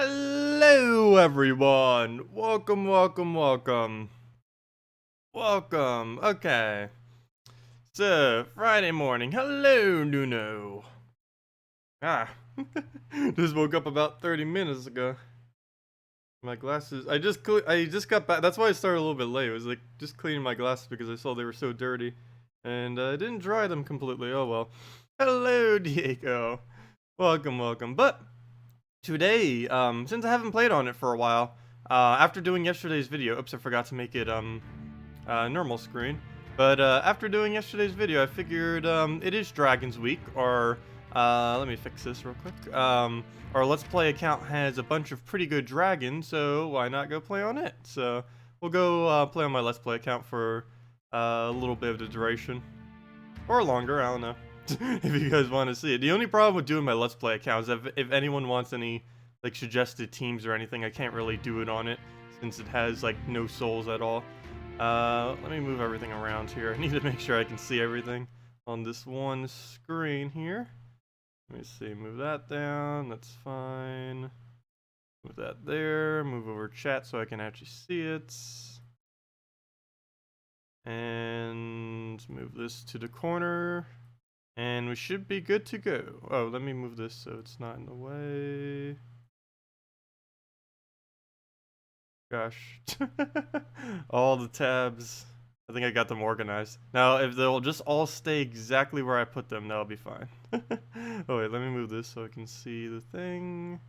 Hello everyone! Welcome. Okay. So, Friday morning. Hello, Nuno. Just woke up about 30 minutes ago. My glasses, I just got back. That's why I started a little bit late. It was like just cleaning my glasses because I saw they were so dirty. And I didn't dry them completely. Oh well. Hello, Diego. Welcome. But today, since I haven't played on it for a while, after doing yesterday's video, oops, I forgot to make it, normal screen. But, after doing yesterday's video, I figured, it is Dragon's Week, or, let me fix this real quick. Our Let's Play account has a bunch of pretty good dragons, so why not go play on it? So, we'll go, play on my Let's Play account for, a little bit of the duration. Or longer, I don't know. If you guys want to see it. The only problem with doing my Let's Play account is if anyone wants any, like, suggested teams or anything, I can't really do it on it, since it has, like, no souls at all. Let me move everything around here. I need to make sure I can see everything on this one screen here. Let me see, move that down, that's fine. Move that there, move over chat so I can actually see it. And move this to the corner. And we should be good to go. Oh, let me move this so it's not in the way. Gosh. All the tabs. I think I got them organized. Now, if they'll just all stay exactly where I put them, that'll be fine. Oh, wait, let me move this so I can see the thing.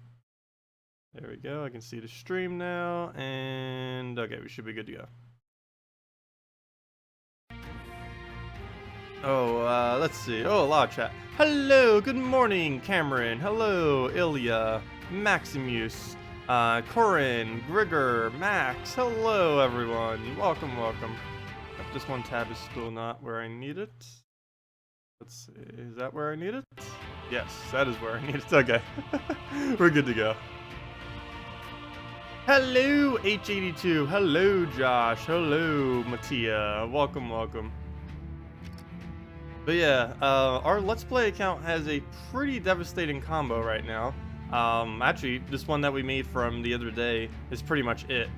There we go. I can see the stream now. And okay, we should be good to go. Oh, let's see. Oh, a lot of chat. Hello, good morning, Cameron. Hello, Ilya, Maximus, Corin, Grigor, Max. Hello, everyone. Welcome. This one tab is still not where I need it. Let's see. Is that where I need it? Yes, that is where I need it. Okay. We're good to go. Hello, H82. Hello, Josh. Hello, Mattia. Welcome. But yeah, our Let's Play account has a pretty devastating combo right now. Actually, this one that we made from the other day is pretty much it.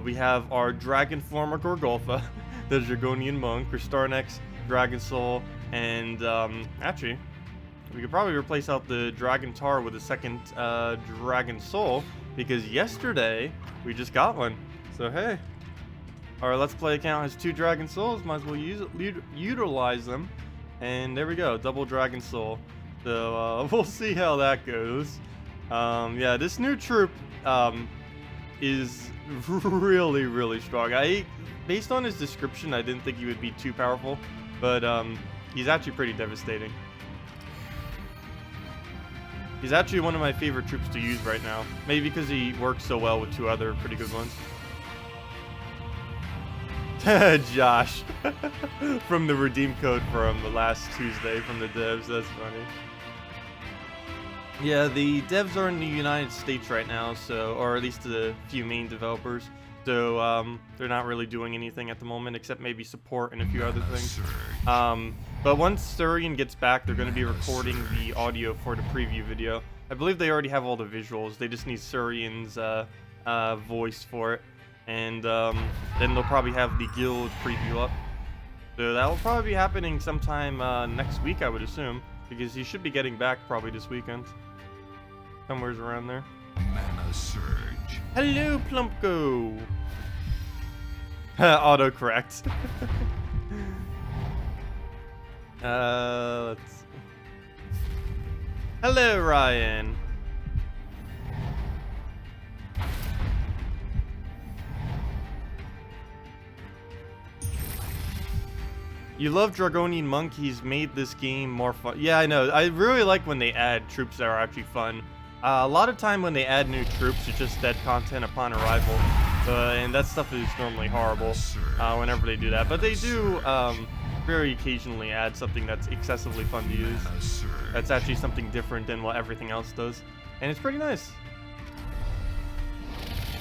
We have our Dragon Former Gorgolfa, the Dragonian Monk, Kristarnex, Dragon Soul, and actually, we could probably replace out the Dragon Tar with a second Dragon Soul, because yesterday we just got one. So hey, our Let's Play account has 2 Dragon Souls, might as well utilize them. And there we go, double Dragon Soul. So we'll see how that goes. Yeah, this new troop is really strong. Based on his description, I didn't think he would be too powerful, but he's actually pretty devastating. He's actually one of my favorite troops to use right now. Maybe because he works so well with 2 other pretty good ones. Josh from the redeem code from the last Tuesday from the devs. That's funny. Yeah, the devs are in the United States right now, so, or at least the few main developers. So they're not really doing anything at the moment except maybe support and a few other things. But once Surian gets back, they're going to be recording the audio for the preview video. I believe they already have all the visuals. They just need Surian's voice for it. And then they'll probably have the guild preview up. So that will probably be happening sometime next week, I would assume, because he should be getting back probably this weekend. Somewhere's around there. Mana Surge. Hello, Plumpko. Autocorrect. Let's see. Hello, Ryan. You love Dragonian Monk, he's made this game more fun. Yeah, I know. I really like when they add troops that are actually fun. A lot of time when they add new troops, it's just dead content upon arrival. And that stuff is normally horrible whenever they do that. But they do very occasionally add something that's excessively fun to use. That's actually something different than what everything else does. And it's pretty nice.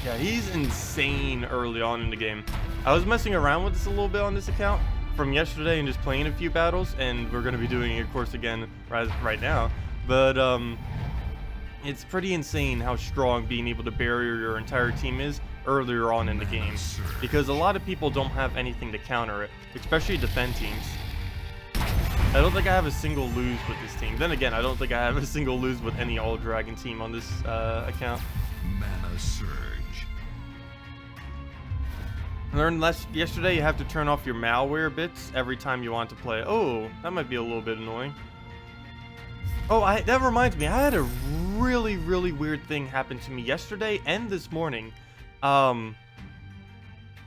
Yeah, he's insane early on in the game. I was messing around with this a little bit on this account from yesterday and just playing a few battles, and we're going to be doing it, of course, again right now. But It's pretty insane how strong being able to barrier your entire team is earlier on in the game, because a lot of people don't have anything to counter it, especially defend teams. I don't think I have a single lose with this team. Then again, I don't think I have a single lose with any all dragon team on this account. Mana surge. Learned yesterday you have to turn off your malware bits every time you want to play. Oh, that might be a little bit annoying. Oh, that reminds me, I had a really weird thing happen to me yesterday and this morning.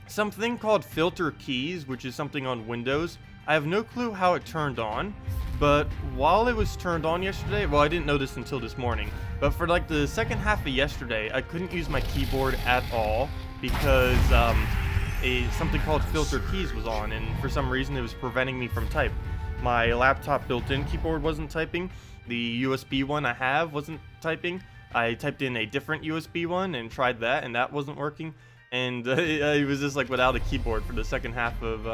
Something called filter keys, which is something on Windows. I have no clue how it turned on, but while it was turned on yesterday, well, I didn't notice until this morning, but for like the second half of yesterday, I couldn't use my keyboard at all because something called filter keys was on, and for some reason it was preventing me from type. My laptop built-in keyboard wasn't typing. The USB one I have wasn't typing. I typed in a different USB one and tried that, and that wasn't working. And it was just like without a keyboard for the second half of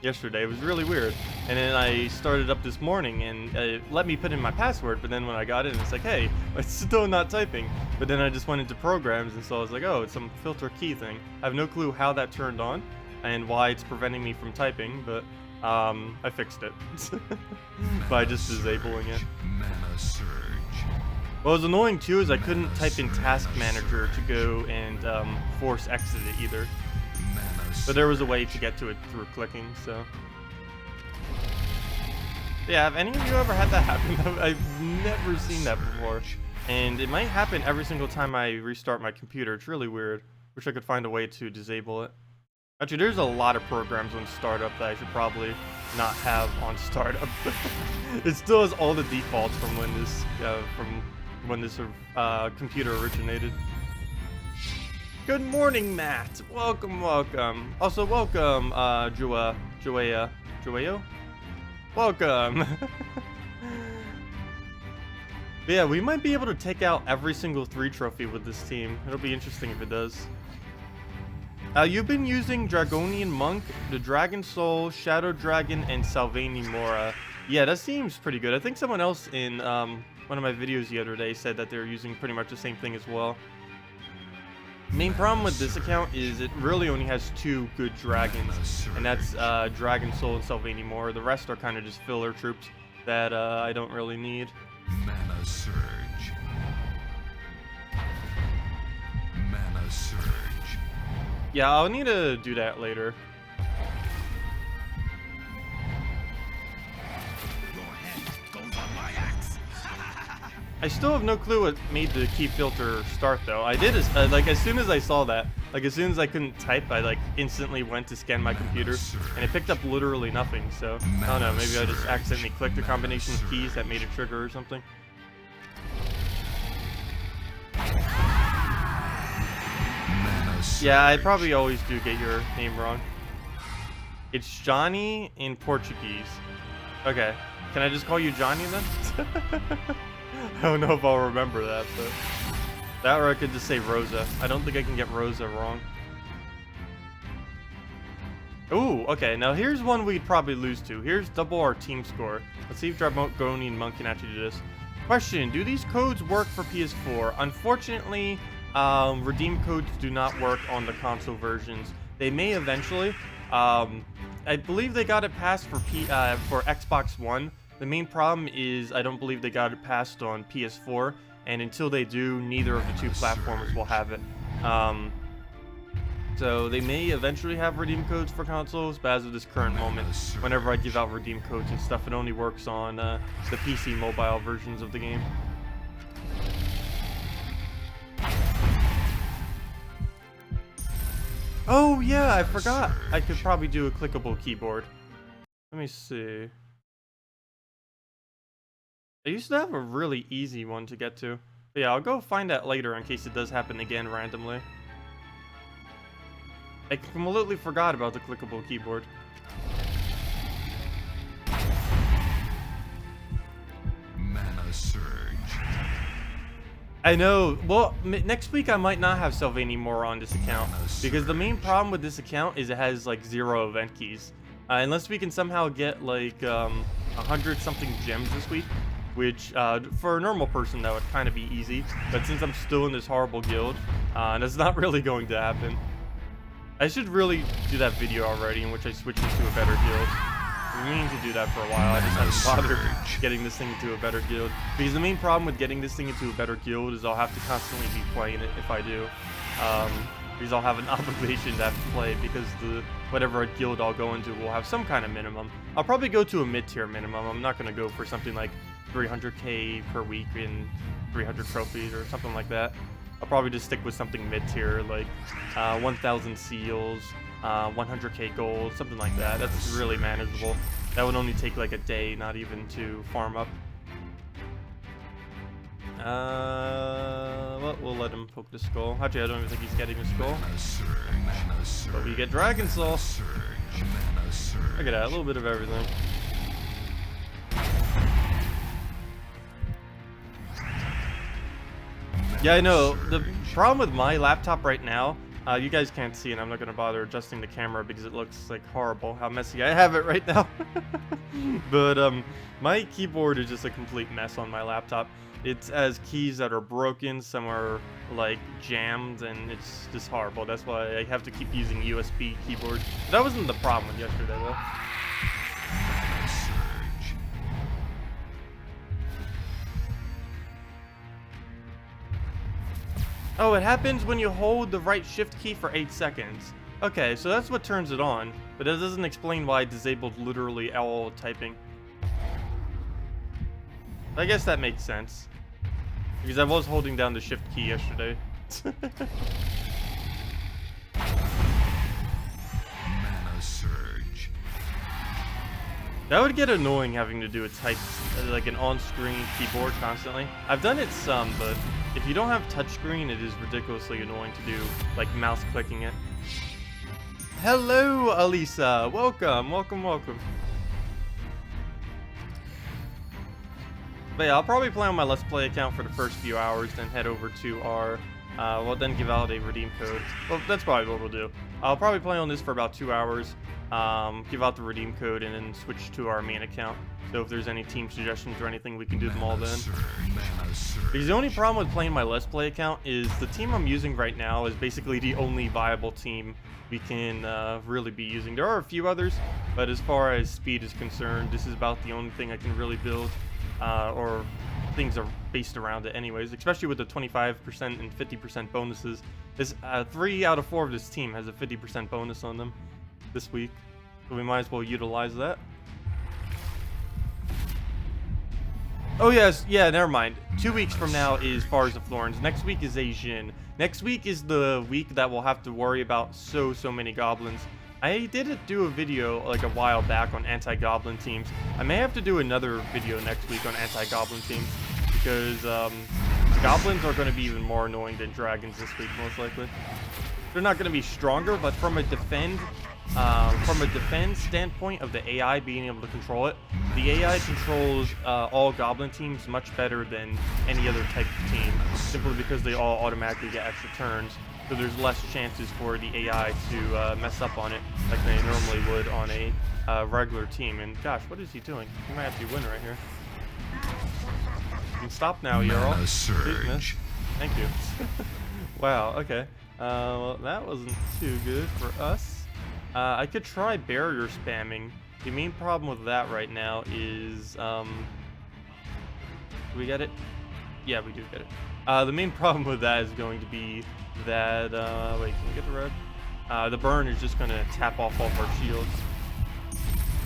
yesterday. It was really weird. And then I started up this morning, and it let me put in my password, but then when I got in, it's like, hey, it's still not typing. But then I just went into programs, and so I was like, oh, it's some filter key thing. I have no clue how that turned on and why it's preventing me from typing, but I fixed it by just disabling it. Mana surge. What was annoying too is I couldn't type in Task Manager to go and force exit it either. But there was a way to get to it through clicking, so. Yeah, have any of you ever had that happen? I've never seen that before. And it might happen every single time I restart my computer. It's really weird. Wish I could find a way to disable it. Actually, there's a lot of programs on startup that I should probably not have on startup. It still has all the defaults from when this computer originated. Good morning, Matt. Welcome. Also, welcome, Joeo. Welcome. But yeah, we might be able to take out every single 3 trophy with this team. It'll be interesting if it does. You've been using Dragonian Monk, the Dragon Soul, Shadow Dragon, and Salvani Mora. Yeah, that seems pretty good. I think someone else in one of my videos the other day said that they're using pretty much the same thing as well. Main problem with this account is it really only has 2 good dragons, and that's Dragon Soul and Salvani Mora. The rest are kind of just filler troops that I don't really need. Mana surge. Mana surge. Yeah, I'll need to do that later. I still have no clue what made the key filter start though. I did like as soon as I saw that, like as soon as I couldn't type, I like instantly went to scan my computer and it picked up literally nothing. So I don't know, maybe I just accidentally clicked a combination of keys that made it trigger or something. Yeah, I probably always do get your name wrong. It's Johnny in Portuguese. Okay, can I just call you Johnny then? I don't know if I'll remember that, but that or I could just say Rosa. I don't think I can get Rosa wrong. Ooh, okay, now here's one we'd probably lose to. Here's double our team score. Let's see if Dragonian Monk can actually do this. Question, do these codes work for PS4? Unfortunately, redeem codes do not work on the console versions. They may eventually. I believe they got it passed for Xbox One. The main problem is I don't believe they got it passed on PS4, and until they do, neither of the 2 platforms will have it. So they may eventually have redeem codes for consoles, but as of this current moment, whenever I give out redeem codes and stuff, it only works on the PC mobile versions of the game. Oh yeah, I forgot. I could probably do a clickable keyboard. Let me see. I used to have a really easy one to get to. But yeah, I'll go find that later in case it does happen again randomly. I completely forgot about the clickable keyboard. Mana surge. I know. Well, next week I might not have Salvani Mora on this account because the main problem with this account is it has like 0 event keys. Unless we can somehow get like 100 something gems this week, which for a normal person that would kind of be easy, but since I'm still in this horrible guild, that's not really going to happen. I should really do that video already in which I switch into a better guild. I've been meaning to do that for a while. I just haven't bothered getting this thing into a better guild. Because the main problem with getting this thing into a better guild is I'll have to constantly be playing it if I do. Because I'll have an obligation to have to play because whatever guild I'll go into will have some kind of minimum. I'll probably go to a mid-tier minimum. I'm not going to go for something like 300k per week and 300 trophies or something like that. I'll probably just stick with something mid-tier like 1,000 seals, 100k gold, something like that. That's really manageable. That would only take like a day, not even to farm up. Well, we'll let him poke the skull. Actually, I don't even think he's getting the skull. But we get Dragon Soul. Look at that, a little bit of everything. Yeah, I know. The problem with my laptop right now, you guys can't see, and I'm not going to bother adjusting the camera because it looks like horrible how messy I have it right now. But my keyboard is just a complete mess on my laptop. It has keys that are broken, some are like jammed, and it's just horrible. That's why I have to keep using USB keyboard. That wasn't the problem with yesterday though. Oh, it happens when you hold the right shift key for 8 seconds. Okay, so that's what turns it on, but that doesn't explain why I disabled literally all typing. I guess that makes sense. Because I was holding down the shift key yesterday. Mana surge. That would get annoying having to do a type, like an on-screen keyboard constantly. I've done it some, but if you don't have touchscreen, it is ridiculously annoying to do, like mouse clicking it. Hello, Alisa. Welcome, welcome, welcome. But yeah, I'll probably play on my Let's Play account for the first few hours, then head over to our, well, then give out a redeem code. Well, that's probably what we'll do. I'll probably play on this for about 2 hours, give out the redeem code, and then switch to our main account. So if there's any team suggestions or anything, we can do them all then. Because the only problem with playing my Let's Play account is the team I'm using right now is basically the only viable team we can really be using. There are a few others, but as far as speed is concerned, this is about the only thing I can really build. Or things are based around it anyways, especially with the 25% and 50% bonuses. This 3 out of 4 of this team has a 50% bonus on them this week, so we might as well utilize that. Oh yes, yeah, never mind. 2 weeks from now is Fars of Thorns. Next week is Asian. Next week is the week that we'll have to worry about so many goblins. I did do a video like a while back on anti-goblin teams. I may have to do another video next week on anti-goblin teams because goblins are going to be even more annoying than dragons this week, most likely. They're not going to be stronger, but from a defend standpoint of the AI being able to control it, the AI controls all goblin teams much better than any other type of team, simply because they all automatically get extra turns. So there's less chances for the AI to mess up on it like they normally would on a regular team. And gosh, what is he doing? He might actually win right here. You can stop now, Yarl. Please, thank you. Wow, okay. Well, that wasn't too good for us. I could try barrier spamming. The main problem with that right now is... do we get it? Yeah, we do get it. The main problem with that is going to be that, wait, can we get the red? The burn is just going to tap off all of our shields.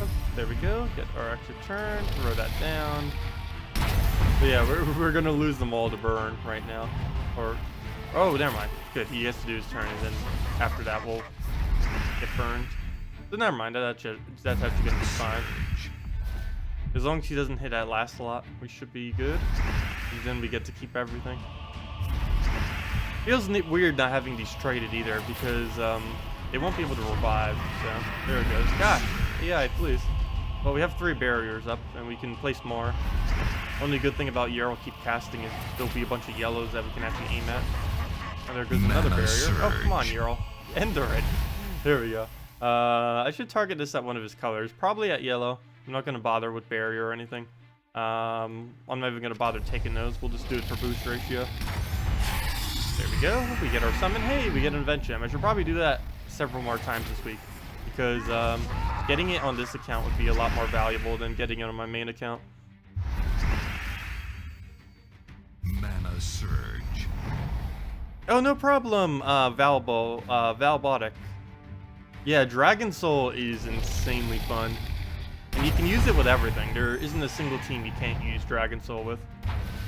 Oh, there we go. Get our extra turn. Throw that down. But yeah, we're going to lose them all to burn right now. Or, oh, never mind. Good. He has to do his turn, and then after that, we'll get burned. So never mind. That's actually going to be fine. As long as he doesn't hit that last slot, we should be good. And then we get to keep everything. Feels weird not having these traded either because they won't be able to revive. So there it goes. Gosh, AI, please. Well, we have 3 barriers up, and we can place more. Only good thing about Yarl keep casting is there'll be a bunch of yellows that we can actually aim at. And there goes another barrier. Oh, come on, Yarl. End already. There we go. I should target this at one of his colors. Probably at yellow. I'm not going to bother with barrier or anything. I'm not even gonna bother taking those. We'll just do it for boost ratio. There we go. We get our summon. Hey, we get an event gem. I should probably do that several more times this week because getting it on this account would be a lot more valuable than getting it on my main account. Mana surge. Oh, no problem, Valbotic. Yeah, Dragon Soul is insanely fun. And you can use it with everything. There isn't a single team you can't use Dragon Soul with.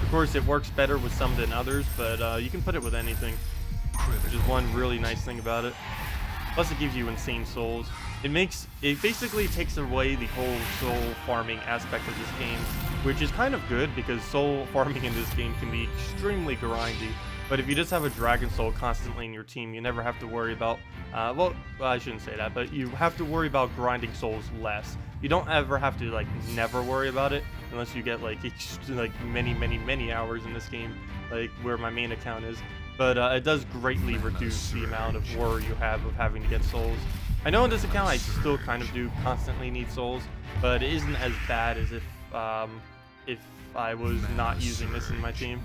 Of course, it works better with some than others, but you can put it with anything, which is one really nice thing about it. Plus, it gives you insane souls. It basically takes away the whole soul farming aspect of this game, which is kind of good because soul farming in this game can be extremely grindy. But if you just have a Dragon Soul constantly in your team, you never have to worry about, well, I shouldn't say that, but you have to worry about grinding souls less. You don't ever have to, like, never worry about it, unless you get, like, many hours in this game, like, where my main account is. But it does greatly reduce the amount of worry you have of having to get souls. I know in this account I still kind of do constantly need souls, but it isn't as bad as if I was not using this in my team.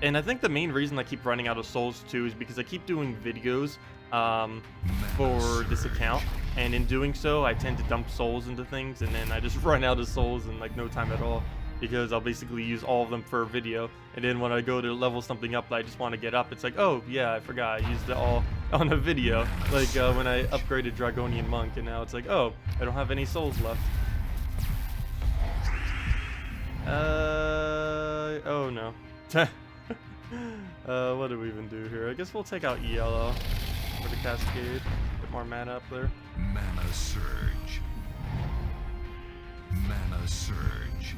And I think the main reason I keep running out of souls too is because I keep doing videos for this account, and in doing so I tend to dump souls into things, and then I just run out of souls in like no time at all, because I'll basically use all of them for a video, and then when I go to level something up that I just want to get up, it's like, oh yeah, I forgot I used it all on a video, like when I upgraded Dragonian Monk, and now it's like, oh, I don't have any souls left. Oh no. What do we even do here? I guess we'll take out ELO for the Cascade. Get more mana up there. Mana surge. Mana surge.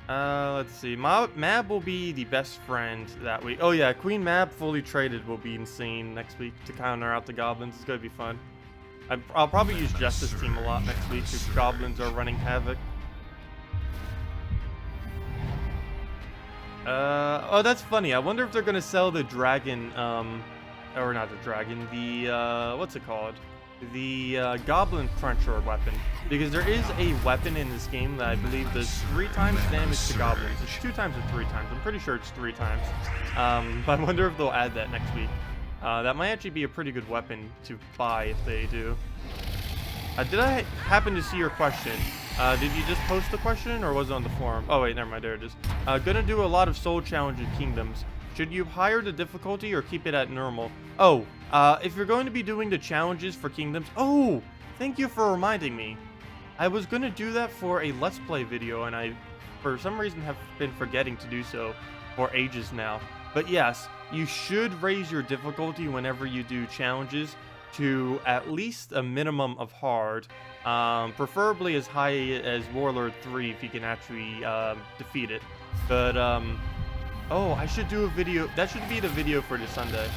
Let's see. Mab will be the best friend that week. Oh yeah, Queen Mab fully traded will be insane next week to counter out the goblins. It's gonna be fun. I'll probably use Justice Team a lot next week if goblins are running havoc. Oh, that's funny. I wonder if they're gonna sell the dragon, or not the dragon, the, what's it called? The, Goblin Cruncher weapon. Because there is a weapon in this game that I believe does 3 times damage to goblins. It's 2 times or 3 times. I'm pretty sure it's 3 times. But I wonder if they'll add that next week. That might actually be a pretty good weapon to buy if they do. Did I happen to see your question? Did you just post the question, or was it on the forum? Oh wait, never mind, there it is. Gonna do a lot of soul challenge in kingdoms. Should you higher the difficulty or keep it at normal? Oh, if you're going to be doing the challenges for kingdoms, oh, thank you for reminding me. I was gonna do that for a Let's Play video, and I, for some reason, have been forgetting to do so for ages now. But yes, you should raise your difficulty whenever you do challenges to at least a minimum of hard, preferably as high as Warlord 3 if you can actually defeat it. But oh, I should do a video. That should be the video for this Sunday.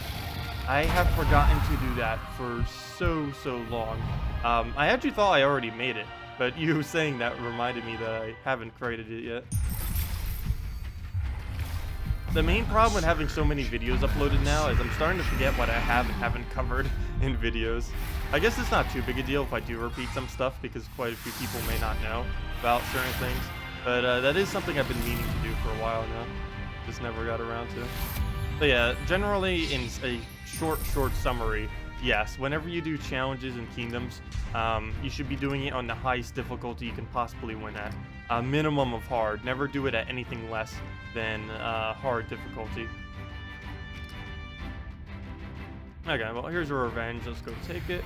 I have forgotten to do that for so long. I actually thought I already made it, but you saying that reminded me that I haven't created it yet. The main problem with having so many videos uploaded now is I'm starting to forget what I have and haven't covered in videos. I guess it's not too big a deal if I do repeat some stuff, because quite a few people may not know about certain things. But that is something I've been meaning to do for a while now. Just never got around to. But yeah, generally in a short summary, yes, whenever you do challenges in kingdoms, you should be doing it on the highest difficulty you can possibly win at. A minimum of hard. Never do it at anything less than hard difficulty. Okay, well, here's a revenge. Let's go take it.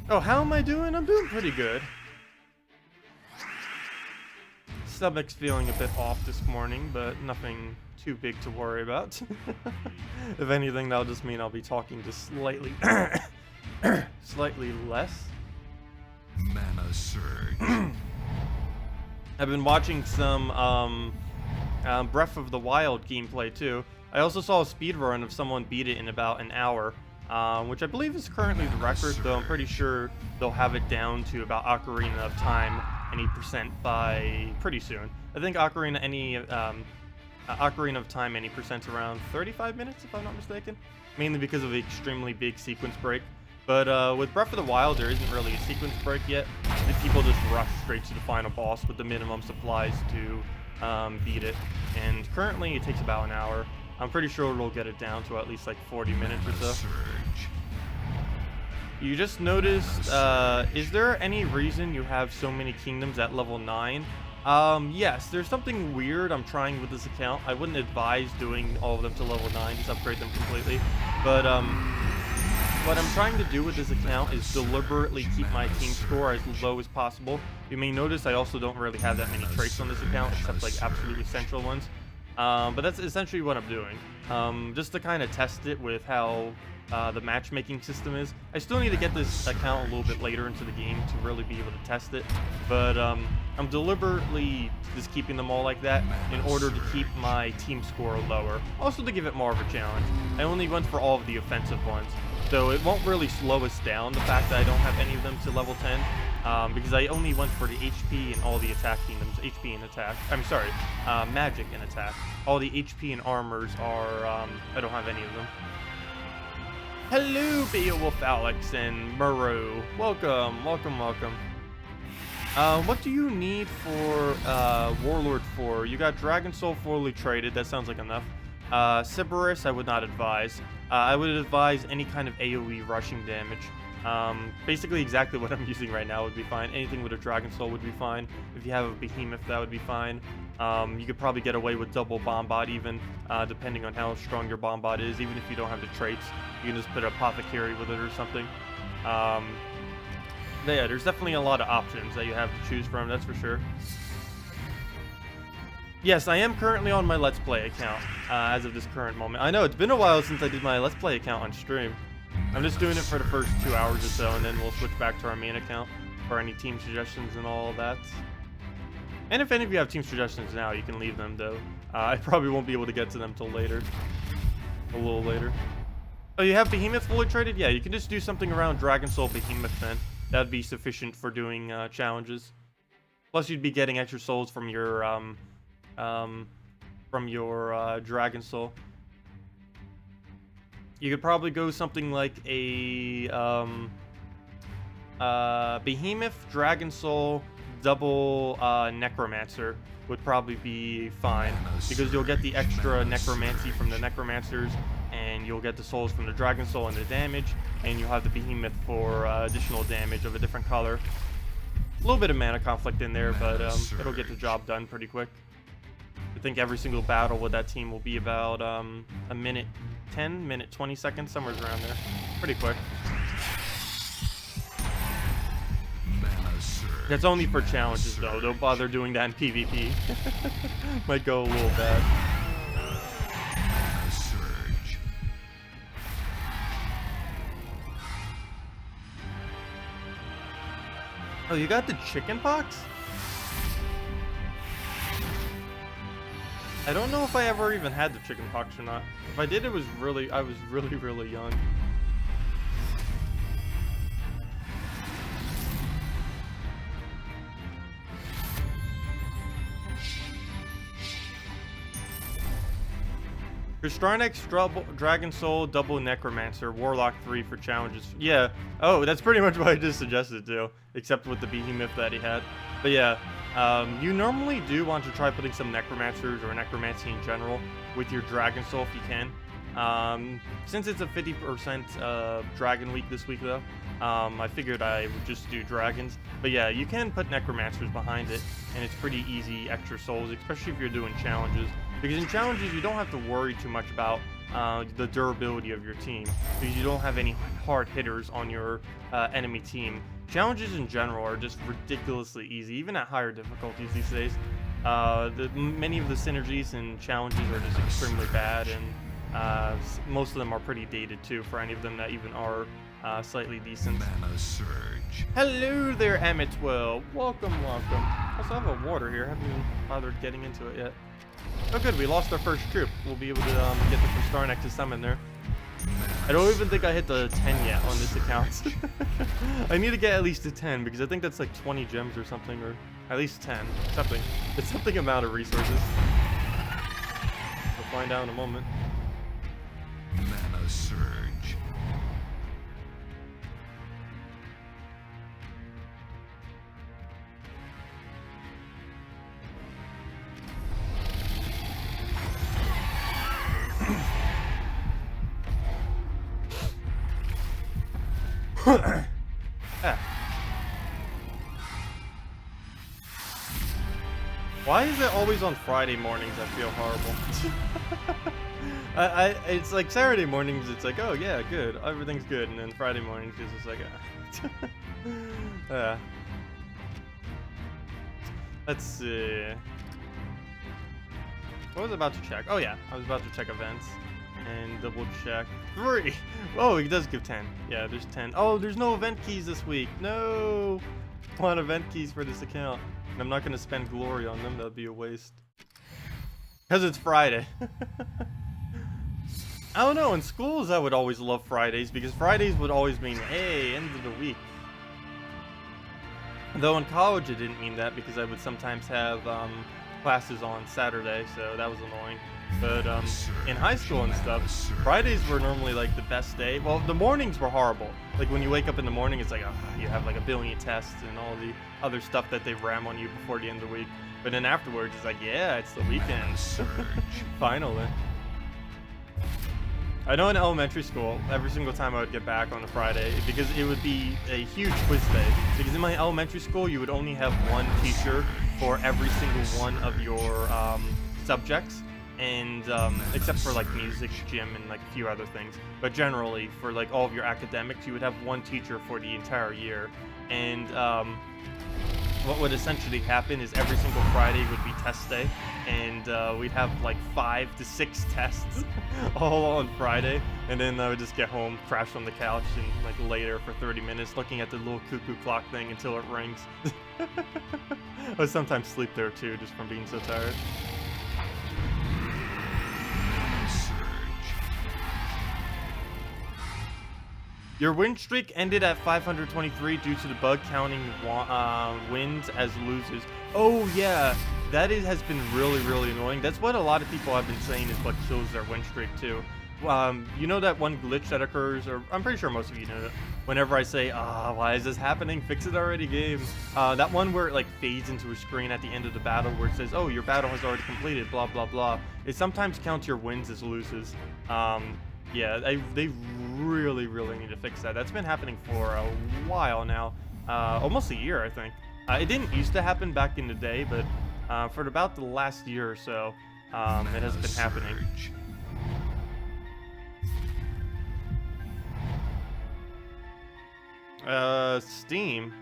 Oh, how am I doing? I'm doing pretty good. Stomach's feeling a bit off this morning, but nothing too big to worry about. If anything, that'll just mean I'll be talking just slightly slightly less. Mana surge. I've been watching some Breath of the Wild gameplay too. I also saw a speedrun of someone beat it in about an hour, which I believe is currently the record, though I'm pretty sure they'll have it down to about Ocarina of Time any percent by pretty soon. I think Ocarina of Time any percent's around 35 minutes if I'm not mistaken, mainly because of the extremely big sequence break. But with Breath of the Wild, there isn't really a sequence break yet. The people just rush straight to the final boss with the minimum supplies to beat it. And currently, it takes about an hour. I'm pretty sure it'll get it down to at least like 40 minutes or so. You just noticed, is there any reason you have so many kingdoms at level 9? Yes, there's something weird I'm trying with this account. I wouldn't advise doing all of them to level 9, just upgrade them completely. But, what I'm trying to do with this account is deliberately keep my team score as low as possible. You may notice I also don't really have that many traits on this account, except like absolutely essential ones. But that's essentially what I'm doing. Just to kind of test it with how the matchmaking system is. I still need to get this account a little bit later into the game to really be able to test it. But I'm deliberately just keeping them all like that in order to keep my team score lower. Also to give it more of a challenge. I only went for all of the offensive ones. So it won't really slow us down, the fact that I don't have any of them to level 10. Because I only went for the HP and all the attack kingdoms. HP and attack. I'm sorry, magic and attack. All the HP and armors are, I don't have any of them. Hello, Beowulf Alex and Murrow. Welcome, welcome, welcome. What do you need for Warlord 4? You got Dragon Soul fully traded. That sounds like enough. Cerberus, I would not advise. I would advise any kind of AoE rushing damage. Basically exactly what I'm using right now would be fine. Anything with a Dragon Soul would be fine. If you have a Behemoth, that would be fine. You could probably get away with double Bombot even, depending on how strong your Bombot is. Even if you don't have the traits, you can just put an Apothecary with it or something. Yeah, there's definitely a lot of options that you have to choose from, that's for sure. Yes, I am currently on my Let's Play account, as of this current moment. I know, it's been a while since I did my Let's Play account on stream. I'm just doing it for the first 2 hours or so, and then we'll switch back to our main account for any team suggestions and all of that. And if any of you have team suggestions now, you can leave them, though. I probably won't be able to get to them till later. A little later. Oh, you have Behemoth fully traded? Yeah, you can just do something around Dragon Soul Behemoth then. That'd be sufficient for doing challenges. Plus, you'd be getting extra souls from your Dragon Soul. You could probably go something like a Behemoth, Dragon Soul, double Necromancer would probably be fine, because you'll get the extra Necromancy from the Necromancers, and you'll get the souls from the Dragon Soul and the damage, and you'll have the Behemoth for additional damage of a different color. A little bit of mana conflict in there, but it'll get the job done pretty quick. I think every single battle with that team will be about a minute 10, minute 20 seconds, somewhere around there. Pretty quick. That's only for challenges though. Don't bother doing that in PvP. Might go a little bad. Oh, you got the chicken pox? I don't know if I ever even had the chicken pox or not. If I did, I was really young. Starnex, Dragon Soul, double Necromancer, Warlock 3 for challenges. Yeah. Oh, that's pretty much what I just suggested too, except with the Behemoth that he had. But yeah, you normally do want to try putting some Necromancers or Necromancy in general with your Dragon Soul if you can. Since it's a 50% Dragon week this week though, I figured I would just do Dragons. But yeah, you can put Necromancers behind it, and it's pretty easy extra souls, especially if you're doing challenges. Because in challenges, you don't have to worry too much about the durability of your team, because you don't have any hard hitters on your enemy team. Challenges in general are just ridiculously easy, even at higher difficulties these days. Many of the synergies and challenges are just extremely bad, and most of them are pretty dated too, for any of them that even are slightly decent. Mana surge. Hello there, Amitwell. Welcome, welcome. Also, I have a water here. I haven't even bothered getting into it yet. Oh good, we lost our first troop. We'll be able to get the Starnex to summon there. I don't even think I hit the 10 yet on this account. I need to get at least a 10, because I think that's like 20 gems or something, or at least 10. Something. It's something amount of resources. We'll find out in a moment. Mana surge. Ah. Why is it always on Friday mornings I feel horrible? It's like Saturday mornings, it's like, oh yeah, good, everything's good, and then Friday mornings it's just like, ah. Let's see. What was I about to check? Oh yeah, I was about to check events and double check. 3! Oh, he does give 10. Yeah, there's 10. Oh, there's no event keys this week. No! I want event keys for this account. And I'm not going to spend glory on them. That'd be a waste. Because it's Friday. I don't know. In schools, I would always love Fridays because Fridays would always mean, hey, end of the week. Though in college, it didn't mean that because I would sometimes have classes on Saturday, so that was annoying. But in high school and stuff, Fridays were normally like the best day. Well, the mornings were horrible. Like when you wake up in the morning, it's like, oh, you have like a billion tests and all the other stuff that they ram on you before the end of the week. But then afterwards, it's like, yeah, it's the weekend. Finally. I know in elementary school, every single time I would get back on a Friday, because it would be a huge quiz day. Because in my elementary school, you would only have one teacher for every single one of your subjects. And except for like music, gym, and like a few other things, but generally for like all of your academics, you would have one teacher for the entire year. And what would essentially happen is every single Friday would be test day, and we'd have like 5 to 6 tests all on Friday. And then I would just get home, crash on the couch, and like lay there for 30 minutes looking at the little cuckoo clock thing until it rings. I would sometimes sleep there too, just from being so tired. Your win streak ended at 523 due to the bug counting wins as losers. Oh yeah, that has been really annoying. That's what a lot of people have been saying is what kills their win streak too. You know that one glitch that occurs, or I'm pretty sure most of you know it, whenever I say, why is this happening? Fix it already, game. That one where it like fades into a screen at the end of the battle where it says, oh, your battle has already completed, blah, blah, blah. It sometimes counts your wins as loses. Yeah, they really need to fix that. That's been happening for a while now, almost a year, I think. It didn't used to happen back in the day, but for about the last year or so, it has been happening. Steam?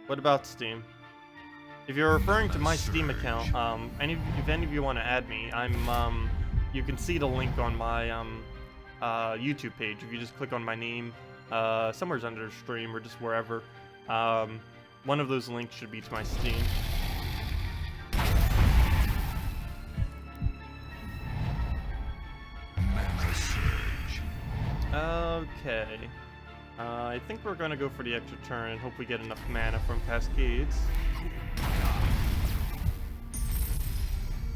What about Steam? If you're referring to my Steam account, if any of you want to add me, you can see the link on my, YouTube page. If you just click on my name, somewhere's under the stream or just wherever, one of those links should be to my Steam. Okay. I think we're gonna go for the extra turn and hope we get enough mana from Cascades.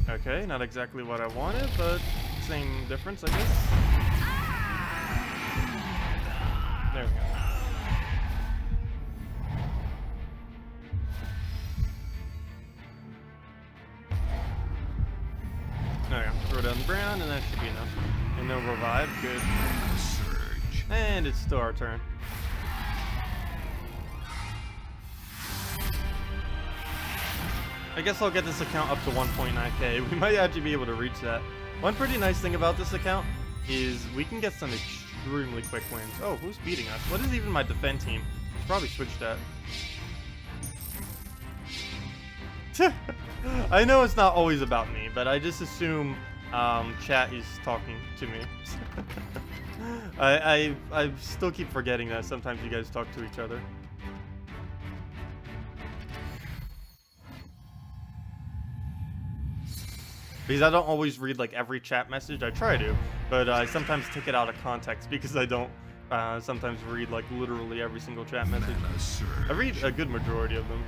Okay, not exactly what I wanted, but same difference, I guess. There we go. There we go. Throw down the ground, and that should be enough. And no revive, good. And it's still our turn. I guess I'll get this account up to 1.9k. We might actually be able to reach that. One pretty nice thing about this account is we can get some extremely quick wins. Oh, who's beating us? What is even my defend team? Should probably switch that. I know it's not always about me, but I just assume chat is talking to me. I still keep forgetting that sometimes you guys talk to each other. Because I don't always read like every chat message. I try to, but I sometimes take it out of context because I don't sometimes read like literally every single chat message. I read a good majority of them,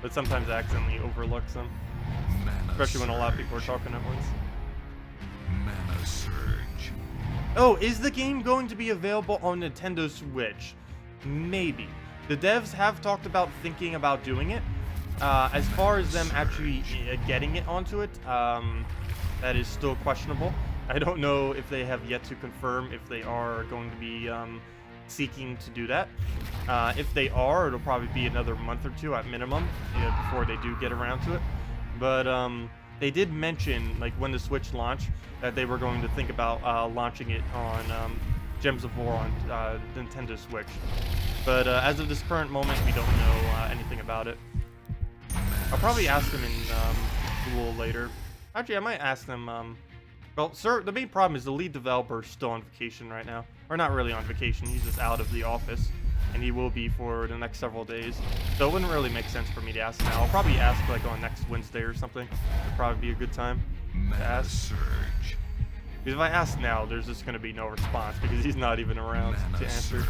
but sometimes I accidentally overlook some. Especially when a lot of people are talking at once. Mana Surge. Oh, is the game going to be available on Nintendo Switch? Maybe. The devs have talked about thinking about doing it. As far as them actually getting it onto it, that is still questionable. I don't know if they have yet to confirm if they are going to be seeking to do that. If they are, it'll probably be another month or two at minimum, before they do get around to it. But they did mention, like, when the Switch launched, that they were going to think about launching it on Gems of War on Nintendo Switch. But as of this current moment, we don't know anything about it. I'll probably ask them in Duel later. Actually, I might ask them. Well, sir, the main problem is the lead developer is still on vacation right now. Or not really on vacation, he's just out of the office. And he will be for the next several days. So it wouldn't really make sense for me to ask now. I'll probably ask like on next Wednesday or something. It'd probably be a good time to ask. Surge. Because if I ask now, there's just going to be no response because he's not even around to answer. Surge.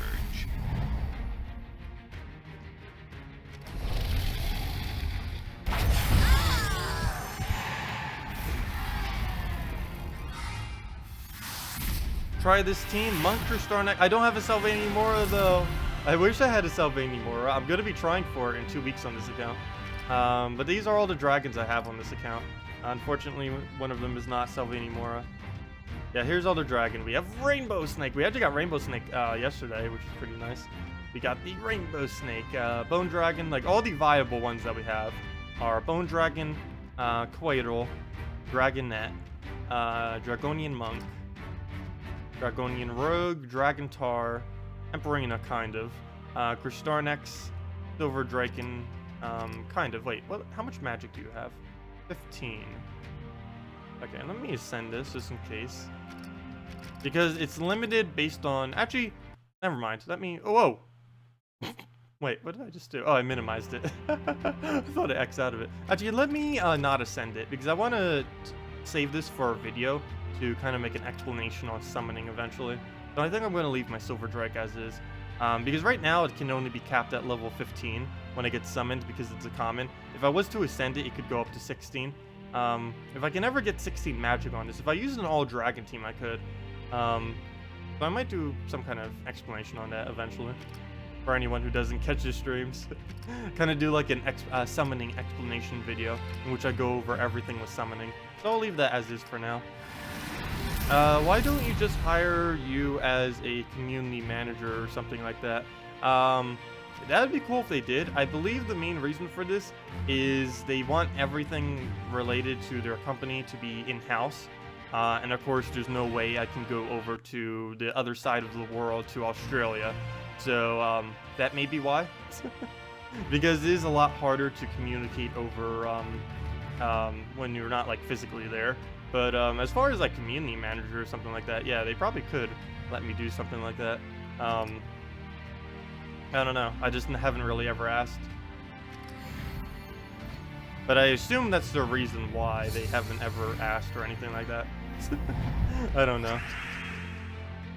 Try this team, Monk or Starneck. I don't have a Selvani Mora though. I wish I had a Selvani Mora. I'm gonna be trying for it in 2 weeks on this account. But these are all the dragons I have on this account. Unfortunately, one of them is not Selvani Mora. Yeah, here's all the dragon. We have Rainbow Snake. We actually got Rainbow Snake yesterday, which is pretty nice. We got the Rainbow Snake, Bone Dragon. Like all the viable ones that we have are Bone Dragon, Quaidrel, Dragonette, Dragonian Monk, Dragonian Rogue, Dragon Tar, Emperina, kind of, Kristarnex, Silver Draken, kind of. Wait, what? How much magic do you have? 15. Okay, let me send this just in case, because it's limited based on. Actually, never mind. Let me. Oh, whoa. Wait, what did I just do? Oh, I minimized it. I thought I X out of it. Actually, let me not ascend it because I want to save this for a video to kind of make an explanation on summoning eventually. So I think I'm going to leave my Silver Drake as is. Because right now it can only be capped at level 15 when it gets summoned because it's a common. If I was to ascend it, it could go up to 16. If I can ever get 16 magic on this, if I use an all dragon team, I could. So I might do some kind of explanation on that eventually. For anyone who doesn't catch the streams. Kind of do like an summoning explanation video in which I go over everything with summoning. So I'll leave that as is for now. Why don't you just hire you as a community manager or something like that? That would be cool if they did. I believe the main reason for this is they want everything related to their company to be in-house. And of course, there's no way I can go over to the other side of the world, to Australia. So that may be why. Because it is a lot harder to communicate over when you're not like physically there. But as far as like community manager or something like that, yeah, they probably could let me do something like that. I don't know. I just haven't really ever asked. But I assume that's the reason why they haven't ever asked or anything like that. I don't know.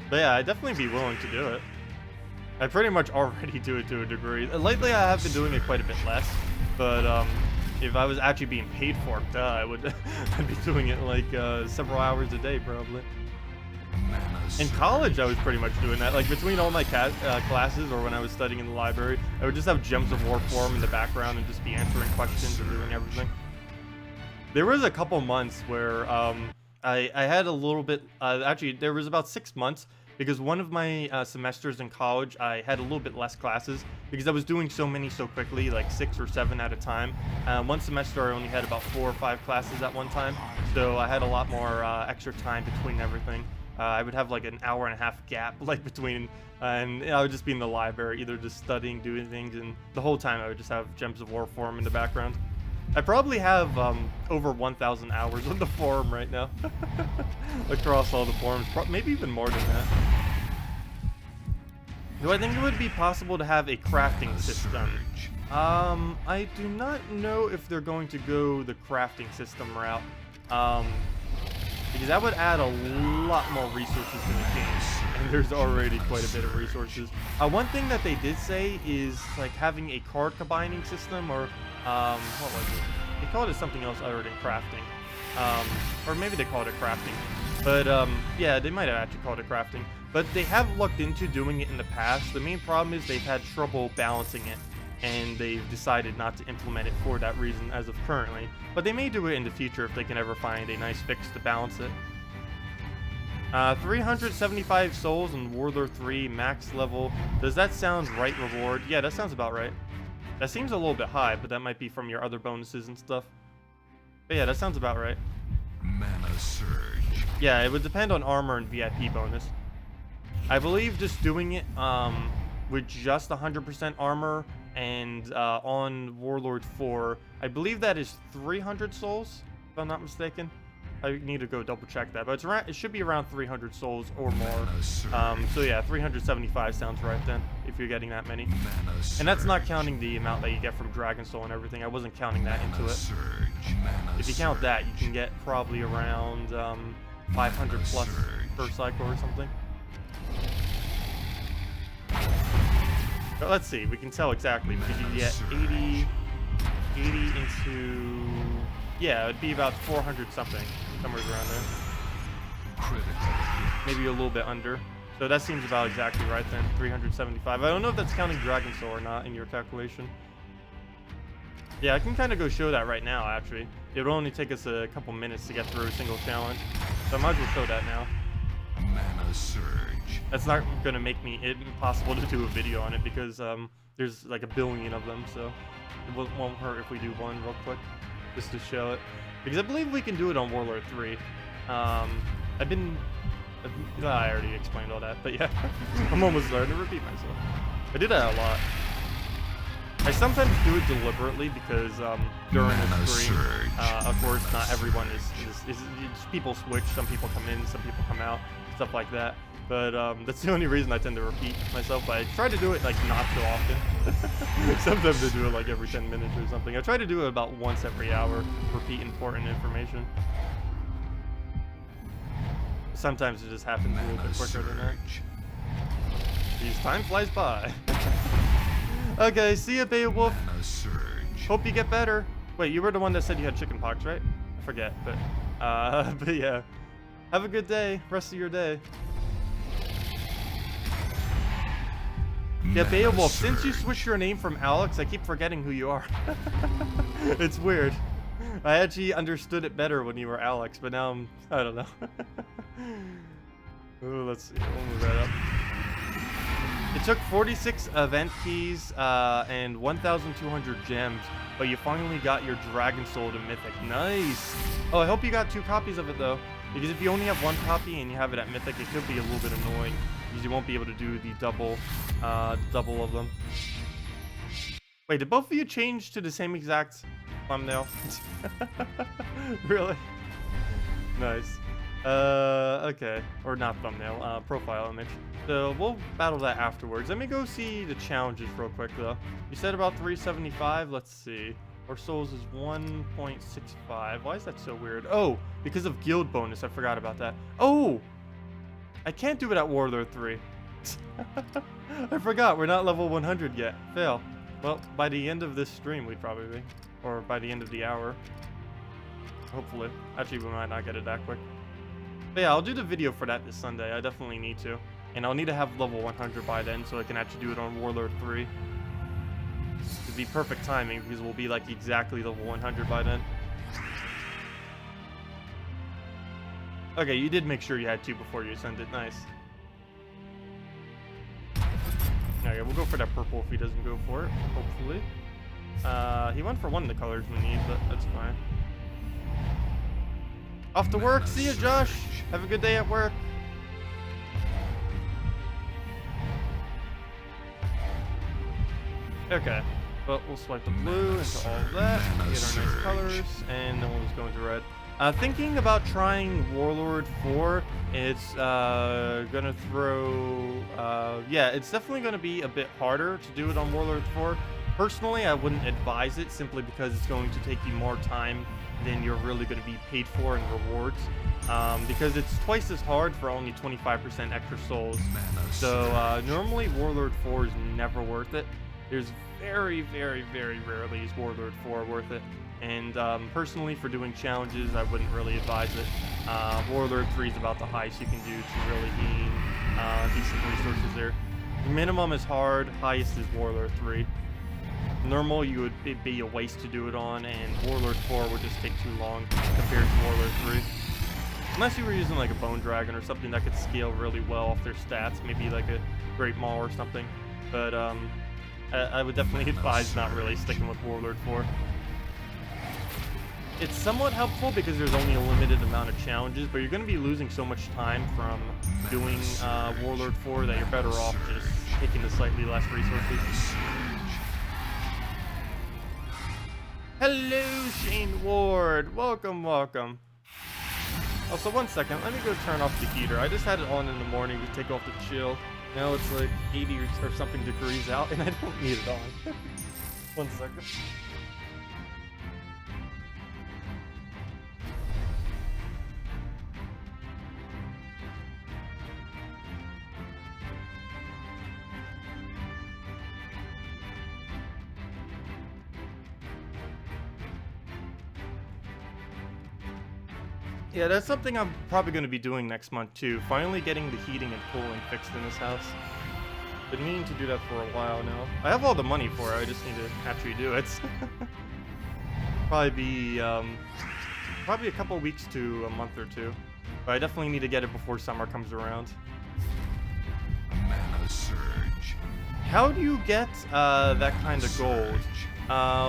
But yeah, I'd definitely be willing to do it. I pretty much already do it to a degree. Lately, I have been doing it quite a bit less. But if I was actually being paid for it, I would I'd be doing it like several hours a day probably. In college, I was pretty much doing that. Like between all my classes or when I was studying in the library, I would just have Gems of War form in the background and just be answering questions and doing everything. There was a couple months where I had a little bit, actually there was about 6 months, because one of my semesters in college, I had a little bit less classes because I was doing so many so quickly, like 6 or 7 at a time. One semester I only had about 4 or 5 classes at one time, so I had a lot more extra time between everything. I would have like an hour and a half gap like between, and I would just be in the library, either just studying, doing things, and the whole time I would just have Gems of War forum in the background. I probably have over 1,000 hours on the forum right now. Across all the forums, maybe even more than that. Do I think it would be possible to have a crafting system? I do not know if they're going to go the crafting system route. Because that would add a lot more resources to the game, and there's already quite a bit of resources. One thing that they did say is like having a card combining system, or what was it? They called it something else other than crafting, or maybe they called it crafting. But yeah, they might have actually called it crafting. But they have looked into doing it in the past. The main problem is they've had trouble balancing it, and they've decided not to implement it for that reason as of currently. But they may do it in the future if they can ever find a nice fix to balance it. 375 souls in Warlord 3 max level. Does that sound right, reward? Yeah, that sounds about right. That seems a little bit high, but that might be from your other bonuses and stuff. But yeah, that sounds about right. Mana surge. Yeah, it would depend on armor and VIP bonus. I believe just doing it with just 100% armor and on Warlord 4, I believe that is 300 souls, if I'm not mistaken. I need to go double check that, but it's around, it should be around 300 souls or more. So yeah, 375 sounds right then, if you're getting that many. And that's not counting the amount that you get from Dragon Soul and everything. I wasn't counting that into it. If you count that, you can get probably around 500 plus per cycle or something. But let's see, we can tell exactly, because you get 80 into, yeah, it'd be about 400 something, somewhere around there. Maybe a little bit under. So that seems about exactly right then, 375. I don't know if that's counting Dragon Soul or not in your calculation. Yeah, I can kind of go show that right now, actually. It'll only take us a couple minutes to get through a single challenge. So I might as well show that now. Mana surge. That's not gonna make me impossible to do a video on it because there's like a billion of them, so it won't hurt if we do one real quick just to show it. Because I believe we can do it on Warlord 3. I already explained all that, but yeah, I'm almost starting to repeat myself. I did that a lot. I sometimes do it deliberately because during the stream, of course, not everyone is people switch. Some people come in, some people come out, stuff like that. But that's the only reason I tend to repeat myself. But I try to do it like not so often. Sometimes I do it like every 10 minutes or something. I try to do it about once every hour, repeat important information. Sometimes it just happens a little bit quicker than that. Because time flies by. Okay, see ya, Beowulf. Hope you get better. Wait, you were the one that said you had chicken pox, right? I forget, but yeah. Have a good day, rest of your day. Yeah, Beowulf, since you switched your name from Alex, I keep forgetting who you are. It's weird. I actually understood it better when you were Alex, but now I don't know. Ooh, let's see, we'll move that up. It took 46 event keys and 1,200 gems, but you finally got your Dragon Soul to Mythic. Nice! Oh, I hope you got 2 copies of it, though. Because if you only have 1 copy and you have it at Mythic, it could be a little bit annoying. Because you won't be able to do the double of them. Wait, did both of you change to the same exact thumbnail? Really? Nice. Okay. Or not thumbnail, profile image. So we'll battle that afterwards. Let me go see the challenges real quick, though. You said about 375. Let's see. Our souls is 1.65. Why is that so weird? Oh, because of guild bonus. I forgot about that. Oh! I can't do it at Warlord 3. I forgot. We're not level 100 yet. Fail. Well, by the end of this stream, we'd probably be. Or by the end of the hour. Hopefully. Actually, we might not get it that quick. But yeah, I'll do the video for that this Sunday. I definitely need to. And I'll need to have level 100 by then so I can actually do it on Warlord 3. It'd be perfect timing because we'll be like exactly level 100 by then. Okay, you did make sure you had 2 before you send it. Nice. Okay, we'll go for that purple if he doesn't go for it, hopefully. He went for one of the colors we need, but that's fine. Off to work. See ya, Josh. Have a good day at work. Okay. Well, we'll swipe the blue into all of that, get our nice colors, and then we'll just go into red. Thinking about trying Warlord 4, it's gonna throw, yeah, it's definitely gonna be a bit harder to do it on Warlord 4. Personally, I wouldn't advise it simply because it's going to take you more time than you're really going to be paid for in rewards. Because it's twice as hard for only 25% extra souls. So normally Warlord 4 is never worth it. There's very, very, very rarely is Warlord 4 worth it. And personally, for doing challenges, I wouldn't really advise it. Warlord 3 is about the highest you can do to really gain decent resources there. Minimum is hard, highest is Warlord 3. Normal, it'd be a waste to do it on, and Warlord 4 would just take too long compared to Warlord 3. Unless you were using like a bone dragon or something that could scale really well off their stats, maybe like a great maul or something. But I would definitely advise not really sticking with Warlord 4. It's somewhat helpful because there's only a limited amount of challenges, but you're going to be losing so much time from doing Warlord 4 that you're better off just taking the slightly less resources. Hello, Shane Ward. Welcome, welcome. Also, 1 second. Let me go turn off the heater. I just had it on in the morning to take off the chill. Now it's like 80 or something degrees out, and I don't need it on. 1 second. Yeah, that's something I'm probably going to be doing next month too. Finally getting the heating and cooling fixed in this house. Been meaning to do that for a while now. I have all the money for it, I just need to actually do it. Probably be, probably a couple weeks to a month or two. But I definitely need to get it before summer comes around. Mana surge. How do you get, that kind of gold?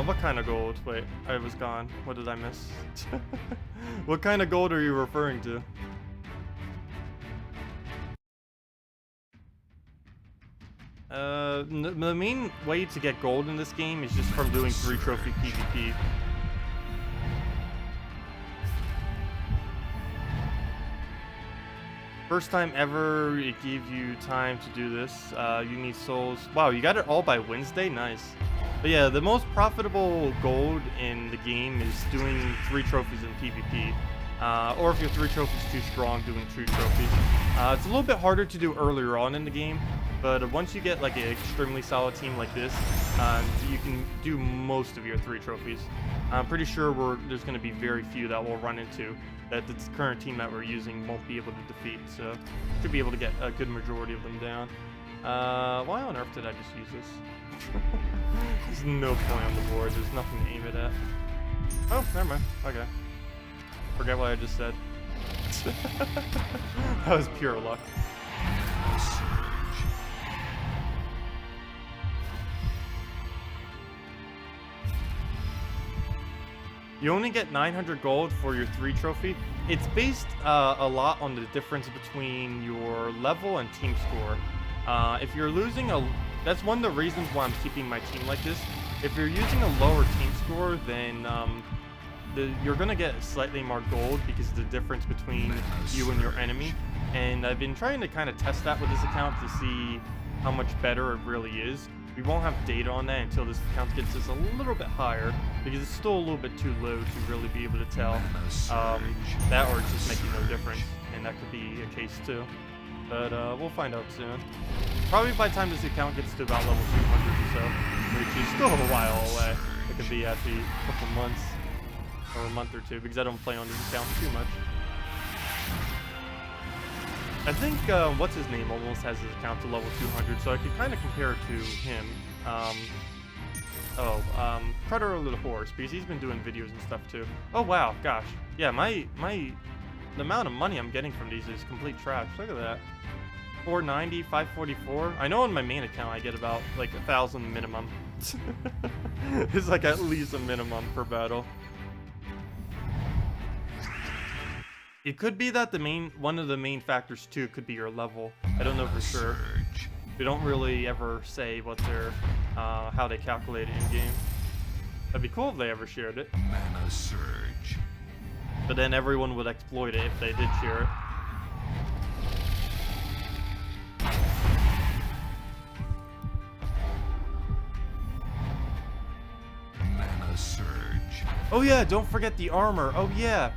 What kind of gold? Wait, I was gone. What did I miss? What kind of gold are you referring to? The main way to get gold in this game is just from doing 3 trophy PvP. First time ever it gave you time to do this. You need souls. Wow, you got it all by Wednesday? Nice. But yeah, the most profitable gold in the game is doing 3 trophies in PvP. Or if your 3 trophies too strong, doing 2 trophies. It's a little bit harder to do earlier on in the game, but once you get like an extremely solid team like this, you can do most of your 3 trophies. I'm pretty sure there's going to be very few that we'll run into that the current team that we're using won't be able to defeat, so should be able to get a good majority of them down. Why on earth did I just use this? There's no point on the board. There's nothing to aim it at. Oh, never mind. Okay. Forget what I just said. That was pure luck. You only get 900 gold for your 3 trophy. It's based a lot on the difference between your level and team score. If you're losing that's one of the reasons why I'm keeping my team like this. If you're using a lower team score, then you're gonna get slightly more gold because of the difference between you and your enemy. And I've been trying to kind of test that with this account to see how much better it really is. We won't have data on that until this account gets us a little bit higher, because it's still a little bit too low to really be able to tell. That or it's just making no difference, and that could be a case too. But we'll find out soon. Probably by the time this account gets to about level 200 or so, which is still a while away. It could be actually a couple months or a month or two, because I don't play on this account too much. I think what's his name almost has his account to level 200, so I could kind of compare it to him. Predator the Horse, because he's been doing videos and stuff too. Oh wow, gosh, yeah, the amount of money I'm getting from these is complete trash. Look at that. 490, 544. I know on my main account I get about like 1,000 minimum. It's like at least a minimum per battle. It could be that one of the main factors too could be your level. I don't know for sure. They don't really ever say what their how they calculate it in game. That'd be cool if they ever shared it. Mana surge. But then everyone would exploit it if they did share it. Mana surge. Oh yeah, don't forget the armor. Oh yeah.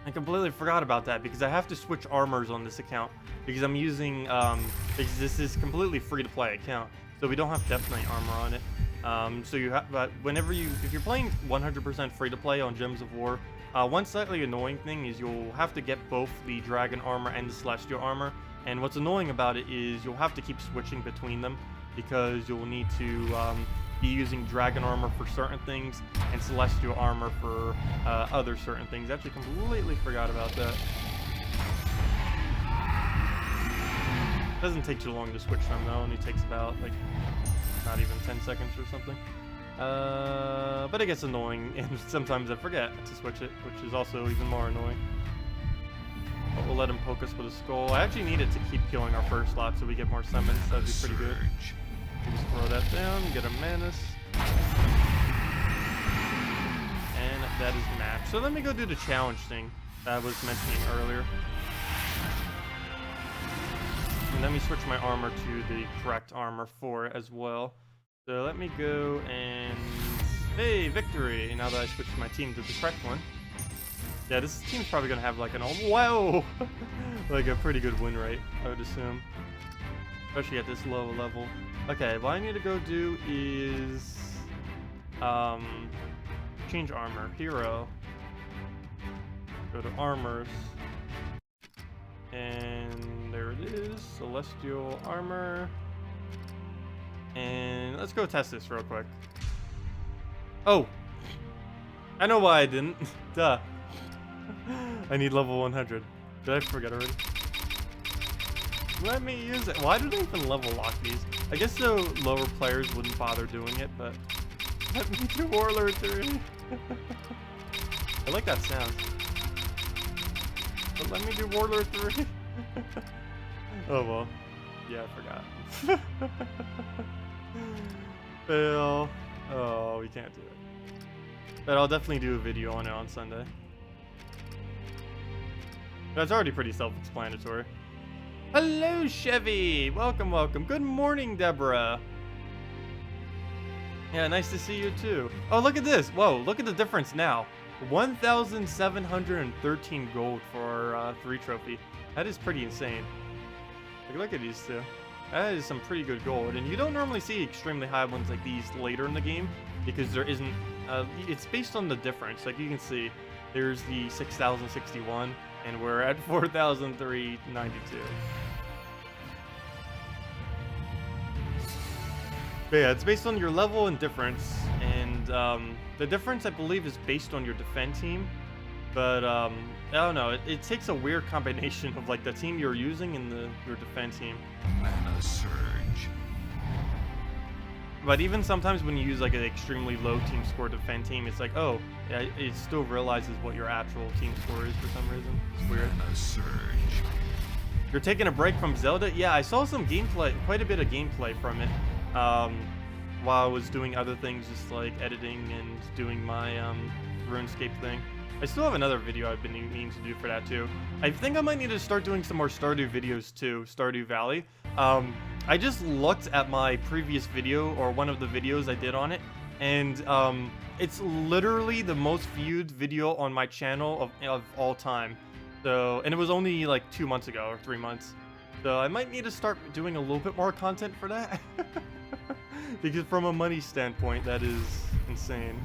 I completely forgot about that because I have to switch armors on this account because I'm using because this is completely free to play account, so we don't have Death Knight armor on it. So you have, but if you're playing 100% free to play on Gems of War, one slightly annoying thing is you'll have to get both the Dragon armor and the Celestial armor. And what's annoying about it is you'll have to keep switching between them because you'll need to be using Dragon armor for certain things and Celestial armor for other certain things. Actually completely forgot about that. Doesn't take too long to switch them though. Only takes about like not even 10 seconds or something. But it gets annoying, and sometimes I forget to switch it, which is also even more annoying. But we'll let him poke us with a skull. I actually need it to keep killing our first slot so we get more summons. That'd be pretty good. We'll just throw that down, get a Manus. And that is the match. So let me go do the challenge thing that I was mentioning earlier. And let me switch my armor to the correct armor for it as well. So let me go and... Hey, victory! Now that I switched my team to the correct one. Yeah, this team's probably gonna have like an wow, like a pretty good win rate, I would assume, especially at this low level. Okay, what I need to go do is change armor. Hero. Go to armors, and there it is. Celestial armor. And let's go test this real quick. Oh, I know why I didn't. Duh. I need level 100. Did I forget already? Let me use it. Why do they even level lock these? I guess so lower players wouldn't bother doing it, but let me do Warlord 3. I like that sound. But let me do Warlord 3. Oh well. Yeah, I forgot. Fail. Oh, we can't do it. But I'll definitely do a video on it on Sunday. That's already pretty self-explanatory. Hello, Chevy! Welcome, welcome. Good morning, Deborah. Yeah, nice to see you too. Oh, look at this. Whoa, look at the difference now. 1,713 gold for our 3 trophy. That is pretty insane. Look at these two. That is some pretty good gold. And you don't normally see extremely high ones like these later in the game because there isn't... it's based on the difference. Like you can see, there's the 6,061. And we're at 4,392. But yeah, it's based on your level and difference. And the difference, I believe, is based on your defend team. But I don't know. It takes a weird combination of like the team you're using and your defend team. Mana surge. But even sometimes when you use like an extremely low team score defend team, it's like, oh, yeah, it still realizes what your actual team score is for some reason. It's weird. Mana surge. You're taking a break from Zelda? Yeah, I saw some gameplay, quite a bit of gameplay from it, while I was doing other things, just like editing and doing my RuneScape thing. I still have another video I've been meaning to do for that too. I think I might need to start doing some more Stardew videos too, Stardew Valley. I just looked at my previous video, or one of the videos I did on it, and it's literally the most viewed video on my channel of all time. So, and it was only like 2 months ago, or 3 months. So I might need to start doing a little bit more content for that. Because from a money standpoint, that is insane.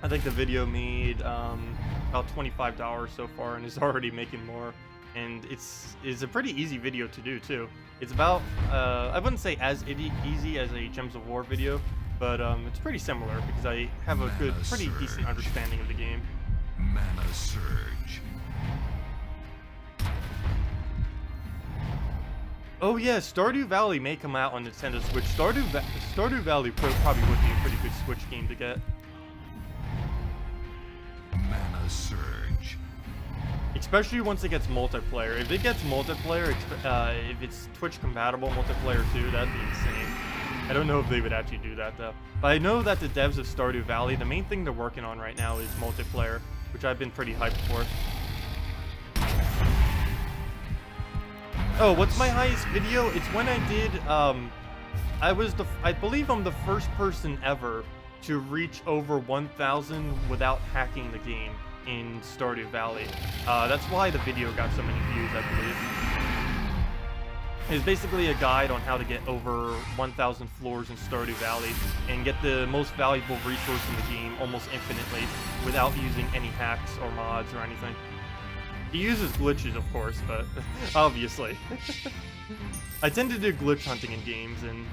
I think the video made about $25 so far and is already making more. And it's a pretty easy video to do too. It's about, I wouldn't say as easy as a Gems of War video, but it's pretty similar because I have a good, pretty decent understanding of the game. Mana surge. Oh yeah, Stardew Valley may come out on Nintendo Switch. Stardew Valley probably would be a pretty good Switch game to get. Mana surge. Especially once it gets multiplayer. If it gets multiplayer, if it's Twitch compatible multiplayer too, that'd be insane. I don't know if they would actually do that though. But I know that the devs of Stardew Valley, the main thing they're working on right now is multiplayer, which I've been pretty hyped for. Oh, what's my highest video? It's when I did, I believe I'm the first person ever to reach over 1,000 without hacking the game in Stardew Valley. That's why the video got so many views, I believe. It's basically a guide on how to get over 1,000 floors in Stardew Valley and get the most valuable resource in the game almost infinitely without using any hacks or mods or anything. He uses glitches, of course, but obviously. I tend to do glitch hunting in games, and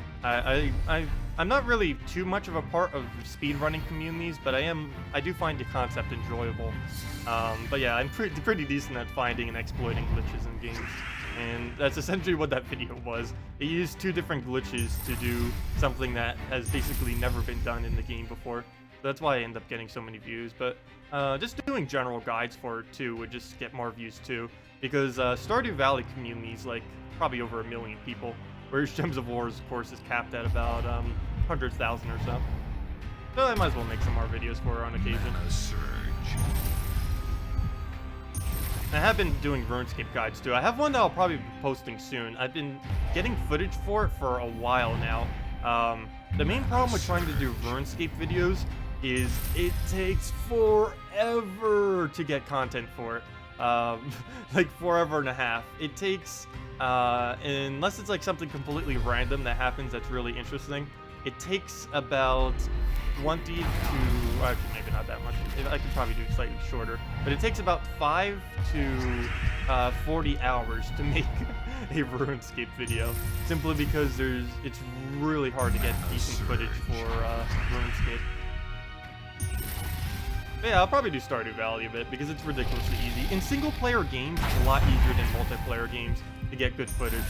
I'm not really too much of a part of speedrunning communities, but I do find the concept enjoyable. But yeah, I'm pretty decent at finding and exploiting glitches in games. And that's essentially what that video was. It used 2 different glitches to do something that has basically never been done in the game before. So that's why I end up getting so many views. But just doing general guides for it too would just get more views too. Because Stardew Valley community is like probably over 1 million people. Whereas Gems of War, of course, is capped at about 100,000 or so. So I might as well make some more videos for her on occasion. Mana surge. I have been doing RuneScape guides too. I have one that I'll probably be posting soon. I've been getting footage for it for a while now. The main problem with trying to do RuneScape videos is it takes forever to get content for it. Like forever and a half. It takes, unless it's like something completely random that happens that's really interesting, it takes about 20 to, actually maybe not that much, I could probably do slightly shorter, but it takes about 5 to 40 hours to make a RuneScape video, simply because it's really hard to get decent footage for RuneScape. But yeah, I'll probably do Stardew Valley a bit, because it's ridiculously easy. In single-player games, it's a lot easier than multiplayer games to get good footage.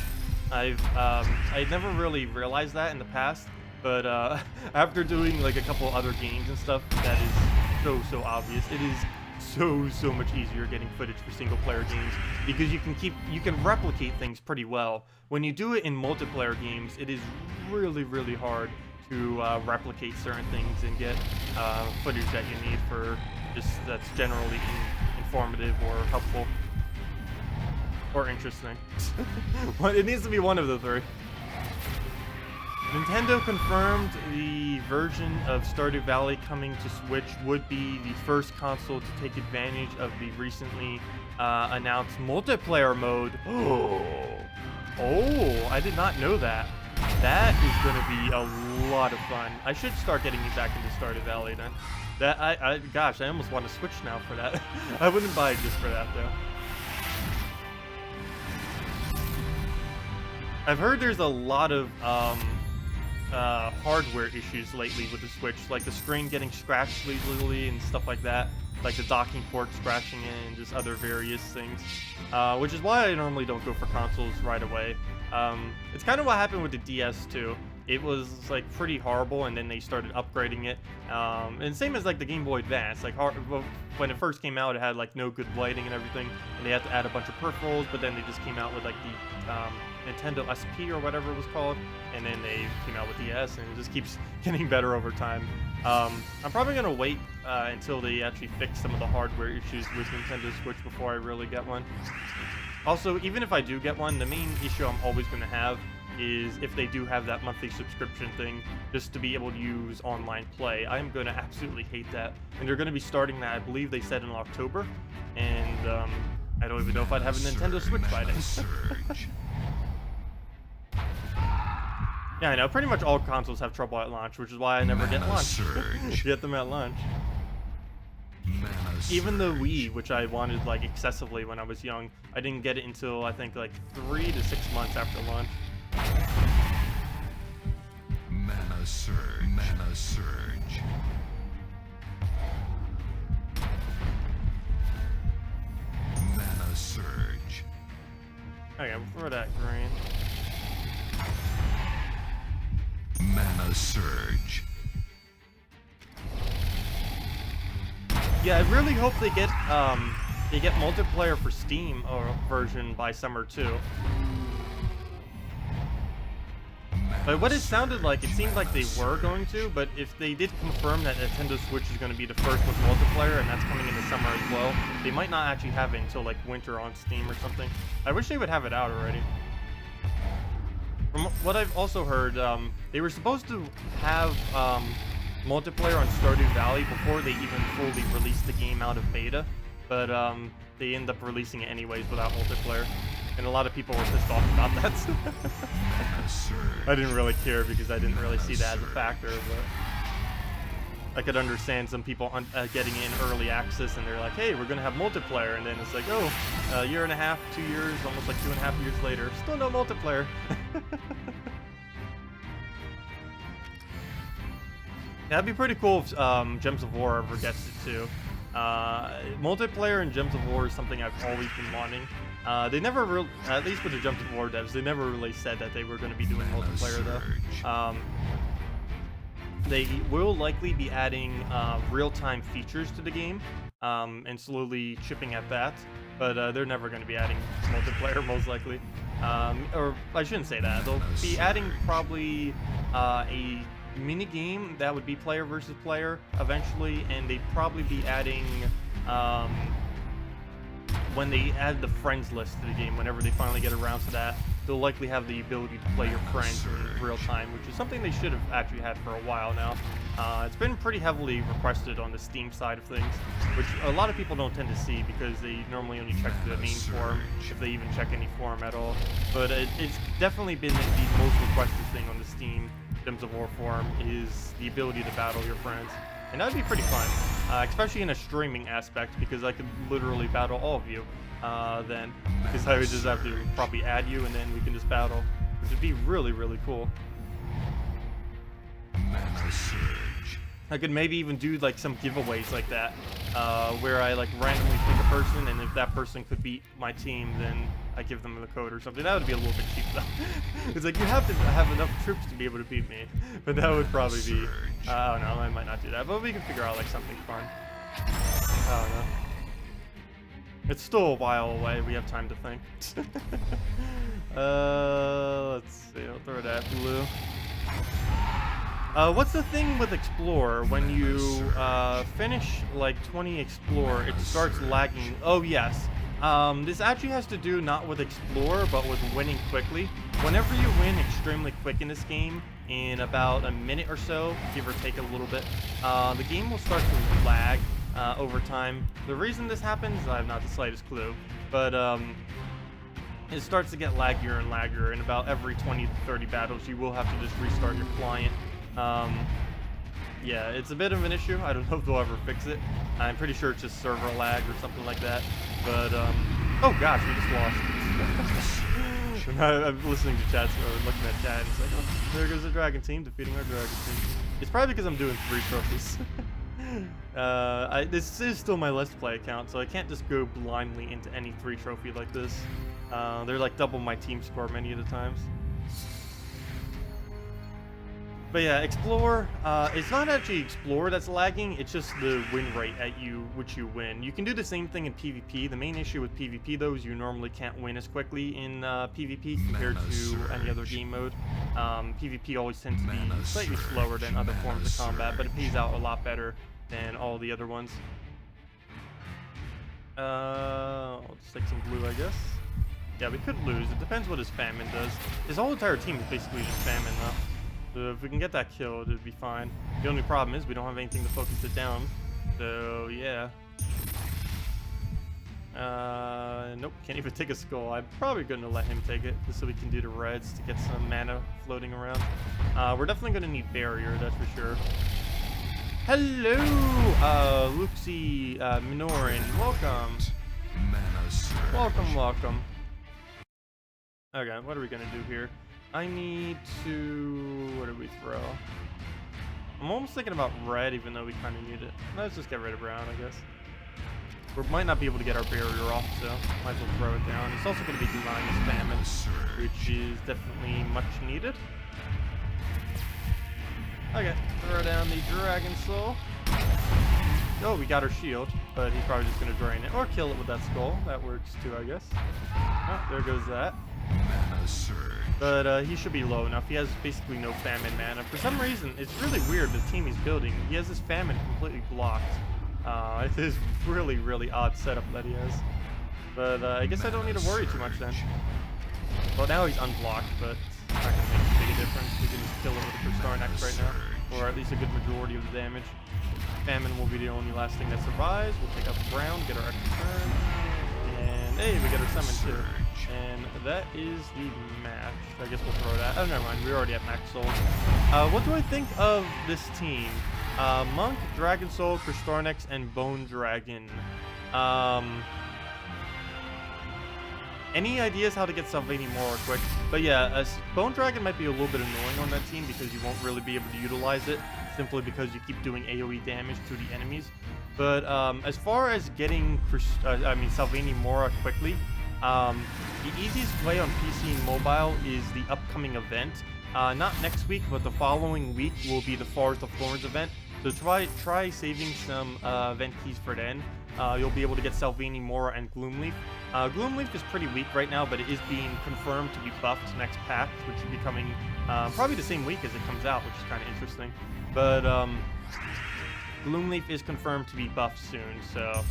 I never really realized that in the past, but after doing like a couple other games and stuff, that is so obvious. It is so much easier getting footage for single player games, because you can replicate things pretty well. When you do it in multiplayer games, it is really hard to replicate certain things and get footage that you need for just that's generally informative or helpful or interesting. It needs to be one of the 3. Nintendo confirmed the version of Stardew Valley coming to Switch would be the first console to take advantage of the recently announced multiplayer mode. Oh, I did not know that. That is going to be a lot of fun. I should start getting me back into Stardew Valley then. Gosh, I almost want to Switch now for that. I wouldn't buy it just for that though. I've heard there's a lot of hardware issues lately with the Switch, like the screen getting scratched easily and stuff like that, like the docking port scratching it and just other various things, which is why I normally don't go for consoles right away. It's kind of what happened with the DS too. It was like pretty horrible, and then they started upgrading it, and same as like the Game Boy Advance. Like when it first came out, it had like no good lighting and everything, and they had to add a bunch of peripherals, but then they just came out with like the Nintendo SP or whatever it was called, and then they came out with the S, and it just keeps getting better over time. I'm probably gonna wait until they actually fix some of the hardware issues with Nintendo Switch before I really get one. Also, even if I do get one, the main issue I'm always gonna have is if they do have that monthly subscription thing, just to be able to use online play. I'm gonna absolutely hate that, and they're gonna be starting that, I believe they said in October, and I don't even know if I'd have a Nintendo Switch by then. Yeah, I know. Pretty much all consoles have trouble at launch, which is why I never get launch. Get them at launch. Even the Wii, which I wanted like excessively when I was young, I didn't get it until I think like 3 to 6 months after launch. Mana surge. Mana surge. Mana surge. Okay, before that, green. Mana surge. Yeah, I really hope they get multiplayer for Steam or version by summer too. But what it sounded like, it seemed like they were going to, but if they did confirm that Nintendo Switch is going to be the first with multiplayer, and that's coming in the summer as well, they might not actually have it until like winter on Steam or something. I wish they would have it out already. From what I've also heard, they were supposed to have multiplayer on Stardew Valley before they even fully released the game out of beta, but they end up releasing it anyways without multiplayer, and a lot of people were pissed off about that. I didn't really care because I didn't really see that as a factor, but I could understand some people getting in early access and they're like, hey, we're gonna have multiplayer, and then it's like, oh, a year and a half, 2 years, almost like 2.5 years later, still no multiplayer. That'd be pretty cool if Gems of War ever gets it too. Multiplayer in Gems of War is something I've always been wanting. They never at least with the Jump to War devs, they never really said that they were going to be doing multiplayer though. They will likely be adding real-time features to the game and slowly chipping at that, but they're never going to be adding multiplayer most likely. Or I shouldn't say that. They'll be adding probably a mini game that would be player versus player eventually, and they'd probably be adding when they add the friends list to the game, whenever they finally get around to that, they'll likely have the ability to play your friends in real time, which is something they should have actually had for a while now. It's been pretty heavily requested on the Steam side of things, which a lot of people don't tend to see because they normally only check the main forum, if they even check any forum at all. But it's definitely been the most requested thing on the Steam Gems of War forum is the ability to battle your friends. And that would be pretty fun, especially in a streaming aspect, because I could literally battle all of you then. Because I would just have to probably add you and then we can just battle, which would be really, really cool. I could maybe even do like some giveaways like that, where I like randomly pick a person, and if that person could beat my team, then I give them the code or something. That would be a little bit cheap though. It's like you have to have enough troops to be able to beat me, but that would probably be, I don't know, I might not do that, but we can figure out like something fun. I don't know. It's still a while away, we have time to think. Let's see, I'll throw that blue. What's the thing with Explore? When you finish like 20 Explore, it starts lagging. Oh yes. This actually has to do not with Explore, but with winning quickly. Whenever you win extremely quick in this game, in about a minute or so, give or take a little bit, the game will start to lag over time. The reason this happens, I have not the slightest clue, but it starts to get laggier and laggier, and about every 20 to 30 battles, you will have to just restart your client. Yeah, it's a bit of an issue. I don't know if they'll ever fix it. I'm pretty sure it's just server lag or something like that. But, oh gosh, we just lost. I'm listening to chat, or looking at chat, and it's like, oh, there goes the dragon team, defeating our dragon team. It's probably because I'm doing 3 trophies. This is still my Let's Play account, so I can't just go blindly into any 3 trophy like this. They're like double my team score many of the times. But yeah, Explore, it's not actually Explore that's lagging, it's just the win rate at which you win. You can do the same thing in PvP. The main issue with PvP though is you normally can't win as quickly in PvP compared to any other game mode. PvP always tends to be slightly slower than other forms of combat, but it pays out a lot better than all the other ones. I'll just take some blue, I guess. Yeah, we could lose. It depends what his famine does. His whole entire team is basically just famine though. So if we can get that killed, it'd be fine. The only problem is we don't have anything to focus it down. So yeah. Nope, can't even take a skull. I'm probably gonna let him take it, just so we can do the reds to get some mana floating around. We're definitely gonna need barrier, that's for sure. Hello, Luxie, Minoran, welcome. Welcome. Okay, what are we gonna do here? I need to... what do we throw? I'm almost thinking about red, even though we kind of need it. Let's just get rid of brown, I guess. We might not be able to get our barrier off, so might as well throw it down. It's also going to be Guyinkalamazoo famine, which is definitely much needed. Okay, throw down the Dragon Soul. Oh, we got our shield, but he's probably just going to drain it. Or kill it with that skull. That works too, I guess. Oh, there goes that. But he should be low enough. He has basically no famine mana. For some reason, it's really weird, the team he's building. He has his famine completely blocked. It is really, really odd setup that he has. But I guess I don't need to worry too much then. Well, now he's unblocked, but it's not going to make a big difference. We can just kill it with a Stardew right now. Or at least a good majority of the damage. Famine will be the only last thing that survives. We'll take out the brown, get our extra turn. And hey, we get our summon too. And that is the match. I guess we'll throw that. Oh, never mind. We're already at max souls. What do I think of this team? Monk, Dragon Soul, Kristarnex, and Bone Dragon. Any ideas how to get Sevhina more quick? But yeah, Bone Dragon might be a little bit annoying on that team because you won't really be able to utilize it simply because you keep doing AoE damage to the enemies. But as far as getting Sevhina Mora quickly, The easiest way on PC and mobile is the upcoming event. Not next week, but the following week will be the Forest of Thorns event. So try saving some event keys for then. You'll be able to get Sevhina, Mora, and Gloomleaf. Gloomleaf is pretty weak right now, but it is being confirmed to be buffed next patch, which should be coming probably the same week as it comes out, which is kind of interesting. But Gloomleaf is confirmed to be buffed soon, so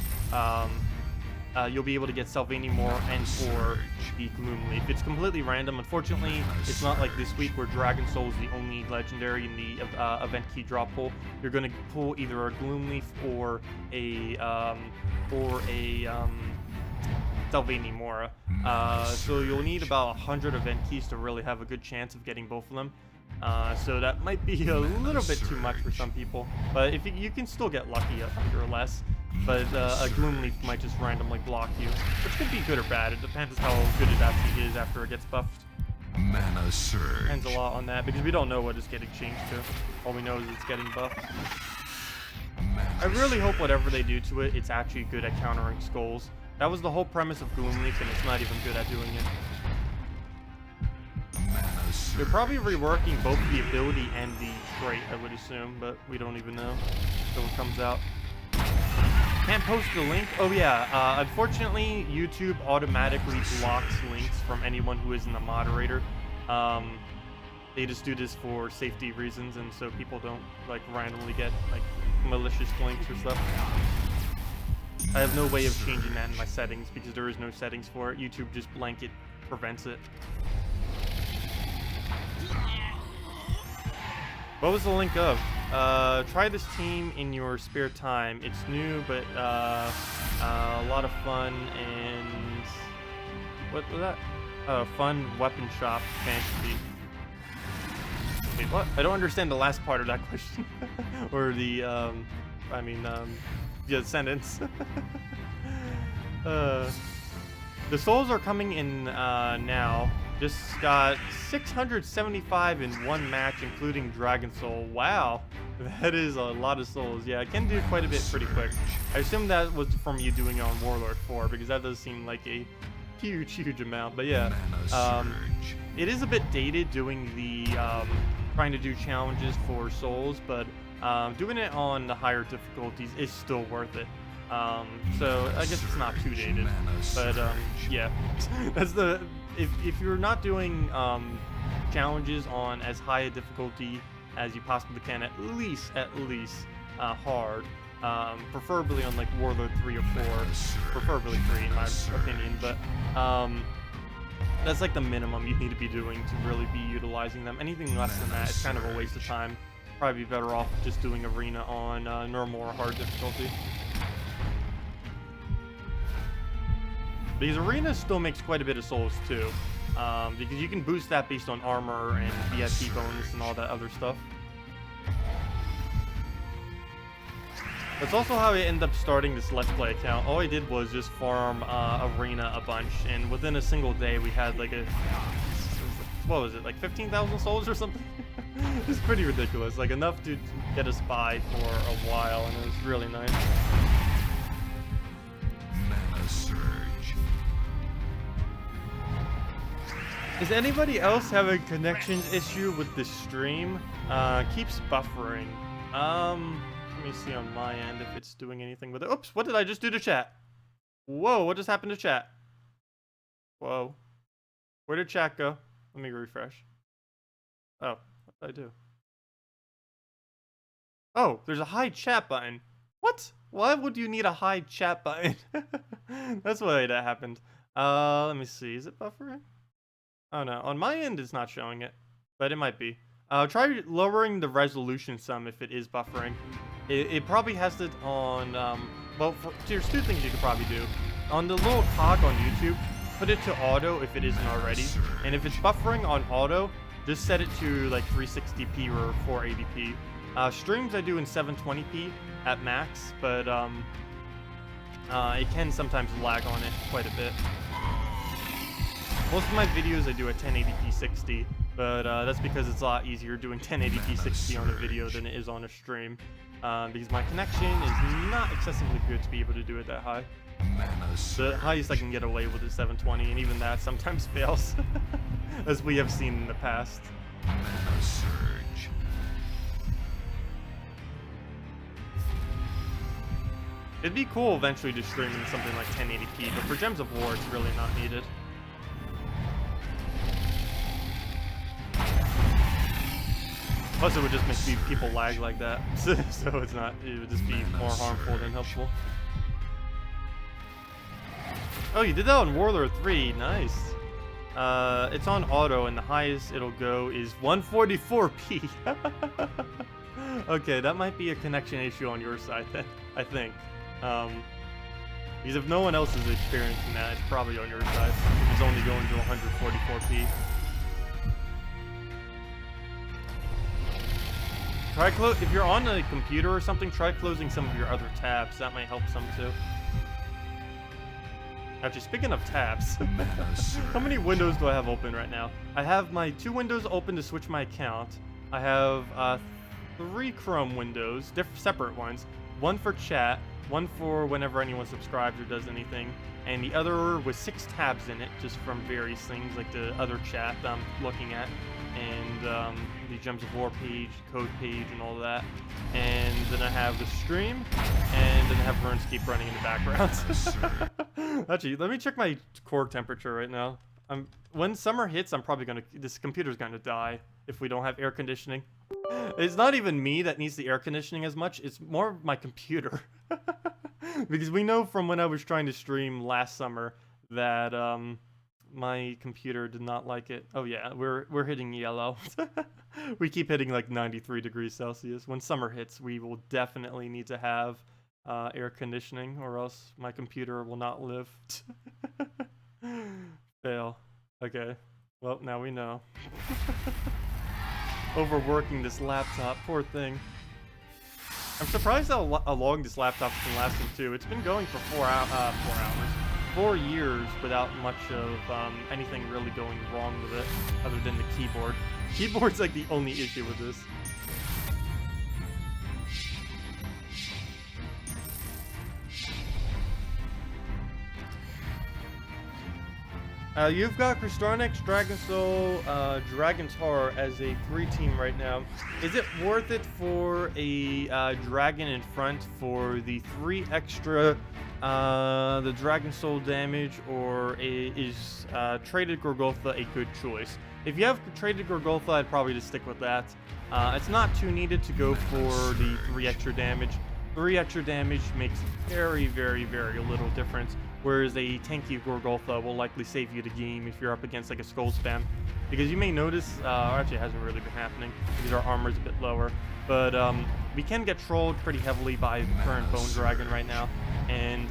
you'll be able to get Sevhina, Mora, and or the Gloomleaf. It's completely random. Unfortunately, it's not like this week where Dragon Soul is the only legendary in the event key drop pool. You're going to pull either a Gloomleaf or a Sevhina, Mora. So you'll need about 100 event keys to really have a good chance of getting both of them. So that might be a little bit too much for some people, but if you can still get lucky at 100 or less. But a Gloomleaf might just randomly block you, which could be good or bad. It depends how good it actually is after it gets buffed. Mana Surge. Depends a lot on that, because we don't know what it's getting changed to. All we know is it's getting buffed. I really hope whatever they do to it, it's actually good at countering skulls. That was the whole premise of Gloomleaf, and it's not even good at doing it. They're probably reworking both the ability and the trait, I would assume, but we don't even know until it comes out. Can't post the link. Oh yeah, unfortunately, YouTube automatically blocks links from anyone who isn't a moderator. They just do this for safety reasons, and so people don't like randomly get like malicious links or stuff. I have no way of changing that in my settings because there is no settings for it. YouTube just blanket prevents it. What was the link of? Try this team in your spare time. It's new, but a lot of fun and... What was that? Fun weapon shop fantasy. Wait, what? I don't understand the last part of that question. Or the, the sentence. The souls are coming in now. Just got 675 in one match, including Dragon Soul. Wow, that is a lot of souls. Yeah, I can do quite a bit pretty quick. I assume that was from you doing it on Warlord 4, because that does seem like a huge amount. But yeah, it is a bit dated doing the trying to do challenges for souls, but doing it on the higher difficulties is still worth it. So I guess it's not too dated, but yeah, that's the. If you're not doing challenges on as high a difficulty as you possibly can, at least hard, preferably on like Warlord 3 or 4, preferably 3 in my opinion, but that's like the minimum you need to be doing to really be utilizing them. Anything less than that, it's kind of a waste of time. Probably be better off just doing arena on normal or hard difficulty. Because arena still makes quite a bit of souls too, because you can boost that based on armor and VIP bonus and all that other stuff. That's also how I ended up starting this Let's Play account. All I did was just farm arena a bunch, and within a single day we had like what was it, like 15,000 souls or something? It's pretty ridiculous, like enough to get a spy for a while, and it was really nice. Mana Surge. Does anybody else have a connection issue with the stream? Keeps buffering. Let me see on my end if it's doing anything with it. Oops, what did I just do to chat? Whoa, what just happened to chat? Whoa. Where did chat go? Let me refresh. Oh, what did I do? Oh, there's a hide chat button. What? Why would you need a hide chat button? That's why that happened. Let me see. Is it buffering? Oh no, on my end it's not showing it, but it might be. Try lowering the resolution some if it is buffering. It probably has it on, well, there's two things you could probably do. On the little cog on YouTube, put it to auto if it isn't already. And if it's buffering on auto, just set it to like 360p or 480p. Streams I do in 720p at max, but it can sometimes lag on it quite a bit. Most of my videos I do at 1080p 60, But that's because it's a lot easier doing 1080p 60 on a video than it is on a stream. Because my connection is not excessively good to be able to do it that high. The highest I can get away with is 720, and even that sometimes fails, as we have seen in the past. Mana surge. It'd be cool eventually to stream in something like 1080p, but for Gems of War, it's really not needed. Plus, it would just make people lag like that, so it's not. It would just be more harmful than helpful. Oh, you did that on Warlord 3. Nice. It's on auto, and the highest it'll go is 144p. Okay, that might be a connection issue on your side then, I think. Because if no one else is experiencing that, it's probably on your side. If it's only going to 144p. Try if you're on a computer or something, try closing some of your other tabs. That might help some too. Actually, speaking of tabs, how many windows do I have open right now? I have my 2 windows open to switch my account. I have 3 Chrome windows, separate ones. One for chat, one for whenever anyone subscribes or does anything, and the other with 6 tabs in it, just from various things like the other chat that I'm looking at, and the Gems of War page, code page, and all that. And then I have the stream, and then I have RuneScape running in the background. Actually, let me check my core temperature right now. When summer hits, I'm probably this computer's gonna die if we don't have air conditioning. It's not even me that needs the air conditioning as much, it's more my computer. Because we know from when I was trying to stream last summer that my computer did not like it. Oh yeah, we're hitting yellow. We keep hitting like 93 degrees Celsius. When summer hits, we will definitely need to have air conditioning, or else my computer will not live. Fail. Okay. Well, now we know. Overworking this laptop, poor thing. I'm surprised how long this laptop's been lasting too. It's been going for 4 years without much of anything really going wrong with it, other than the keyboard. Keyboard's like the only issue with this. You've got Crystronix, Dragon Soul, Dragon's Horror as a 3-team right now. Is it worth it for a dragon in front for the 3 extra the Dragon Soul damage, or is Traded Gorgotha a good choice? If you have Traded Gorgotha, I'd probably just stick with that. It's not too needed to go for the 3 extra damage. 3 extra damage makes very, very, very little difference, whereas a tanky Gorgotha will likely save you the game if you're up against like a Skull Spam. Because you may notice, actually it hasn't really been happening because our armor's a bit lower, but we can get trolled pretty heavily by the current Bone Dragon right now. And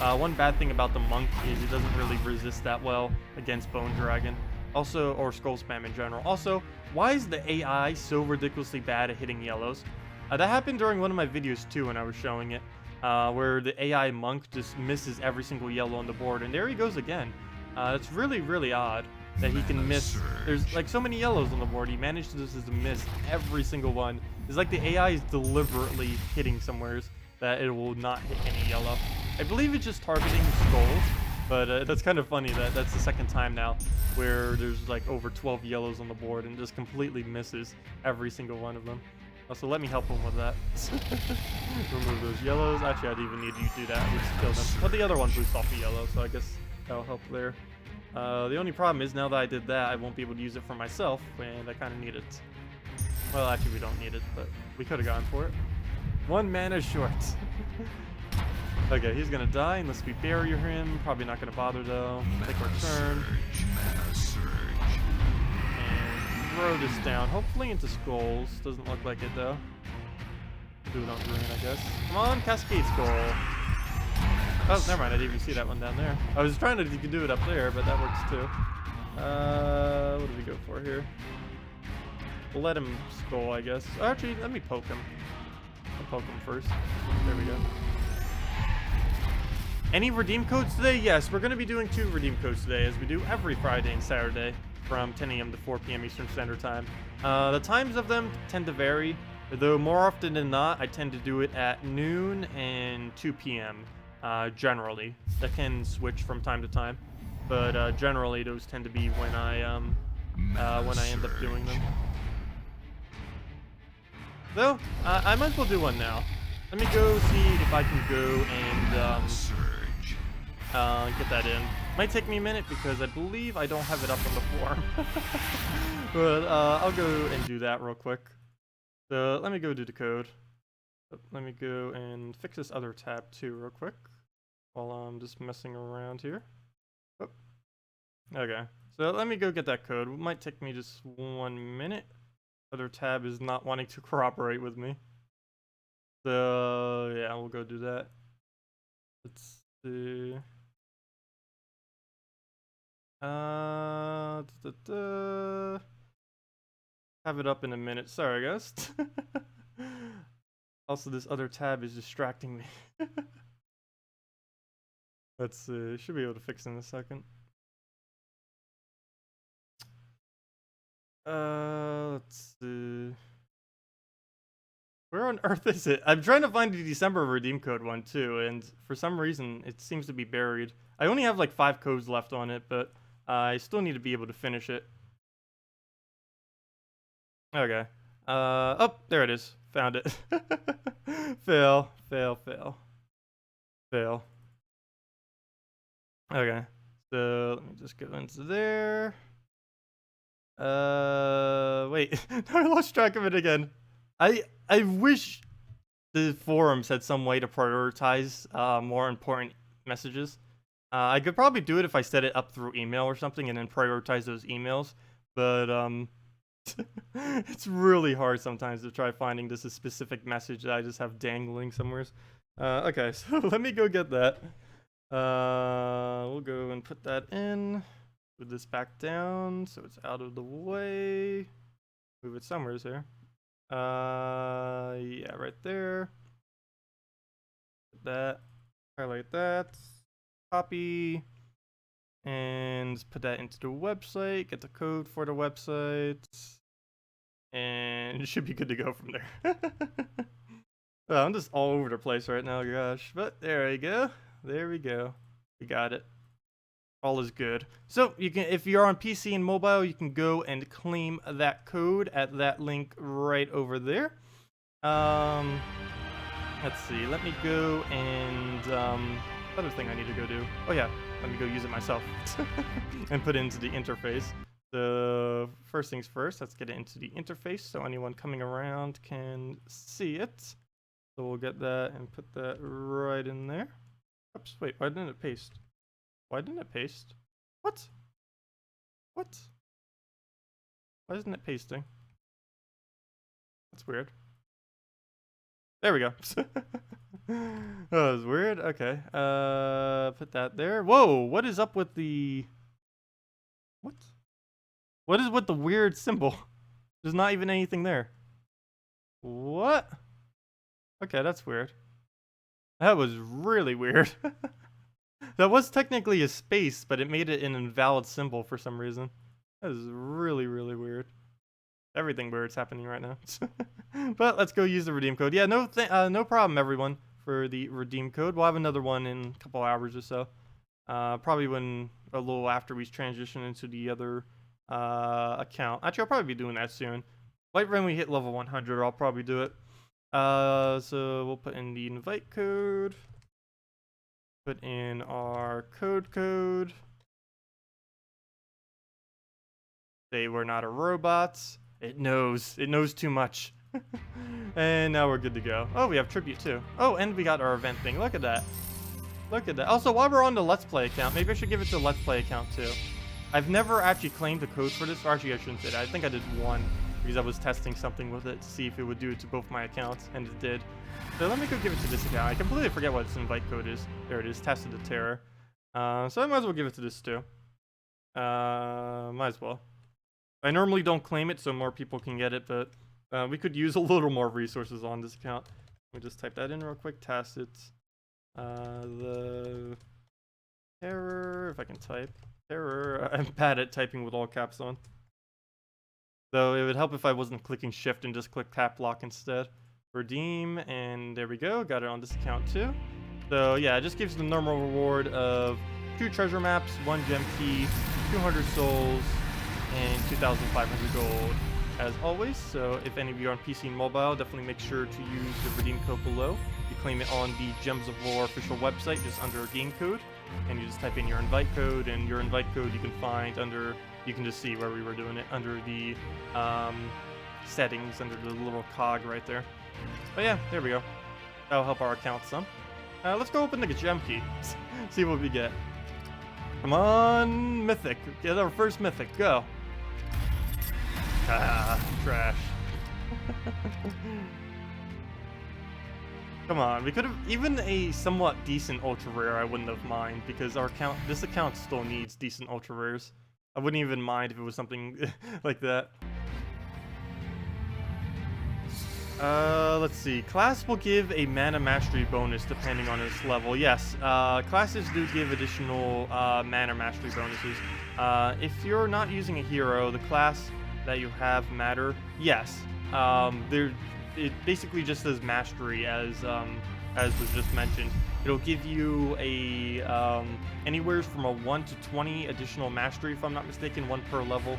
one bad thing about the Monk is it doesn't really resist that well against Bone Dragon. Also, or Skull Spam in general. Also, why is the AI so ridiculously bad at hitting yellows? That happened during one of my videos too when I was showing it, where the AI Monk just misses every single yellow on the board, and there he goes again. It's really, really odd that he can miss. There's like so many yellows on the board, he managed to miss every single one. It's like the AI is deliberately hitting somewheres that it will not hit any yellow. I believe it's just targeting skulls, but that's kind of funny that that's the second time now where there's like over 12 yellows on the board and just completely misses every single one of them. Also, let me help him with that. Remove those yellows. Actually, I didn't even need you to do that. Just kill them. But the other one boosts off the yellow, so I guess that'll help there. The only problem is now that I did that, I won't be able to use it for myself, and I kind of need it. Well, actually, we don't need it, but we could have gone for it. 1 mana short. Okay, he's gonna die unless we barrier him. Probably not gonna bother though. Take our turn. Throw this down, hopefully into skulls. Doesn't look like it though. Do it on green, I guess. Come on, Cascade Skull. Oh, never mind, I didn't even see that one down there. I was trying to do it up there, but that works too. What do we go for here? We'll let him skull, I guess. Oh, actually, let me poke him. I'll poke him first. There we go. Any redeem codes today? Yes, we're going to be doing 2 redeem codes today, as we do every Friday and Saturday. from 10 a.m. to 4 p.m. Eastern Standard Time. The times of them tend to vary, though more often than not, I tend to do it at noon and 2 p.m. Generally. That can switch from time to time, but generally those tend to be when I end up doing them. So I might as well do one now. Let me go see if I can go and get that in. Might take me a minute because I believe I don't have it up on the form. But I'll go and do that real quick. So let me go do the code. Let me go and fix this other tab too real quick while I'm just messing around here. Oh. Okay, so let me go get that code. It might take me just 1 minute. Other tab is not wanting to cooperate with me. So yeah, we'll go do that. Let's see. Have it up in a minute. Sorry, guys. Also, this other tab is distracting me. Let's see. Should be able to fix it in a second. Let's see. Where on earth is it? I'm trying to find the December redeem code one too, and for some reason it seems to be buried. I only have like 5 codes left on it, but I still need to be able to finish it. Okay. Oh, there it is. Found it. Fail. Okay. So let me just go into there. Wait. I lost track of it again. I wish the forums had some way to prioritize more important messages. I could probably do it if I set it up through email or something and then prioritize those emails, but it's really hard sometimes to try finding this a specific message that I just have dangling somewhere. Okay, so let me go get that. We'll go and put that in. Move this back down so it's out of the way. Move it somewhere here. Yeah, right there. Put that. Highlight that. Copy. And put that into the website. Get the code for the website. And it should be good to go from there. Oh, I'm just all over the place right now, gosh. But there we go. There we go. We got it. All is good. So you can, if you're on PC and mobile, you can go and claim that code at that link right over there. Let's see. Let me go and other thing I need to go do. Oh yeah, let me go use it myself and put it into the interface. So first things first, let's get it into the interface so anyone coming around can see it. So we'll get that and put that right in there. Oops, wait, why didn't it paste? Why didn't it paste? What? What? Why isn't it pasting? That's weird. There we go. Oh, that was weird. Okay. Put that there. Whoa, what is up with the... What? What is with the weird symbol? There's not even anything there. What? Okay, that's weird. That was really weird. That was technically a space, but it made it an invalid symbol for some reason. That is really, really weird. Everything weird's happening right now. But let's go use the redeem code. Yeah, no problem, everyone, for the redeem code. We'll have another one in a couple hours or so. Probably when a little after we transition into the other account. Actually, I'll probably be doing that soon. Right when we hit level 100, I'll probably do it. So we'll put in the invite code. Put in our code. Say we're not a robot. It knows too much. And now we're good to go. Oh, we have tribute too. Oh, and we got our event thing. Look at that. Look at that. Also, while we're on the Let's Play account, maybe I should give it to the Let's Play account too. I've never actually claimed the code for this. Or actually, I shouldn't say that. I think I did one because I was testing something with it to see if it would do it to both my accounts, and it did. So let me go give it to this account. I completely forget what its invite code is. There it is, Tested the Terror. So I might as well give it to this too. Might as well. I normally don't claim it so more people can get it, but we could use a little more resources on this account. Let me just type that in real quick. Tacet. The Terror, if I can type. Terror. I'm bad at typing with all caps on. Though it would help if I wasn't clicking shift and just click cap lock instead. Redeem, and there we go. Got it on this account too. So yeah, it just gives the normal reward of 2 treasure maps, 1 gem key, 200 souls, and 2,500 gold, as always. So if any of you are on PC and mobile, definitely make sure to use the redeem code below. You claim it on the Gems of War official website, just under game code, and you just type in your invite code, and your invite code you can find under, you can just see where we were doing it, under the settings, under the little cog right there. But yeah, there we go. That'll help our account some. Let's go open the gem key, see what we get. Come on, mythic. Get our first mythic. Go. Ah, trash. Come on, we could have, even a somewhat decent ultra rare I wouldn't have mind, because our account, this account still needs decent ultra rares. I wouldn't even mind if it was something like that. Let's see. Class will give a mana mastery bonus depending on its level. Yes, classes do give additional mana mastery bonuses. If you're not using a hero, the class that you have matter. Yes, it basically just says mastery as was just mentioned. It'll give you a anywhere from a 1 to 20 additional mastery, if I'm not mistaken, 1 per level.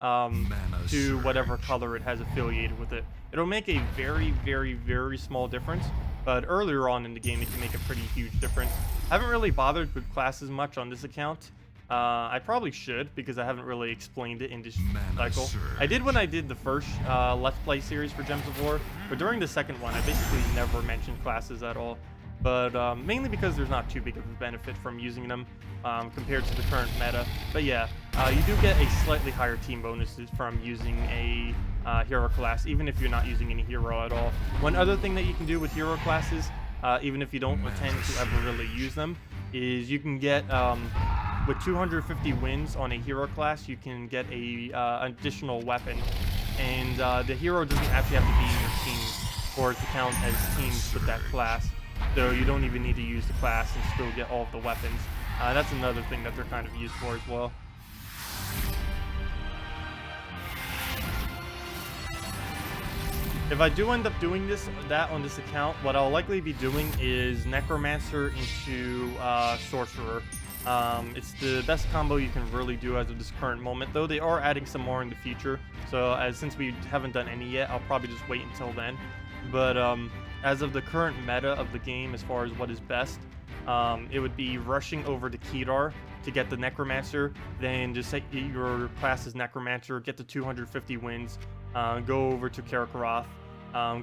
To whatever color it has affiliated with it. It'll make a very, very, very small difference, but earlier on in the game it can make a pretty huge difference. I haven't really bothered with classes much on this account. I probably should, because I haven't really explained it in this cycle. I did when I did the first Let's Play series for Gems of War, but during the second one I basically never mentioned classes at all. But mainly because there's not too big of a benefit from using them compared to the current meta. But yeah, you do get a slightly higher team bonuses from using a hero class, even if you're not using any hero at all. One other thing that you can do with hero classes, even if you don't intend to ever really use them, is you can get, with 250 wins on a hero class, you can get a additional weapon. And the hero doesn't actually have to be in your team for it to count as teams with that class. So you don't even need to use the class and still get all of the weapons. That's another thing that they're kind of used for as well. If I do end up doing that on this account, what I'll likely be doing is Necromancer into Sorcerer. It's the best combo you can really do as of this current moment, though they are adding some more in the future. So since we haven't done any yet, I'll probably just wait until then. But as of the current meta of the game, as far as what is best, it would be rushing over to Kedar to get the Necromancer, then just set your class as Necromancer, get the 250 wins, go over to Karakorath,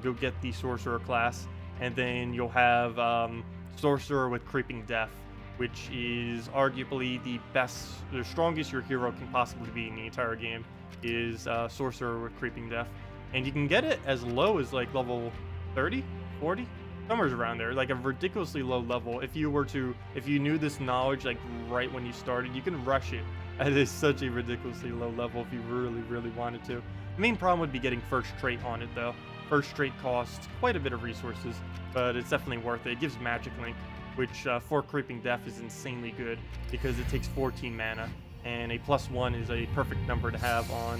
go get the Sorcerer class, and then you'll have Sorcerer with Creeping Death, which is arguably the strongest your hero can possibly be in the entire game, is Sorcerer with Creeping Death. And you can get it as low as like level 30, 40, somewhere around there, like a ridiculously low level. If you knew this knowledge like right when you started, you can rush it at such a ridiculously low level if you really, really wanted to. The main problem would be getting first trait on it though. First trait costs quite a bit of resources, but it's definitely worth it. It gives Magic Link, which for Creeping Death is insanely good because it takes 14 mana, and a +1 is a perfect number to have on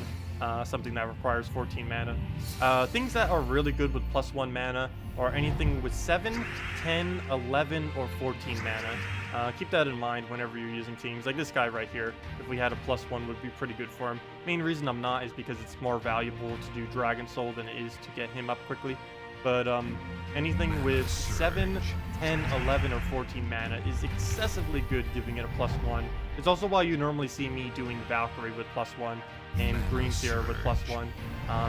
something that requires 14 mana. Things that are really good with +1 mana are anything with 7, 10, 11, or 14 mana. Keep that in mind whenever you're using teams. Like this guy right here, if we had a +1 would be pretty good for him. Main reason I'm not is because it's more valuable to do Dragon Soul than it is to get him up quickly. But anything with 7, 10, 11, or 14 mana is excessively good, giving it a +1. It's also why you normally see me doing Valkyrie with +1 and Green Seer with +1,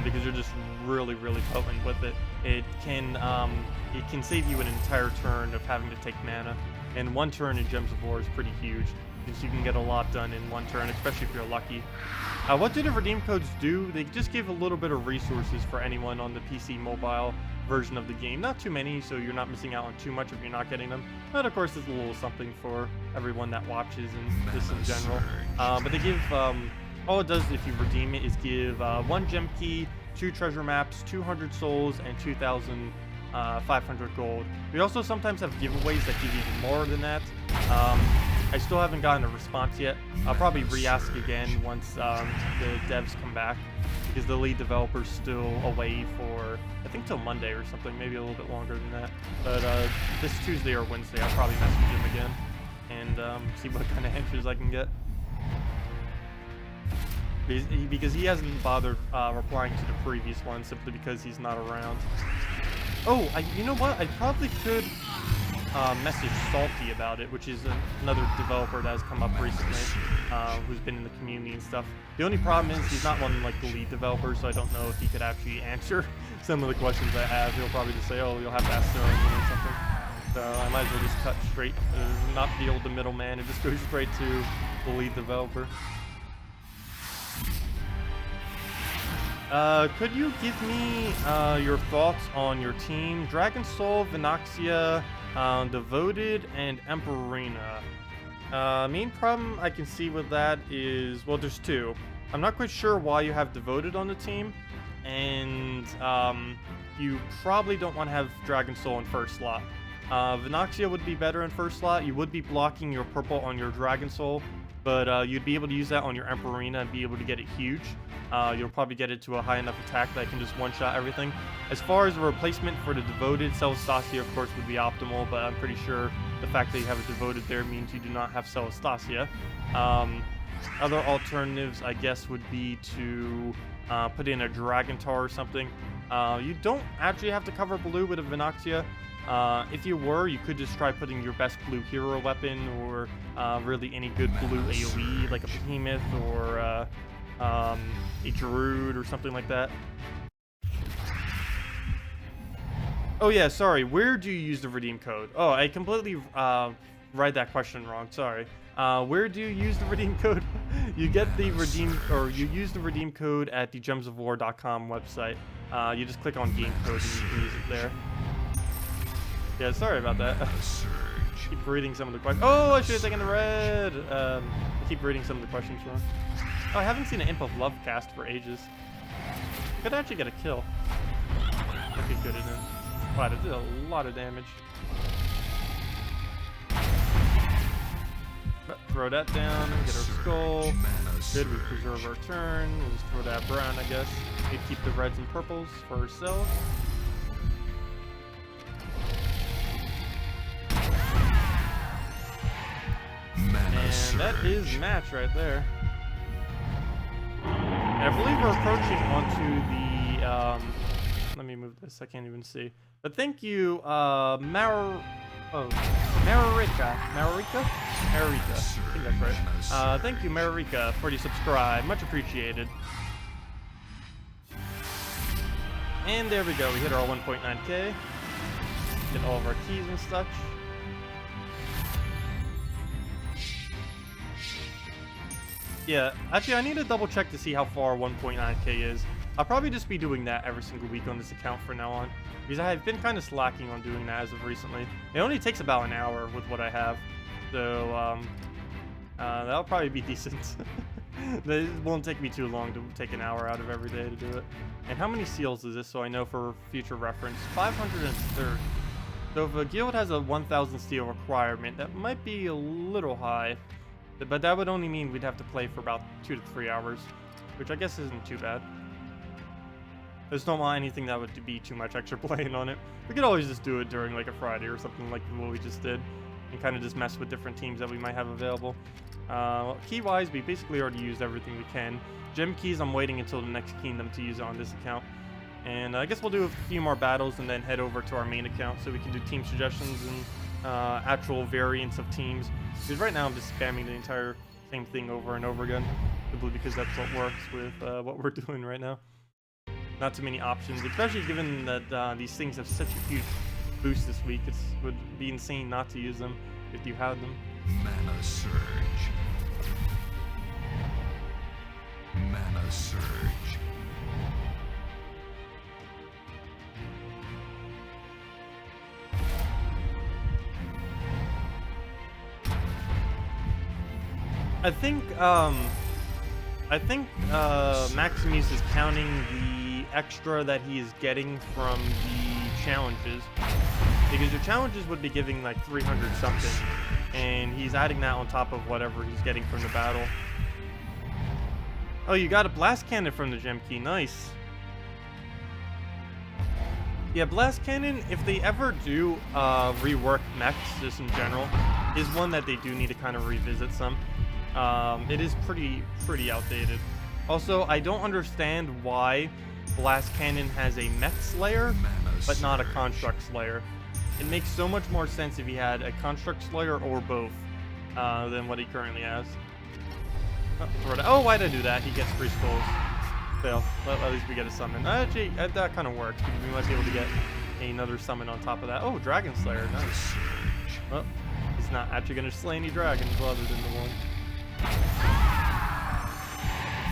because you're just really, really potent with it. It can save you an entire turn of having to take mana, and one turn in Gems of War is pretty huge, because you can get a lot done in one turn, especially if you're lucky. What do the redeem codes do? They just give a little bit of resources for anyone on the PC mobile version of the game. Not too many, so you're not missing out on too much if you're not getting them. But of course, it's a little something for everyone that watches and just in general. But they give, all it does if you redeem it is give 1 gem key, 2 treasure maps, 200 souls, and 2,500 gold. We also sometimes have giveaways that give even more than that. I still haven't gotten a response yet. I'll probably re-ask again once the devs come back, because the lead developer's still away for, I think, till Monday or something, maybe a little bit longer than that. But this Tuesday or Wednesday, I'll probably message him again and see what kind of answers I can get. Because he hasn't bothered replying to the previous one simply because he's not around. Oh, you know what? I probably could message Salty about it, which is another developer that has come up recently, who's been in the community and stuff. The only problem is he's not one of, like, the lead developers, so I don't know if he could actually answer some of the questions I have. He'll probably just say, oh, you'll have to ask Sterling or something. So I might as well just cut straight, not deal with the middleman, and just go straight to the lead developer. Could you give me your thoughts on your team? Dragon Soul, Vinoxia, Devoted, and Emperorina. Main problem I can see with that is, well, there's two. I'm not quite sure why you have Devoted on the team, and you probably don't want to have Dragon Soul in first slot. Vinoxia would be better in first slot. You would be blocking your purple on your Dragon Soul, but you'd be able to use that on your Emperorina and be able to get it huge. You'll probably get it to a high enough attack that it can just one-shot everything. As far as a replacement for the Devoted, Celestasia, of course, would be optimal, but I'm pretty sure the fact that you have a Devoted there means you do not have Celestasia. Other alternatives, I guess, would be to put in a Dragontar or something. You don't actually have to cover blue with a Vinoxia. If you were, you could just try putting your best blue hero weapon, or really any good blue AoE, like a Behemoth or a Druid or something like that. Oh yeah, sorry, where do you use the redeem code? Oh, I completely read that question wrong, sorry. Where do you use the redeem code? You get the redeem, or you use the redeem code at the gemsofwar.com website. You just click on game code and you can use it there. Yeah, sorry about that. I keep reading some of the questions. Oh, I should have taken the red. I keep reading some of the questions wrong. Oh, I haven't seen an Imp of Love cast for ages. Could actually get a kill. That'd be good at him. Wow, that did a lot of damage. But throw that down, get our skull. Good, we preserve our turn. We'll just throw that brown, I guess. We keep the reds and purples for ourselves. And that is match right there. And I believe we're approaching onto the, let me move this, I can't even see. But thank you, Marika, I think that's right. Thank you, Marika, for the subscribe, much appreciated. And there we go, we hit our 1.9k. Get all of our keys and such. Yeah, actually I need to double check to see how far 1.9k is. I'll probably just be doing that every single week on this account from now on, because I've been kind of slacking on doing that as of recently. It only takes about an hour with what I have, so that'll probably be decent. It won't take me too long to take an hour out of every day to do it. And how many seals is this, so I know for future reference? 530. So if a guild has a 1,000 steel requirement, that might be a little high. But that would only mean we'd have to play for about 2 to 3 hours, which I guess isn't too bad. I just don't want anything that would be too much extra playing on it. We could always just do it during like a Friday or something like what we just did, and kind of just mess with different teams that we might have available. Key-wise, we basically already used everything we can. Gem keys, I'm waiting until the next kingdom to use it on this account. And I guess we'll do a few more battles and then head over to our main account so we can do team suggestions and actual variants of teams. Because right now I'm just spamming the entire same thing over and over again, simply because that's what works with what we're doing right now. Not too many options, especially given that these things have such a huge boost this week. It would be insane not to use them if you had them. Mana Surge. Mana Surge. I think Maximus is counting the extra that he is getting from the challenges, because your challenges would be giving like 300 something, and he's adding that on top of whatever he's getting from the battle. Oh, you got a blast cannon from the gem key. Nice. Yeah, blast cannon, if they ever do rework mechs just in general, is one that they do need to kind of revisit some. It is pretty outdated. Also, I don't understand why blast cannon has a mech slayer, but not a construct slayer. It makes so much more sense if he had a construct slayer or both than what he currently has. Oh, why'd I do that? He gets 3 skulls. Fail. At least we get a summon. Actually, that kind of works because we might be able to get another summon on top of that. Oh, Dragon Slayer. Nice. Well, he's not actually going to slay any dragons other than the one.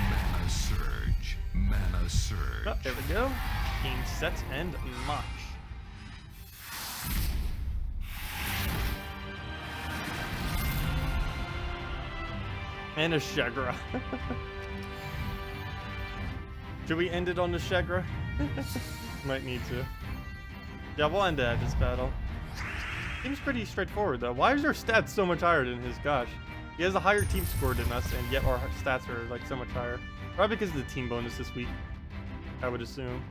Mana surge. Mana surge. Oh, there we go. Game set and match. And a Shegra. Should we end it on the Shegra? Might need to. Yeah, we'll end it at this battle. Seems pretty straightforward though. Why is our stats so much higher than his? Gosh. He has a higher team score than us, and yet our stats are like so much higher. Probably because of the team bonus this week, I would assume.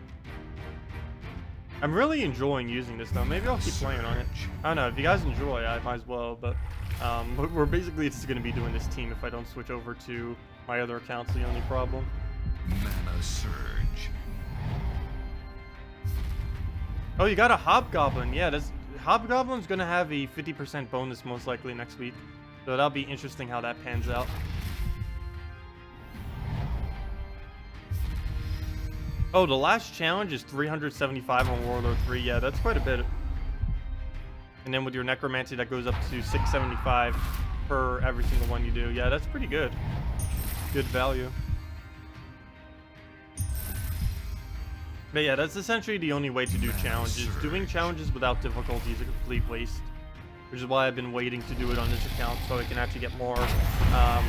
I'm really enjoying using this though. Maybe I'll keep playing on it. I don't know. If you guys enjoy, I might as well. But we're basically just going to be doing this team if I don't switch over to my other account's the only problem. Mana surge. Oh, you got a Hobgoblin. Yeah, Hobgoblin's going to have a 50% bonus most likely next week. So that'll be interesting how that pans out. Oh, the last challenge is 375 on World War 3. Yeah, that's quite a bit. And then with your Necromancy, that goes up to 675 for every single one you do. Yeah, that's pretty good. Good value. But yeah, that's essentially the only way to do challenges. Doing challenges without difficulty is a complete waste. Which is why I've been waiting to do it on this account so I can actually get more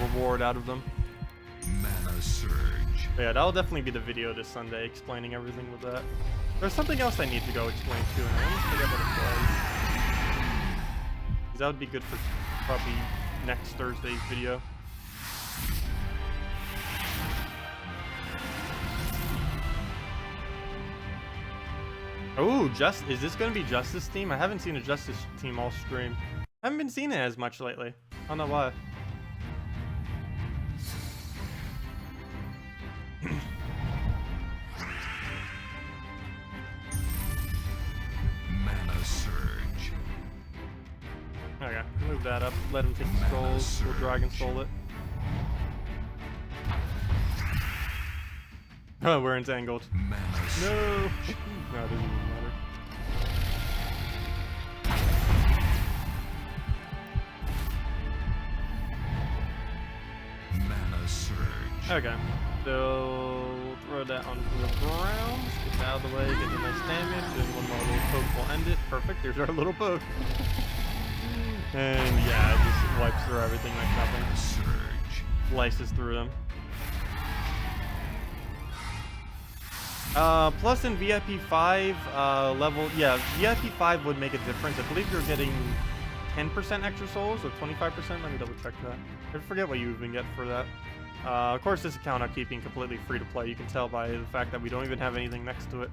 reward out of them. Mana surge. But yeah, that'll definitely be the video this Sunday, explaining everything with that. There's something else I need to go explain too, and I almost forget what it was. Because that would be good for probably next Thursday's video. Oh, is this going to be Justice team? I haven't seen a Justice team all stream. I haven't been seeing it as much lately. I don't know why. Mana surge. Okay, move that up. Let him take the skulls. We'll Dragon Soul it. Oh, we're entangled. Mana No! surge. No, it doesn't even matter. Mana surge. Okay, so we'll throw that onto the ground. Get out of the way, get the nice damage, and one more little poke will end it. Perfect, there's our little poke. And yeah, it just wipes through everything like nothing. Surge. Slices through them. Plus in VIP 5 level, yeah, VIP 5 would make a difference. I believe you're getting 10% extra souls or 25%. Let me double check that. I forget what you even get for that. Of course, this account I'm keeping completely free to play. You can tell by the fact that we don't even have anything next to it.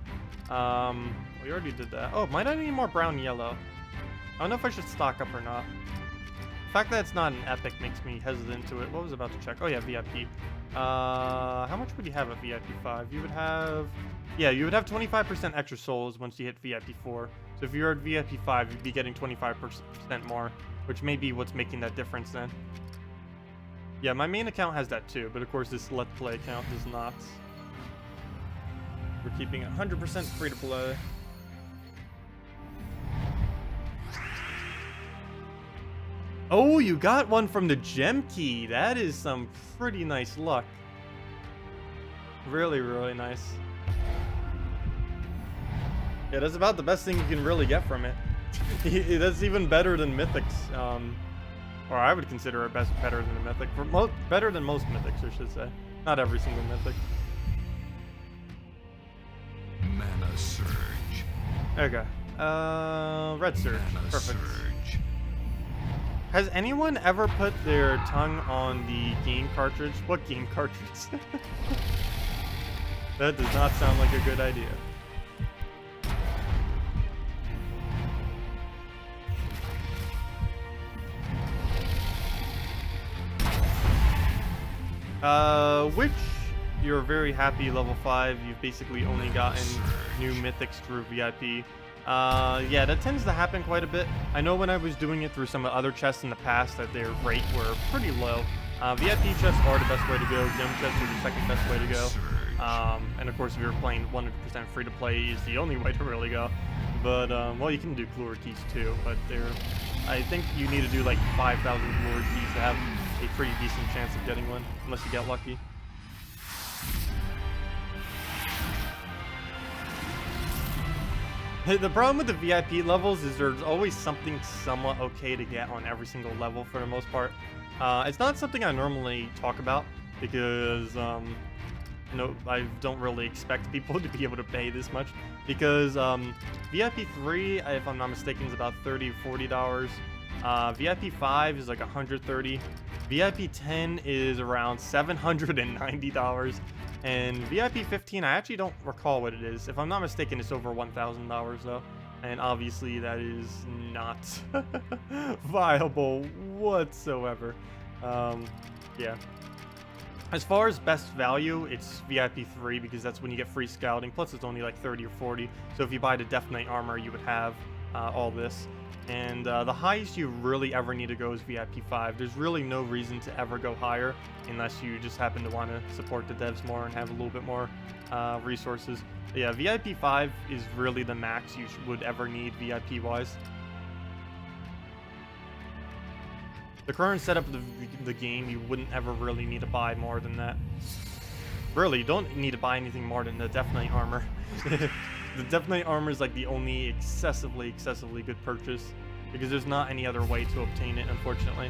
We already did that. Oh, might I need more brown yellow? I don't know if I should stock up or not. The fact that it's not an epic makes me hesitant to it. What was I about to check? Oh yeah, VIP. How much would you have at VIP 5? You would have... Yeah, you would have 25% extra souls once you hit VIP 4. So if you're at VIP 5, you'd be getting 25% more, which may be what's making that difference then. Yeah, my main account has that too, but of course this Let's Play account does not. We're keeping it 100% free to play. Oh, you got one from the gem key. That is some pretty nice luck. Really, really nice. Yeah, that's about the best thing you can really get from it. That's even better than mythics. Or I would consider it better than a mythic. Better than most mythics, I should say. Not every single mythic. Mana surge. Okay. Red Surge. Mana Perfect. surge. Has anyone ever put their tongue on the game cartridge? What game cartridge? That does not sound like a good idea. Which you're very happy level 5. You've basically only gotten new mythics through VIP. Yeah, that tends to happen quite a bit. I know when I was doing it through some other chests in the past that their rate were pretty low. VIP chests are the best way to go. Gem chests are the second best way to go. And of course, if you're playing 100% free to play, is the only way to really go. But well, you can do lure keys too. But I think you need to do like 5,000 lure keys to have a pretty decent chance of getting one, unless you get lucky. The problem with the VIP levels is there's always something somewhat okay to get on every single level for the most part. It's not something I normally talk about because no, I don't really expect people to be able to pay this much because VIP 3, if I'm not mistaken, is about $30 or $40. VIP 5 is like $130. VIP 10 is around $790. And VIP 15, I actually don't recall what it is. If I'm not mistaken, it's over $1,000 though. And obviously that is not viable whatsoever. Yeah. As far as best value, it's VIP 3 because that's when you get free scouting. Plus it's only like 30 or 40. So if you buy the Death Knight armor, you would have all this. And the highest you really ever need to go is VIP 5. There's really no reason to ever go higher unless you just happen to want to support the devs more and have a little bit more resources. But yeah, VIP 5 is really the max you would ever need VIP wise. The current setup of the game, you wouldn't ever really need to buy more than that. Really, you don't need to buy anything more than the Death Knight armor. The Death Knight armor is like the only excessively good purchase because there's not any other way to obtain it, unfortunately.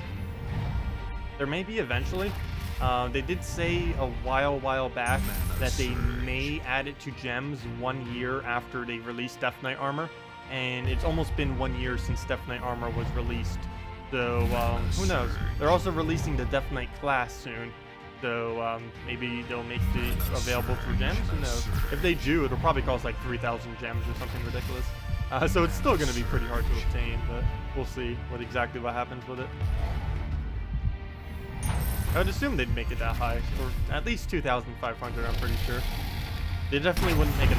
There may be eventually. They did say a while back that they may add it to gems 1 year after they released Death Knight armor, and it's almost been 1 year since Death Knight armor was released. So who knows? They're also releasing the Death Knight class soon. So maybe they'll make it available through gems, who knows? If they do, it'll probably cost like 3,000 gems or something ridiculous. So it's still going to be pretty hard to obtain, but we'll see exactly what happens with it. I would assume they'd make it that high, or at least 2,500, I'm pretty sure. They definitely wouldn't make it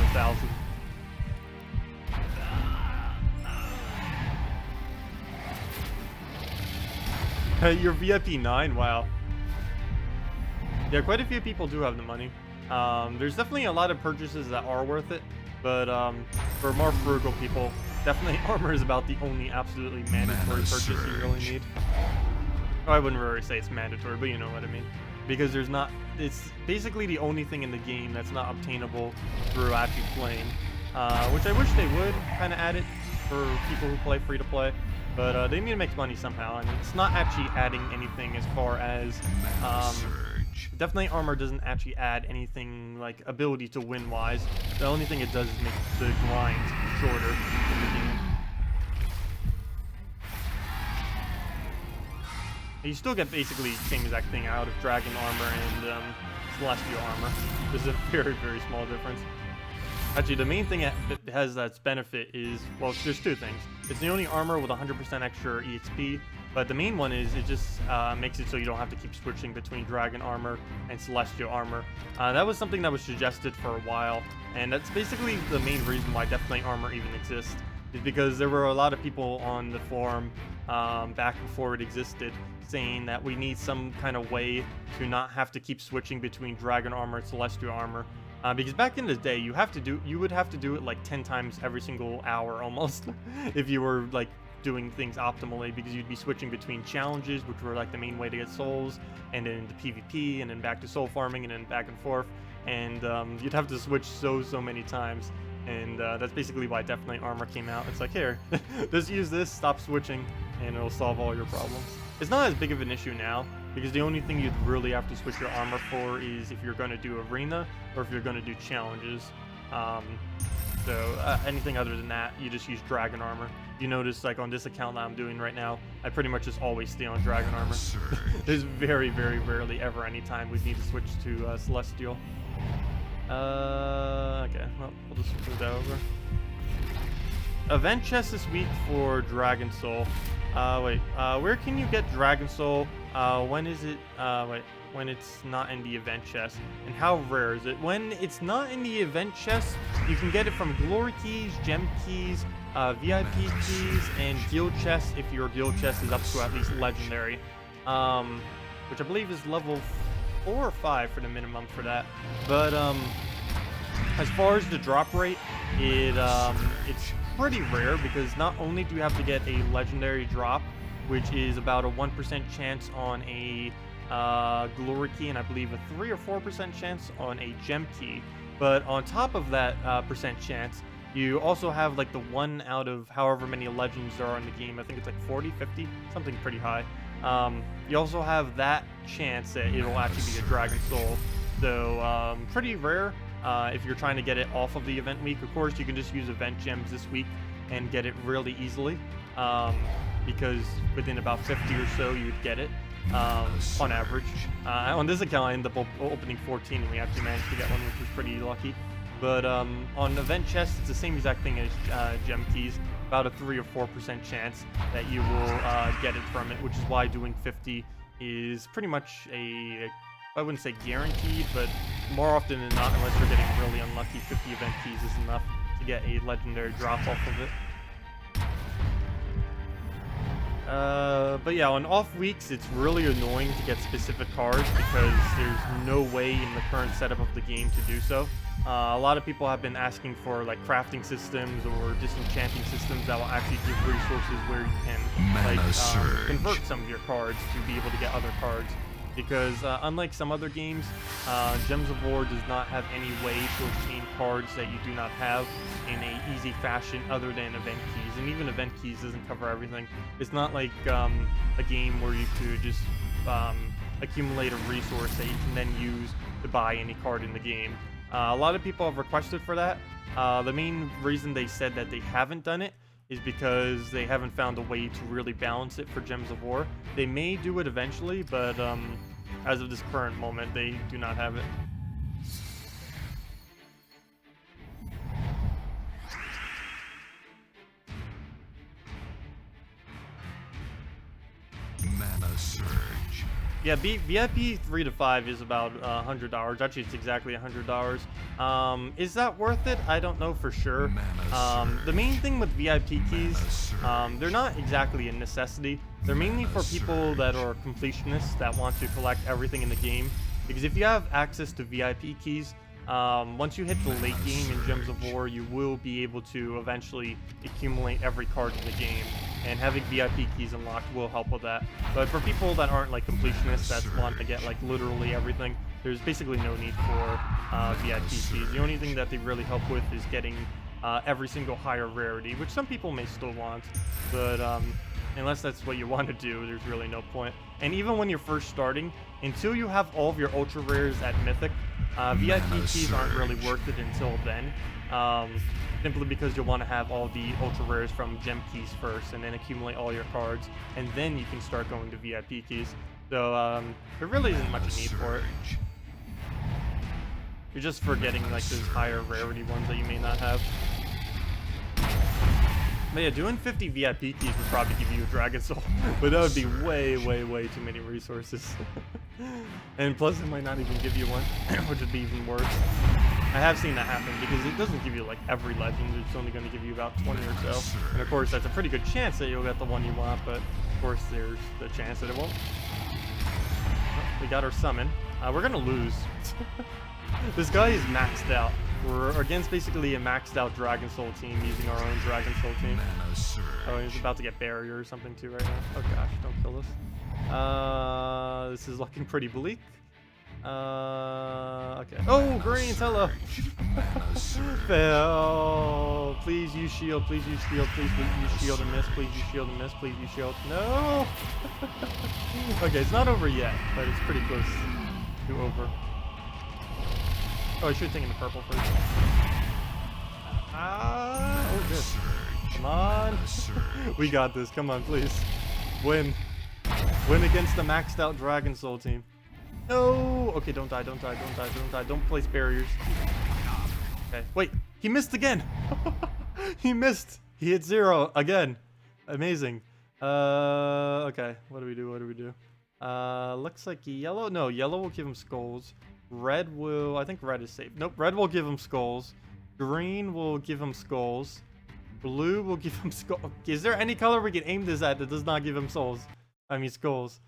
1,000. You're VIP 9, wow. Yeah, quite a few people do have the money. There's definitely a lot of purchases that are worth it, but for more frugal people, definitely armor is about the only absolutely mandatory purchase you really need. Oh, I wouldn't really say it's mandatory, but you know what I mean. Because it's basically the only thing in the game that's not obtainable through actually playing. Which I wish they would kind of add it for people who play free to play. But they need to make money somehow, and it's not actually adding anything as far as Death Knight armor doesn't actually add anything like ability to win wise. The only thing it does is make the grind shorter in the game. You still get basically the same exact thing out of Dragon armor and Celestial armor. There's a very small difference. Actually, the main thing it has that's benefit is, well, there's two things. It's the only armor with 100% extra EXP, but the main one is it just makes it so you don't have to keep switching between Dragon armor and Celestial armor. That was something that was suggested for a while, and that's basically the main reason why Death Knight armor even exists, is because there were a lot of people on the forum back before it existed saying that we need some kind of way to not have to keep switching between Dragon armor and Celestial armor. Because back in the day, you would have to do it like 10 times every single hour almost if you were like doing things optimally, because you'd be switching between challenges, which were like the main way to get souls, and then into PvP, and then back to soul farming, and then back and forth, and you'd have to switch so many times, and that's basically why Death Knight armor came out. It's like, here, just use this, stop switching, and it'll solve all your problems. It's not as big of an issue now, because the only thing you'd really have to switch your armor for is if you're going to do arena or if you're going to do challenges. So anything other than that, you just use dragon armor. You notice, like on this account that I'm doing right now, I pretty much just always stay on dragon armor. There's very, very rarely ever any time we need to switch to celestial. Okay, well, we'll just move that over. Event chest this week for Dragon Soul. Where can you get Dragon Soul? When is it? When it's not in the event chest, and how rare is it? When it's not in the event chest, you can get it from glory keys, gem keys, VIP keys, and guild chests if your guild chest is up to at least legendary, which I believe is level 4 or 5 for the minimum for that. But as far as the drop rate, it's pretty rare, because not only do you have to get a legendary drop, which is about a 1% chance on a glory key, and I believe a 3 or 4% chance on a gem key, but on top of that percent chance, you also have like the 1 out of however many legends there are in the game. I think it's like 40, 50, something pretty high. You also have that chance that it'll actually be a Dragon Soul, so pretty rare. If you're trying to get it off of the event week, of course you can just use event gems this week and get it really easily, because within about 50 or so you'd get it on average. On this account I ended up opening 14 and we actually managed to get one, which was pretty lucky. But on event chests, it's the same exact thing as gem keys, about a 3 or 4% chance that you will get it from it, which is why doing 50 is pretty much I wouldn't say guaranteed, but more often than not, unless you're getting really unlucky, 50 event keys is enough to get a legendary drop off of it. But yeah, on off weeks, it's really annoying to get specific cards because there's no way in the current setup of the game to do so. A lot of people have been asking for like crafting systems or disenchanting systems that will actually give resources where you can like convert some of your cards to be able to get other cards. Because unlike some other games, Gems of War does not have any way to obtain cards that you do not have in an easy fashion other than event keys. And even event keys doesn't cover everything. It's not like a game where you could just accumulate a resource that you can then use to buy any card in the game. A lot of people have requested for that. The main reason they said that they haven't done it is because they haven't found a way to really balance it for Gems of War. They may do it eventually, but as of this current moment, they do not have it. Mana surge. Yeah, VIP 3 to 5 is about $100. Actually, it's exactly $100. Is that worth it? I don't know for sure. The main thing with VIP keys, they're not exactly a necessity. They're mainly for people that are completionists that want to collect everything in the game. Because if you have access to VIP keys, once you hit the late game in Gems of War, you will be able to eventually accumulate every card in the game. And having VIP keys unlocked will help with that. But for people that aren't like completionists that want to get like literally everything, there's basically no need for VIP keys. The only thing that they really help with is getting every single higher rarity, which some people may still want, but unless that's what you want to do, there's really no point. And even when you're first starting, until you have all of your ultra rares at Mythic, VIP keys aren't really worth it until then. Simply because you'll want to have all the ultra rares from gem keys first, and then accumulate all your cards, and then you can start going to VIP keys. So there really isn't much need for it. You're just forgetting like those higher rarity ones that you may not have. But yeah, doing 50 VIP keys would probably give you a Dragon Soul, but that would be way, way, way too many resources. And plus, it might not even give you one, which would be even worse. I have seen that happen because it doesn't give you like every legend. It's only going to give you about 20 or so. And of course, that's a pretty good chance that you'll get the one you want, but of course, there's the chance that it won't. Well, we got our summon. We're going to lose. This guy is maxed out. We're against basically a maxed out Dragon Soul team using our own Dragon Soul team. Oh, he's about to get barrier or something too right now. Oh gosh, don't kill us. This is looking pretty bleak. Okay. Oh, greens, hello. Fail. Please use shield, please use shield, please use shield and miss, please use shield and miss, please use shield. No! Okay, it's not over yet, but it's pretty close to over. Oh, I should have taken the purple first. Ah! Oh, good. Surge. Come on. Mana surge. We got this. Come on, please. Win. Win against the maxed out Dragon Soul team. No! Okay, don't die, don't die, don't die, don't die. Don't place barriers. Okay, wait. He missed again. He missed. He hit 0 again. Amazing. Okay. What do we do? What do we do? Looks like yellow. No, yellow will give him skulls. Red will... I think red is safe. Nope, red will give him skulls. Green will give him skulls. Blue will give him skulls. Is there any color we can aim this at that does not give him souls? I mean skulls.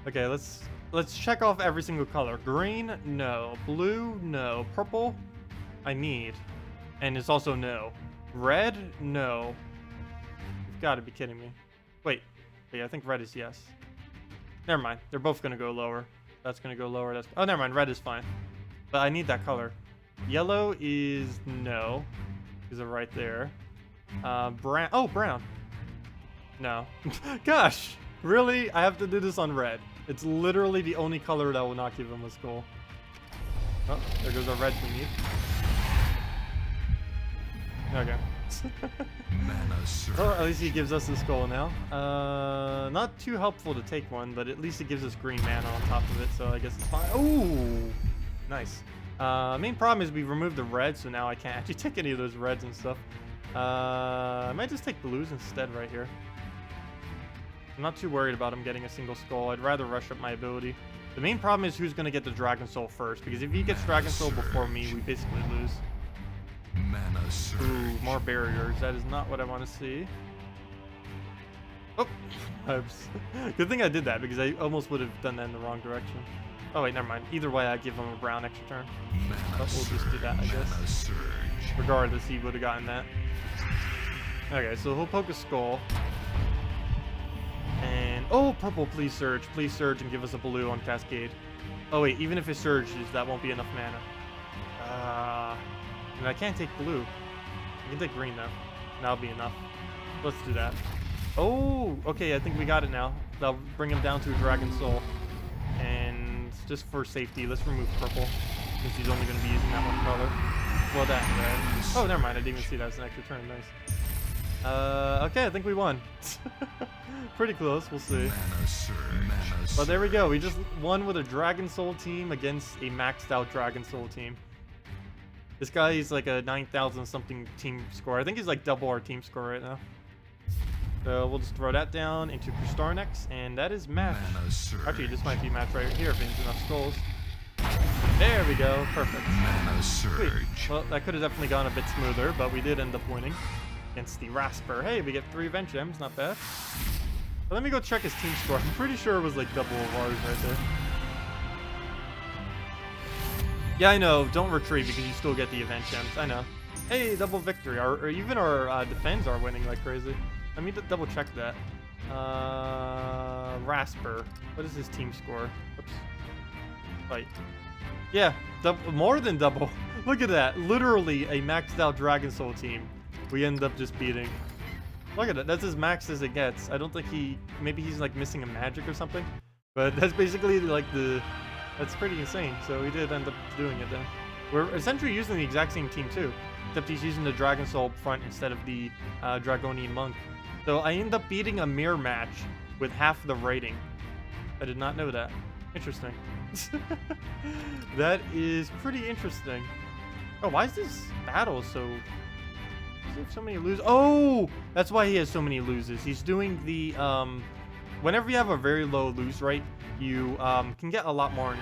Okay, let's check off every single color. Green, no. Blue, no. Purple, I need. And it's also no. Red, no. You've got to be kidding me. Wait, I think red is yes. Never mind. They're both going to go lower. That's going to go lower. That's... Oh, never mind. Red is fine. But I need that color. Yellow is no. Because they're right there. Brown. Oh, brown. No. Gosh. Really? I have to do this on red. It's literally the only color that will not give him a skull. Oh, there goes our reds we need. Okay. Mana surge. Well, at least he gives us the skull now. Not too helpful to take one, but at least it gives us green mana on top of it, so I guess it's fine. Ooh! Nice. Main problem is we removed the red, so now I can't actually take any of those reds and stuff. I might just take blues instead right here. I'm not too worried about him getting a single skull. I'd rather rush up my ability. The main problem is who's going to get the Dragon Soul first, because if he gets Dragon Soul before me, we basically lose. Mana surge. Ooh, more barriers. That is not what I want to see. Oh! Oops. Good thing I did that, because I almost would have done that in the wrong direction. Oh wait, never mind. Either way, I give him a brown extra turn. Oh, we'll just do that, I guess. Mana surge. Regardless, he would have gotten that. Okay, so he'll poke a skull. And... Oh, purple, please surge. Please surge and give us a blue on Cascade. Oh wait, even if it surges, that won't be enough mana. And I can't take blue. I can take green though. That'll be enough. Let's do that. Oh, okay, I think we got it now. That'll bring him down to a Dragon Soul. And just for safety, let's remove purple. Since he's only going to be using that one color. Well, that red. Oh, never mind. I didn't even see that as an extra turn. Nice. Okay, I think we won. Pretty close. We'll see. Mana surge. Mana But there we go. We just won with a Dragon Soul team against a maxed out Dragon Soul team. This guy is like a 9,000 something team score. I think he's like double our team score right now. So we'll just throw that down into Kristarnex, and that is match. Mana surge. Actually, this might be match right here if it's enough skulls. There we go. Perfect. Mana Sweet. surge. Well, that could have definitely gone a bit smoother, but we did end up winning against the Rasper. Hey, we get 3 event gems. Not bad. But let me go check his team score. I'm pretty sure it was like double of ours right there. Yeah, I know. Don't retreat because you still get the event gems. I know. Hey, double victory. Or even our defends are winning like crazy. Let me double check that. Rasper. What is his team score? Oops. Fight. Yeah, more than double. Look at that. Literally a maxed out Dragon Soul team. We end up just beating. Look at that. That's as max as it gets. I don't think he... Maybe he's like missing a magic or something. But that's basically like the... That's pretty insane. So we did end up doing it then. We're essentially using the exact same team too. Except he's using the Dragon Soul up front instead of the Dragonian Monk. So I end up beating a mirror match with half the rating. I did not know that. Interesting. That is pretty interesting. Oh, why is this battle so... Does he have so many loses? Oh! That's why he has so many loses. He's doing the... Whenever you have a very low lose rate, you can get a lot more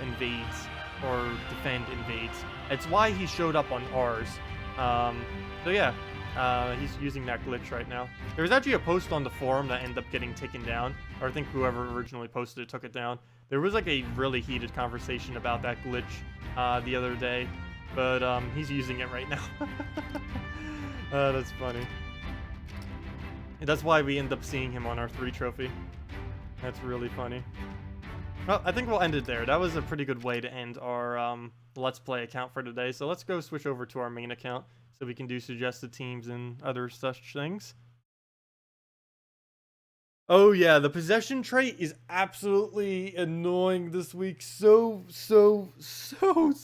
invades or defend invades. It's why he showed up on ours. So yeah, he's using that glitch right now. There was actually a post on the forum that ended up getting taken down, or I think whoever originally posted it took it down. There was like a really heated conversation about that glitch the other day, but he's using it right now. That's funny. And that's why we end up seeing him on our 3 trophy. That's really funny. Well, I think we'll end it there. That was a pretty good way to end our Let's Play account for today. So let's go switch over to our main account so we can do suggested teams and other such things. Oh yeah, the possession trait is absolutely annoying this week. So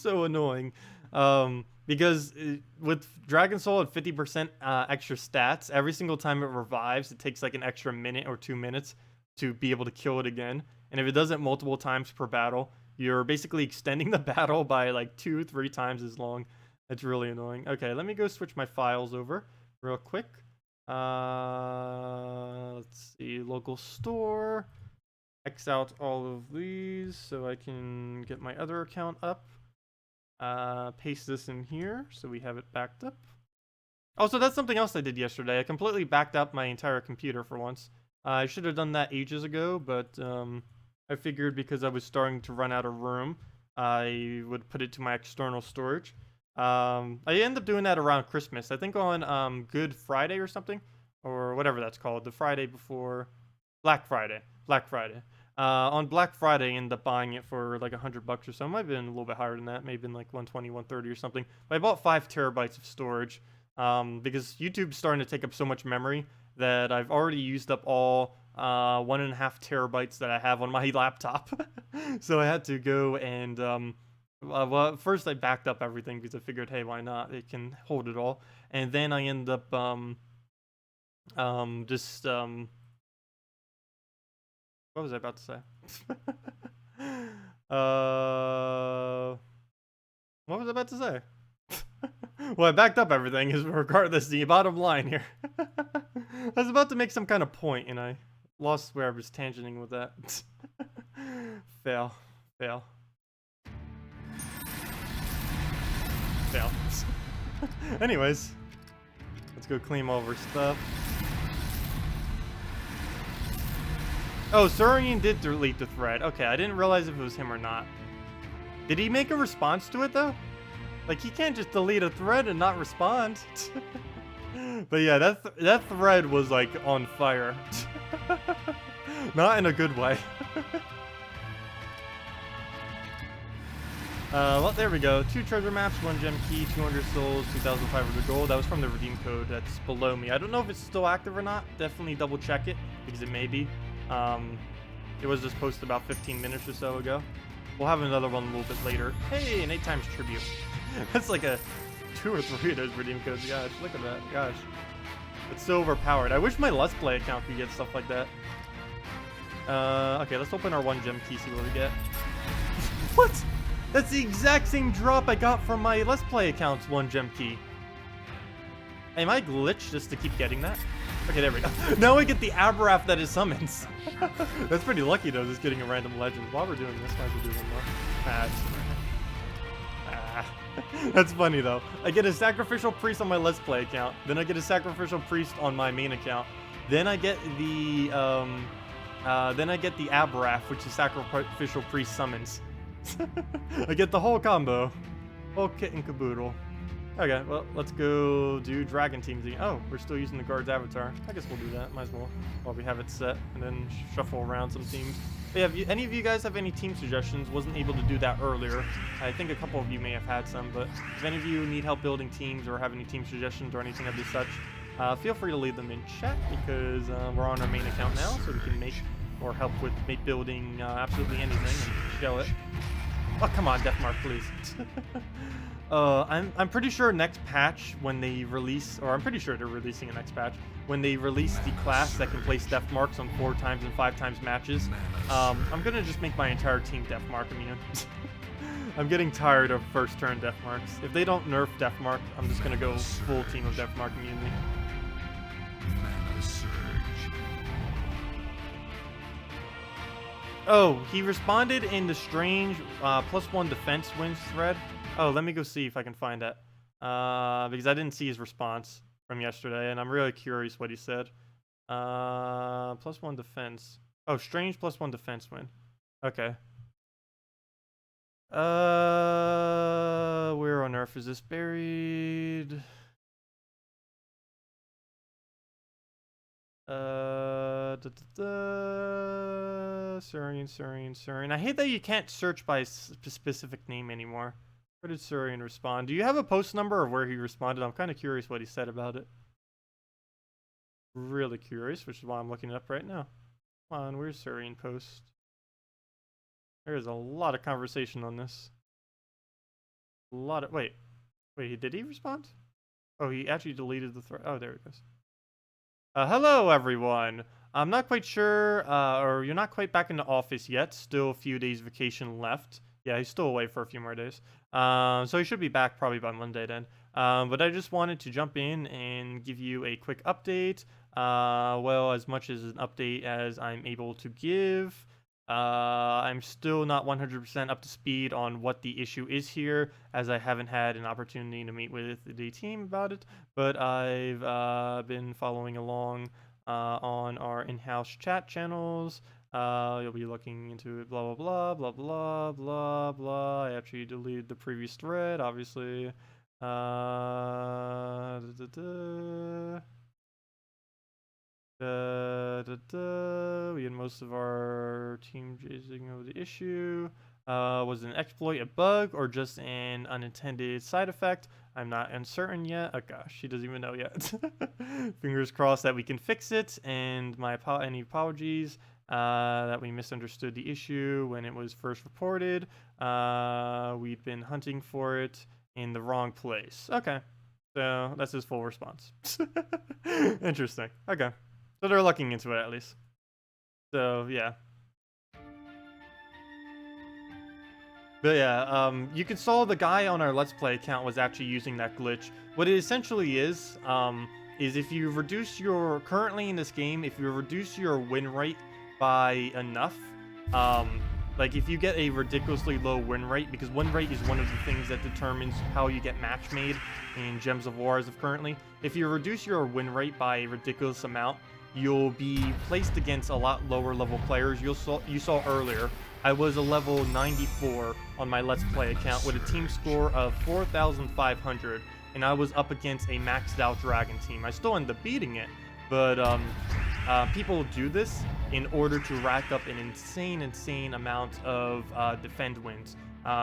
annoying. Because with Dragon Soul at 50% extra stats, every single time it revives, it takes like an extra minute or 2 minutes to be able to kill it again. And if it does it multiple times per battle, you're basically extending the battle by like 2-3 times as long. It's really annoying. Okay, let me go switch my files over real quick. Let's see, local store. X out all of these so I can get my other account up. Paste this in here so we have it backed up. Also, that's something else I did yesterday. I completely backed up my entire computer for once. I should have done that ages ago, but I figured because I was starting to run out of room, I would put it to my external storage. I ended up doing that around Christmas. I think on Good Friday or something, or whatever that's called. The Friday before Black Friday. On Black Friday, I ended up buying it for like $100 or so. It might have been a little bit higher than that, maybe in like 120, 130 or something. But I bought 5 terabytes of storage because YouTube's starting to take up so much memory that I've already used up all 1.5 terabytes that I have on my laptop. So I had to go and well, first I backed up everything because I figured, hey, why not? It can hold it all. And then I ended up what was I about to say? What was I about to say? Well, I backed up everything is regardless the bottom line here. I was about to make some kind of point and I lost where I was tangenting with that. Fail. Anyways, let's go claim all of our stuff. Oh, Saurian did delete the thread. Okay, I didn't realize if it was him or not. Did he make a response to it, though? Like, he can't just delete a thread and not respond. But yeah, that thread was, like, on fire. Not in a good way. Well, there we go. 2 treasure maps, 1 gem key, 200 souls, 2,500 gold. That was from the redeem code that's below me. I don't know if it's still active or not. Definitely double check it, because it may be. It was just posted about 15 minutes or so ago. We'll have another one a little bit later. Hey, an 8 times tribute. That's like a 2 or 3 of those redeem codes. Gosh, look at that. Gosh. It's so overpowered. I wish my Let's Play account could get stuff like that. Okay, let's open our 1 gem key, see what we get. What? That's the exact same drop I got from my Let's Play account's 1 gem key. Am I glitched just to keep getting that? Okay, there we go. Now I get the Aberrath that it summons. That's pretty lucky though, just getting a random legend. While we're doing this, might as well do one more. That's funny though. I get a sacrificial priest on my Let's Play account, then I get a sacrificial priest on my main account, then I get the Aberrath, which is sacrificial priest summons. I get the whole combo, whole kit and caboodle. Okay, well, let's go do Dragon Teams. Oh, we're still using the guard's avatar. I guess we'll do that. Might as well while we have it set, and then shuffle around some teams. But yeah, any of you guys have any team suggestions? Wasn't able to do that earlier. I think a couple of you may have had some, but if any of you need help building teams or have any team suggestions or anything of this such, feel free to leave them in chat because we're on our main account now, so we can make or help with building absolutely anything and show it. Oh, come on, Deathmark, please. I'm pretty sure next patch when they release, or I'm pretty sure they're releasing a next patch when they release the class that can place death marks on 4 times and 5 times matches. I'm gonna just make my entire team death mark immune. I'm getting tired of first turn death marks. If they don't nerf death mark, I'm just gonna go full team of death mark immunity. Mana surge. Oh, he responded in the strange +1 defense wins thread. Oh, let me go see if I can find that. Because I didn't see his response from yesterday, and I'm really curious what he said. +1 defense. Oh, strange +1 defense win. Okay. Where on earth is this buried? Surian. I hate that you can't search by a specific name anymore. Where did Surian respond? Do you have a post number of where he responded? I'm kind of curious what he said about it. Really curious, which is why I'm looking it up right now. Come on, where's Surian post? There is a lot of conversation on this. Wait. Wait, did he respond? Oh, he actually deleted the thread. Oh, there it goes. Hello, everyone. I'm not quite sure, or you're not quite back in the office yet. Still a few days vacation left. Yeah, he's still away for a few more days. So he should be back probably by Monday then. But I just wanted to jump in and give you a quick update. Well, as much as an update as I'm able to give. I'm still not 100% up to speed on what the issue is here, as I haven't had an opportunity to meet with the team about it, but I've been following along on our in-house chat channels. You'll be looking into it, blah, blah, blah, blah, blah, blah, blah. I actually deleted the previous thread, obviously. We had most of our team chasing over the issue. Was it an exploit, a bug, or just an unintended side effect? I'm not uncertain yet. Oh gosh, she doesn't even know yet. Fingers crossed that we can fix it, and any apologies that we misunderstood the issue when it was first reported. We'd been hunting for it in the wrong place. Okay, so that's his full response. Interesting. Okay. So they're looking into it at least. So yeah. But yeah, you can saw the guy on our Let's Play account was actually using that glitch. What it essentially is if you reduce your, currently in this game, if you reduce your win rate by enough, like if you get a ridiculously low win rate, because win rate is one of the things that determines how you get match made in Gems of War as of currently. If you reduce your win rate by a ridiculous amount, you'll be placed against a lot lower level players. You saw earlier, I was a level 94 on my Let's Play account with a team score of 4,500, and I was up against a maxed out dragon team. I still ended up beating it, but people do this in order to rack up an insane amount of defend wins.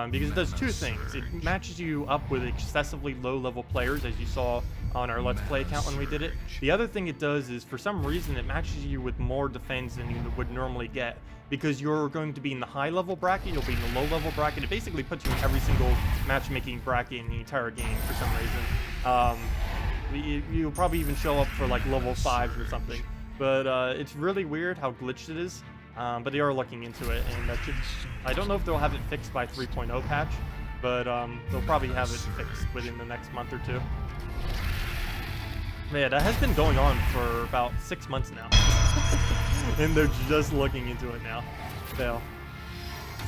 Because it does two things. It matches you up with excessively low-level players, as you saw on our Let's Play account when we did it. The other thing it does is, for some reason, it matches you with more defense than you would normally get. Because you're going to be in the high-level bracket, you'll be in the low-level bracket. It basically puts you in every single matchmaking bracket in the entire game for some reason. You'll probably even show up for like level 5s or something. But it's really weird how glitched it is. But they are looking into it, and that should, I don't know if they'll have it fixed by 3.0 patch, but they'll probably have it fixed within the next month or two. Man, that has been going on for about 6 months now. And they're just looking into it now. Fail.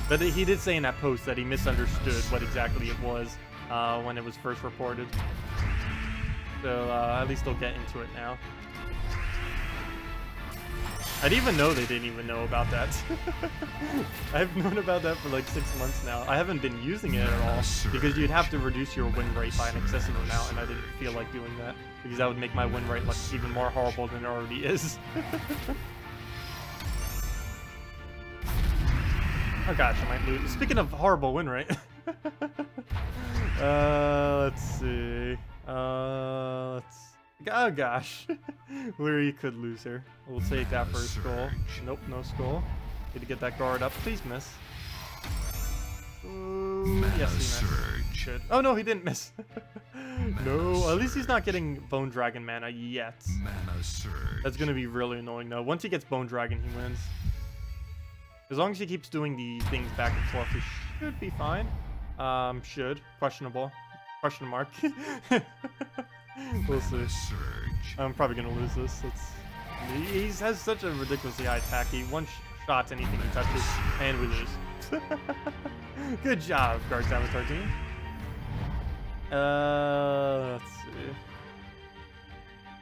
But he did say in that post that he misunderstood what exactly it was when it was first reported. So at least they'll get into it now. I didn't even know they didn't even know about that. I've known about that for like 6 months now. I haven't been using it at all because you'd have to reduce your win rate by an excessive amount, and I didn't feel like doing that because that would make my win rate look even more horrible than it already is. Oh gosh, I might lose. Speaking of horrible win rate. Let's see. Oh gosh. Where you could lose here. We'll take that for a skull. Nope, no skull. Need to get that guard up. Please miss. Ooh, yes, he missed. Shit. Oh no, he didn't miss. No, at least he's not getting Bone Dragon mana yet. That's gonna be really annoying though. Once he gets Bone Dragon, he wins. As long as he keeps doing the things back and forth, he should be fine. Should. Questionable. Question mark. We'll see. I'm probably gonna lose this. He has such a ridiculously high attack. He one-shots anything he touches, and we lose. Good job, Guards Avatar team. Let's see.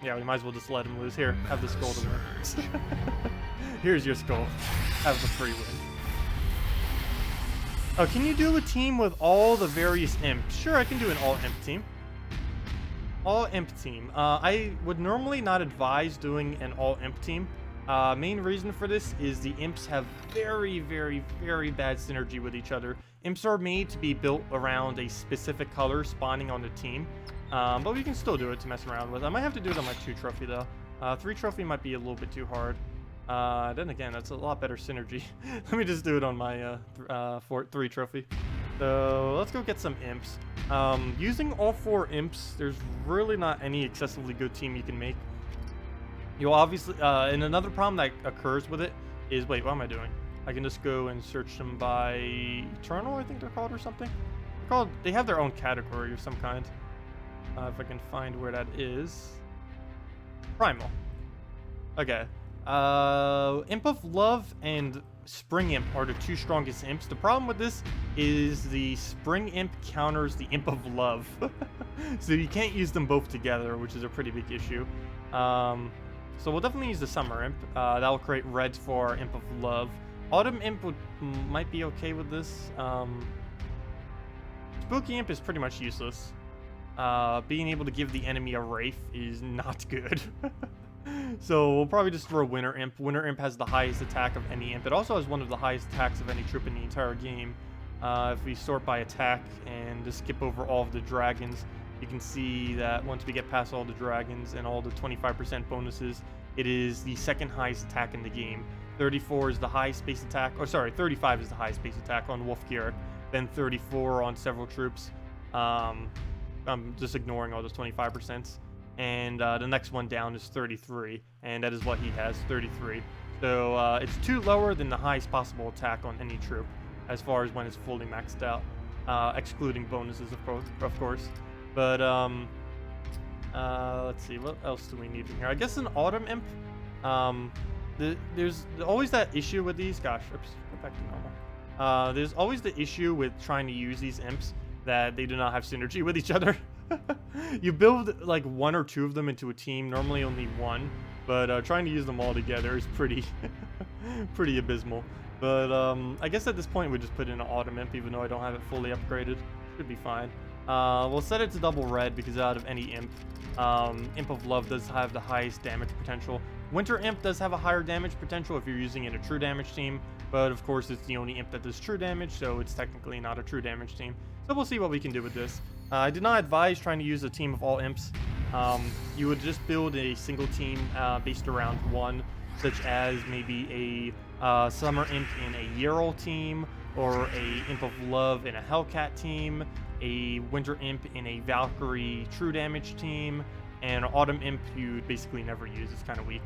Yeah, we might as well just let him lose. Here, have the skull to win. Here's your skull. Have the free win. Oh, can you do a team with all the various imps? Sure, I can do an all-imp team. All-imp team. I would normally not advise doing an all-imp team. Main reason for this is the imps have very bad synergy with each other. Imps are made to be built around a specific color spawning on the team. But we can still do it to mess around with. I might have to do it on my 2 trophy though. 3 trophy might be a little bit too hard. Then again, that's a lot better synergy. Let me just do it on my 3 trophy. So let's go get some imps. Using all 4 imps, there's really not any excessively good team you can make. You'll obviously, and another problem that occurs with it is, wait, what am I doing? I can just go and search them by Eternal, I think they're called, or something. They're called, they have their own category of some kind. If I can find where that is. Primal. Okay. Imp of Love and Spring Imp are the 2 strongest imps. The problem with this is the Spring Imp counters the Imp of Love. So you can't use them both together, which is a pretty big issue. So we'll definitely use the Summer Imp. That'll create reds for our Imp of Love. Autumn Imp might be okay with this. Spooky Imp is pretty much useless. Being able to give the enemy a Wraith is not good. So we'll probably just throw Winter Imp. Winter Imp has the highest attack of any imp. It also has one of the highest attacks of any troop in the entire game. If we sort by attack and just skip over all of the dragons, you can see that once we get past all the dragons and all the 25% bonuses, it is the 2nd highest attack in the game. 34 is the highest base attack, or sorry, 35 is the highest base attack on Wolf Garrick, then 34 on several troops. I'm just ignoring all those 25%. And the next one down is 33, and that is what he has, 33. So it's 2 lower than the highest possible attack on any troop, as far as when it's fully maxed out, excluding bonuses, of course. But let's see, what else do we need in here? I guess an Autumn Imp. There's always that issue with these. Gosh, oops, go back to normal. There's always the issue with trying to use these imps that they do not have synergy with each other. You build like 1 or 2 of them into a team, normally only 1, but trying to use them all together is pretty pretty abysmal. But I guess at this point we just put in an Autumn Imp, even though I don't have it fully upgraded. Should be fine. We'll set it to double red because out of any imp, Imp of Love does have the highest damage potential. Winter Imp does have a higher damage potential if you're using it in a true damage team, but of course it's the only imp that does true damage, so it's technically not a true damage team. So we'll see what we can do with this. I did not advise trying to use a team of all imps. You would just build a single team based around 1, such as maybe a Summer Imp in a Yerl team, or a Imp of Love in a Hellcat team, a Winter Imp in a Valkyrie true damage team, and an Autumn Imp you basically never use. It's kind of weak.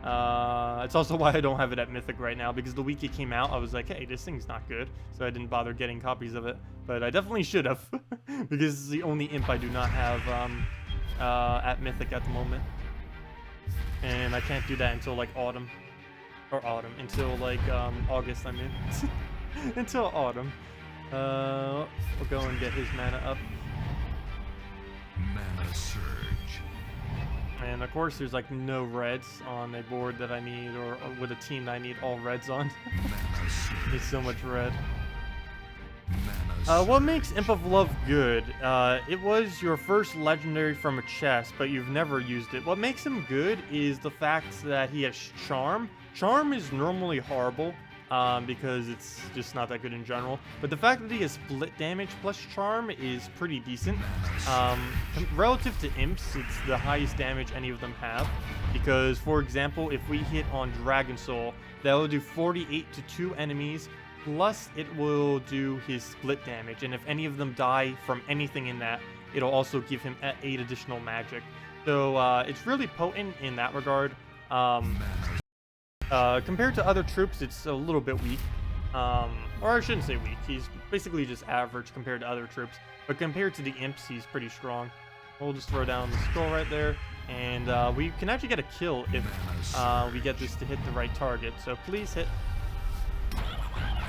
It's also why I don't have it at Mythic right now, because the week it came out, I was like, hey, this thing's not good, so I didn't bother getting copies of it. But I definitely should have, because it's the only imp I do not have at Mythic at the moment. And I can't do that until like until like August, I mean. Until autumn. We'll go and get his mana up. Mana surge. And of course, there's like no reds on a board that I need, or with a team that I need all reds on. There's so much red. What makes Imp of Love good? It was your first legendary from a chest, but you've never used it. What makes him good is the fact that he has Charm. Charm is normally horrible, because it's just not that good in general. But the fact that he has split damage plus Charm is pretty decent. Relative to imps, it's the highest damage any of them have. Because, for example, if we hit on Dragon Soul, that will do 48 to 2 enemies, plus it will do his split damage. And if any of them die from anything in that, it'll also give him 8 additional magic. So it's really potent in that regard. Compared to other troops, it's a little bit weak. Or I shouldn't say weak. He's basically just average compared to other troops. But compared to the imps, he's pretty strong. We'll just throw down the skull right there. And we can actually get a kill if we get this to hit the right target. So please hit.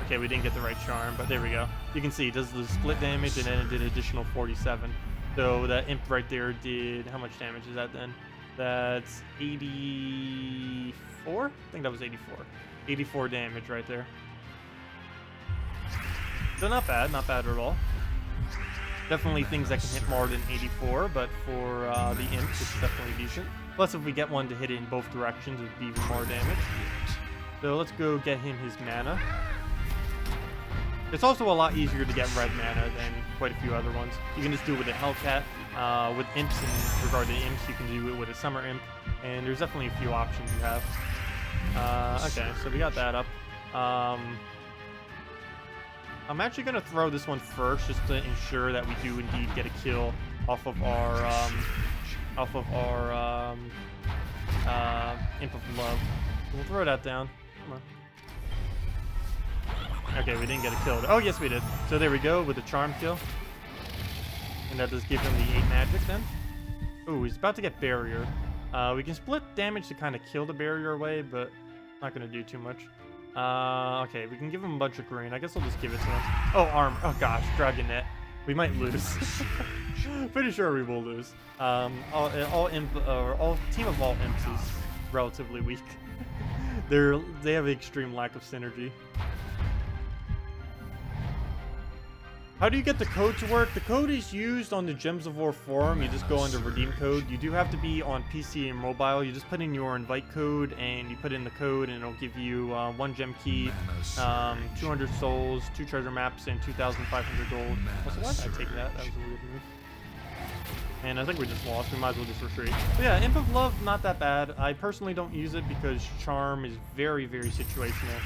Okay, we didn't get the right charm, but there we go. You can see it does the split damage, and then it did additional 47. So that imp right there did... How much damage is that then? That's 84? I think that was 84. 84 damage right there. So not bad at all. Definitely things that can hit more than 84, but for the imps, it's definitely decent. Plus, if we get one to hit it in both directions, it would be even more damage. So let's go get him his mana. It's also a lot easier to get red mana than quite a few other ones. You can just do it with a Hellcat. With imps, in regard to imps, you can do it with a Summer Imp. And there's definitely a few options you have. I'm actually gonna throw this one first, just to ensure that we do indeed get a kill off of our Imp of Love. We'll throw that down. Come on. Okay, we didn't get a kill. Oh yes, we did. So there we go with the charm kill, and that does give him the 8 magic then. Ooh, he's about to get barrier. We can split damage to kind of kill the barrier away, but not gonna do too much. Okay, we can give him a bunch of green. I guess I'll just give it to him. Oh, arm. Oh gosh, Dragon Net. We might lose. Pretty sure we will lose. All team of all imps is relatively weak. They have an extreme lack of synergy. How do you get the code to work? The code is used on the Gems of War forum. You just go under redeem code. You do have to be on PC and mobile. You just put in your invite code and you put in the code and it'll give you 1 gem key, 200 souls, 2 treasure maps, and 2,500 gold. Also, why did I take that? That was a weird move. And I think we just lost. We might as well just retreat. But yeah, Imp of Love, not that bad. I personally don't use it because Charm is very, very situational.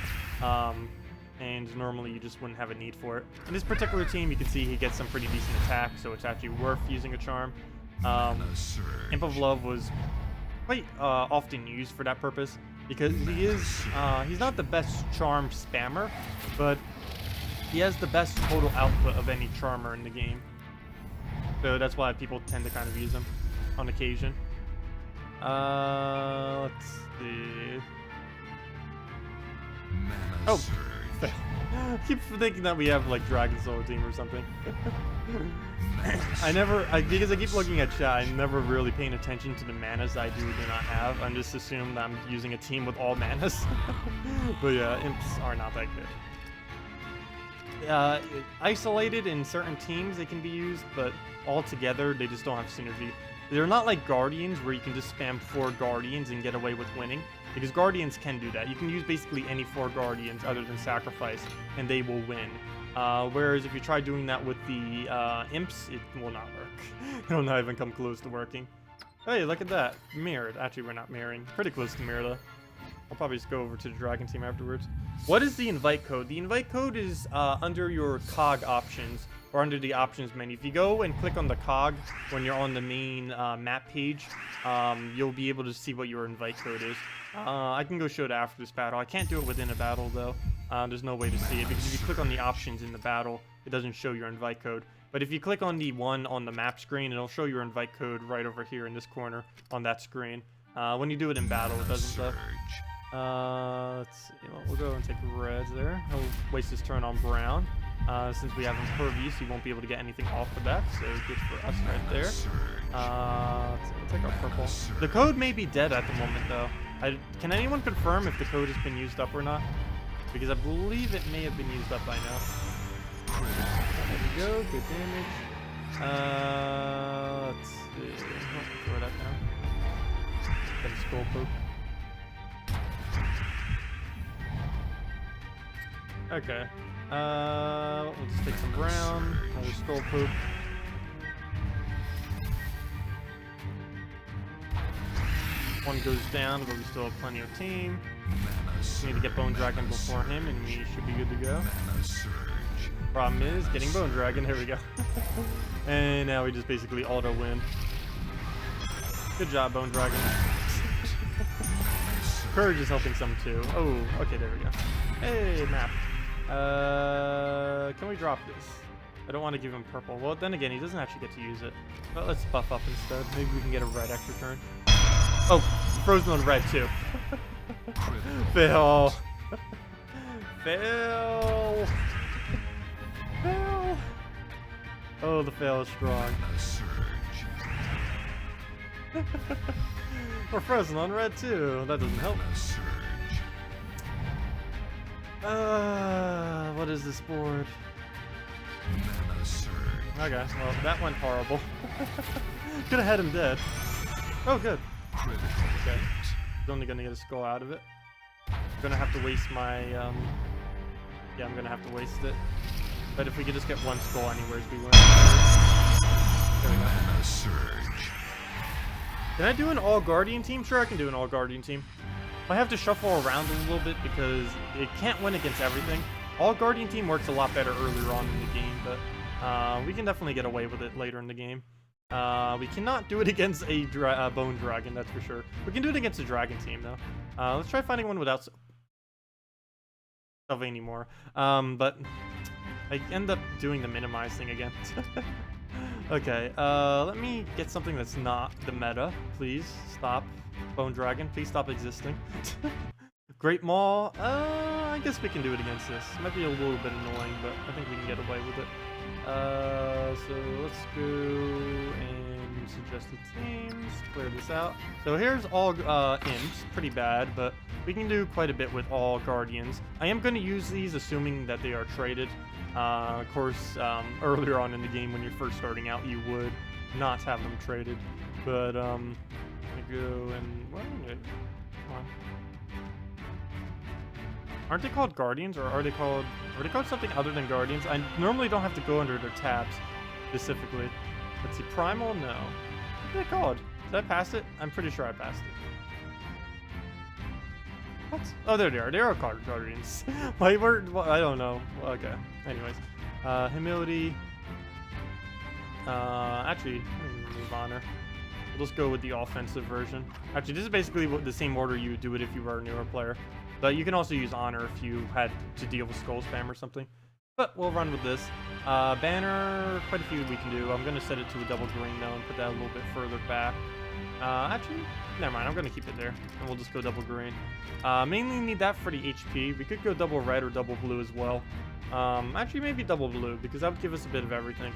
And normally you just wouldn't have a need for it. In this particular team, you can see he gets some pretty decent attack, so it's actually worth using a charm. Imp of Love was quite often used for that purpose because he's not the best charm spammer, but he has the best total output of any charmer in the game. So that's why people tend to kind of use him on occasion. Let's see. Oh. I keep thinking that we have like Dragon Soul team or something. Because I keep looking at chat, I'm never really paying attention to the manas that I do or do not have. I'm just assuming that I'm using a team with all manas. But yeah, imps are not that good. Isolated in certain teams they can be used, but all together they just don't have synergy. They're not like Guardians where you can just spam 4 Guardians and get away with winning. Because Guardians can do that. You can use basically any 4 Guardians other than Sacrifice, and they will win. Whereas if you try doing that with the Imps, it will not work. It will not even come close to working. Hey, look at that. Mirrored. Actually, we're not mirroring. Pretty close to mirror, though. I'll probably just go over to the Dragon team afterwards. What is the invite code? The invite code is under your cog options, or under the options menu. If you go and click on the cog when you're on the main map page, you'll be able to see what your invite code is. I can go show it after this battle. I can't do it within a battle, though. There's no way to see it, because if you click on the options in the battle, it doesn't show your invite code. But if you click on the one on the map screen, it'll show your invite code right over here in this corner on that screen. When you do it in battle, it doesn't, though. Let's see. Well, we'll go and take reds there. He'll waste his turn on brown. Since we have impervious, he won't be able to get anything off of that, so good for us right there. Let's see, we'll take our purple. The code may be dead at the moment, though. Can anyone confirm if the code has been used up or not? Because I believe it may have been used up by now. There we go, good damage. Let's see. Oh, throw that down. Get a skull poke. Okay. We'll just take some brown, another skull poke. One goes down, but we still have plenty of team. Just need to get Bone Dragon before him, and we should be good to go. Problem is getting Bone Dragon. Here we go. And now we just basically auto win. Good job, Bone Dragon. Courage is helping some too. Oh, okay, there we go. Hey, map. Can we drop this? I don't want to give him purple. Well, then again, he doesn't actually get to use it. But let's buff up instead. Maybe we can get a red extra turn. Oh, frozen on red too. Fail. Fail. Fail. Oh, the fail is strong. We're frozen on red too. That doesn't help. What is this board? Okay, well, that went horrible. Could have had him dead. Oh, good. Okay. He's only gonna get a skull out of it. I'm gonna have to waste my, yeah, I'm gonna have to waste it. But if we could just get one skull anyways, we win. There we go. Can I do an all-Guardian team? Sure, I can do an all-Guardian team. I have to shuffle around a little bit because it can't win against everything. All Guardian team works a lot better earlier on in the game, but we can definitely get away with it later in the game. We cannot do it against a Bone Dragon, that's for sure. We can do it against a Dragon team, though. Let's try finding one without Sevhina anymore. But I end up doing the minimize thing again. Okay, let me get something that's not the meta. Please stop. Bone Dragon, please stop existing. Great Maw, I guess we can do it against this. Might be a little bit annoying, but I think we can get away with it. So let's go and suggested teams, clear this out. So here's all imps, pretty bad, but we can do quite a bit with all guardians. I am going to use these assuming that they are traded. Of course, earlier on in the game when you're first starting out, you would not have them traded. But I go and come on. Aren't they called guardians, or are they called something other than guardians? I normally don't have to go under their tabs specifically. Let's see, primal, no. What are they called? Did I pass it? I'm pretty sure I passed it. What? Oh, there they are. They are called guardians. Wait, I don't know. Okay. Anyways, humility. Actually, move honor. We'll just go with the offensive version. Actually, this is basically the same order you would do it if you were a newer player. But you can also use honor if you had to deal with skull spam or something. But we'll run with this. Banner, quite a few we can do. I'm going to set it to a double green though and put that a little bit further back. Actually, never mind. I'm going to keep it there. And we'll just go double green. Mainly need that for the HP. We could go double red or double blue as well. Actually, maybe double blue because that would give us a bit of everything.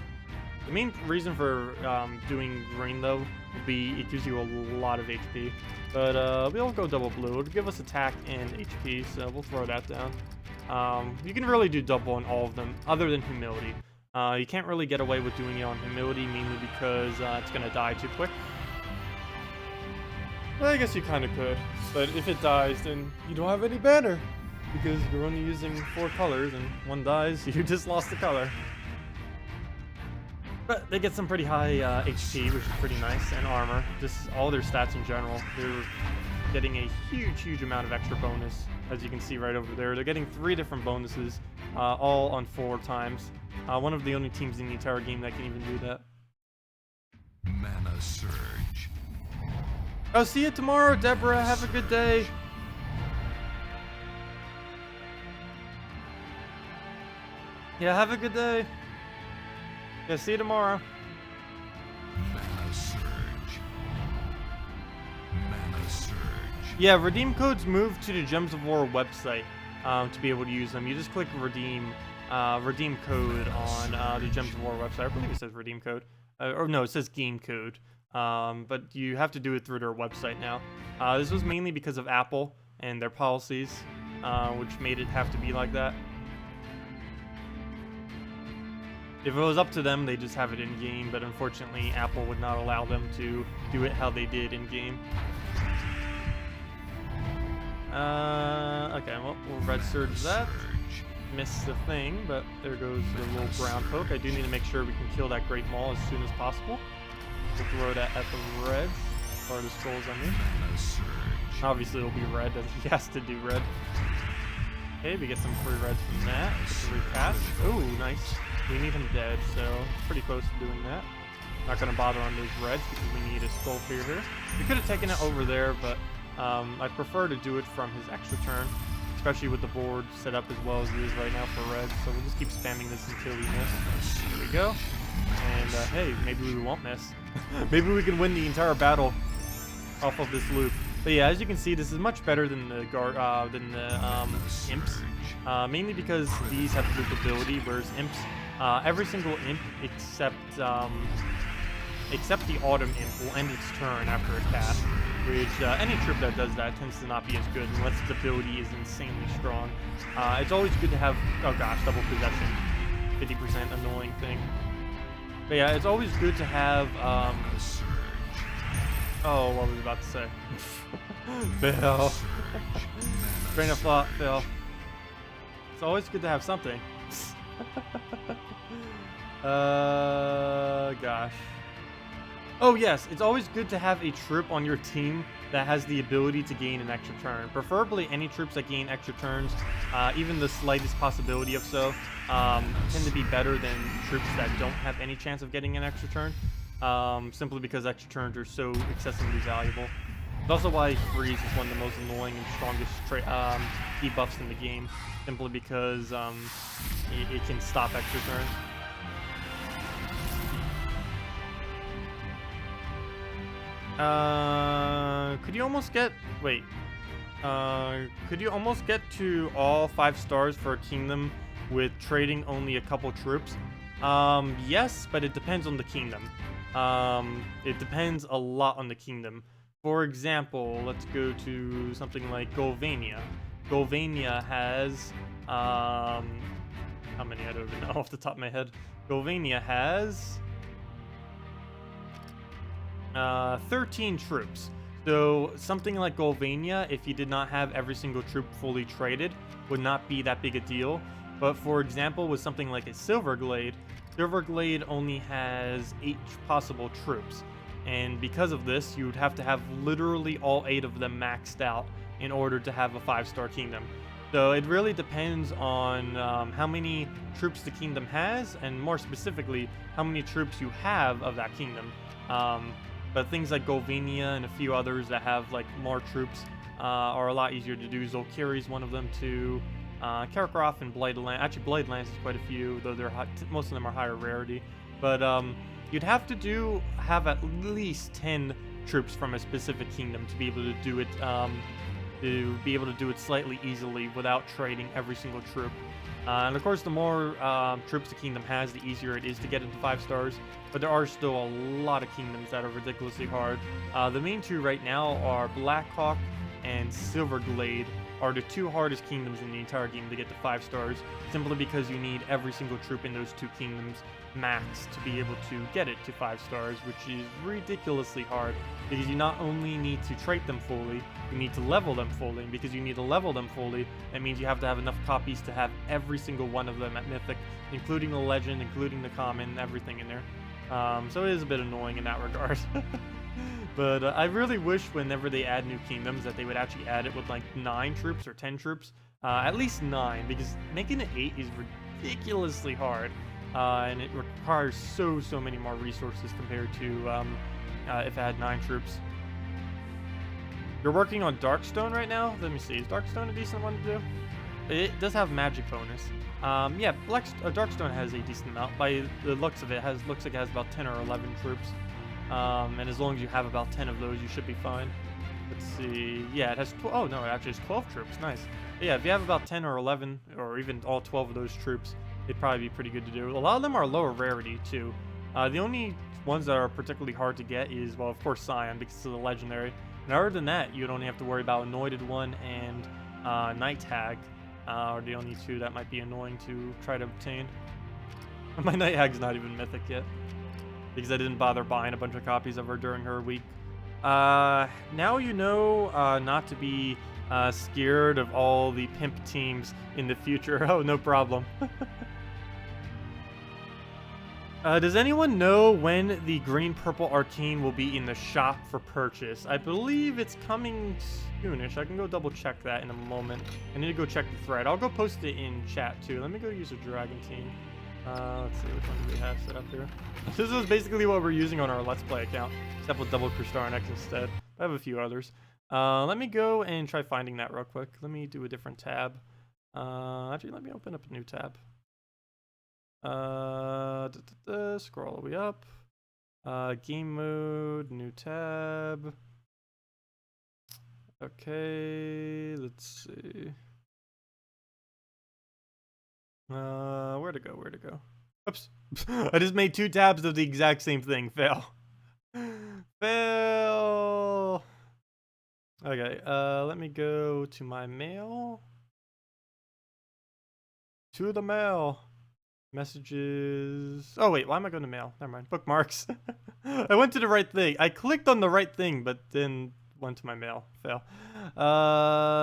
The main reason for doing green though would be it gives you a lot of HP. But we'll go double blue. It'll give us attack and HP, so we'll throw that down. You can really do double on all of them, other than humility. You can't really get away with doing it on humility, mainly because it's going to die too quick. Well, I guess you kind of could, but if it dies, then you don't have any banner. Because you're only using 4 colors, and one dies, you just lost the color. But they get some pretty high HP, which is pretty nice, and armor. Just all their stats in general. They're getting a huge amount of extra bonus, as you can see right over there. They're getting 3 different bonuses, all on 4 times. One of the only teams in the entire game that can even do that. Mana Surge. I'll see you tomorrow, Dbarrel. Have a good day. Yeah, have a good day. Yeah, see you tomorrow. Mana Surge. Mana Surge. Yeah, redeem codes move to the Gems of War website to be able to use them. You just click redeem code on the Gems of War website. I believe it says redeem code. Or no, it says game code. But you have to do it through their website now. This was mainly because of Apple and their policies, which made it have to be like that. If it was up to them, they just have it in-game, but unfortunately, Apple would not allow them to do it how they did in-game. Okay, well, we'll red surge that. Missed the thing, but there goes the little ground poke. I do need to make sure we can kill that Great Maul as soon as possible. We'll throw that at the reds, or the skulls, I mean. Obviously, it'll be red, as he has to do red. Okay, we get some free reds from that. Recast. Oh, nice. We need him dead, so pretty close to doing that. Not going to bother on those reds because we need a skull fear here. We could have taken it over there, but I prefer to do it from his extra turn, especially with the board set up as well as it is right now for reds. So we'll just keep spamming this until we miss. There we go. And hey, maybe we won't miss. Maybe we can win the entire battle off of this loop. But yeah, as you can see, this is much better than the imps, mainly because these have loop ability, whereas imps, every single imp except the autumn imp will end its turn after a cast, which any troop that does that tends to not be as good unless its ability is insanely strong. It's always good to have, oh gosh, double possession, 50% annoying thing. But yeah, it's always good to have, oh, what was I about to say? Phil. Train of thought, Phil. It's always good to have something. Gosh. Oh yes, it's always good to have a troop on your team that has the ability to gain an extra turn. Preferably any troops that gain extra turns, even the slightest possibility of so, tend to be better than troops that don't have any chance of getting an extra turn, simply because extra turns are so excessively valuable. It's also why freeze is one of the most annoying and strongest debuffs in the game, simply because it can stop extra turns. Could you almost get, wait, could you almost get to all 5 stars for a kingdom with trading only a couple troops? Yes, but it depends on the kingdom. It depends a lot on the kingdom. For example, let's go to something like Golvania. Golvania has, how many? I don't even know off the top of my head. Golvania has 13 troops. So something like Golvania, if you did not have every single troop fully traded, would not be that big a deal. But for example, with something like a Silverglade only has 8 possible troops. And because of this, you would have to have literally all 8 of them maxed out in order to have a 5-star kingdom. So it really depends on how many troops the kingdom has, and more specifically, how many troops you have of that kingdom. But things like Golvania and a few others that have like more troops are a lot easier to do. Zolkiri is one of them too. Kakarot and Blightlands. Actually, Blightlands is quite a few, though they're most of them are higher rarity. But you'd have to have at least 10 troops from a specific kingdom to be able to do it slightly easily without trading every single troop. And of course, the more troops the kingdom has, the easier it is to get into 5 stars. But there are still a lot of kingdoms that are ridiculously hard. The main 2 right now are Blackhawk and Silverglade, are the 2 hardest kingdoms in the entire game to get to 5 stars, simply because you need every single troop in those 2 kingdoms max to be able to get it to 5 stars, which is ridiculously hard, because you not only need to trait them fully, you need to level them fully, and because you need to level them fully, that means you have to have enough copies to have every single one of them at Mythic, including the Legend, including the Common, everything in there. So it is a bit annoying in that regard. But I really wish whenever they add new kingdoms that they would actually add it with like 9 troops or 10 troops. At least 9, because making it 8 is ridiculously hard. And it requires so many more resources compared to if it had 9 troops. You're working on Darkstone right now? Let me see. Is Darkstone a decent one to do? It does have magic bonus. Yeah, Darkstone has a decent amount. By the looks of it, looks like it has about 10 or 11 troops. And as long as you have about 10 of those, you should be fine. Let's see. Yeah, it has. Oh no, it actually has 12 troops. Nice. But yeah, if you have about 10 or 11, or even all 12 of those troops, it'd probably be pretty good to do. A lot of them are lower rarity too. The only ones that are particularly hard to get is, well, of course, Scion, because of the legendary. And other than that, you'd only have to worry about Anointed One and Night Hag, are the only 2 that might be annoying to try to obtain. My Night Hag's not even mythic yet, because I didn't bother buying a bunch of copies of her during her week. Now you know not to be scared of all the pimp teams in the future. Oh, no problem. Does anyone know when the green-purple arcane will be in the shop for purchase? I believe it's coming soonish. I can go double check that in a moment. I need to go check the thread. I'll go post it in chat too. Let me go use a dragon team. Let's see, which one do we have set up here? This is basically what we're using on our Let's Play account, except with double Crystal X instead. I have a few others. Let me go and try finding that real quick. Let me do a different tab. Actually, let me open up a new tab. Scroll all the way up. Game mode, new tab. Okay, let's see. Where to go? Oops. I just made 2 tabs of the exact same thing. Fail. Fail. Okay, let me go to my mail. To the mail. Messages. Oh wait, why am I going to mail? Never mind. Bookmarks. I went to the right thing. I clicked on the right thing, but then went to my mail. Fail.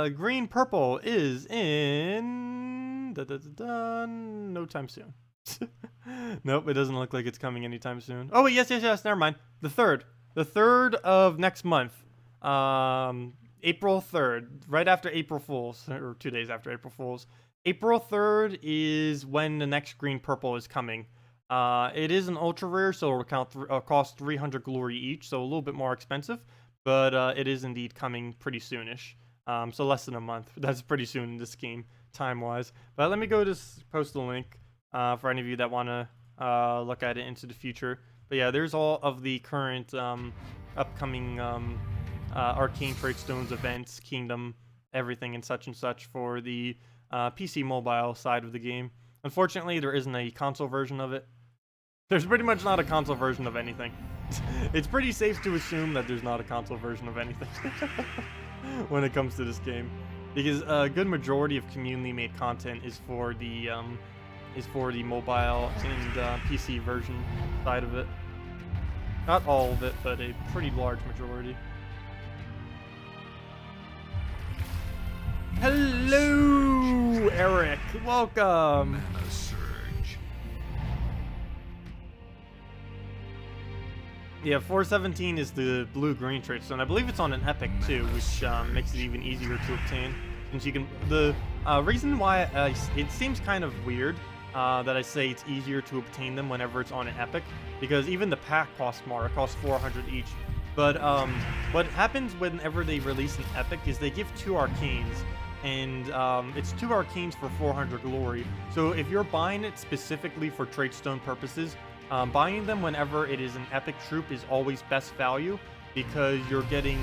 Green purple is in no time soon. Nope, it doesn't look like it's coming anytime soon. Oh wait, yes, never mind. The 3rd of next month. April 3rd, right after April Fools, or 2 days after April Fools. April 3rd is when the next green purple is coming. It is an ultra rare, so it'll cost 300 glory each, so a little bit more expensive, but it is indeed coming pretty soonish. So less than a month. That's pretty soon in this game, time-wise. But let me go to post the link for any of you that want to look at it into the future. But yeah, there's all of the current upcoming arcane tradestones, events, kingdom, everything and such for the PC mobile side of the game. Unfortunately, there isn't a console version of it. There's pretty much not a console version of anything. It's pretty safe to assume that there's not a console version of anything when it comes to this game, because a good majority of community-made content is for the mobile and PC version side of it. Not all of it, but a pretty large majority. Hello, Eric. Welcome. Mana surge. Yeah, 417 is the blue-green tradestone. I believe it's on an epic too, which makes it even easier to obtain. Since you can, the reason why it seems kind of weird that I say it's easier to obtain them whenever it's on an epic, because even the pack costs more. It costs 400 each. But what happens whenever they release an epic is they give 2 arcanes, and it's 2 arcanes for 400 glory. So if you're buying it specifically for tradestone purposes, buying them whenever it is an epic troop is always best value, because you're getting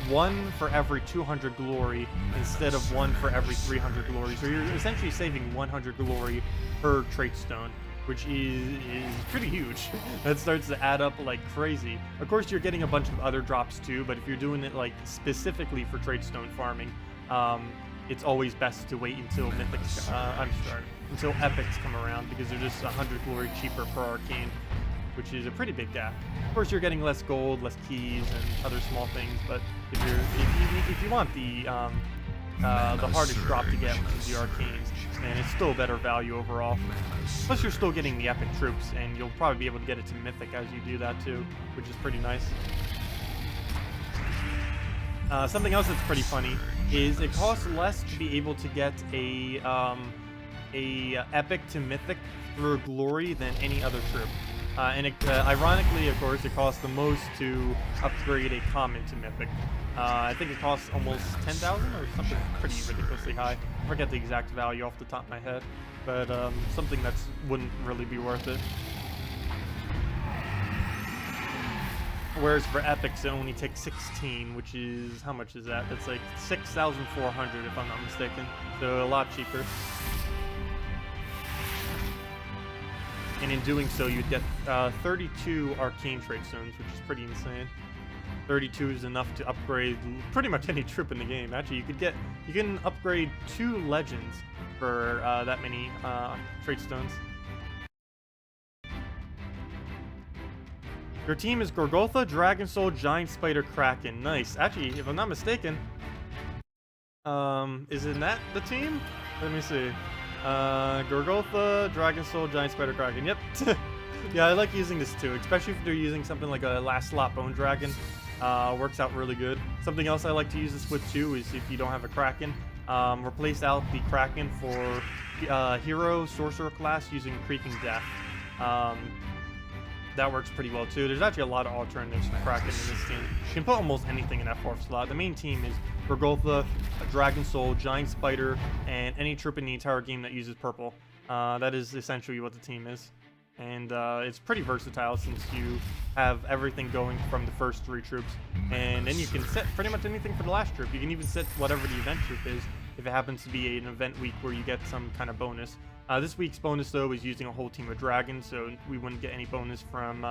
1 for every 200 glory instead of 1 for every 300 glory. So you're essentially saving 100 glory per tradestone, which is pretty huge. That starts to add up like crazy. Of course, you're getting a bunch of other drops too, but if you're doing it like specifically for tradestone farming, it's always best to wait until mythics. Until epics come around, because they're just 100 glory cheaper per arcane, which is a pretty big gap. Of course, you're getting less gold, less keys, and other small things. But if you want the hardest drop to get, which is the arcanes, and it's still a better value overall. Plus, you're still getting the epic troops, and you'll probably be able to get it to mythic as you do that too, which is pretty nice. Something else that's pretty funny is it costs less to be able to get a epic to mythic through glory than any other troop. And ironically, of course, it costs the most to upgrade a common to mythic. I think it costs almost 10,000 or something pretty ridiculously high. I forget the exact value off the top of my head, but something that wouldn't really be worth it. Whereas for epics, it only takes 16, which is, how much is that? That's like 6,400 if I'm not mistaken. So a lot cheaper. And in doing so, you'd get 32 arcane tradestones, which is pretty insane. 32 is enough to upgrade pretty much any troop in the game. Actually, you can upgrade 2 legends for that many tradestones. Your team is Gorgotha, Dragon Soul, Giant Spider, Kraken. Nice. Actually, if I'm not mistaken, isn't that the team? Let me see. Gorgotha, Dragon Soul, Giant Spider, Kraken. Yep. Yeah, I like using this too, especially if they're using something like a last slot Bone Dragon. Works out really good. Something else I like to use this with too is if you don't have a Kraken, replace out the Kraken for Hero Sorcerer class using Creeping Death. That works pretty well too. There's actually a lot of alternatives for Kraken in this team. You can put almost anything in that 4th slot. The main team is Gorgotha, Dragon Soul, Giant Spider, and any troop in the entire game that uses purple. That is essentially what the team is. And it's pretty versatile since you have everything going from the first 3 troops. And then you can set pretty much anything for the last troop. You can even set whatever the event troop is if it happens to be an event week where you get some kind of bonus. This week's bonus, though, is using a whole team of dragons, so we wouldn't get any bonus from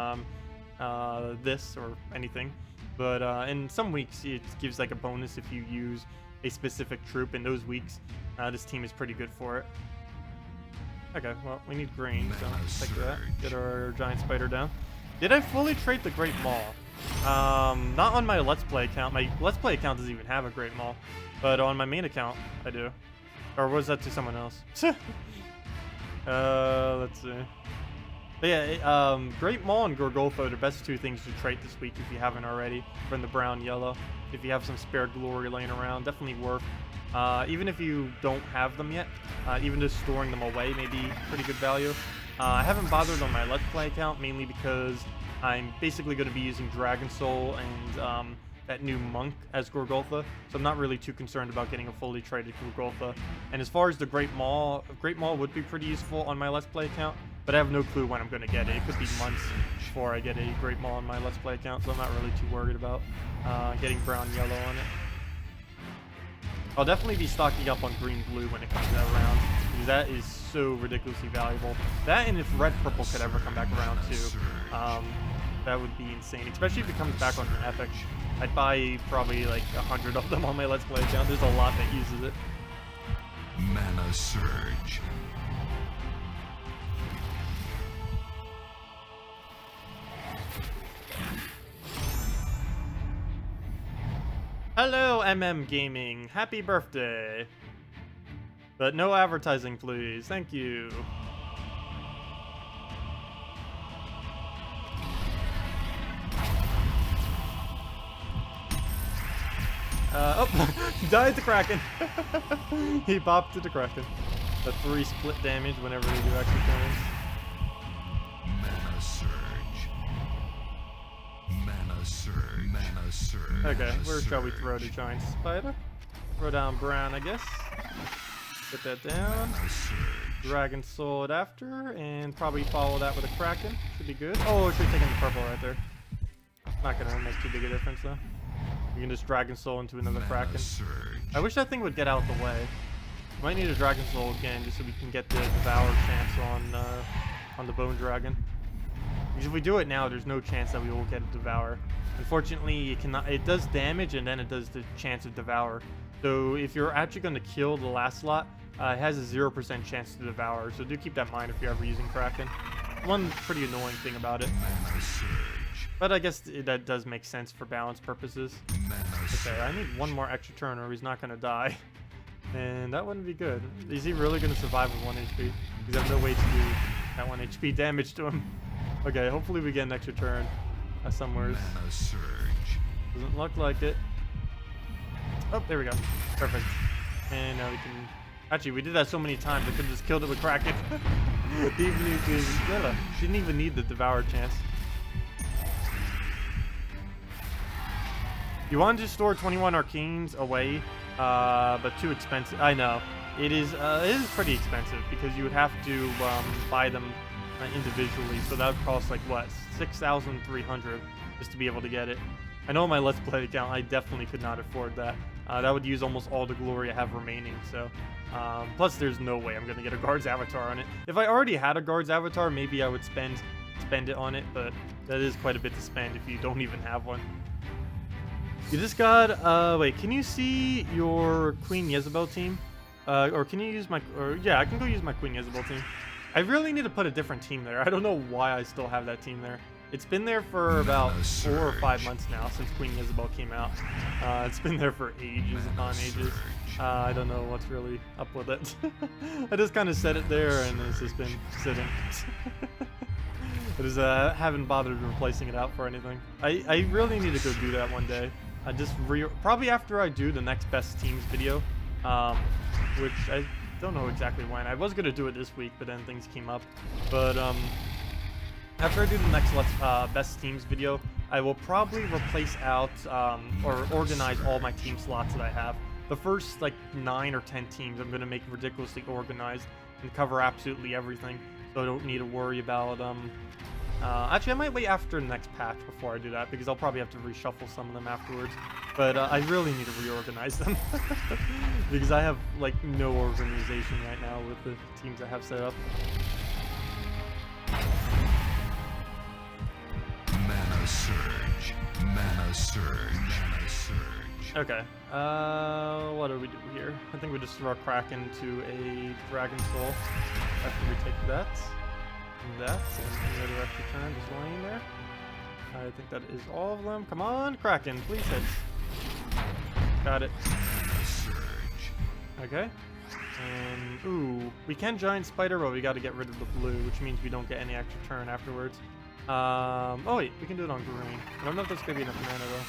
this or anything. But in some weeks, it gives like a bonus if you use a specific troop. In those weeks, this team is pretty good for it. Okay, well, we need green, so let's take that. Get our giant spider down. Did I fully trade the Great Maul? Not on my Let's Play account. My Let's Play account doesn't even have a Great Maul. But on my main account, I do. Or was that to someone else? Let's see. But yeah, Great Maul and Gorgolfo are the best two things to trait this week if you haven't already, from the brown yellow. If you have some spare glory laying around, definitely worth. Even if you don't have them yet, even just storing them away may be pretty good value. I haven't bothered on my Let's Play account, mainly because I'm basically going to be using Dragon Soul and that new monk as Gorgolfa, so I'm not really too concerned about getting a fully traded Gorgolfa. And as far as the Great Maul would be pretty useful on my Let's Play account, but I have no clue when I'm going to get it. It could be months before I get a Great Maul on my Let's Play account, so I'm not really too worried about getting brown yellow on it. I'll definitely be stocking up on green blue when it comes around, because that is so ridiculously valuable. That, and if red purple could ever come back around too, that would be insane, especially if it comes back on an epic. I'd buy probably like 100 of them on my Let's Play account. There's a lot that uses it. Mana Surge. Hello, MM Gaming. Happy birthday. But no advertising, please. Thank you. He died to Kraken. He popped to the Kraken. The 3 split damage whenever they do extra turns. Mana Surge. Mana Surge. Mana Surge. Okay, where shall we throw the giant spider? Throw down brown, I guess. Get that down. Mana Surge. Dragon Sword after, and probably follow that with a Kraken. Should be good. Oh, it should have taken the purple right there. Not gonna make too big a difference though. You can just Dragon Soul into another Kraken. Surge. I wish that thing would get out of the way. Might need a Dragon Soul again just so we can get the Devour chance on the Bone Dragon. Because if we do it now, there's no chance that we will get a Devour. Unfortunately, it cannot. It does damage and then it does the chance of Devour. So if you're actually going to kill the last slot, it has a 0% chance to Devour. So do keep that in mind if you're ever using Kraken. One pretty annoying thing about it. Mana Surge. But I guess that does make sense for balance purposes. Mana Okay, I need one more extra turn or he's not going to die. And that wouldn't be good. Is he really going to survive with 1 HP? Because I have no way to do that 1 HP damage to him. Okay, hopefully we get an extra turn somewheres. Mana Surge. Doesn't look like it. Oh, there we go. Perfect. And now we can... Actually, we did that so many times, I could have just killed it with Kraken. Didn't even need the Devour chance. You want to store 21 Arcanes away, but too expensive. I know. It is pretty expensive because you would have to buy them individually. So that would cost like, what, 6,300 just to be able to get it. I know on my Let's Play account, I definitely could not afford that. That would use almost all the glory I have remaining. So, plus there's no way I'm going to get a Guard's Avatar on it. If I already had a Guard's Avatar, maybe I would spend it on it, but that is quite a bit to spend if you don't even have one. You just got, wait, can you see your Queen Jezebel team? Or can you use my, yeah, I can go use my Queen Jezebel team. I really need to put a different team there. I don't know why I still have that team there. It's been there for about 4 or 5 months now since Queen Jezebel came out. It's been there for ages upon ages. I don't know what's really up with it. I just kind of set it there and it's just been sitting. I just haven't bothered replacing it out for anything. I really need to go do that one day. Probably after I do the next best teams video, which I don't know exactly when. I was gonna do it this week, but then things came up. But after I do the next best teams video, I will probably replace out or organize all my team slots that I have. The first like 9 or 10 teams I'm gonna make ridiculously organized and cover absolutely everything, so I don't need to worry about actually, I might wait after the next patch before I do that, because I'll probably have to reshuffle some of them afterwards. But I really need to reorganize them, because I have, like, no organization right now with the teams I have set up. Mana Surge. Mana Surge. Mana Surge. Okay, what do we do here? I think we just throw a Kraken to a Dragon Soul after we take that. And any other extra turn just laying there. I think that is all of them. Come on, Kraken, please hit. Got it. Mana Surge. Okay. And, ooh, we can giant spider, but we got to get rid of the blue, which means we don't get any extra turn afterwards. Oh wait, we can do it on green. I don't know if that's gonna be enough mana though.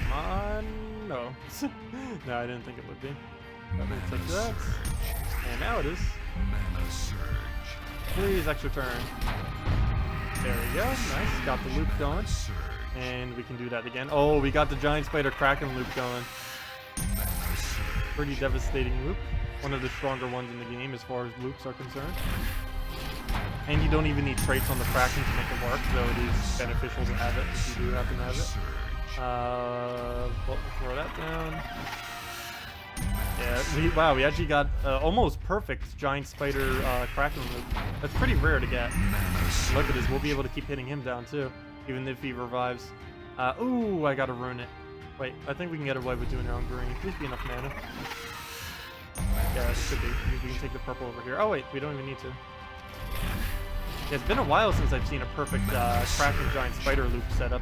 Come on, no. No, I didn't think it would be. But let's take that. And now it is. Mana surge. Please, extra turn. There we go. Nice. Got the loop going. Surge. And we can do that again. Oh, we got the giant spider kraken loop going. Mana surge. Pretty devastating loop. One of the stronger ones in the game as far as loops are concerned. And you don't even need traits on the kraken to make it work, though it is beneficial to have it if you do happen to have it. Well, throw that down. Yeah, wow, we actually got almost perfect giant spider kraken loop. That's pretty rare to get. Look at this, we'll be able to keep hitting him down too, even if he revives. Ooh, I gotta ruin it. Wait, I think we can get away with doing it on green. Please be enough mana. Yeah, it should be. We can take the purple over here. Oh wait, we don't even need to. Yeah, it's been a while since I've seen a perfect kraken giant spider loop setup.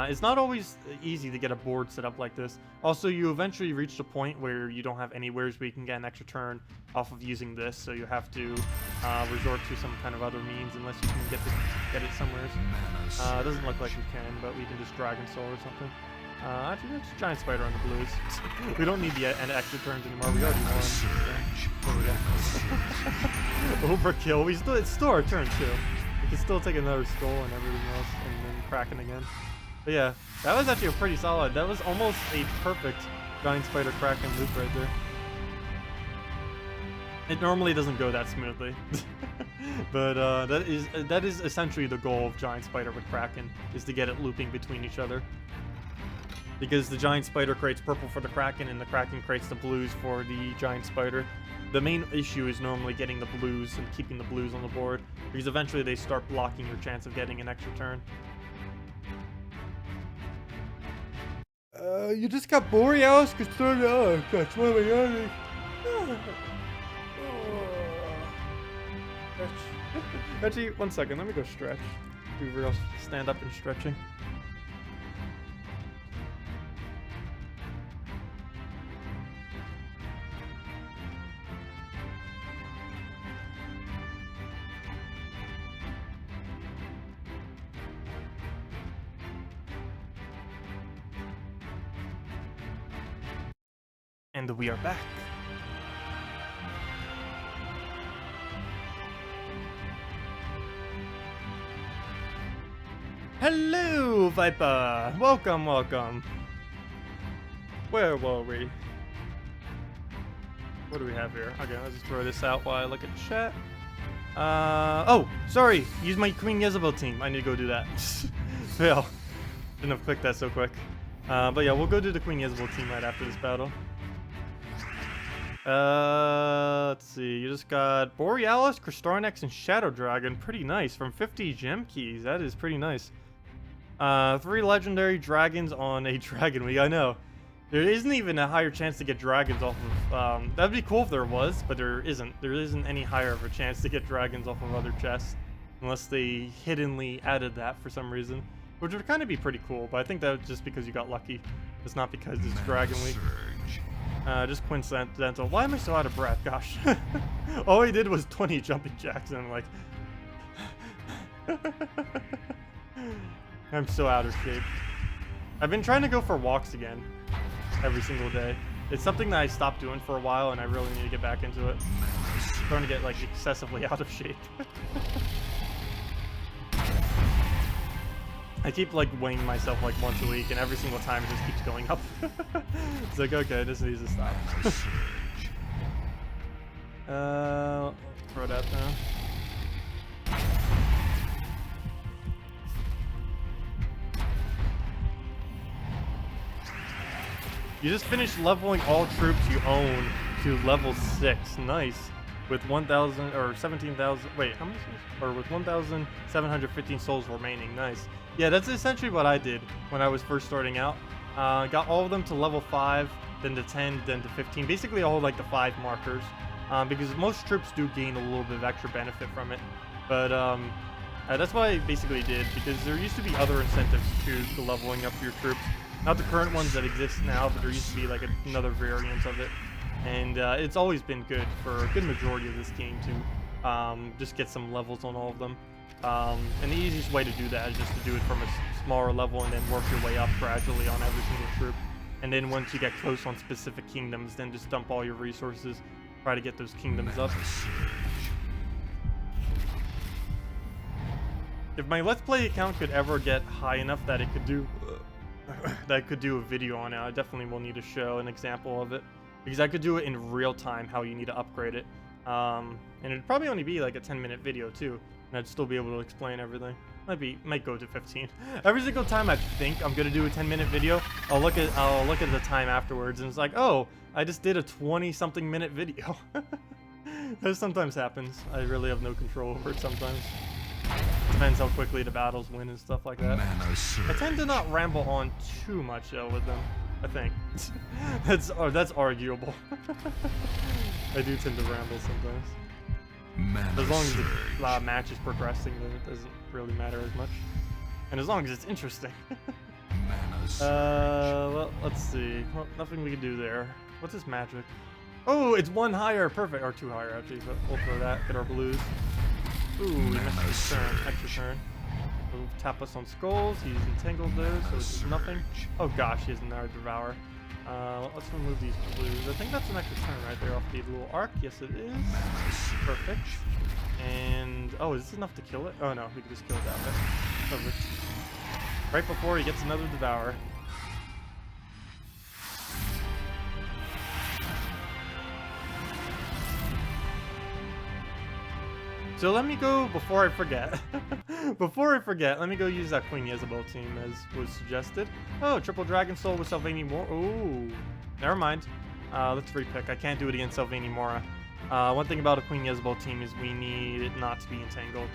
It's not always easy to get a board set up like this. Also, you eventually reach the point where you don't have anywheres where you can get an extra turn off of using this, so you have to resort to some kind of other means unless you can get it somewhere. It doesn't look like we can, but we can just Dragon Soul or something. Actually, that's giant spider on the blues. We don't need the extra turns anymore. We already won. Yeah. There we go. Overkill. It's still our turn too. We can still take another skull and everything else, and then Kraken again. But yeah, that was actually a pretty solid. That was almost a perfect giant spider Kraken loop right there. It normally doesn't go that smoothly, but that is essentially the goal of giant spider with Kraken, is to get it looping between each other. Because the giant spider creates purple for the Kraken, and the Kraken creates the blues for the giant spider. The main issue is normally getting the blues and keeping the blues on the board, because eventually they start blocking your chance of getting an extra turn. You just got Borealis Custodian. That's one of my earnings. Actually, 1 second. Let me go stretch. Be real. Stand up and stretching. And we are back. Hello, Viper! Welcome, welcome. Where were we? What do we have here? Okay, let's just throw this out while I look at chat. Oh, sorry. Use my Queen Jezebel team. I need to go do that. Fail. Shouldn't have clicked that so quick. But yeah, we'll go do the Queen Jezebel team right after this battle. Let's see. You just got Borealis, Crystarnex, and Shadow Dragon. Pretty nice. From 50 gem keys. That is pretty nice. 3 legendary dragons on a Dragon Week. I know. There isn't even a higher chance to get dragons off of... that'd be cool if there was, but there isn't. There isn't any higher of a chance to get dragons off of other chests. Unless they hiddenly added that for some reason. Which would kind of be pretty cool, but I think that was just because you got lucky. It's not because it's Dragon Week. Just coincidental. Why am I so out of breath? Gosh. All I did was 20 jumping jacks, and I'm like... I'm so out of shape. I've been trying to go for walks again. Every single day. It's something that I stopped doing for a while, and I really need to get back into it. I'm starting to get, like, excessively out of shape. I keep, like, weighing myself, like, once a week, and every single time it just keeps going up. It's like, okay, this needs to stop. Throw that down. You just finished leveling all troops you own to level 6. Nice. With 1,000 or 17,000. Wait, how many souls? Or with 1,715 souls remaining. Nice. Yeah, that's essentially what I did when I was first starting out. Got all of them to level 5, then to 10, then to 15. Basically all like the 5 markers. Because most troops do gain a little bit of extra benefit from it. But that's what I basically did, because there used to be other incentives to leveling up your troops. Not the current ones that exist now, but there used to be like another variant of it. and it's always been good for a good majority of this game to just get some levels on all of them. And the easiest way to do that is just to do it from a smaller level and then work your way up gradually on every single troop. And then once you get close on specific kingdoms, then just dump all your resources, try to get those kingdoms up. If my Let's Play account could ever get high enough that it could do a video on it, I definitely will need to show an example of it, because I could do it in real time how you need to upgrade it. And it'd probably only be like a 10-minute video too, and I'd still be able to explain everything. Might go to 15. Every single time I think I'm gonna do a 10-minute video, I'll look at the time afterwards, and it's like, oh, I just did a 20-something minute video. That sometimes happens. I really have no control over it sometimes. Depends how quickly the battles win and stuff like that. I tend to not ramble on too much though with them, I think. that's arguable. I do tend to ramble sometimes. As long as the match is progressing, then it doesn't really matter as much. And as long as it's interesting. Well, let's see. Well, nothing we can do there. What's this magic? Oh, it's one higher. Perfect. Or two higher, actually. But we'll throw that. Get our blues. Ooh, we missed his turn. Extra turn. He'll tap us on skulls. He's entangled those, so it's nothing. Oh gosh, he has another devour. Let's remove these blues. I think that's an extra turn right there off the little arc. Yes, it is. Perfect. And oh, is this enough to kill it? Oh no, we can just kill it that way. Perfect. Right before he gets another devour. So let me go, before I forget, let me go use that Queen Jezebel team as was suggested. Oh, triple Dragon Soul with Sevhina Mora. Ooh, never mind. Let's repick. I can't do it against Sevhina Mora. One thing about a Queen Jezebel team is we need it not to be entangled.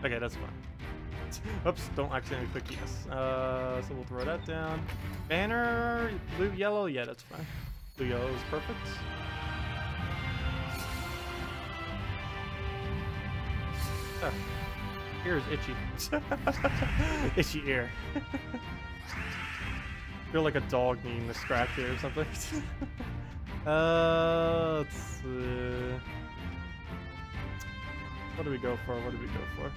Okay, that's fine. Oops, don't accidentally click yes. So we'll throw that down. Banner, blue, yellow, yeah, that's fine. Blue, yellow is perfect. Oh, ear is itchy. Itchy ear. Feel like a dog needing to scratch it or something. Let's see. What do we go for? What do we go for?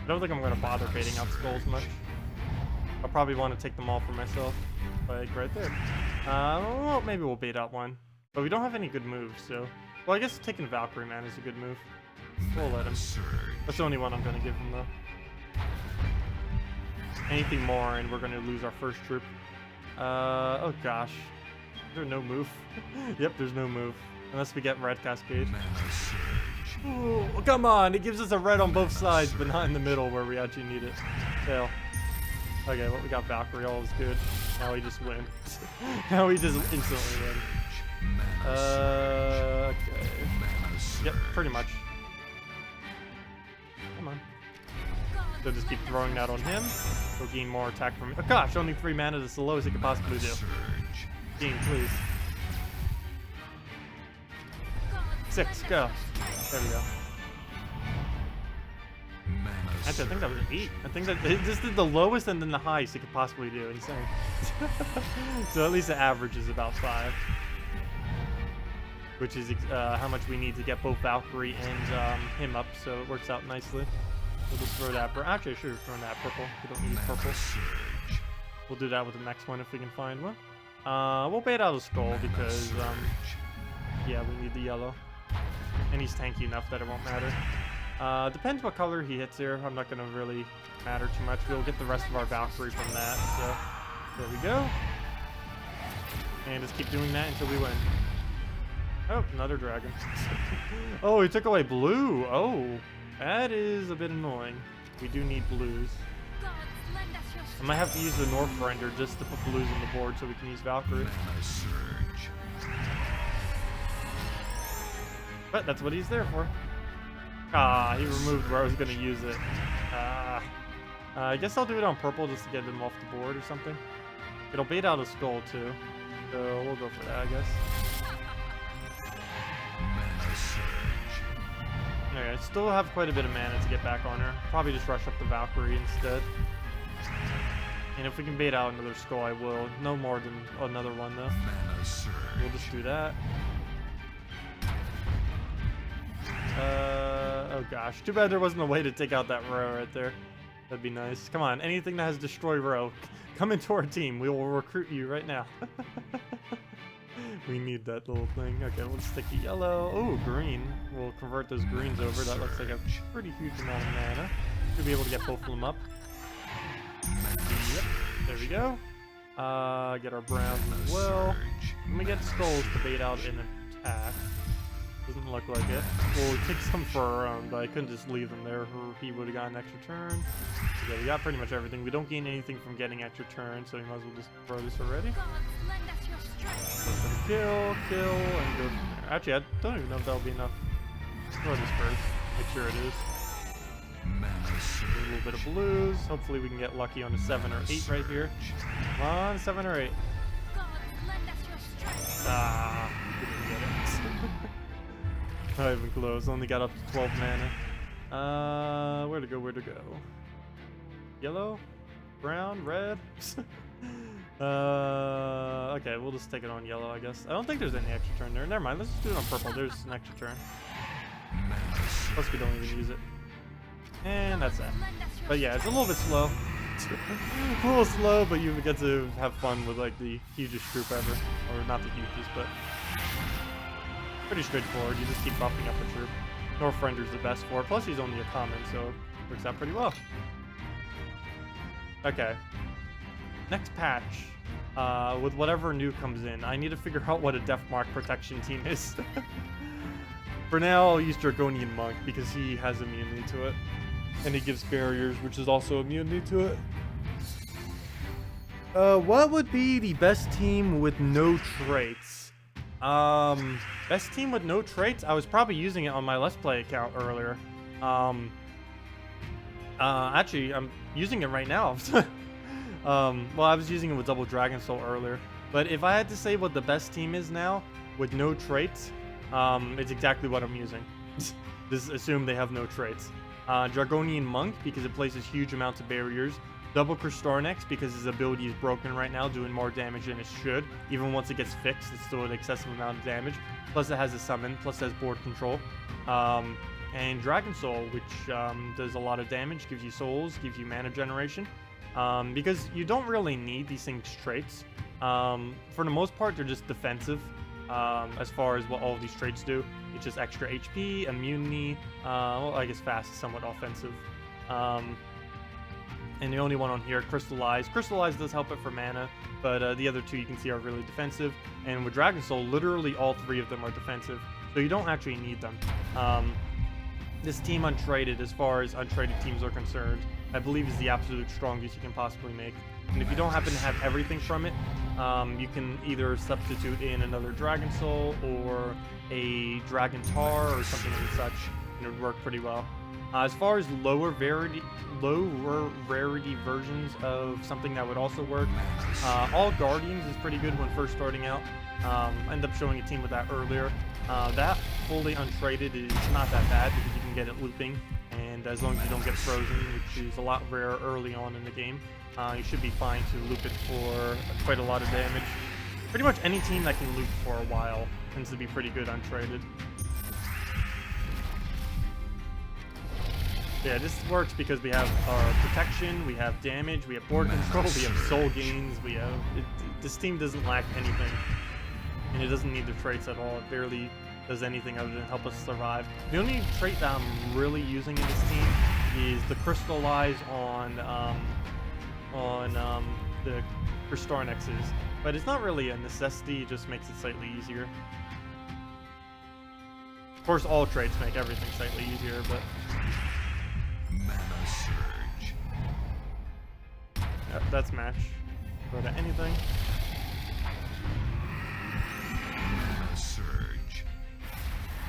I don't think I'm going to bother baiting out skulls much. I'll probably want to take them all for myself. Like right there. Well, maybe we'll bait out one. But we don't have any good moves, so... Well, I guess taking Valkyrie Man is a good move. We'll let him. That's the only one I'm going to give him, though. Anything more, and we're going to lose our first troop. Oh gosh. Is there no move? Yep, there's no move. Unless we get Red Cascade. Ooh, come on! It gives us a red on both sides, but not in the middle where we actually need it. Fail. Okay, well, we got Valkyrie. All is good. Now we just win. Now we just instantly win. Okay. Yep, pretty much. Come on. So just keep throwing that on him. We'll gain more attack from... Oh gosh, only 3 mana is the lowest it could possibly do. Gain, please. 6, go. There we go. Actually, I think that was an 8. I think that it just did the lowest and then the highest it could possibly do. Insane. So at least the average is about 5. Which is how much we need to get both Valkyrie and him up, so it works out nicely. We'll just throw that. Actually, I should have thrown that purple. We don't need purple. We'll do that with the next one if we can find one. We'll bait out a skull because, yeah, we need the yellow. And he's tanky enough that it won't matter. Depends what color he hits here. I'm not going to really matter too much. We'll get the rest of our Valkyrie from that. So, there we go. And just keep doing that until we win. Oh, another dragon. Oh, he took away blue. Oh, that is a bit annoying. We do need blues. I might have to use the North render just to put blues on the board so we can use Valkyrie. But that's what he's there for. Ah, he removed where I was going to use it. I guess I'll do it on purple just to get him off the board or something. It'll bait out a skull too. So we'll go for that, I guess. Okay, I still have quite a bit of mana to get back on her. Probably just rush up the Valkyrie instead. And if we can bait out another skull, I will. No more than another one, though. Mana surge. We'll just do that. Oh gosh. Too bad there wasn't a way to take out that row right there. That'd be nice. Come on, anything that has destroy row, come into our team. We will recruit you right now. We need that little thing. Okay, we'll stick a yellow. Oh, green. We'll convert those greens over. That looks like a pretty huge amount of mana. Should be able to get both of them up. Yep, there we go. Get our browns as well. And we get skulls to bait out an attack. Doesn't look like it. We'll take some for our own, but I couldn't just leave them there, or he would have gotten an extra turn. So yeah, we got pretty much everything. We don't gain anything from getting extra turn, so we might as well just throw this already. So kill, and go from there. Actually, I don't even know if that'll be enough. Let's throw this first. Make sure it is. A little bit of blues. Hopefully we can get lucky on a 7 or 8 right here. Come on, 7 or 8. Ah, didn't get it. Not even close. Only got up to 12 mana. Where to go? Where to go? Yellow, brown, red. Okay, we'll just take it on yellow, I guess. I don't think there's any extra turn there. Never mind. Let's just do it on purple. There's an extra turn. Plus, we don't even use it. And that's that. But yeah, it's a little bit slow. A little slow, but you get to have fun with like the hugest troop ever. Or not the hugest, but pretty straightforward. You just keep buffing up a troop. Northrender's the best for it. Plus he's only a common, so it works out pretty well. Okay. Next patch. With whatever new comes in, I need to figure out what a Death Mark protection team is. For now, I'll use Dragonian Monk because he has immunity to it. And he gives barriers, which is also immunity to it. What would be the best team with no traits? Best team with no traits? I was probably using it on my Let's Play account earlier. Actually, I'm using it right now. Well, I was using it with Double Dragon Soul earlier. But if I had to say what the best team is now, with no traits, it's exactly what I'm using. Just assume they have no traits. Dragonian Monk, because it places huge amounts of barriers. Double Kristarnex, because his ability is broken right now, doing more damage than it should. Even once it gets fixed, it's still an excessive amount of damage. Plus it has a summon, plus it has board control. And Dragon Soul, which does a lot of damage, gives you souls, gives you mana generation. Because you don't really need these things traits. For the most part, they're just defensive. As far as what all of these traits do. It's just extra HP, immunity, well, I guess fast is somewhat offensive. And the only one on here, Crystallize. Crystallize does help it for mana, but the other two you can see are really defensive. And with Dragon Soul, literally all 3 of them are defensive, so you don't actually need them. This team untraded, as far as untraded teams are concerned, I believe is the absolute strongest you can possibly make. And if you don't happen to have everything from it, you can either substitute in another Dragon Soul or a Dragon Tar or something like such, and it would work pretty well. As far as lower rarity versions of something that would also work, All Guardians is pretty good when first starting out. End up showing a team with that earlier. That fully untraded is not that bad because you can get it looping, and as long as you don't get frozen, which is a lot rarer early on in the game, you should be fine to loop it for quite a lot of damage. Pretty much any team that can loop for a while tends to be pretty good untraded. Yeah, this works because we have our protection, we have damage, we have board control, we have soul gains, we have... this team doesn't lack anything. And it doesn't need the traits at all. It barely does anything other than help us survive. The only trait that I'm really using in this team is the Crystallize on the Kristarnexes. But it's not really a necessity, it just makes it slightly easier. Of course, all traits make everything slightly easier, but... Mana surge. Yep, that's match. Go to anything. Mana surge.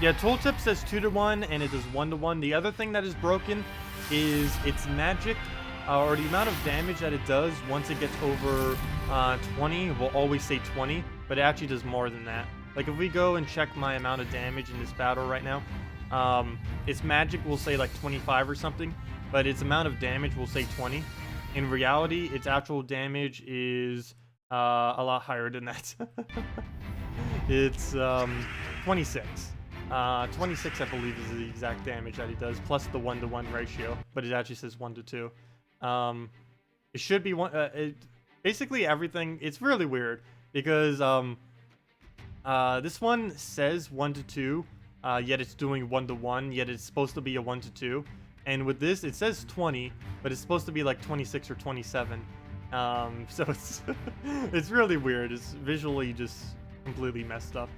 Yeah, tooltip says 2-to-1 and it does 1-to-1. The other thing that is broken is its magic, or the amount of damage that it does once it gets over 20. Will always say 20, but it actually does more than that. Like if we go and check my amount of damage in this battle right now, its magic will say like 25 or something, but its amount of damage will say 20. In reality, its actual damage is a lot higher than that. It's 26. 26, I believe, is the exact damage that he does, plus the 1-to-1 ratio, but it actually says 1-to-2. It should be one. Basically everything. It's really weird because this one says 1-to-2, yet it's doing 1-to-1, yet it's supposed to be a 1-to-2. And with this, it says 20, but it's supposed to be like 26 or 27. So it's it's really weird. It's visually just completely messed up.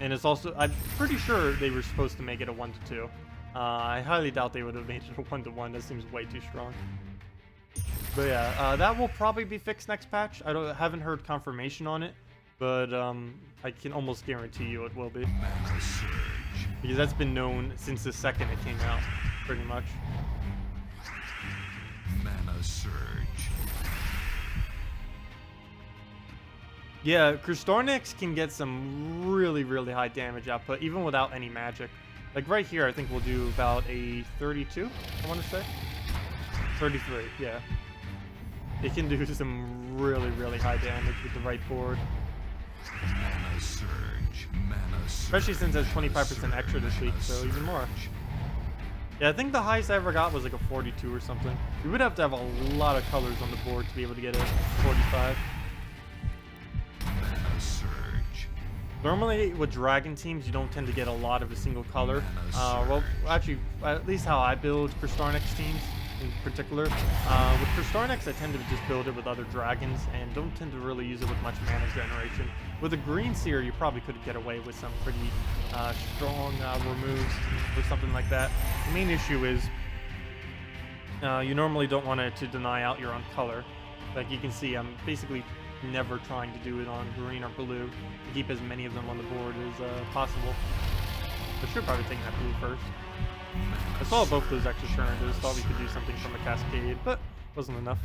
And it's also, I'm pretty sure they were supposed to make it a 1-to-2. I highly doubt they would have made it a 1-to-1. That seems way too strong. But yeah, that will probably be fixed next patch. I haven't heard confirmation on it, but I can almost guarantee you it will be. Mana surge. Because that's been known since the second it came out, pretty much. Mana surge. Yeah, Krustarnix can get some really, really high damage output, even without any magic. Like right here, I think we'll do about a 32, I want to say. 33, yeah. It can do some really, really high damage with the right board. Mana surge. Mana surge. Especially since it has 25% extra this week, so even more. Yeah, I think the highest I ever got was like a 42 or something. You would have to have a lot of colors on the board to be able to get a 45. Mana surge. Normally, with dragon teams, you don't tend to get a lot of a single color. Well, actually, at least how I build Krustarnix teams in particular. With Krustarnix, I tend to just build it with other dragons and don't tend to really use it with much mana generation. With a green seer, you probably could get away with some pretty strong removes or something like that. The main issue is you normally don't want to deny out your own color. Like you can see, I'm basically never trying to do it on green or blue to keep as many of them on the board as possible. I should probably take that blue first. I saw both those extra turns. I just thought we could do something from a cascade, but wasn't enough.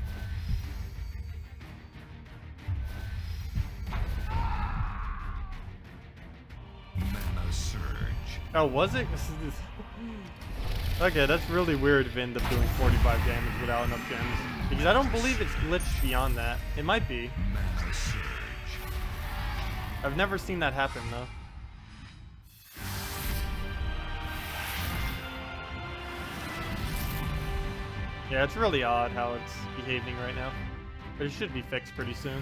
Mana surge. Oh, was it? Okay, that's really weird if it ended up doing 45 damage without enough gems. Because I don't believe it's glitched beyond that. It might be. Mana surge. I've never seen that happen, though. Yeah, it's really odd how it's behaving right now. But it should be fixed pretty soon.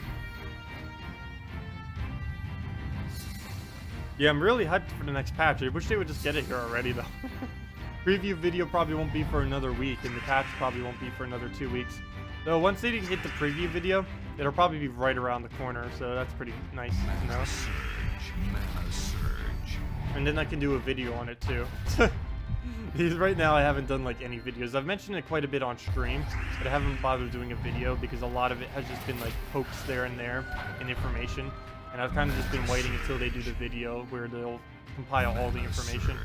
Yeah, I'm really hyped for the next patch. I wish they would just get it here already, though. Preview video probably won't be for another week, and the patch probably won't be for another 2 weeks. So once they hit the preview video, it'll probably be right around the corner, so that's pretty nice to know. Mana surge. Mana surge. And then I can do a video on it, too. Because right now I haven't done like any videos. I've mentioned it quite a bit on stream, but I haven't bothered doing a video because a lot of it has just been like pokes there and there and information. And I've kind of just been waiting until they do the video where they'll compile all the information.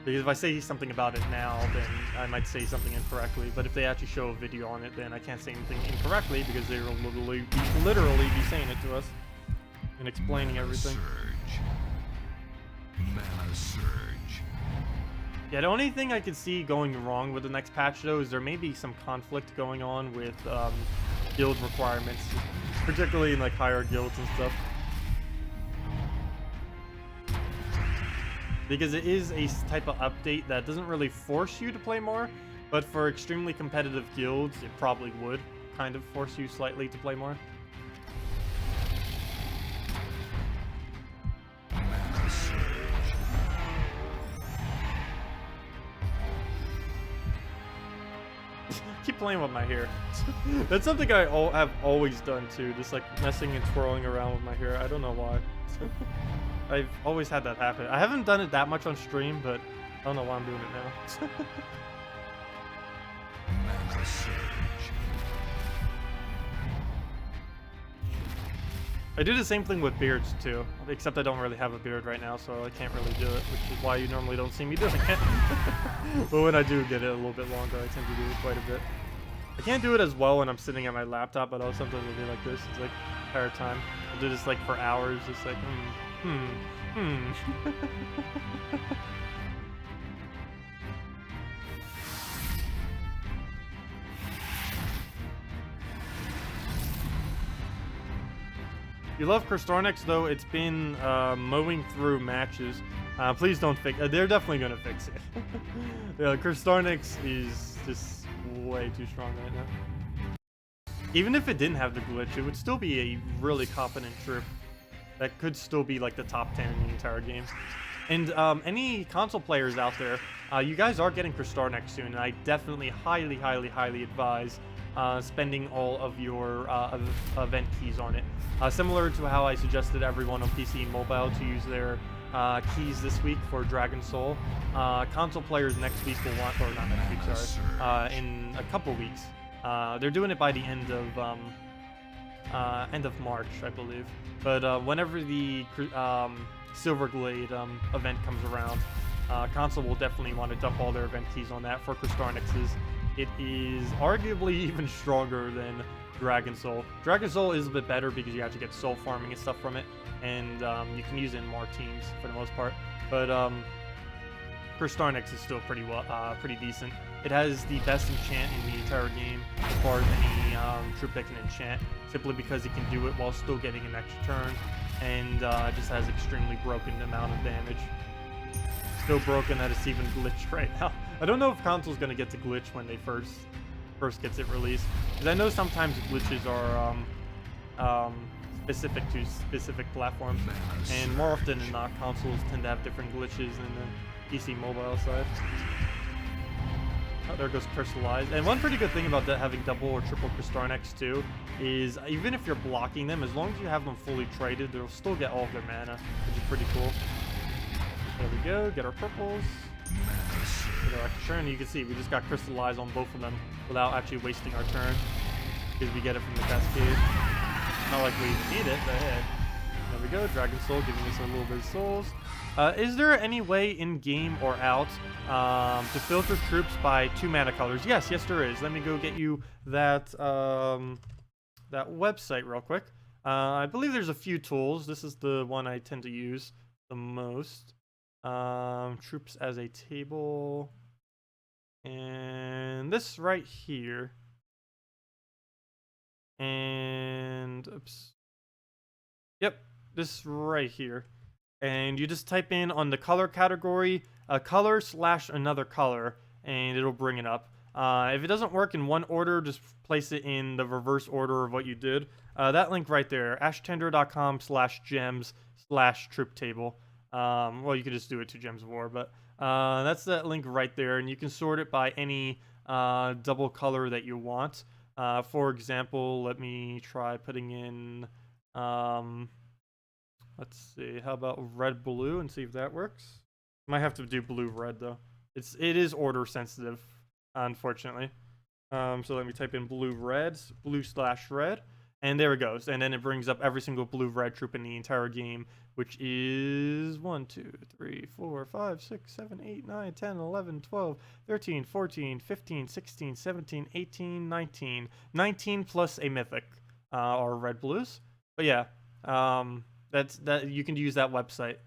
Because if I say something about it now, then I might say something incorrectly. But if they actually show a video on it, then I can't say anything incorrectly because they will literally be saying it to us and explaining everything. Mana surge. Yeah, the only thing I could see going wrong with the next patch, though, is there may be some conflict going on with guild requirements, particularly in like higher guilds and stuff. Because it is a type of update that doesn't really force you to play more, but for extremely competitive guilds, it probably would kind of force you slightly to play more. Mana surge. Keep playing with my hair. That's something I have always done too, just like messing and twirling around with my hair. I don't know why. I've always had that happen. I haven't done it that much on stream, but I don't know why I'm doing it now. Mana surge. I do the same thing with beards too, except I don't really have a beard right now, so I can't really do it, which is why you normally don't see me doing it. But when I do get it a little bit longer, I tend to do it quite a bit. I can't do it as well when I'm sitting at my laptop, but I'll sometimes do like this. It's like entire time. I'll do this like for hours, just like You love Kristarnix, though. It's been mowing through matches. Please don't fix. They're definitely gonna fix it. Yeah, Kristarnix is just way too strong right now. Even if it didn't have the glitch, it would still be a really competent troop that could still be like the top 10 in the entire game. And any console players out there, you guys are getting Kristarnix soon, and I definitely highly advise spending all of your event keys on it. Similar to how I suggested everyone on PC and mobile to use their keys this week for Dragon Soul. Console players next week will want, or not next week, sorry, in a couple weeks. They're doing it by the end of March, I believe. But whenever the Silverglade event comes around, console will definitely want to dump all their event keys on that for Kristarnix's. It is arguably even stronger than Dragon Soul. Dragon Soul is a bit better because you have to get soul farming and stuff from it, and you can use it in more teams for the most part. But Kristarnix is still pretty decent. It has the best enchant in the entire game as far as any troop that can enchant, simply because it can do it while still getting an extra turn, and it just has extremely broken amount of damage. Still broken that it's even glitched right now. I don't know if console's gonna get to glitch when they first gets it released, because I know sometimes glitches are specific to specific platforms, and more often than not, consoles tend to have different glitches than the PC mobile side. Oh, there goes Crystallized. And one pretty good thing about that, having double or triple Kristarnix too, is even if you're blocking them, as long as you have them fully traded, they'll still get all of their mana, which is pretty cool. There we go, get our purples. Get our extra turn. You can see we just got Crystallized on both of them without actually wasting our turn, because we get it from the Cascade. Not like we need it, but hey. There we go, Dragon Soul giving us a little bit of souls. Is there any way in game or out to filter troops by 2 mana colors? Yes, there is. Let me go get you that that website real quick. I believe there's a few tools. This is the one I tend to use the most. Troops as a table, and this right here, and oops, yep, this right here, and you just type in on the color category a color / another color, and it'll bring it up. If it doesn't work in one order, just place it in the reverse order of what you did. That link right there, ashtender.com/gems/troop table. Well, you could just do it to Gems of War, but that's that link right there, and you can sort it by any double color that you want. For example, let me try putting in, let's see, how about red-blue and see if that works. Might have to do blue-red though. It is order sensitive, unfortunately. So let me type in blue-red, blue/red. And there it goes. And then it brings up every single blue-red troop in the entire game, which is 1, 2, 3, 4, 5, 6, 7, 8, 9, 10, 11, 12, 13, 14, 15, 16, 17, 18, 19. 19 plus a mythic are red-blues. But yeah, that you can use that website.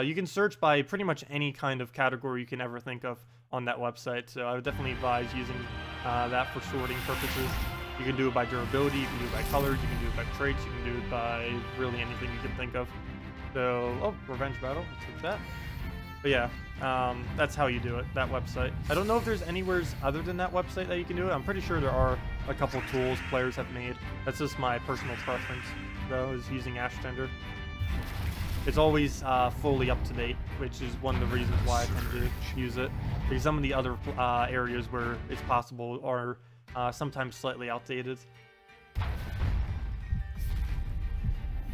You can search by pretty much any kind of category you can ever think of on that website. So I would definitely advise using that for sorting purposes. You can do it by durability, you can do it by colors, you can do it by traits, you can do it by really anything you can think of. So, oh, Revenge Battle, let's take that. But yeah, that's how you do it, that website. I don't know if there's anywhere other than that website that you can do it. I'm pretty sure there are a couple tools players have made. That's just my personal preference, though, is using Ashtender. It's always fully up to date, which is one of the reasons why I tend to use it. Because some of the other areas where it's possible are sometimes slightly outdated. But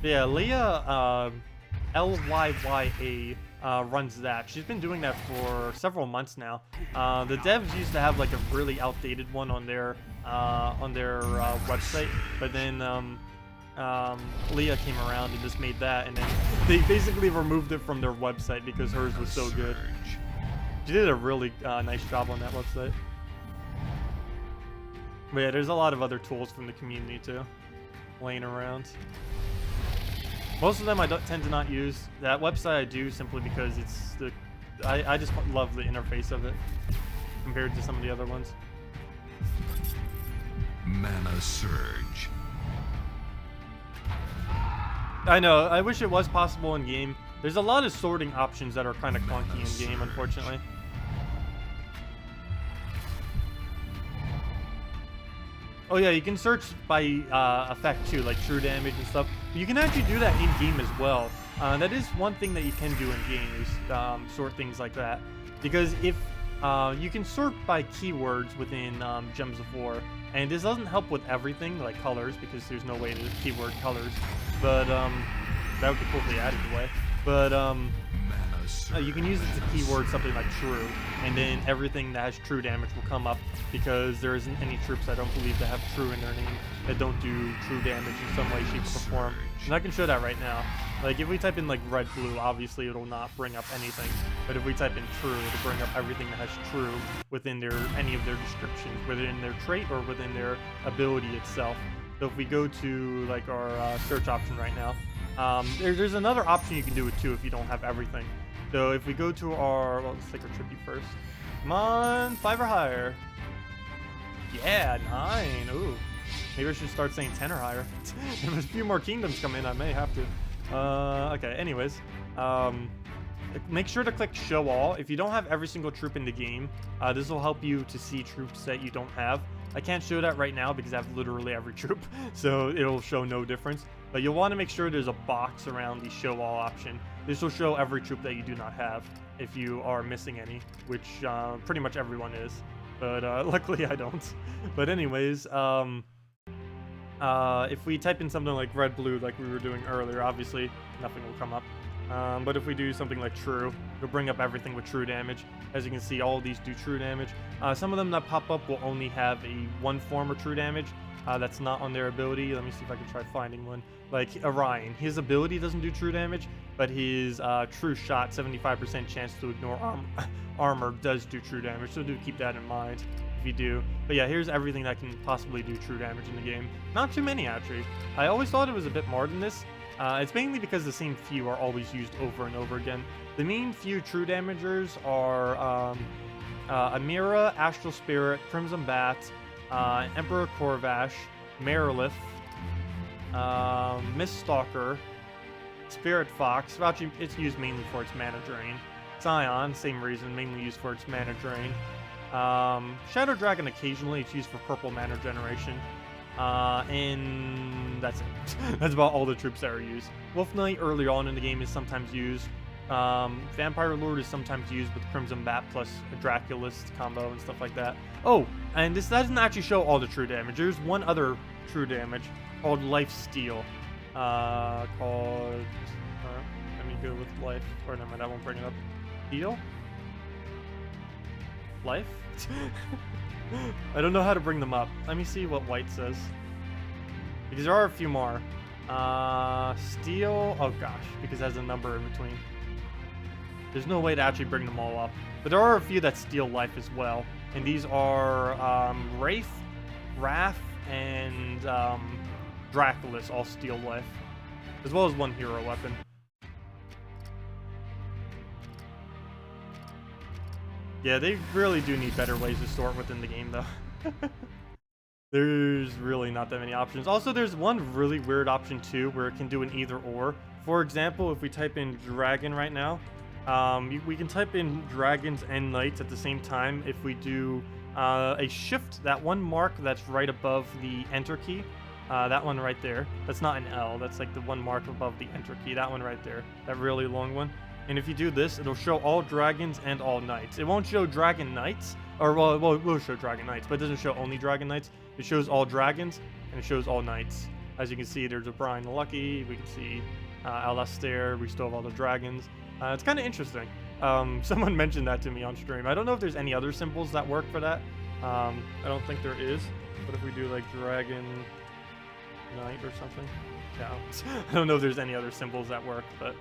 yeah, Leah, Lyya, runs that. She's been doing that for several months now. The devs used to have like a really outdated one on their website, but then Leah came around and just made that, and then they basically removed it from their website because hers was so good. She did a really nice job on that website. But yeah, there's a lot of other tools from the community too, laying around. Most of them I tend to not use. That website I do simply because it's I just love the interface of it compared to some of the other ones. Mana Surge. I know. I wish it was possible in game. There's a lot of sorting options that are kind of clunky in game, unfortunately. Oh yeah, you can search by effect too, like true damage and stuff. You can actually do that in game as well. That is one thing that you can do in game is sort things like that. Because if you can sort by keywords within Gems of War, and this doesn't help with everything like colors because there's no way to keyword colors. But that would be cool if they added the way. But you can use it to keyword something like true, and then everything that has true damage will come up because there isn't any troops I don't believe that have true in their name that don't do true damage in some way, shape, or form. And I can show that right now. Like if we type in like red, blue, obviously it'll not bring up anything. But if we type in true, it'll bring up everything that has true within any of their descriptions, within their trait or within their ability itself. So if we go to like our search option right now, there's another option you can do it too if you don't have everything. So if we go to our, well, let's take our trippy first. Come on, 5 or higher. Yeah, 9. Ooh, maybe I should start saying 10 or higher. If there's a few more kingdoms come in, I may have to. Okay. Anyways, make sure to click Show All. If you don't have every single troop in the game, this will help you to see troops that you don't have. I can't show that right now because I have literally every troop, so it'll show no difference. But you'll want to make sure there's a box around the Show All option. This will show every troop that you do not have if you are missing any, which pretty much everyone is. But luckily I don't. But anyways, if we type in something like red, blue, like we were doing earlier, obviously nothing will come up. But if we do something like true, it'll bring up everything with true damage. As you can see, all of these do true damage. Some of them that pop up will only have one form of true damage. That's not on their ability. Let me see if I can try finding one. Like Orion, his ability doesn't do true damage, but his true shot, 75% chance to ignore armor, does do true damage. So do keep that in mind if you do. But yeah, here's everything that can possibly do true damage in the game. Not too many actually. I always thought it was a bit more than this. It's mainly because the same few are always used over and over again. The main few true damagers are Amira, Astral Spirit, Crimson Bat, Emperor Corvash, Marilith, Miststalker, Spirit Fox. Actually, it's used mainly for its mana drain. Scion, same reason, mainly used for its mana drain. Shadow Dragon occasionally, it's used for purple mana generation. And that's it. That's about all the troops that are used. Wolf Knight early on in the game is sometimes used. Vampire Lord is sometimes used with Crimson Bat plus a Draculist combo and stuff like that. Oh, and this doesn't actually show all the true damage. There's one other true damage called Life Steal. Let me go with Life. Or never mind, I won't bring it up. Steal? Life? I don't know how to bring them up. Let me see what white says. Because there are a few more. Steal. Oh gosh, because it has a number in between. There's no way to actually bring them all up. But there are a few that steal life as well. And these are Wraith, Wrath, and Draculus all steal life. As well as one hero weapon. Yeah, they really do need better ways to sort within the game, though. There's really not that many options. Also, there's one really weird option, too, where it can do an either-or. For example, if we type in dragon right now, we can type in dragons and knights at the same time if we do a shift, that one mark that's right above the enter key. That one right there. That's not an L. That's like the one mark above the enter key. That one right there. That really long one. And if you do this, it'll show all dragons and all knights. It won't show dragon knights, or well, it will show dragon knights, but it doesn't show only dragon knights. It shows all dragons, and it shows all knights. As you can see, there's a Brian the Lucky. We can see Alastair. We still have all the dragons. It's kind of interesting. Someone mentioned that to me on stream. I don't know if there's any other symbols that work for that. I don't think there is. But if we do like dragon knight or something, yeah. I don't know if there's any other symbols that work, but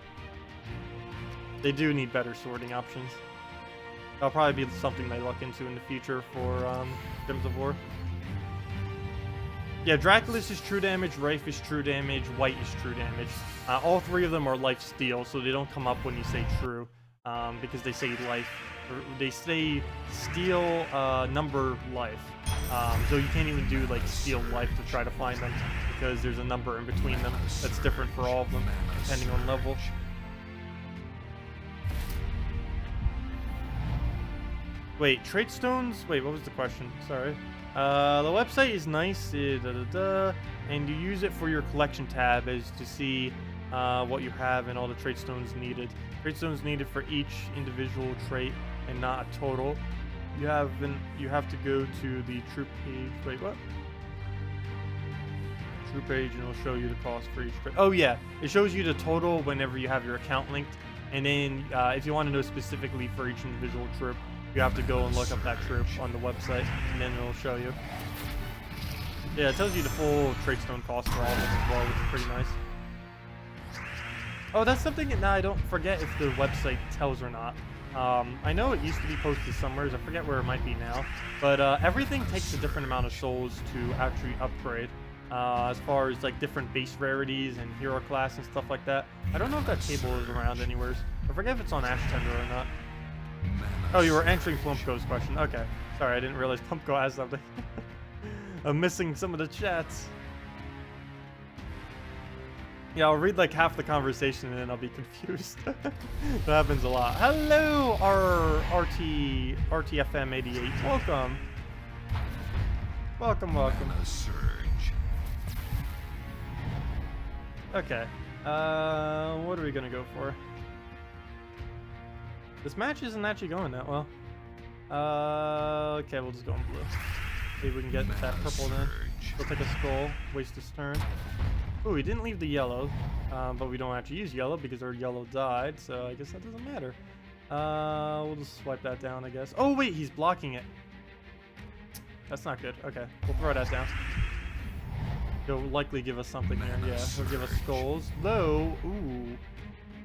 they do need better sorting options. That'll probably be something they look into in the future for Gems of War. Yeah, Draculus is true damage, Wraith is true damage, White is true damage. All three of them are life steal, so they don't come up when you say true, because they say life. Or they say steal number life. So you can't even do like steal life to try to find them because there's a number in between them that's different for all of them depending on level. Wait, trait stones? Wait, what was the question? Sorry. The website is nice, and you use it for your collection tab as to see what you have and all the trait stones needed. Trait stones needed for each individual trait and not a total. You have to go to the troop page. Wait, what? Troop page, and it'll show you the cost for each trait. Oh yeah, it shows you the total whenever you have your account linked, and then if you want to know specifically for each individual troop, you have to go and look up that troop on the website, and then it'll show you. Yeah, it tells you the full trait stone cost for all of them as well, which is pretty nice. Oh, that's something that I don't forget if the website tells or not. I know it used to be posted somewhere, I forget where it might be now, but everything takes a different amount of souls to actually upgrade. As far as like different base rarities and hero class and stuff like that. I don't know if that table is around anywhere. I forget if it's on Ash Tender or not. Oh, you were answering Plumpko's question. Okay. Sorry, I didn't realize Plumpko asked something. I'm missing some of the chats. Yeah, I'll read like half the conversation and then I'll be confused. That happens a lot. Hello, RTFM88. Welcome. Welcome. Mana surge. Okay. What are we gonna go for? This match isn't actually going that well. Okay, we'll just go in blue. Maybe we can get that purple then. We'll take a skull, waste his turn. Oh, we didn't leave the yellow, but we don't actually use yellow because our yellow died, so I guess that doesn't matter. We'll just swipe that down, I guess. Oh wait, he's blocking it. That's not good. Okay, we'll throw that down. He'll likely give us something here. Yeah, he'll give us skulls. Though, ooh,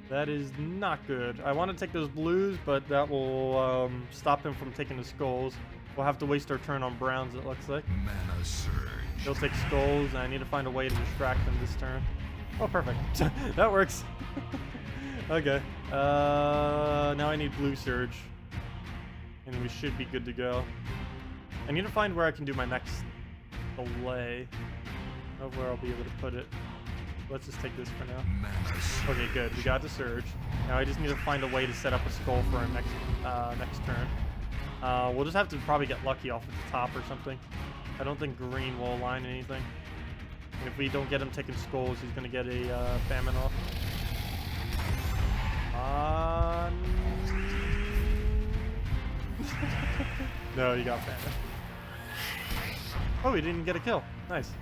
that is not good. I want to take those blues, but that will stop him from taking the skulls. We'll have to waste our turn on browns, it looks like. Mana surge. He'll take skulls, and I need to find a way to distract him this turn. Oh, perfect. That works. Okay. Now I need blue surge. And we should be good to go. I need to find where I can do my next delay. I don't know where I'll be able to put it. Let's just take this for now. Mana surge. Okay, good. We got the surge. Now I just need to find a way to set up a skull for our next turn. We'll just have to probably get lucky off at the top or something. I don't think green will align anything. And if we don't get him taking skulls, he's going to get a famine off. No, he got famine. Oh, he didn't get a kill. Nice.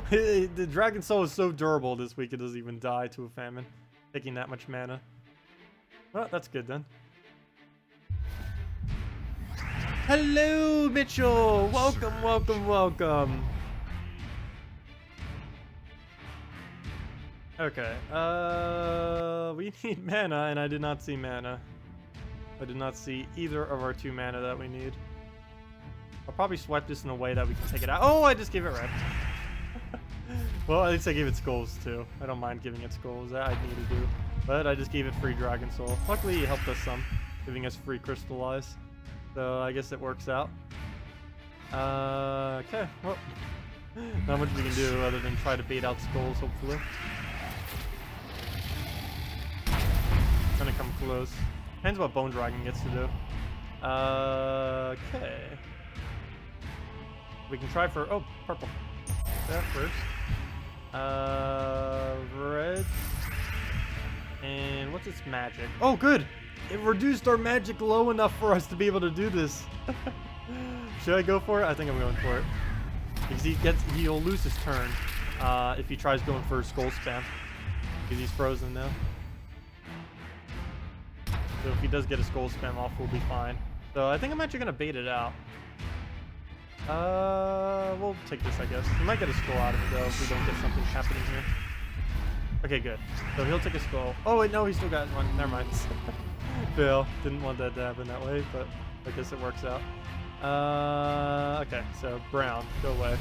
The Dragon Soul is so durable this week, it doesn't even die to a famine. Taking that much mana. Well, that's good then. Hello, Mitchell! Welcome. Okay, we need mana, and I did not see mana. I did not see either of our 2 mana that we need. I'll probably swipe this in a way that we can take it out. Oh, I just gave it red. Well, at least I gave it skulls, too. I don't mind giving it skulls, that I need to do. But I just gave it free Dragon Soul. Luckily, he helped us some, giving us free Crystallize. So I guess it works out. Okay, well, not much we can do other than try to bait out skulls, hopefully. It's gonna come close. Depends what Bone Dragon gets to do. Okay. We can try for, oh, purple. That first. Red. And what's its magic? Oh, good! It reduced our magic low enough for us to be able to do this. Should I go for it? I think I'm going for it. Because he'll lose his turn if he tries going for skull spam. Because he's frozen now. So if he does get a skull spam off, we'll be fine. So I think I'm actually going to bait it out. We'll take this, I guess. We might get a skull out of it, though, if we don't get something happening here. Okay, good. So he'll take a skull. Oh, wait, no, he still got one. Never mind. Fail. Didn't want that to happen that way, but I guess it works out. Okay, so brown, go away.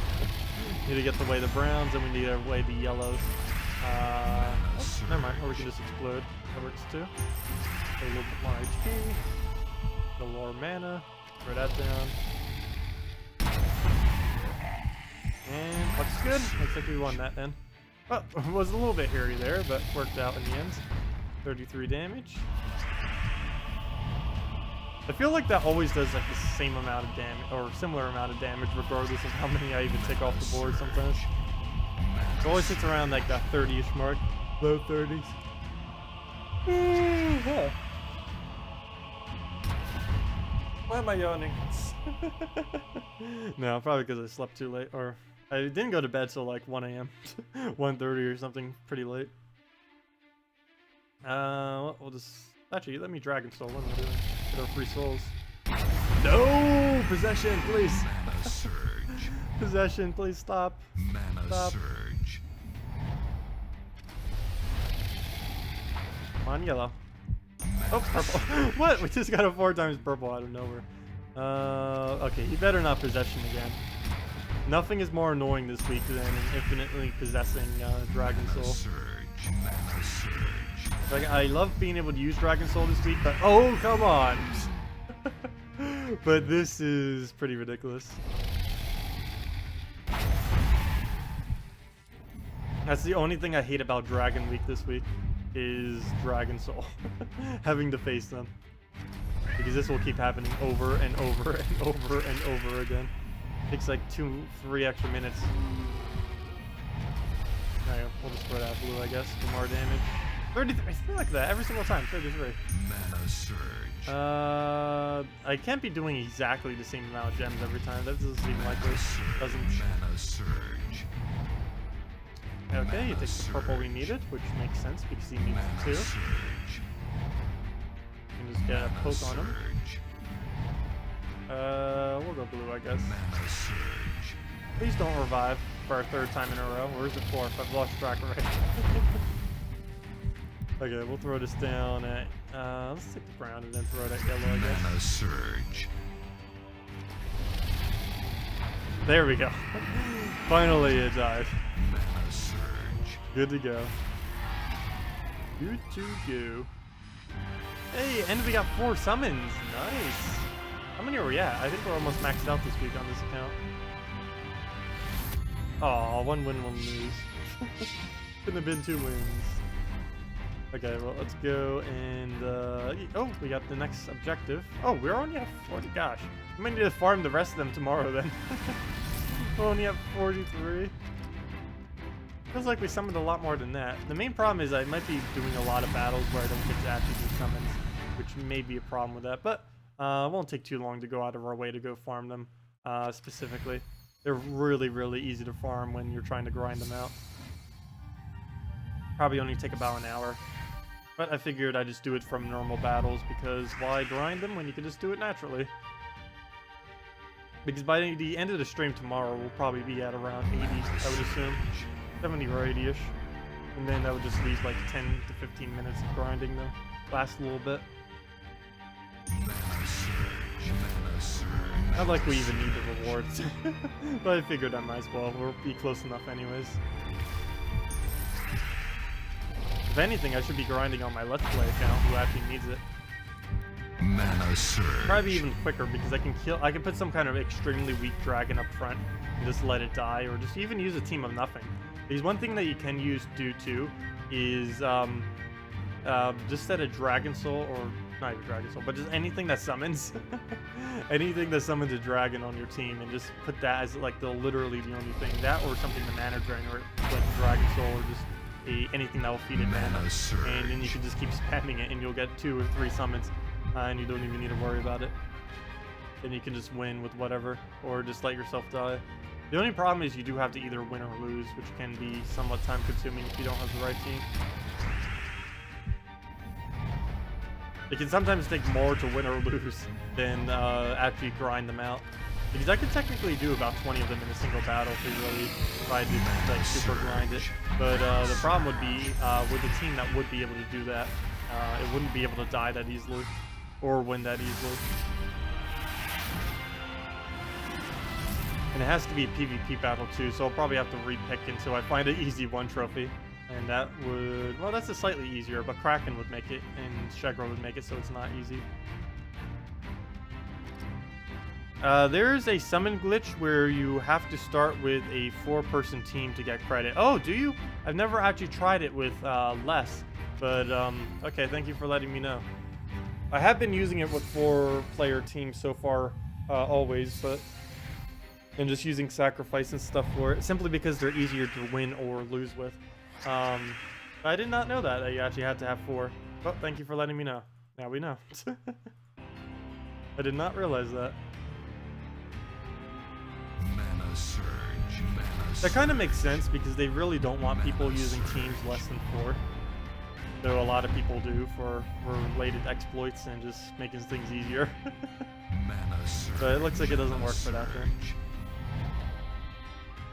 Need to get away the browns, and we need to away the yellows. Oh, never mind. Or we can just explode. That works too. A little bit more HP. A little more mana. Throw that down. And looks good. Looks like we won that then. Well, it was a little bit hairy there, but worked out in the end. 33 damage. I feel like that always does like the same amount of damage, or similar amount of damage, regardless of how many I even take off the board sometimes. It always sits around like that 30-ish mark. Low 30s. Why am I yawning? No, probably because I slept too late, or I didn't go to bed till like 1 a.m. 1:30 or something, pretty late. We'll just actually let me Dragon Soul. What am I doing? Get our free souls. No possession, please. Mana surge. Possession, please stop. Mana Stop. surge. Come on, yellow. Oh, purple. What? We just got a 4 times purple out of nowhere. Okay, you better not possession again. Nothing is more annoying this week than infinitely possessing Dragon Soul. Surge. Mana surge. Like, I love being able to use Dragon Soul this week, but oh, come on! But this is pretty ridiculous. That's the only thing I hate about Dragon Week this week, is Dragon Soul. Having to face them. Because this will keep happening over and over and over and over again. Takes like 2-3 extra minutes. Alright, we'll just spread out blue, I guess, for more damage. 33, I feel like that every single time, 33. Mana surge. I can't be doing exactly the same amount of gems every time. That doesn't seem likely. Doesn't. Mana surge. Okay, you take the purple we needed, which makes sense because he needs it too. Surge. You can just get a poke on him. Surge. We'll go blue, I guess. Mana surge. Please don't revive for our 3rd time in a row. Or is it 4th? I've lost track already. Okay, we'll throw this down at, let's take the brown and then throw it at yellow, I guess. Mana surge. There we go. Finally it died. Mana surge. Good to go. Good to go. Hey, and we got 4 summons. Nice. How many are we at? I think we're almost maxed out this week on this account. Aw, 1 win, 1 lose. Couldn't have been 2 wins. Okay, well, let's go and, oh, we got the next objective. Oh, we're only at 40, gosh. We might need to farm the rest of them tomorrow, then. We're only at 43. Feels like we summoned a lot more than that. The main problem is I might be doing a lot of battles where I don't get to actually do summons, which may be a problem with that, but, it won't take too long to go out of our way to go farm them, specifically. They're really, really easy to farm when you're trying to grind them out. Probably only take about an hour. But I figured I'd just do it from normal battles because why grind them when you can just do it naturally? Because by the end of the stream tomorrow, we'll probably be at around 80, I would assume. 70 or 80-ish. And then that would just leave like 10 to 15 minutes of grinding them. Last a little bit. Mana surge. Mana surge. Not like we even need the rewards. But I figured I might as well. We'll be close enough anyways. If anything, I should be grinding on my Let's Play account, who actually needs it. Mana surge. Probably even quicker because I can put some kind of extremely weak dragon up front and just let it die, or just even use a team of nothing. Because one thing that you can do too is just set a Dragon Soul, or not even Dragon Soul, but just anything that summons, anything that summons a dragon on your team, and just put that as like literally the only thing. That or something the mana drain, or like a Dragon Soul, or just anything that will feed it mana, and then you can just keep spamming it, and you'll get 2 or 3 summons, and you don't even need to worry about it. Then you can just win with whatever, or just let yourself die. The only problem is you do have to either win or lose, which can be somewhat time-consuming if you don't have the right team. It can sometimes take more to win or lose than actually grind them out. Because I could technically do about 20 of them in a single battle if we really tried to like super grind it. But the problem would be with a team that would be able to do that, it wouldn't be able to die that easily or win that easily. And it has to be a PvP battle too, so I'll probably have to repick until I find an easy 1 trophy. And that would, well, that's a slightly easier, but Kraken would make it, and Shegra would make it so it's not easy. There's a summon glitch where you have to start with a 4-person team to get credit. Oh, do you? I've never actually tried it with less, but okay, thank you for letting me know. I have been using it with 4-player teams so far, always, but and just using sacrifice and stuff for it, simply because they're easier to win or lose with. I did not know that you actually had to have 4. But thank you for letting me know. Now we know. I did not realize that. Mana surge. Mana That kind of makes sense because they really don't want people using teams less than 4. Though a lot of people do for related exploits and just making things easier. Mana surge. But it looks like it doesn't work for that then.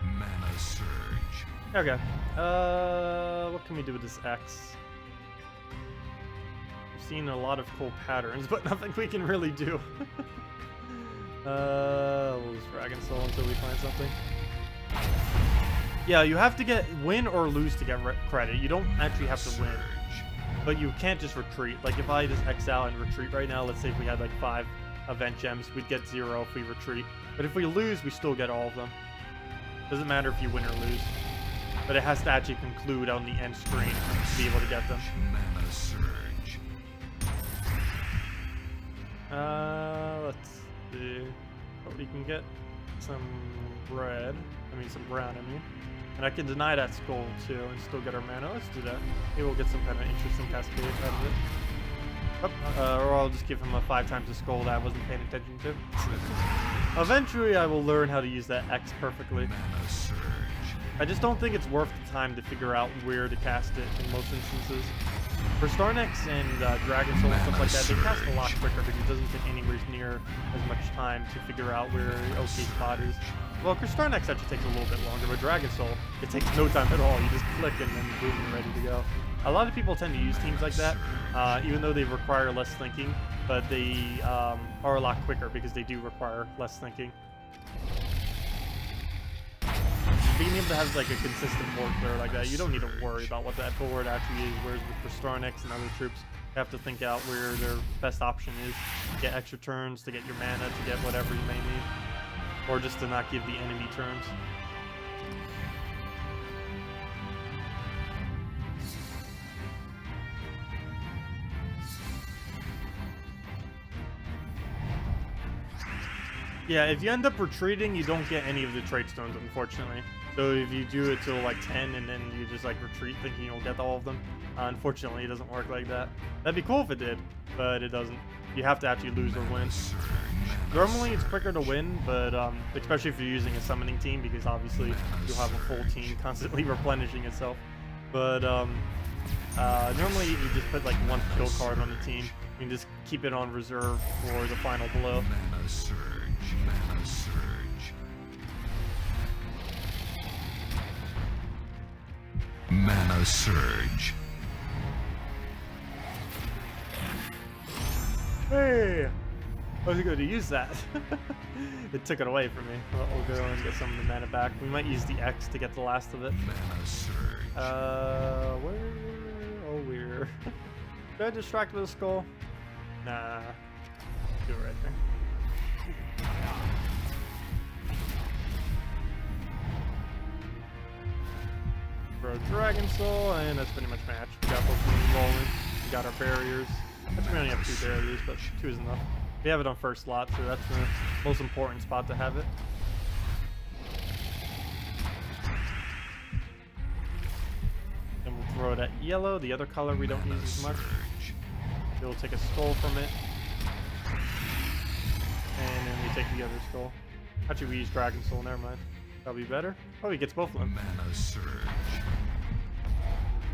Mana surge. Okay. What can we do with this X? We've seen a lot of cool patterns, but nothing we can really do. We'll just Dragon Soul until we find something. Yeah, you have to win or lose to get credit. You don't actually have to win, but you can't just retreat. Like if I just X out and retreat right now, let's say if we had like 5 event gems, we'd get 0 if we retreat. But if we lose, we still get all of them. Doesn't matter if you win or lose. But it has to actually conclude on the end screen to be able to get them. Mana surge. Let's see. Oh, we can get some red. Some brown, And I can deny that skull too and still get our mana. Let's do that. Maybe we'll get some kind of interesting cascade out of it. Oh, or I'll just give him a 5 times the skull that I wasn't paying attention to. Eventually, I will learn how to use that X perfectly. Mana surge. I just don't think it's worth the time to figure out where to cast it in most instances. For Starnex and Dragon Soul and stuff like that, they cast a lot quicker because it doesn't take anywhere near as much time to figure out where the OK spot is. Well, for Starnex actually takes a little bit longer, but Dragon Soul, it takes no time at all. You just click and then boom, you're ready to go. A lot of people tend to use teams like that, even though they require less thinking, but they are a lot quicker because they do require less thinking. Being able to have like a consistent board clear like that, you don't need to worry about what that board actually is. Whereas for Starnex and other troops, you have to think out where their best option is to get extra turns, to get your mana, to get whatever you may need, or just to not give the enemy turns. Yeah, if you end up retreating, you don't get any of the trait stones, unfortunately. So if you do it till like 10 and then you just like retreat thinking you'll get all of them, unfortunately it doesn't work like that. That'd be cool if it did, but it doesn't. You have to actually lose or win. Normally it's quicker to win, but especially if you're using a summoning team, because obviously you'll have a full team constantly replenishing itself. But normally you just put like 1 kill card on the team. You can just keep it on reserve for the final blow. Mana surge. Mana surge. Mana surge. Hey! I was going to use that. It took it away from me. Well, we'll go and get some of the mana back. We might use the X to get the last of it. Mana surge. Where? Oh, where? Did I distract with a skull? Nah. Do it right there. For Dragon Soul, and that's pretty much matched. We got both rolling. We got our barriers. Actually, we only have 2 barriers, but 2 is enough. We have it on first slot, so that's the most important spot to have it. Then we'll throw it at yellow, the other color we don't use as much. We'll take a skull from it. And then we take the other skull. Actually, we use Dragon Soul, never mind. That'll be better. Oh, he gets both of them. Mana surge.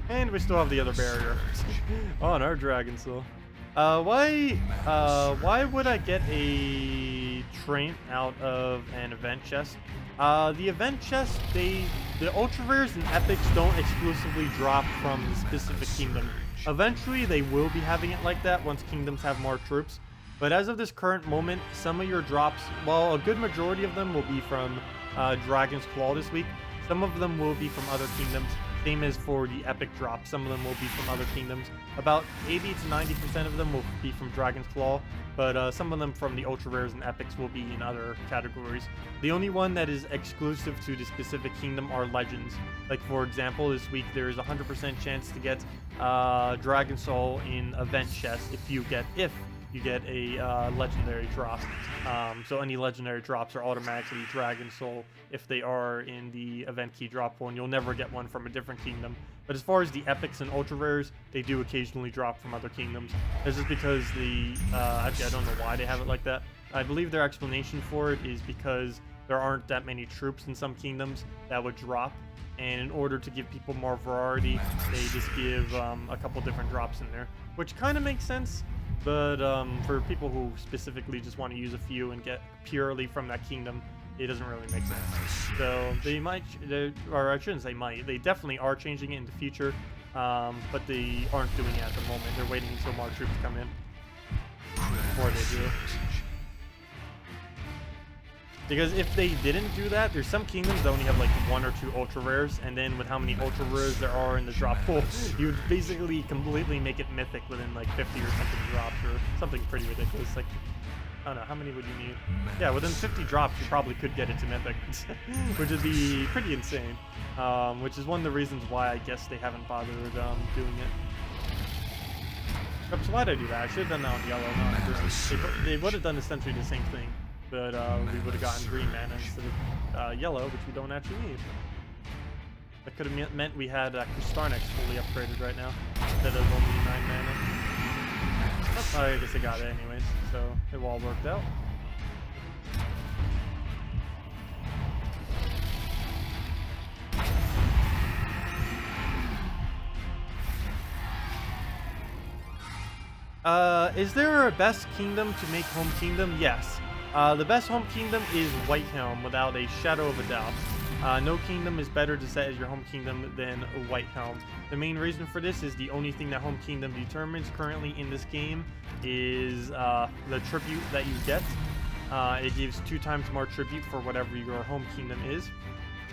And we still have the other barrier on our Dragon Soul. Why would I get a train out of an event chest? The event chest, the ultra rares and epics don't exclusively drop from the specific kingdom. Eventually, they will be having it like that once kingdoms have more troops. But as of this current moment, some of your drops, well, a good majority of them will be from Dragon's Claw this week. Some of them will be from other kingdoms. Same as for the epic drops. Some of them will be from other kingdoms. About 80 to 90% of them will be from Dragon's Claw, but some of them from the ultra rares and epics will be in other categories. The only one that is exclusive to the specific kingdom are legends. Like for example, this week there is a 100% chance to get Dragon Soul in event chest if you get a legendary drop. So any legendary drops are automatically Dragon Soul if they are in the event key drop pool, and you'll never get one from a different kingdom. But as far as the epics and ultra rares, they do occasionally drop from other kingdoms. This is because actually I don't know why they have it like that. I believe their explanation for it is because there aren't that many troops in some kingdoms that would drop, and in order to give people more variety, they just give a couple different drops in there, which kind of makes sense. But for people who specifically just want to use a few and get purely from that kingdom, it doesn't really make sense. So they might, or I shouldn't say might, they definitely are changing it in the future, but they aren't doing it at the moment. They're waiting until more troops come in before they do it. Because if they didn't do that, there's some kingdoms that only have like 1 or 2 ultra rares, and then with how many ultra rares there are in the drop pool, you would basically completely make it mythic within like 50 or something drops, or something pretty ridiculous. Like, I don't know, how many would you need? Yeah, within 50 drops, you probably could get it to mythic, which would be pretty insane. Which is one of the reasons why I guess they haven't bothered doing it. Oops, why'd I do that? I should have done that on yellow. No, they would have done essentially the same thing, but we would have gotten green mana instead of yellow, which we don't actually need. That could have meant we had Starnex fully upgraded right now, instead of only 9 mana. Oh, I guess I got it anyways, so it all worked out. Is there a best kingdom to make home kingdom? Yes. The best home kingdom is Whitehelm, without a shadow of a doubt. No kingdom is better to set as your home kingdom than Whitehelm. The main reason for this is the only thing that home kingdom determines currently in this game is the tribute that you get. It gives 2 times more tribute for whatever your home kingdom is,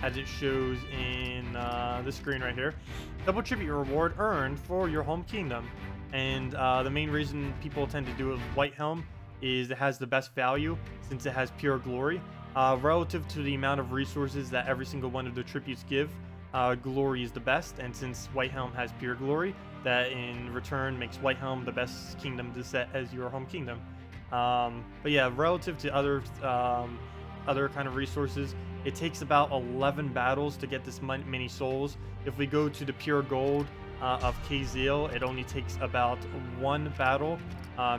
as it shows in this screen right here. Double tribute reward earned for your home kingdom. And the main reason people tend to do it with Whitehelm is it has the best value since it has pure glory. Relative to the amount of resources that every single one of the tributes give, glory is the best, and since Whitehelm has pure glory, that in return makes Whitehelm the best kingdom to set as your home kingdom. But yeah, relative to other kind of resources, it takes about 11 battles to get this many souls. If we go to the pure gold of KZL, it only takes about 1 battle,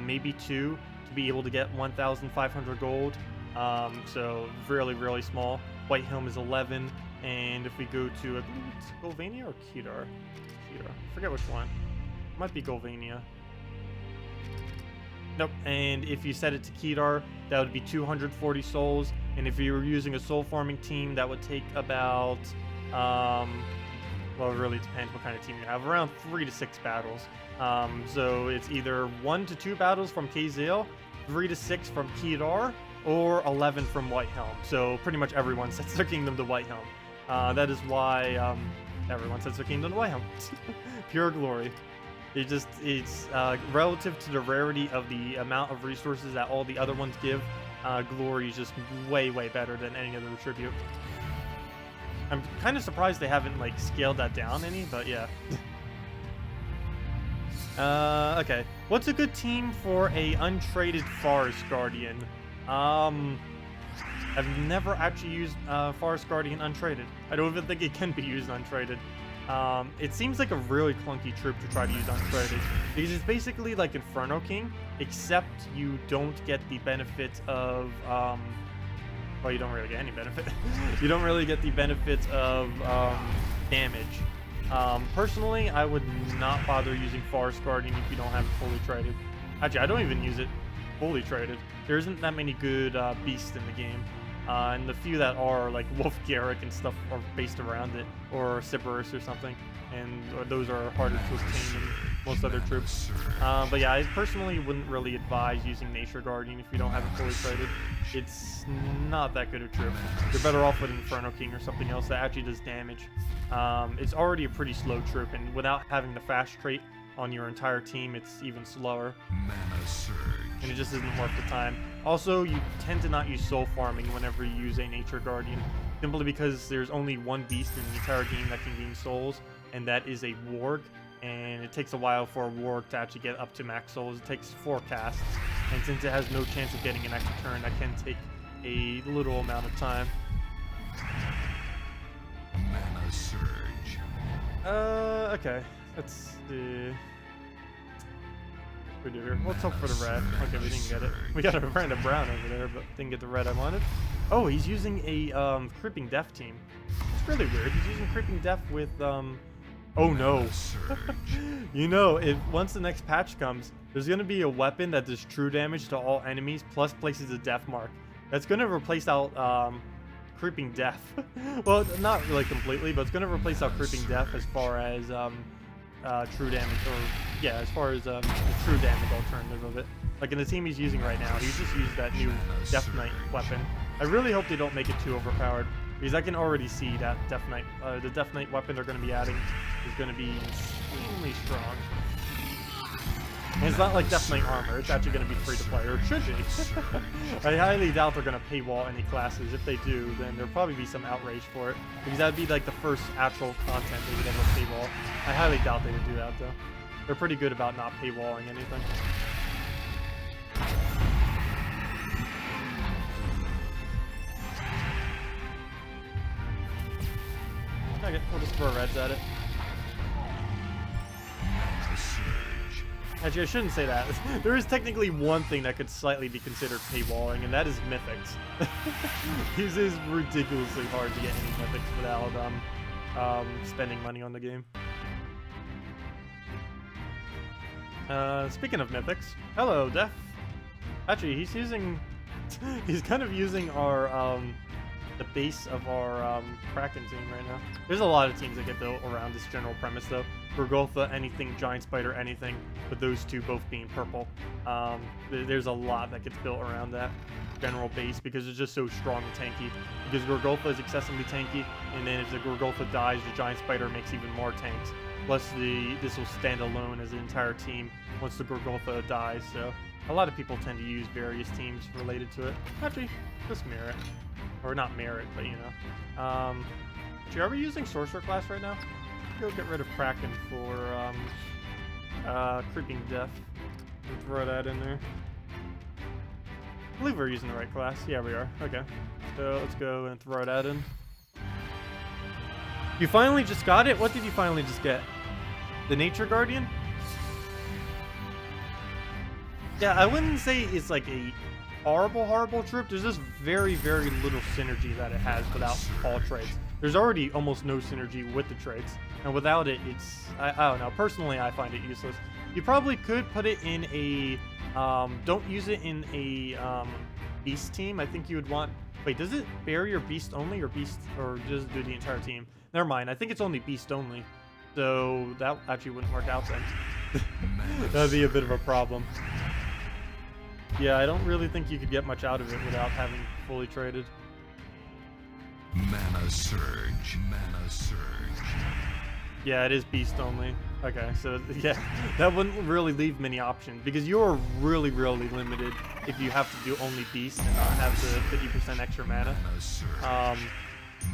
maybe 2, to be able to get 1,500 gold. So really, really small. Whitehelm is 11, and if we go to, I believe it's Golvania or Kedar? Kedar. I forget which one. It might be Golvania. Nope. And if you set it to Kedar, that would be 240 souls. And if you were using a soul farming team, that would take about, well, it really depends what kind of team you have. Around 3 to 6 battles. So it's either 1 to 2 battles from KZL, 3 to 6 from Kedar, or 11 from Whitehelm. So pretty much everyone sets their kingdom to Whitehelm. That is why everyone sets their kingdom to Whitehelm. Pure glory. It's relative to the rarity of the amount of resources that all the other ones give. Glory is just way, way better than any other tribute. I'm kind of surprised they haven't like scaled that down any, but yeah. Okay. What's a good team for a untraded Forest Guardian? I've never actually used Forest Guardian untraded. I don't even think it can be used untraded. It seems like a really clunky troop to try to use untraded, because it's basically like Inferno King, except you don't get the benefit of, well, you don't really get any benefit. You don't really get the benefits of damage. Personally, I would not bother using Forest Guardian if you don't have it fully traded. Actually, I don't even use it fully traded. There isn't that many good beasts in the game. And the few that are, like Wolf Garrick and stuff, are based around it, or Sybaris or something, and those are harder to obtain than most other troops. But yeah, I personally wouldn't really advise using Nature Guardian if you don't have it fully traded. It's not that good a troop. You're better off with Inferno King or something else that actually does damage. it's already a pretty slow troop, and without having the fast trait on your entire team, it's even slower. Mana surge. And it just isn't worth the time. Also, you tend to not use soul farming whenever you use a nature guardian, simply because there's only one beast in the entire game that can gain souls, and that is a warg. And it takes a while for a warg to actually get up to max souls. It takes 4 casts, and since it has no chance of getting an extra turn, that can take a little amount of time. Mana surge. Okay. Let's see. We do here. Let's hope for the red. Okay, we didn't get it. We got a random brown over there, but didn't get the red I wanted. Oh, he's using a creeping death team. It's really weird. He's using creeping death with Oh no. You know, if once the next patch comes, there's gonna be a weapon that does true damage to all enemies plus places a death mark. That's gonna replace out creeping death. Well, not really completely, but it's gonna replace out creeping death as far as true damage, or yeah, as far as the true damage alternative of it. Like in the team he's using right now, he just used that new Death Knight weapon. I really hope they don't make it too overpowered, because I can already see that the Death Knight weapon they're going to be adding is going to be extremely strong. And it's not like Death Knight armor, it's actually going to be free to play, or it should be. I highly doubt they're going to paywall any classes. If they do, then there'll probably be some outrage for it, because that'd be like the first actual content they would ever paywall. I highly doubt they would do that though. They're pretty good about not paywalling anything. Okay, we'll just throw reds at it. Mana surge. Actually, I shouldn't say that. There is technically one thing that could slightly be considered paywalling, and that is mythics. This is ridiculously hard to get any mythics without spending money on the game. Speaking of mythics, hello, Def. Actually, he's using... he's kind of using our, the base of our Kraken team right now. There's a lot of teams that get built around this general premise though. Gorgolfa, anything, Giant Spider, anything, with those two both being purple. There's a lot that gets built around that general base because it's just so strong and tanky. Because Gorgolfa is excessively tanky, and then if the Gorgolfa dies, the Giant Spider makes even more tanks. Plus this will stand alone as an entire team once the Gorgolfa dies, so a lot of people tend to use various teams related to it. Actually, just mirror it. Or not merit, but you know. Are we using Sorcerer class right now? Go get rid of Kraken for Creeping Death. We'll throw that in there. I believe we're using the right class. Yeah, we are. Okay. So let's go and throw that in. You finally just got it? What did you finally just get? The Nature Guardian? Yeah, I wouldn't say it's like a horrible troop. There's just very little synergy that it has without all traits. There's already almost no synergy with the traits, and without it, it's I don't know. Personally, I find it useless. You probably could put it in a don't use it in a beast team. I think you would want. Wait, does it bury your beast only, or beast, or just do the entire team? Never mind. I think it's only beast only, so that actually wouldn't work out then. That'd be a bit of a problem. Yeah, I don't really think you could get much out of it without having fully traded. Mana surge. Mana surge. Yeah, it is beast only. Okay, so yeah, that wouldn't really leave many options because you're really limited if you have to do only beast and not have the 50% extra mana.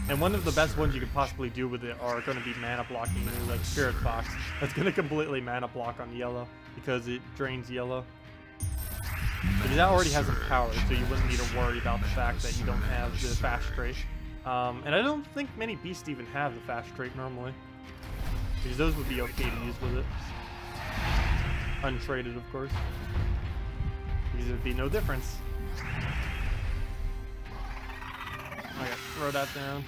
And one of the best ones you could possibly do with it are going to be mana blocking, like Spirit Fox. That's going to completely mana block on yellow because it drains yellow. Because that already has some power, so you wouldn't need to worry about the fact that you don't have the fast trait. And I don't think many beasts even have the fast trait normally. Because those would be okay to use with it. Untraded, of course. Because there'd be no difference. Okay, throw that down.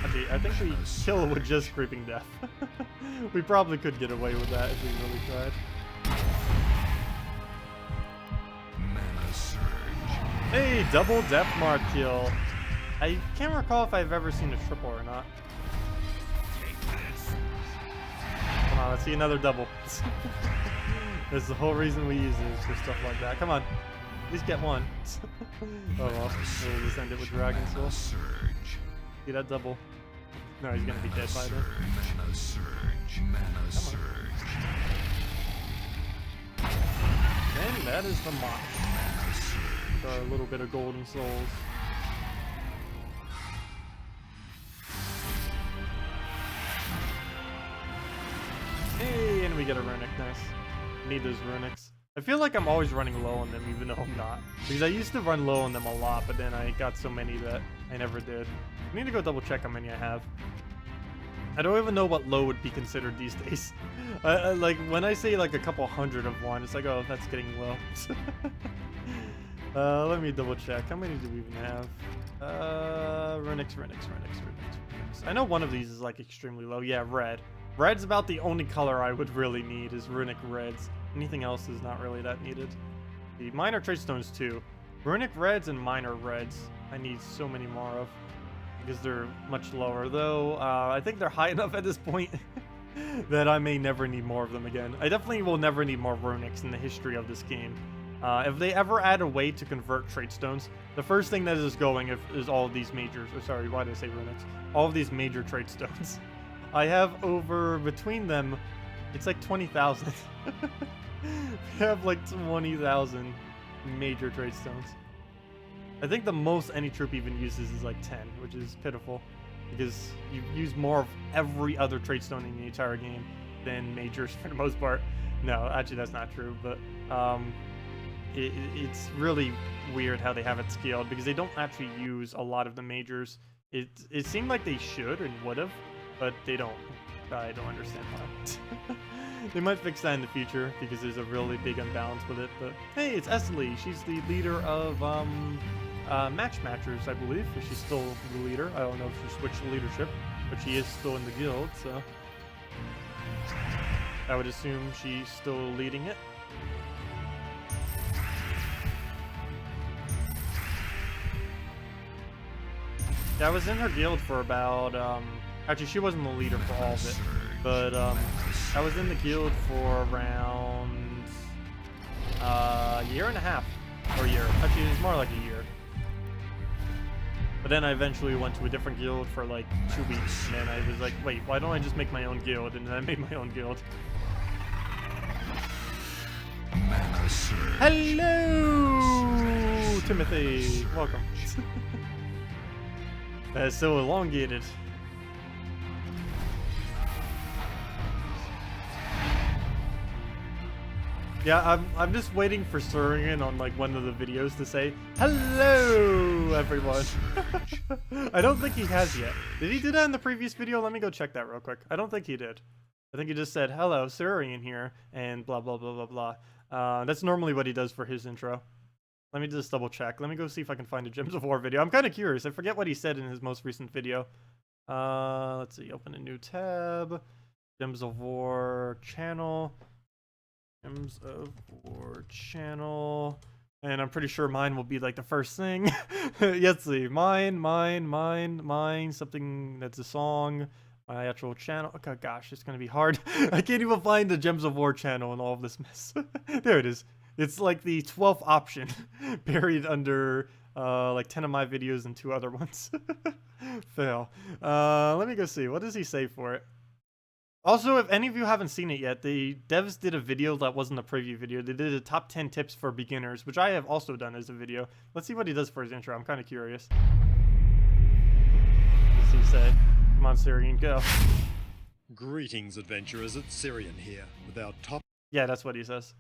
Actually, I think we kill it with just Creeping Death. We probably could get away with that if we really tried. Hey, double Death Mark kill. I can't recall if I've ever seen a triple or not. Come on, let's see another double. That's the whole reason we use it, is for stuff like that. Come on, at least get one. Oh well, we'll just end it with Dragon Soul. See that double. No, he's gonna be dead by then. Mana surge. Mana surge. And that is the mock. Mana surge. Got a little bit of golden souls. Hey, and we get a runic. Nice. Need those runics. I feel like I'm always running low on them, even though I'm not. Because I used to run low on them a lot, but then I got so many that I never did. I need to go double check how many I have. I don't even know what low would be considered these days. Like, when I say like a couple hundred of one, it's like, oh, that's getting low. Let me double check. How many do we even have? Runics. I know one of these is like extremely low. Yeah, red. Red's about the only color I would really need is runic reds. Anything else is not really that needed. The minor trait stones too. Runic reds and minor reds. I need so many more of because they're much lower. Though I think they're high enough at this point that I may never need more of them again. I definitely will never need more runics in the history of this game. If they ever add a way to convert trait stones, the first thing that is going is all of these majors. Or sorry, why did I say runics? All of these major trait stones. I have over, between them, it's like 20,000. We have like 20,000 major trait stones. I think the most any troop even uses is like 10, which is pitiful. Because you use more of every other trait stone in the entire game than majors for the most part. No, actually that's not true, but it's really weird how they have it scaled because they don't actually use a lot of the majors. It seemed like they should and would have, but they don't. I don't understand why. They might fix that in the future because there's a really big imbalance with it. But hey, it's Esli. She's the leader of Match Matchers, I believe. If she's still the leader. I don't know if she switched leadership, but she is still in the guild, so I would assume she's still leading it. Yeah, I was in her guild for about actually, she wasn't the leader for all of it, but I was in the guild for around a year and a half, or a year. Actually, it was more like a year. But then I eventually went to a different guild for like 2 weeks, and then I was like, wait, why don't I just make my own guild? And then I made my own guild. Mana surge. Hello, Timothy. Welcome. That is so elongated. Yeah, I'm just waiting for Surian on like one of the videos to say hello, everyone. I don't think he has yet. Did he do that in the previous video? Let me go check that real quick. I don't think he did. I think he just said hello, Surian here, and blah blah blah blah blah. That's normally what he does for his intro. Let me just double check. Let me go see if I can find a Gems of War video. I'm kind of curious. I forget what he said in his most recent video. Let's see. Open a new tab. Gems of War channel. Gems of War channel. And I'm pretty sure mine will be like the first thing. Let's see. Mine. Something that's a song. My actual channel. Okay, gosh, it's going to be hard. I can't even find the Gems of War channel in all of this mess. There it is. It's like the 12th option, buried under like 10 of my videos and 2 other ones. Fail. Let me go see. What does he say for it? Also, if any of you haven't seen it yet, the devs did a video that wasn't a preview video. They did a top 10 tips for beginners, which I have also done as a video. Let's see what he does for his intro. I'm kind of curious. What does he say? Come on, Surian, go. Greetings, adventurers. It's Sirian here with our top. Yeah, that's what he says.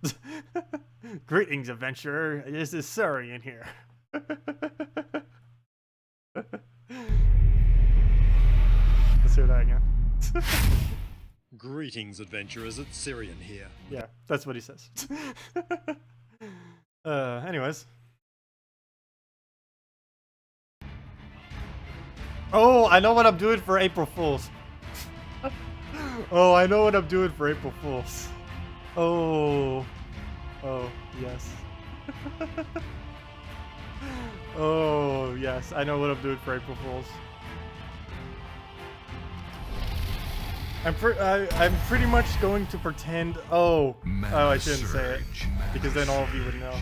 Greetings, adventurer. This is Surian here. Let's hear that again. Greetings, adventurers. It's Sirian here. Yeah, that's what he says. Anyways. Oh, I know what I'm doing for April Fools. Oh, I know what I'm doing for April Fools. Oh. Oh, yes. Oh, yes. I know what I'm doing for April Fools. I'm pretty much going to pretend. Oh, I shouldn't say it because then all of you would know.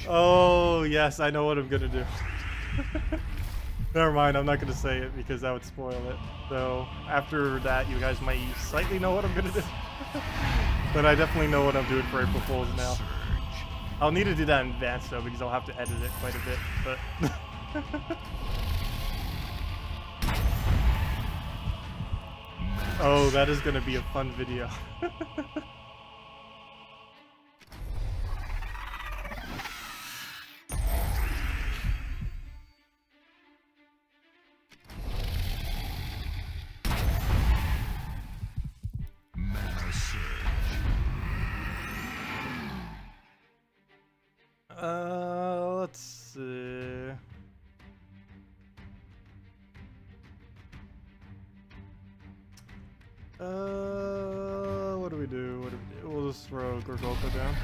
Oh, yes, I know what I'm gonna do. Never mind, I'm not gonna say it because that would spoil it. So after that, you guys might slightly know what I'm gonna do. But I definitely know what I'm doing for April Fools now. I'll need to do that in advance though because I'll have to edit it quite a bit. But oh, that is gonna be a fun video. Mana surge. Let's see. What do we do? What do we do? We'll just throw Gorgolka down.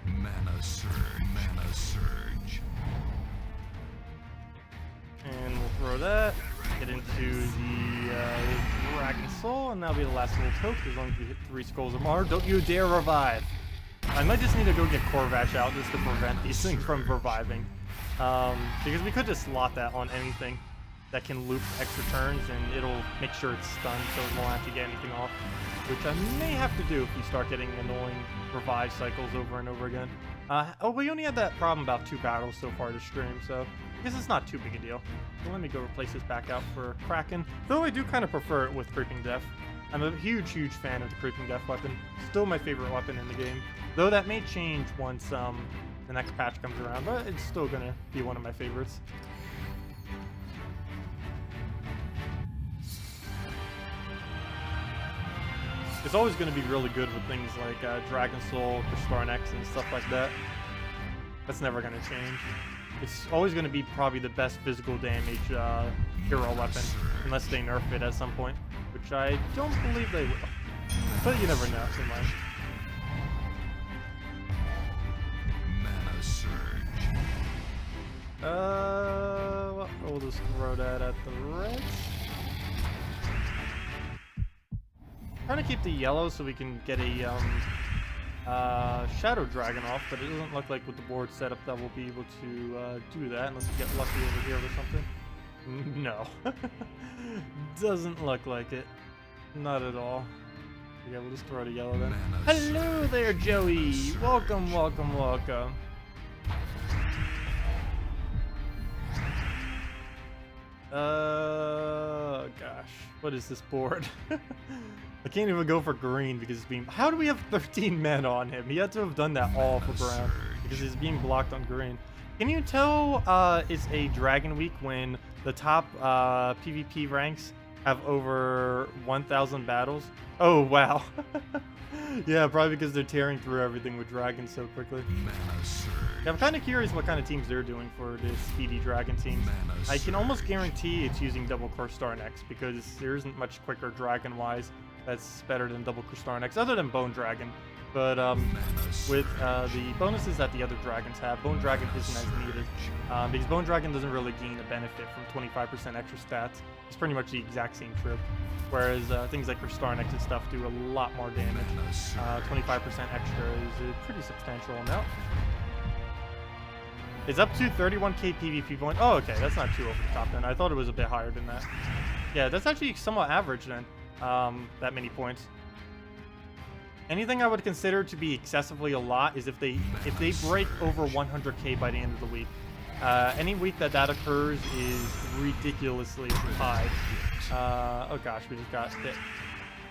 Mana surge. Mana surge. And we'll throw that. Get into the Dragon Soul, and that'll be the last little toke as long as we hit 3 skulls or more. Don't you dare revive! I might just need to go get Corvatch out just to prevent these things from reviving. Because we could just slot that on anything that can loop extra turns, and it'll make sure it's stunned so it won't actually get anything off. Which I may have to do if we start getting annoying revive cycles over and over again. Oh, we only had that problem about 2 battles so far this stream, so I guess it's not too big a deal. So let me go replace this back out for Kraken. Though I do kind of prefer it with Creeping Death. I'm a huge fan of the Creeping Death weapon. Still my favorite weapon in the game. Though that may change once the next patch comes around, but it's still gonna be one of my favorites. It's always going to be really good with things like Dragon Soul, Crystarn X, and stuff like that. That's never going to change. It's always going to be probably the best physical damage hero weapon, unless they nerf it at some point, which I don't believe they will. But you never know, in life. Mana surge. Well, we'll just throw that at the reds. Trying to keep the yellow so we can get a Shadow Dragon off, but it doesn't look like with the board setup that we'll be able to do that unless we get lucky over here or something. No. Doesn't look like it. Not at all. Yeah, we'll just throw the yellow then. Hello there, Joey! Welcome, welcome, welcome. Gosh. What is this board? I can't even go for green because it's being... How do we have 13 men on him? He had to have done that all for brown because he's being blocked on green. Can you tell it's a Dragon Week when the top PvP ranks have over 1,000 battles? Oh, wow. Yeah, probably because they're tearing through everything with dragons so quickly. Yeah, I'm kind of curious what kind of teams they're doing for this speedy dragon team. I can almost guarantee it's using double Crystarn X because there isn't much quicker dragon-wise that's better than double Crystarn X, other than Bone Dragon. But with the bonuses that the other dragons have, Bone Dragon isn't as needed because Bone Dragon doesn't really gain a benefit from 25% extra stats. It's pretty much the exact same trip. Whereas things like Crystarn X and stuff do a lot more damage. 25% extra is a pretty substantial amount. It's up to 31k PvP point. Oh, okay, that's not too over the top then. I thought it was a bit higher than that. Yeah, that's actually somewhat average then. That many points. Anything I would consider to be excessively a lot is if they break over 100k by the end of the week. Any week that occurs is ridiculously high. Oh gosh, we just got hit.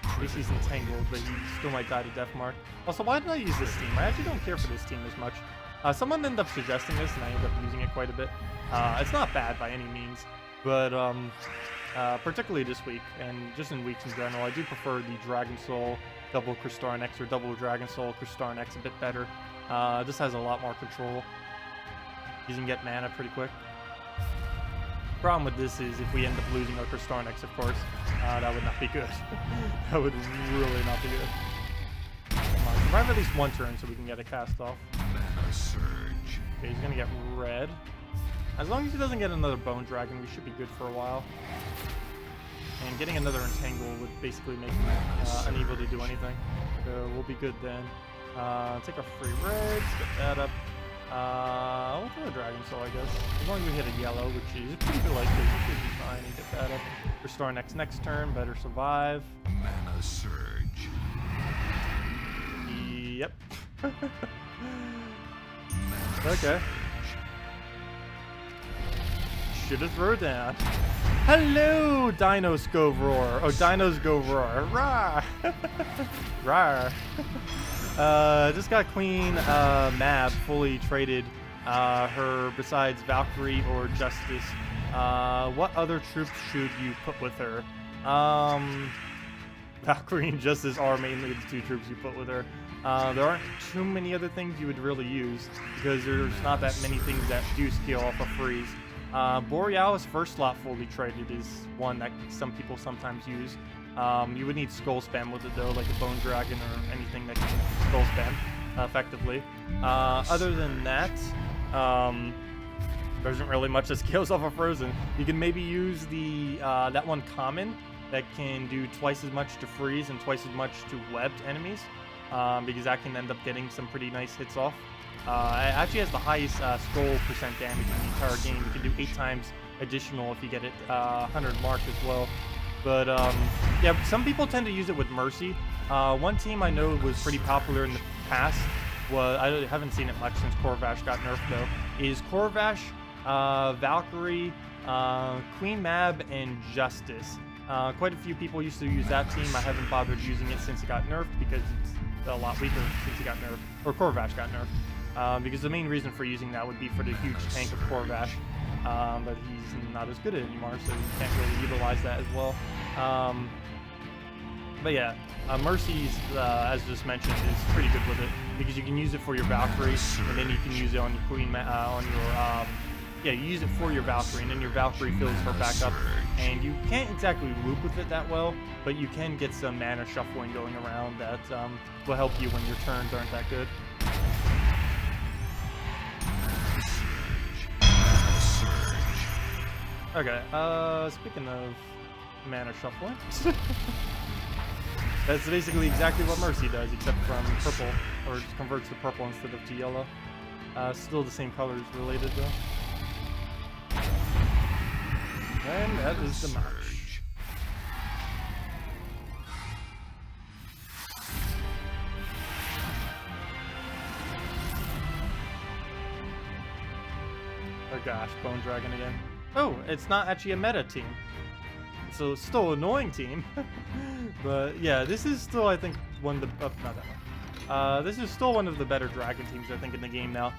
At least he's entangled, but he still might die to Deathmark. Also, why did I use this team? I actually don't care for this team as much. Someone ended up suggesting this, and I ended up using it quite a bit. It's not bad by any means, but particularly this week, and just in weeks in general, I do prefer the Dragon Soul double Crystarn X or double Dragon Soul Crystarn X a bit better. This has a lot more control. You can get mana pretty quick. Problem with this is if we end up losing our Crystarn X, of course, that would not be good. That would really not be good. Come on, survive at least one turn so we can get a cast off. Okay, he's gonna get red. As long as he doesn't get another Bone Dragon, we should be good for a while. And getting another Entangle would basically make him unable to do anything. So we'll be good then. Take our free reds, get that up. We'll throw a Dragon Soul, I guess. As long as we hit a yellow, which is pretty good, like this. It should be fine. You get that up. Restore next turn. Better survive. Mana Surge. Yep. Mana Okay. Should have thrown down. Hello, Dinos go roar. Oh, Dinos go roar. Rawr. Rawr. Just got Queen Mab fully traded her besides Valkyrie or Justice. What other troops should you put with her? Valkyrie and Justice are mainly the two troops you put with her. There aren't too many other things you would really use because there's not that many things that do scale off a freeze. Borealis first slot fully traded is one that some people sometimes use. You would need skull spam with it though, like a bone dragon or anything that can skull spam effectively. Other than that, there isn't really much that scales off of frozen. You can maybe use the that one common that can do twice as much to freeze and twice as much to webbed enemies, because that can end up getting some pretty nice hits off. It actually has the highest skull percent damage in the entire game. You can do 8 times additional if you get it 100 mark as well. But yeah, some people tend to use it with Mercy. One team I know was pretty popular in the past, was, I haven't seen it much since Corvash got nerfed though, is Corvash, Valkyrie, Queen Mab, and Justice. Quite a few people used to use that team. I haven't bothered using it since it got nerfed because it's a lot weaker since it got nerfed, or Corvash got nerfed. Because the main reason for using that would be for the huge tank of Corvash, but he's not as good at it anymore, so you can't really utilize that as well. But yeah, Mercy's, as just mentioned, is pretty good with it because you can use it for your Valkyrie, and then you can use it on your Queen, yeah, you use it for your Valkyrie, and then your Valkyrie fills her back up, and you can't exactly loop with it that well, but you can get some mana shuffling going around that will help you when your turns aren't that good. Okay, speaking of mana shuffling, that's basically exactly what Mercy does, except from purple, or just converts to purple instead of to yellow. Still the same colors related though. And that is the match. Oh gosh, Bone Dragon again. Oh, it's not actually a meta team. So it's still an annoying team. But yeah, this is still, I think, one of the... not that one. This is still one of the better dragon teams, I think, in the game now.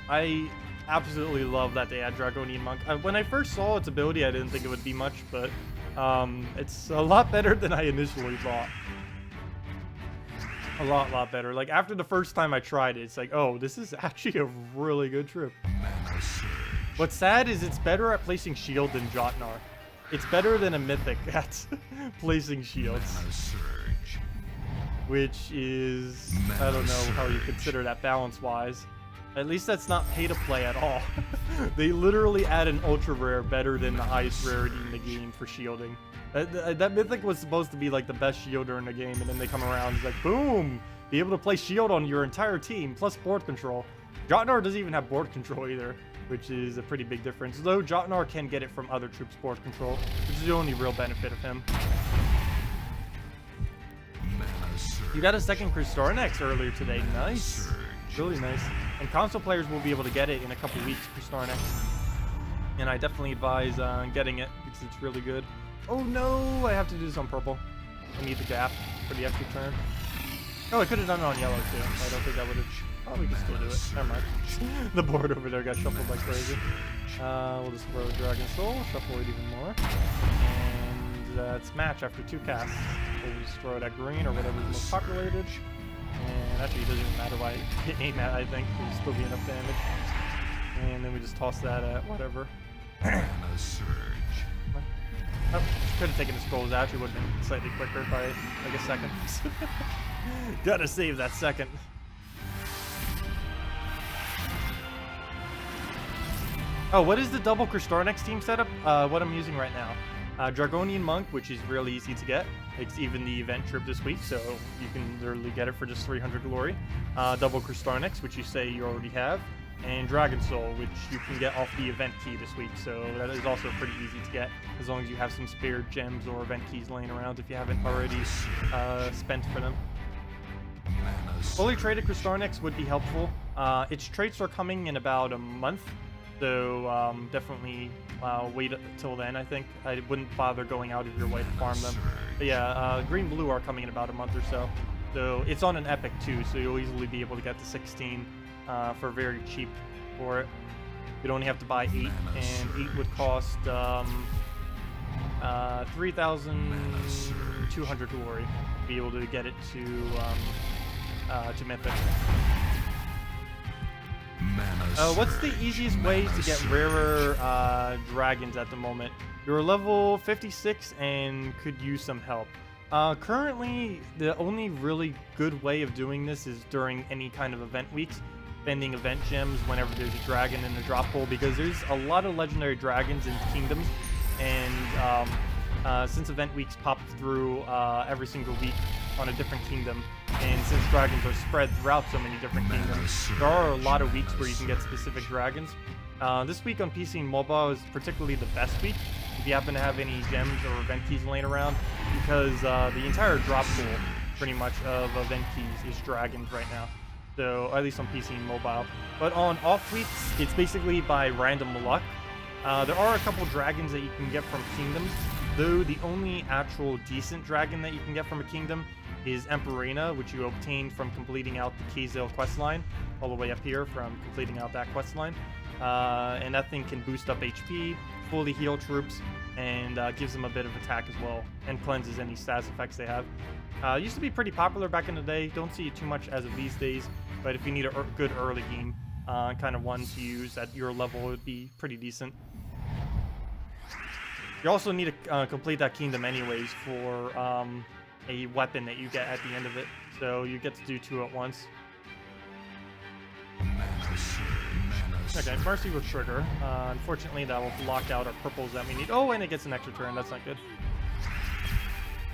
I absolutely love that they add Dragonian Monk. When I first saw its ability, I didn't think it would be much, but it's a lot better than I initially thought. A lot better. Like, after the first time I tried it, it's like, oh, this is actually a really good trip. What's sad is it's better at placing shield than Jotnar. It's better than a mythic at placing shields. Which is, I don't know how you consider that balance-wise. At least that's not pay to play at all. They literally add an ultra rare better than the highest rarity in the game for shielding. That mythic was supposed to be like the best shielder in the game, and then they come around, it's like, boom! Be able to play shield on your entire team, plus board control. Jotnar doesn't even have board control either, which is a pretty big difference. Though Jotnar can get it from other troops' board control, which is the only real benefit of him. You got a second Stardew earlier today. Nice. Really nice. And console players will be able to get it in a couple weeks for Stardew. And I definitely advise getting it because it's really good. Oh no, I have to do this on purple. I need the gap for the extra turn. Oh, I could have done it on yellow too. I don't think I would have. Oh, we can still do it. Never mind. The board over there got shuffled like crazy. We'll just throw a Dragon Soul, shuffle it even more. And it's match after 2 casts. We'll just throw it at green or whatever's most populated. And actually, it doesn't even matter why you aim at, I think. There'll still be enough damage. And then we just toss that at whatever. Oh, could have taken the scrolls out. It would have been slightly quicker by like a second. Gotta save that second. Oh, what is the double Stardew team setup? What I'm using right now. Dragonian Monk, which is really easy to get. It's even the event trip this week, so you can literally get it for just 300 glory. Double Stardew, which you say you already have. and Dragon Soul, which you can get off the event key this week. So that is also pretty easy to get, as long as you have some spare gems or event keys laying around if you haven't already spent for them. Fully traded Crystarnix would be helpful. Its traits are coming in about a month, so definitely wait till then. I think I wouldn't bother going out of your way to farm them. But yeah, green blue are coming in about a month or so. So it's on an epic too, so you'll easily be able to get the 16 for very cheap for it. You'd only have to buy 8, and 8 would cost 3,200 glory to be able to get it to Mythic. What's the easiest way to get rarer dragons at the moment? You're level 56 and could use some help. Currently, the only really good way of doing this is during any kind of event weeks, spending event gems whenever there's a dragon in the drop pool, because there's a lot of legendary dragons in kingdoms, and since event weeks pop through every single week on a different kingdom, and since dragons are spread throughout so many different kingdoms, there are a lot of weeks where you can get specific dragons. This week on PC and mobile is particularly the best week if you happen to have any gems or event keys laying around, because the entire drop pool pretty much of event keys is dragons right now. So at least on PC and mobile. But on off weeks, it's basically by random luck. There are a couple dragons that you can get from kingdoms, though the only actual decent dragon that you can get from a kingdom is Emperina, which you obtained from completing out the Kazil questline, all the way up here from completing out that questline. And that thing can boost up HP, fully heal troops, and gives them a bit of attack as well, and cleanses any status effects they have. Used to be pretty popular back in the day, don't see it too much as of these days, but if you need a good early game kind of one to use at your level, it would be pretty decent. You also need to complete that kingdom anyways for a weapon that you get at the end of it, so you get to do 2 at once. Okay, Mercy with Trigger. Unfortunately, that will block out our purples that we need. Oh, and it gets an extra turn. That's not good.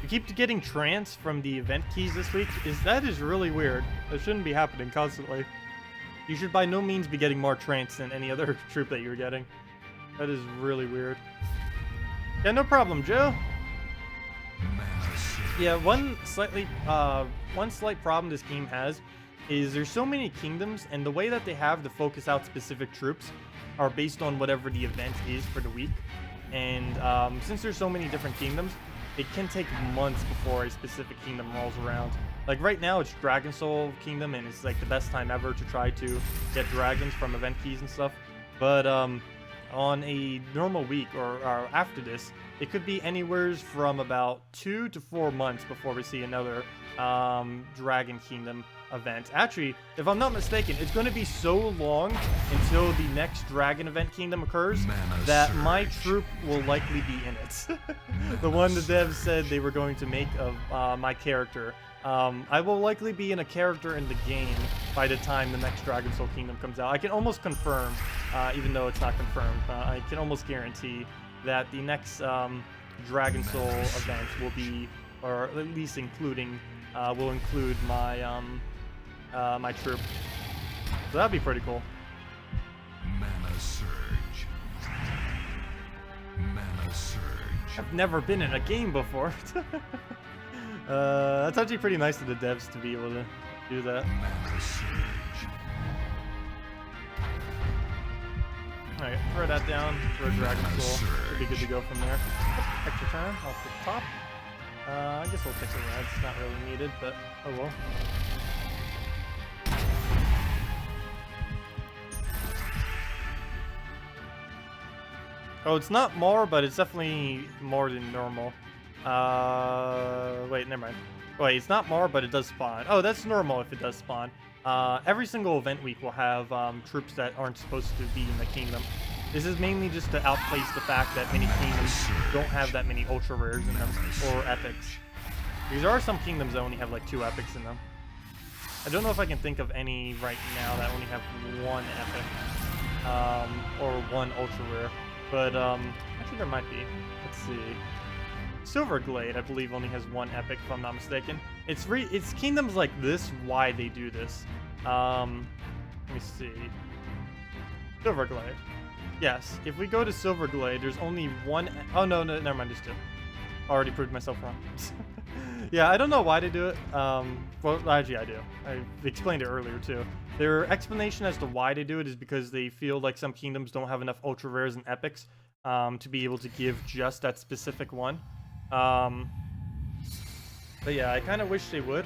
You keep getting trance from the event keys this week. That is really weird. That shouldn't be happening constantly. You should by no means be getting more trance than any other troop that you're getting. That is really weird. Yeah, no problem, Joe. Yeah, one slight problem this game has is there's so many kingdoms, and the way that they have to focus out specific troops are based on whatever the event is for the week. And since there's so many different kingdoms, it can take months before a specific kingdom rolls around. Like right now, it's Dragon Soul Kingdom, and it's like the best time ever to try to get dragons from event keys and stuff. But on a normal week or after this, it could be anywhere from about 2 to 4 months before we see another Dragon Kingdom event. Actually, if I'm not mistaken, it's going to be so long until the next Dragon Event Kingdom occurs that my troop will likely be in it. The one the devs said they were going to make of my character. I will likely be in a character in the game by the time the next Dragon Soul Kingdom comes out. I can almost confirm, even though it's not confirmed, I can almost guarantee that the next Dragon Soul event will be, or at least including, will include my my troop. So that'd be pretty cool. Mana surge. Mana surge. I've never been in a game before. That's actually pretty nice of the devs to be able to do that. Mana surge. Alright, throw that down for a Dragon Soul. Should be good to go from there. Extra turn off the top. I guess we'll take the red. It's not really needed, but oh well. Oh, it's not more, but it's definitely more than normal. Wait, never mind. Wait, it's not more, but it does spawn. Oh, that's normal if it does spawn. Every single event week will have troops that aren't supposed to be in the kingdom. This is mainly just to outplace the fact that many kingdoms don't have that many ultra rares in them, or epics. Because there are some kingdoms that only have like 2 epics in them. I don't know if I can think of any right now that only have 1 epic, or 1 ultra rare. But actually there might be. Let's see. Silverglade, I believe, only has 1 epic, if I'm not mistaken. It's kingdoms like this why they do this. Let me see. Silverglade. Yes, if we go to Silverglade, there's only one. Oh no, no, never mind. There's two. Already proved myself wrong. Yeah, I don't know why they do it. Well, actually, I do. I explained it earlier too. Their explanation as to why they do it is because they feel like some kingdoms don't have enough ultra rares and epics to be able to give just that specific one. But yeah, I kind of wish they would.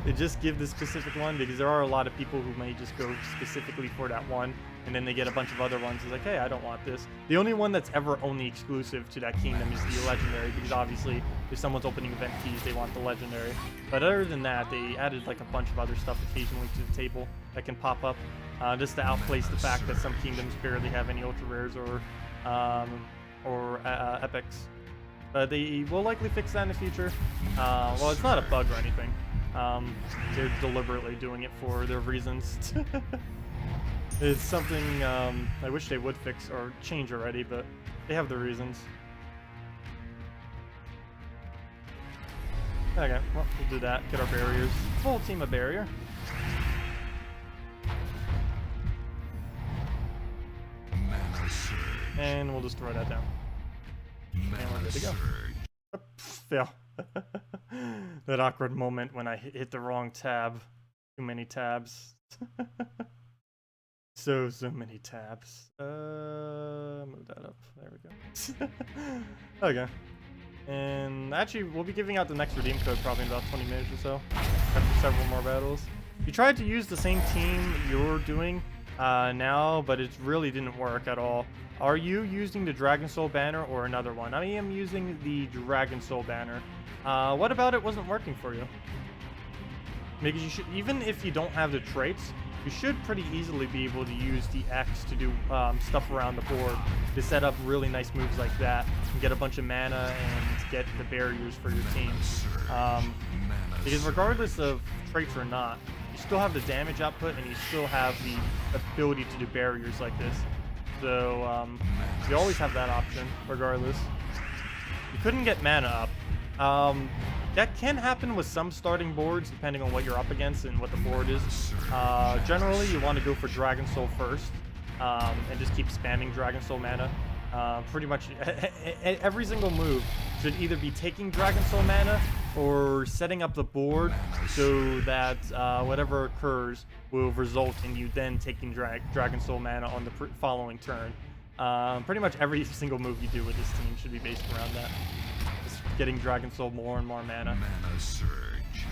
They just give the specific one, because there are a lot of people who may just go specifically for that one, and then they get a bunch of other ones. It's like, hey, I don't want this. The only one that's ever only exclusive to that kingdom is the legendary, because obviously if someone's opening event keys, they want the legendary. But other than that, they added like a bunch of other stuff occasionally to the table that can pop up, just to outplace the fact that some kingdoms barely have any ultra rares or epics. They will likely fix that in the future. Well, it's not a bug or anything. They're deliberately doing it for their reasons. It's something I wish they would fix or change already, but they have their reasons. Okay, well, we'll do that. Get our barriers. Full team of barrier. Mana surge. And we'll just throw that down. And we're Mana good to go. surge. Fail. That awkward moment when I hit the wrong tab. Too many tabs. So many tabs. Move that up. There we go. Okay. And actually, we'll be giving out the next redeem code probably in about 20 minutes or so, after several more battles. You tried to use the same team you're doing now, but it really didn't work at all. Are you using the Dragon Soul banner or another one? I am using the Dragon Soul banner. What about it wasn't working for you? Because you should, even if you don't have the traits, you should pretty easily be able to use the X to do stuff around the board to set up really nice moves like that and get a bunch of mana and get the barriers for your team. Because regardless of traits or not, you still have the damage output and you still have the ability to do barriers like this. So you always have that option regardless. You couldn't get mana up. That can happen with some starting boards depending on what you're up against and what the board is. Generally, you want to go for Dragon Soul first and just keep spamming Dragon Soul mana. Pretty much every single move should either be taking Dragon Soul mana or setting up the board so that whatever occurs will result in you then taking Dragon Soul mana on the following turn. Pretty much every single move you do with this team should be based around that. Getting Dragon Soul more and more mana. Mana surge.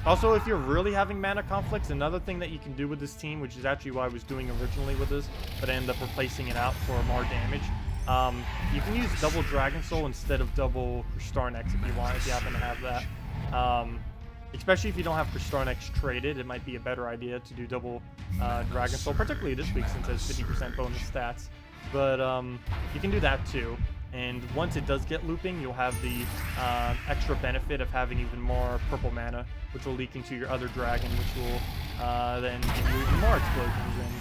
Also, if you're really having mana conflicts, another thing that you can do with this team, which is actually what I was doing originally with this, but I ended up replacing it out for more damage. You can use double Dragon Soul instead of double Starnex if you want, if you happen to have that. Especially if you don't have Starnex traded, it might be a better idea to do double Dragon Soul, particularly this week since it has 50% bonus stats. But you can do that too. And once it does get looping, you'll have the extra benefit of having even more purple mana, which will leak into your other dragon, which will then give you even more explosions, and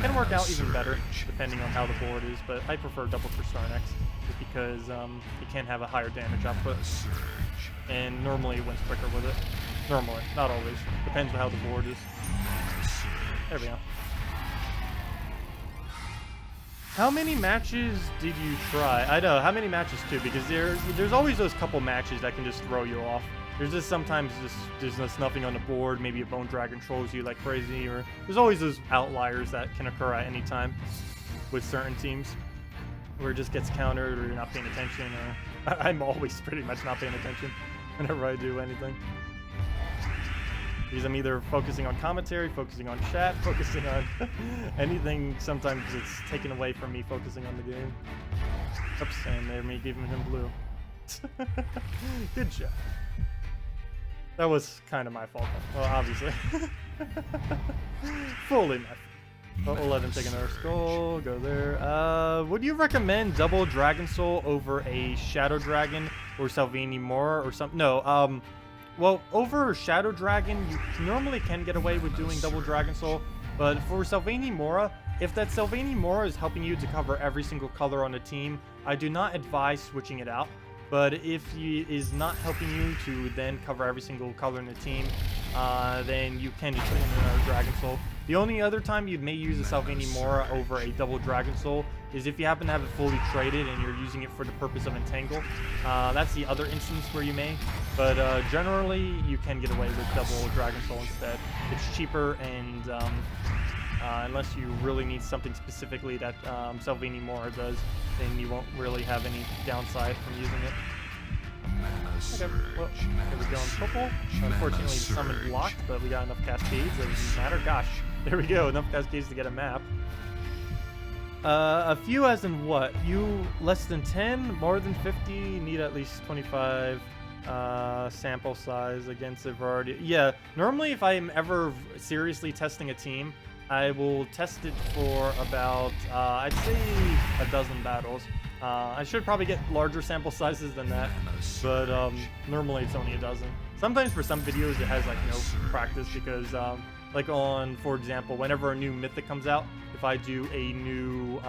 can work out even better depending on how the board is. But I prefer double for Starnex, just because it can have a higher damage output, and normally it wins quicker with it. Normally, not always. Depends on how the board is. There we go. How many matches did you try? I know, how many matches too? Because there's always those couple matches that can just throw you off. There's just sometimes there's just nothing on the board. Maybe a Bone Dragon trolls you like crazy, or there's always those outliers that can occur at any time with certain teams, where it just gets countered, or you're not paying attention, or I'm always pretty much not paying attention whenever I do anything. Because I'm either focusing on commentary, focusing on chat, focusing on anything. Sometimes it's taken away from me focusing on the game. Oops, and they're me giving him blue. Good job. That was kind of my fault. Well, obviously. Fully my fault. Oh, we'll let him take another skull. Go there. Would you recommend double Dragon Soul over a Shadow Dragon or Sevhina Mora or something? No, well, over Shadow Dragon, you normally can get away with doing double Dragon Soul, but for Sevhina Mora, if that Sevhina Mora is helping you to cover every single color on the team, I do not advise switching it out. But if he is not helping you to then cover every single color in the team, then you can just put in another Dragon Soul. The only other time you may use a Sevhina Mora over a double Dragon Soul is if you happen to have it fully traded and you're using it for the purpose of Entangle. That's the other instance where you may, but generally you can get away with double Dragon Soul instead. It's cheaper, and unless you really need something specifically that Sevhina Mora does, then you won't really have any downside from using it. Okay, well, here we go on purple. Unfortunately, the summon blocked, but we got enough cascades. It doesn't matter. Gosh, there we go. Enough cascades to get a map. A few as in what? You less than 10, more than 50, need at least 25 sample size against a variety. Yeah, normally if I am ever seriously testing a team, I will test it for about, I'd say a dozen battles. I should probably get larger sample sizes than that, but normally it's only a dozen. Sometimes for some videos it has like no practice because like on, for example, whenever a new mythic comes out, if I do a new,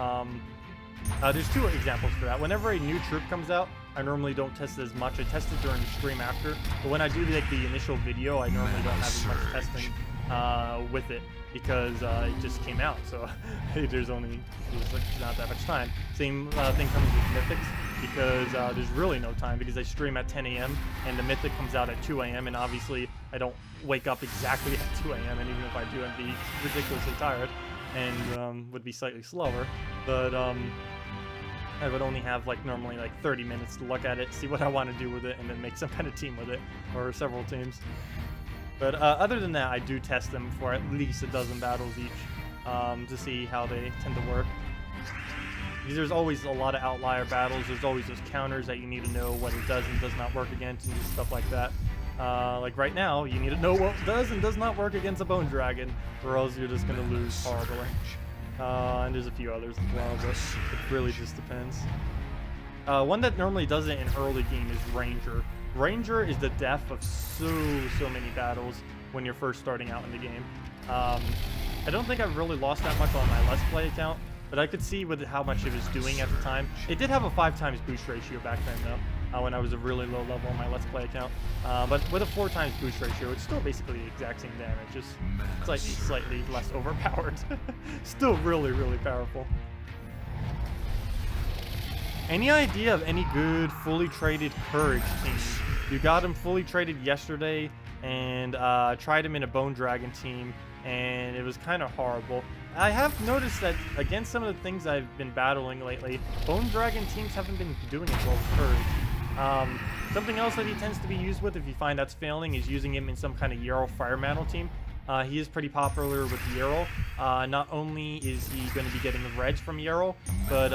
there's two examples for that. Whenever a new troop comes out, I normally don't test it as much. I test it during the stream after, but when I do like the initial video, I normally don't have as much testing with it because it just came out, so there's like not that much time. Same thing comes with mythics because there's really no time because I stream at 10 a.m. and the mythic comes out at 2 a.m. and obviously I don't wake up exactly at 2 a.m. and even if I do, I'd be ridiculously tired and would be slightly slower, but I would only have like normally like 30 minutes to look at it, see what I want to do with it, and then make some kind of team with it or several teams. But other than that, I do test them for at least a dozen battles each to see how they tend to work. Because there's always a lot of outlier battles. There's always those counters that you need to know what it does and does not work against and just stuff like that. Like right now, you need to know what does and does not work against a Bone Dragon, or else you're just going to lose horribly. And there's a few others as well, but it really just depends. One that normally does it in early game is Ranger. Ranger is the death of so many battles when you're first starting out in the game. I don't think I've really lost that much on my Let's Play account, but I could see with how much it was doing at the time. It did have a 5x boost ratio back then though, when I was a really low level on my Let's Play account. But with a 4x boost ratio, it's still basically the exact same damage, just slightly less overpowered. Still really powerful. Any idea of any good fully traded Courage team? You got him fully traded yesterday and tried him in a Bone Dragon team, and it was kind of horrible. I have noticed that against some of the things I've been battling lately, Bone Dragon teams haven't been doing as well with Courage. Something else that he tends to be used with if you find that's failing is using him in some kind of Yarrow Fire Mantle team. He is pretty popular with Yarrow. Not only is he going to be getting the reds from Yarrow, but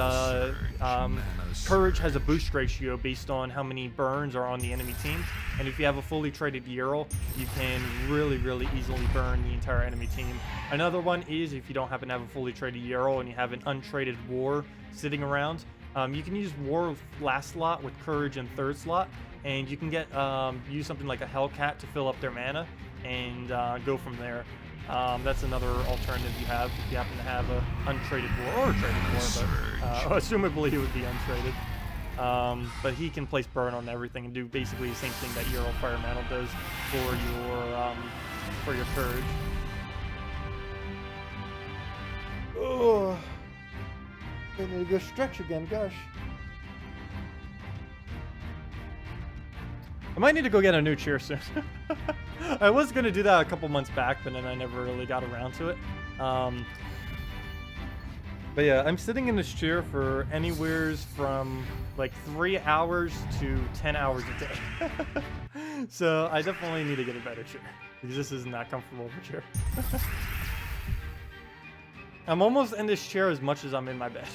Courage has a boost ratio based on how many burns are on the enemy team. And if you have a fully traded Yarrow, you can really easily burn the entire enemy team. Another one is if you don't happen to have a fully traded Yarrow and you have an untraded War sitting around, you can use War last slot with Courage in third slot, and you can get use something like a Hellcat to fill up their mana and go from there. That's another alternative you have if you happen to have a untraded War or a traded War, but assumably it would be untraded. But he can place burn on everything and do basically the same thing that Yarrow Fire Mantle does for your Courage. Oh, I need to go stretch again. Gosh. I might need to go get a new chair soon. I was going to do that a couple months back, but then I never really got around to it. But yeah, I'm sitting in this chair for anywheres from like 3 hours to 10 hours a day. So I definitely need to get a better chair because this is not comfortable of a chair. I'm almost in this chair as much as I'm in my bed.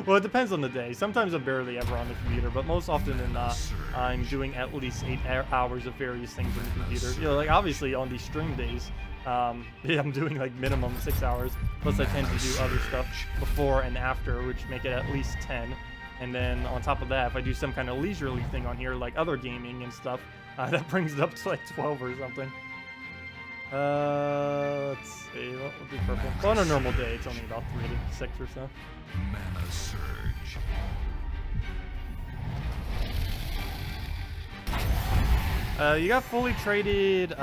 Well, it depends on the day. Sometimes I'm barely ever on the computer, but most often than not, I'm doing at least 8 hours of various things on the computer. You know, like obviously on these stream days, I'm doing like minimum 6 hours. Plus I tend to do other stuff before and after, which make it at least 10. And then on top of that, if I do some kind of leisurely thing on here, like other gaming and stuff, that brings it up to like 12 or something. Let's see, what would be purple? Well, on a normal day, it's only about 3 to 6 or so. Mana surge. You got fully traded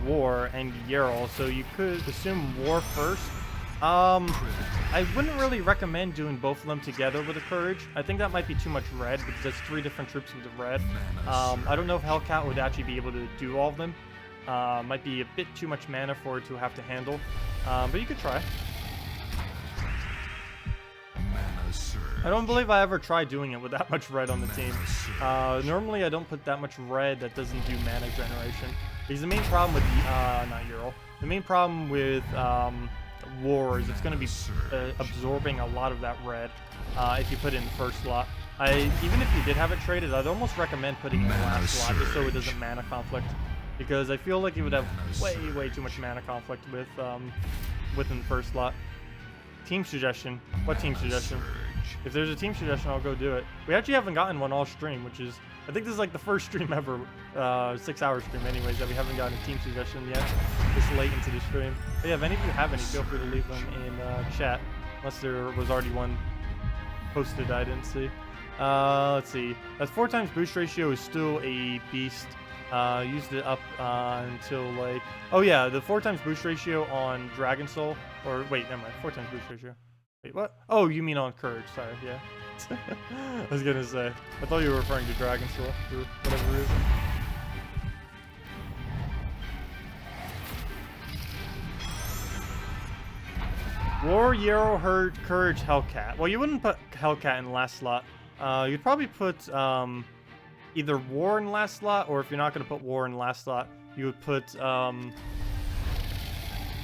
War and Yerl, so you could assume War first. I wouldn't really recommend doing both of them together with a Courage. I think that might be too much red because that's 3 different troops with the red. I don't know if Hellcat would actually be able to do all of them. Might be a bit too much mana for it to have to handle, but you could try. I don't believe I ever tried doing it with that much red on the team. Normally I don't put that much red that doesn't do mana generation. Because the main problem with, not Ural, the main problem with War is it's going to be absorbing a lot of that red if you put it in the first slot. Even if you did have it traded, I'd almost recommend putting it in the last slot just so it doesn't mana conflict. Because I feel like you would have way too much mana conflict with within the first slot. Team suggestion. What team suggestion? If there's a team suggestion, I'll go do it. We actually haven't gotten one all stream, which is, I think this is like the first stream ever, 6-hour stream anyways, that we haven't gotten a team suggestion yet, this late into the stream. But yeah, if any of you have any, feel free to leave them in chat, unless there was already one posted I didn't see. Let's see. That 4 times boost ratio is still a beast. Used it up until like, oh yeah, the 4 times boost ratio on Dragon Soul, or wait, never mind, 4 times boost ratio. Wait, what? Oh, you mean on Courage, sorry, yeah. I was gonna say, I thought you were referring to Dragon Soul for whatever reason. War, Yarrow, Herd, Courage, Hellcat. Well, you wouldn't put Hellcat in the last slot. You'd probably put either War in the last slot, or if you're not gonna put War in the last slot, you would put Courage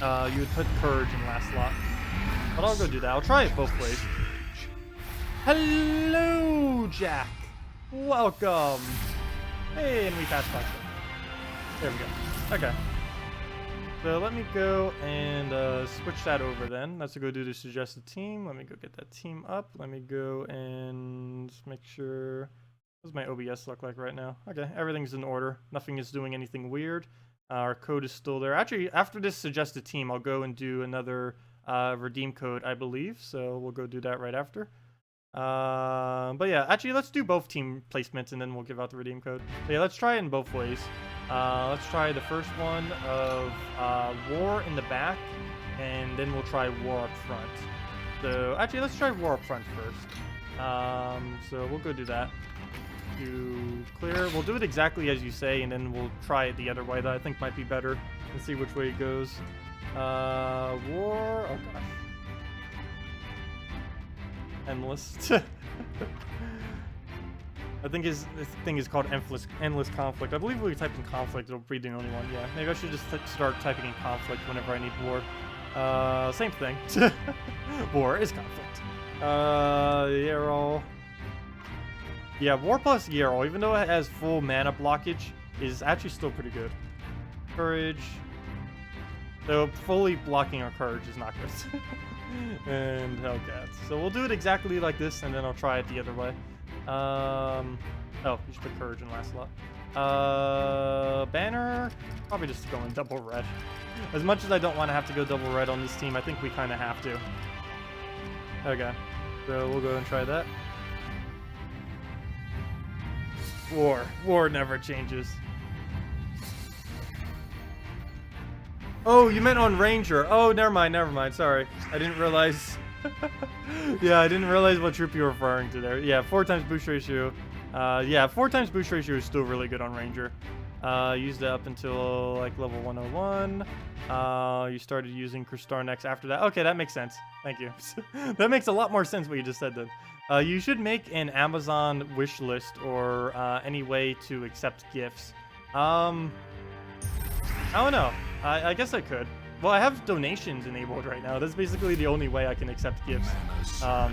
in the last slot. But I'll go do that. I'll try it both ways. Hello, Jack. Welcome. Hey, and we passed by. There we go. Okay. So let me go and switch that over then. Let's go do the suggested team. Let me go get that team up. Let me go and make sure. What does my OBS look like right now? Okay, everything's in order. Nothing is doing anything weird. Our code is still there. Actually, after this suggested team, I'll go and do another redeem code, I believe. So we'll go do that right after. But yeah, actually, let's do both team placements and then we'll give out the redeem code. But yeah, let's try it in both ways. Let's try the first one of War in the back, and then we'll try War up front. So actually, let's try War up front first. So we'll go do that. Do clear. We'll do it exactly as you say, and then we'll try it the other way that I think might be better and see which way it goes. War. Oh gosh. Endless. I think this thing is called endless conflict. I believe if we type in conflict, it'll be the only one. Yeah, maybe I should just start typing in conflict whenever I need war. Same thing. War is conflict. Yarrow. Yeah, War plus Yarrow, even though it has full mana blockage, is actually still pretty good. Courage. So fully blocking our Courage is not good. And Hellcat. So we'll do it exactly like this, and then I'll try it the other way. Oh, you should put Courage in last slot. Banner, probably just going double red. As much as I don't want to have to go double red on this team, I think we kind of have to. Okay, so we'll go and try that. War never changes. Oh, you meant on Ranger. Oh, never mind. Sorry. I didn't realize. Yeah, I didn't realize what troop you were referring to there. Yeah, 4 times boost ratio. Yeah, 4 times boost ratio is still really good on Ranger. Used it up until like level 101. You started using Crystar next after that. Okay, that makes sense. Thank you. That makes a lot more sense what you just said then. You should make an Amazon wish list or any way to accept gifts. I don't know. I guess I could. Well, I have donations enabled right now. That's basically the only way I can accept gifts. But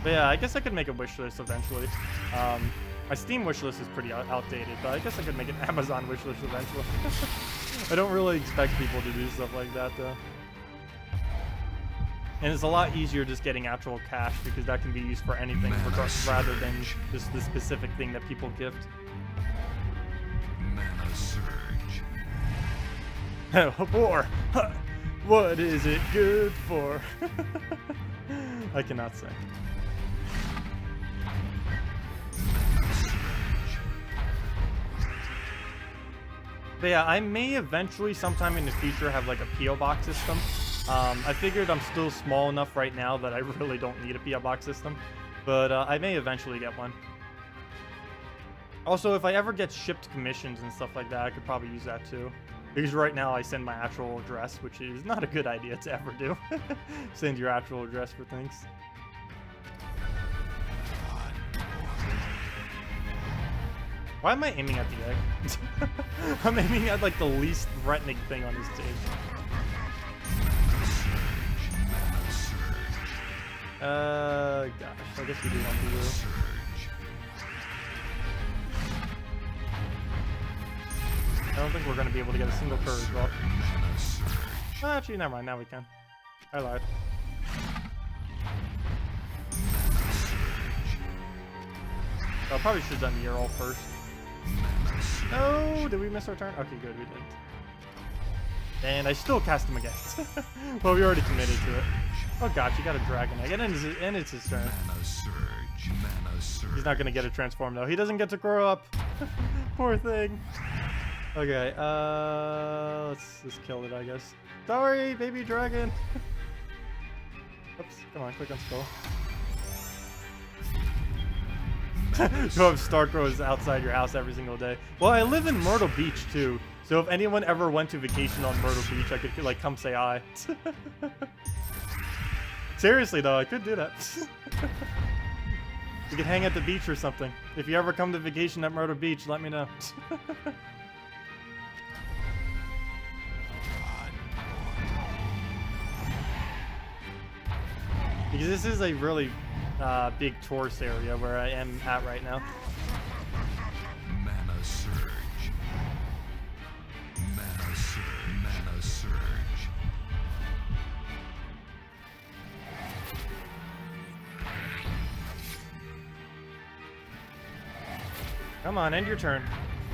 yeah, I guess I could make a wish list eventually. My Steam wish list is pretty outdated, but I guess I could make an Amazon wish list eventually. I don't really expect people to do stuff like that, though. And it's a lot easier just getting actual cash, because that can be used for anything rather than just the specific thing that people gift. Mana surge. War! What is it good for? I cannot say. But yeah, I may eventually, sometime in the future, have like a P.O. box system. I figured I'm still small enough right now that I really don't need a P.O. box system. But I may eventually get one. Also, if I ever get shipped commissions and stuff like that, I could probably use that too. Because right now I send my actual address, which is not a good idea to ever do. Send your actual address for things. Why am I aiming at the egg? I'm aiming at like the least threatening thing on this stage. Gosh, I guess we do want to do. I don't think we're going to be able to get a single courage rock. Oh, actually, never mind. Now we can. I lied. I probably should have done the roll first. No, did we miss our turn? Okay, good, we didn't. And I still cast him again. Well, we already committed to it. Oh gosh, you got a dragon egg, and it's his turn. He's not going to get a transform though. He doesn't get to grow up. Poor thing. Okay, let's just kill it, I guess. Sorry, baby dragon. Oops, come on, click on skull. You have Starcrows outside your house every single day. Well, I live in Myrtle Beach too, so if anyone ever went to vacation on Myrtle Beach, I could like come say hi. Seriously though, I could do that. You could hang at the beach or something. If you ever come to vacation at Myrtle Beach, let me know. Because this is a really big tourist area where I am at right now. Mana surge. Mana surge. Mana surge. Come on, end your turn.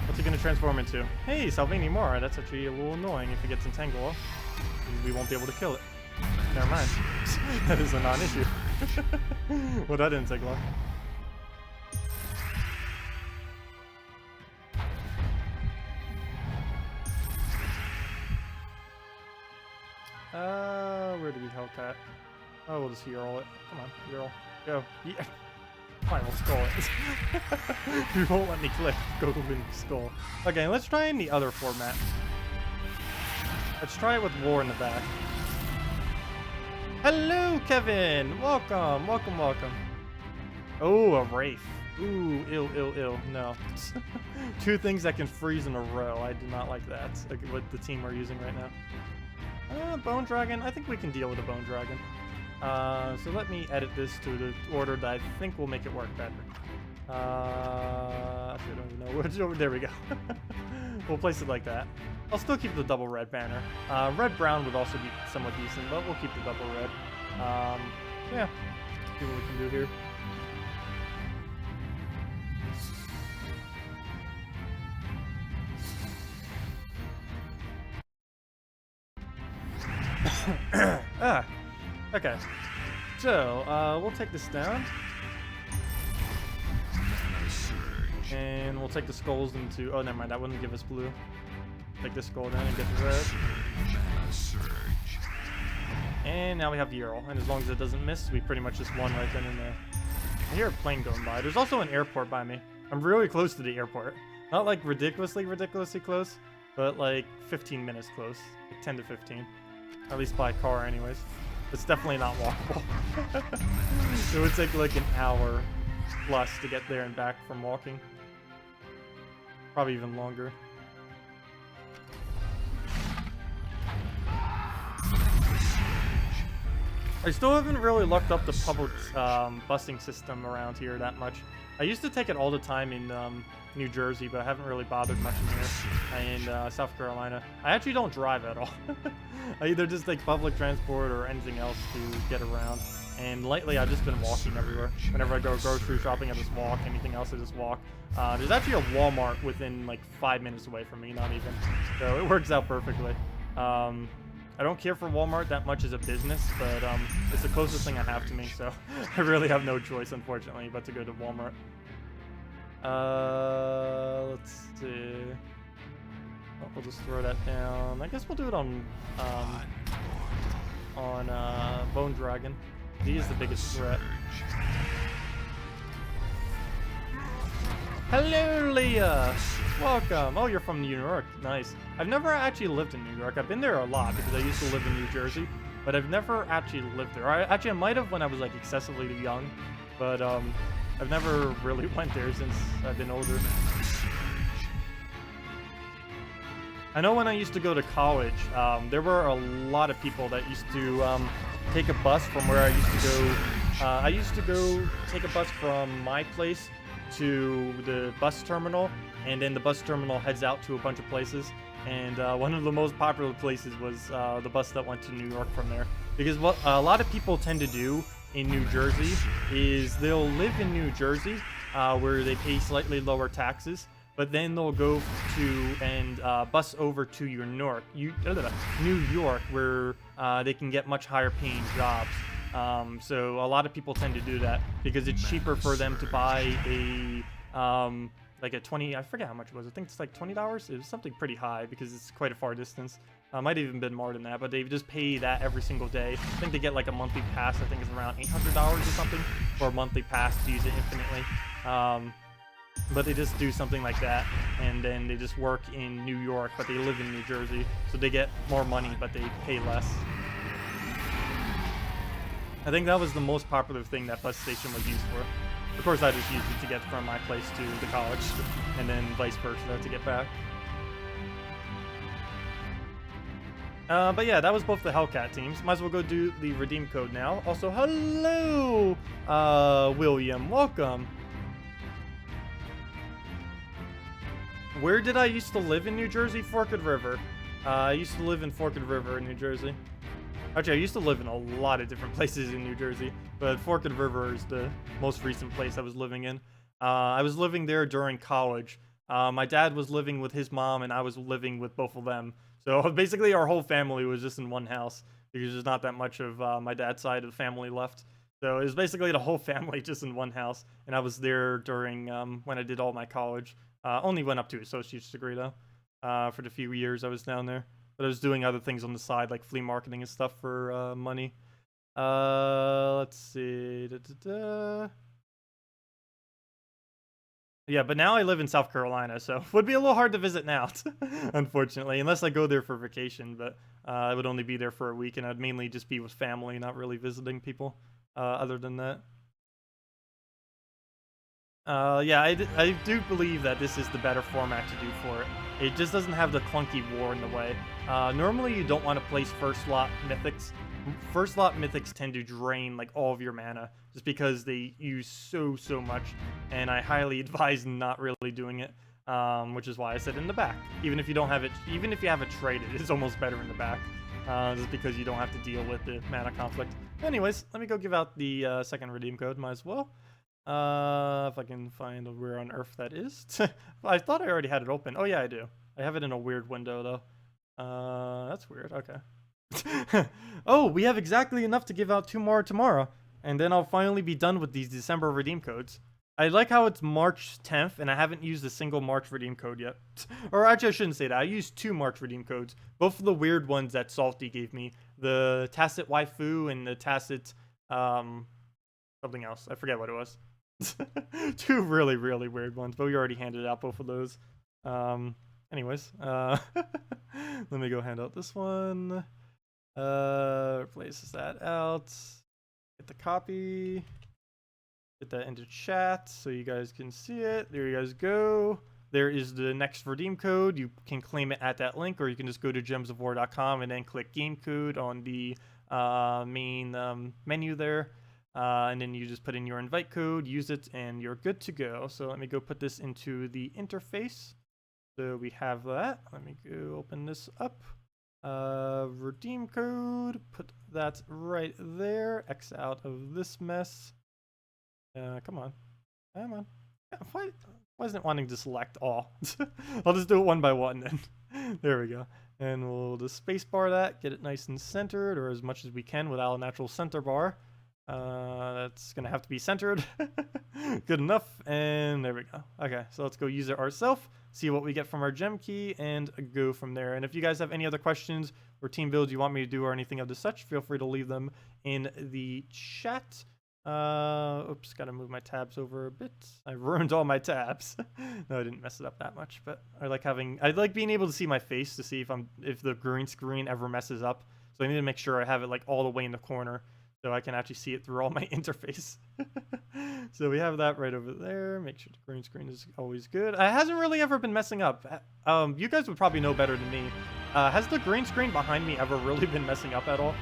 What's it going to transform into? Hey, Sevhina more. That's actually a little annoying if it gets entangled. We won't be able to kill it. Never mind. That is a non-issue. Well, that didn't take long. Where do we Hellcat? Oh, we'll just Hero it. Come on, Hero. Go. Yeah. Fine, we'll skull it. You won't let me click. Go in skull. Okay, let's try in the other format. Let's try it with war in the back. Hello, Kevin! Welcome, welcome, welcome. Oh, a Wraith. Ooh, ill. No. Two things that can freeze in a row. I do not like that. Like with the team we're using right now. Bone Dragon. I think we can deal with a Bone Dragon. So let me edit this to the order that I think will make it work better. Actually, I don't even know which. There we go. We'll place it like that. I'll still keep the double red banner. Red-brown would also be somewhat decent, but we'll keep the double red. Yeah, see what we can do here. Okay. So, we'll take this down. And we'll take the skulls into... Oh, never mind. That wouldn't give us blue. Take this skull down and get the red. And now we have the Earl. And as long as it doesn't miss, we pretty much just won right then and there. I hear a plane going by. There's also an airport by me. I'm really close to the airport. Not like ridiculously close, but like 15 minutes close. Like 10 to 15. At least by car anyways. It's definitely not walkable. It would take like an hour plus to get there and back from walking. Probably even longer. I still haven't really looked up the public busing system around here that much. I used to take it all the time in New Jersey, but I haven't really bothered much in here. And South Carolina. I actually don't drive at all. I either just take public transport or anything else to get around. And lately, I've just been walking everywhere. Whenever I go grocery shopping, I just walk. Anything else, I just walk. There's actually a Walmart within like 5 minutes away from me, not even. So it works out perfectly. I don't care for Walmart that much as a business, but it's the closest thing I have to me, so I really have no choice, unfortunately, but to go to Walmart. Let's see. We'll just throw that down. I guess we'll do it on Bone Dragon. He is the biggest threat. Hello, Leah. Welcome. Oh, you're from New York. Nice. I've never actually lived in New York. I've been there a lot because I used to live in New Jersey, but I've never actually lived there. I might have when I was like excessively young, but I've never really went there since I've been older. I know when I used to go to college, there were a lot of people that used to take a bus from where I used to go. I used to go take a bus from my place to the bus terminal, and then the bus terminal heads out to a bunch of places. And one of the most popular places was the bus that went to New York from there. Because what a lot of people tend to do in New Jersey is they'll live in New Jersey where they pay slightly lower taxes, but then they'll go to and bus over to New York, where they can get much higher paying jobs. So a lot of people tend to do that because it's cheaper for them to buy a like a 20, I forget how much it was. I think it's like $20. It was something pretty high because it's quite a far distance. Might have even been more than that, but they just pay that every single day. I think they get like a monthly pass. I think it's around $800 or something for a monthly pass to use it infinitely. But they just do something like that, and then they just work in New York, but they live in New Jersey, so they get more money, but they pay less. I think that was the most popular thing that bus station was used for. Of course, I just used it to get from my place to the college, and then vice versa to get back. But yeah, that was both the Hellcat teams. Might as well go do the redeem code now. Also, hello, William. Welcome. Where did I used to live in New Jersey? Forked River. I used to live in Forked River in New Jersey. Actually, I used to live in a lot of different places in New Jersey, but Forked River is the most recent place I was living in. I was living there during college. My dad was living with his mom, and I was living with both of them. So basically, our whole family was just in one house because there's not that much of my dad's side of the family left. So it was basically the whole family just in one house, and I was there during when I did all my college. Only went up to associate's degree though. For the few years I was down there. But I was doing other things on the side, like flea marketing and stuff for money. Let's see. Yeah, but now I live in South Carolina, so it would be a little hard to visit now, unfortunately, unless I go there for vacation. But I would only be there for a week, and I'd mainly just be with family, not really visiting people other than that. Yeah, I do believe that this is the better format to do for it. It just doesn't have the clunky war in the way. Normally, you don't want to place first lot mythics. First lot mythics tend to drain like all of your mana just because they use so much, and I highly advise not really doing it. Which is why I said in the back. Even if you don't have it, even if you have it traded, it's almost better in the back. Just because you don't have to deal with the mana conflict. Anyways, let me go give out the second redeem code. Might as well. If I can find where on earth that is. I thought I already had it open. Oh yeah, I do. I have it in a weird window though. That's weird. Okay. Oh, we have exactly enough to give out 2 more tomorrow, and then I'll finally be done with these December redeem codes. I like how it's March 10th, and I haven't used a single March redeem code yet. Or actually, I shouldn't say that. I used 2 March redeem codes. Both of the weird ones that Salty gave me. The Tacet waifu and the Tacet, something else. I forget what it was. 2 really weird ones, but we already handed out both of those. Anyways, let me go hand out this one. Replaces that out. Get the copy. Get that into chat so you guys can see it. There you guys go. There is the next redeem code. You can claim it at that link, or you can just go to gemsofwar.com and then click game code on the main menu there. And then you just put in your invite code, use it, and you're good to go. So let me go put this into the interface. So we have that. Let me go open this up. Redeem code. Put that right there. X out of this mess. Come on. Come on. Why isn't it wanting to select all? I'll just do it one by one then. There we go. And we'll just spacebar that, get it nice and centered, or as much as we can without a natural center bar. That's gonna have to be centered. Good enough, and there we go. Okay, so let's go use it ourselves, see what we get from our gem key, and go from there. And if you guys have any other questions or team builds you want me to do or anything of the such, feel free to leave them in the chat. Oops, gotta move my tabs over a bit. I ruined all my tabs. No, I didn't mess it up that much, but I like being able to see my face to see if the green screen ever messes up. So I need to make sure I have it like all the way in the corner so I can actually see it through all my interface. So we have that right over there. Make sure the green screen is always good. It hasn't really ever been messing up. You guys would probably know better than me. Has the green screen behind me ever really been messing up at all?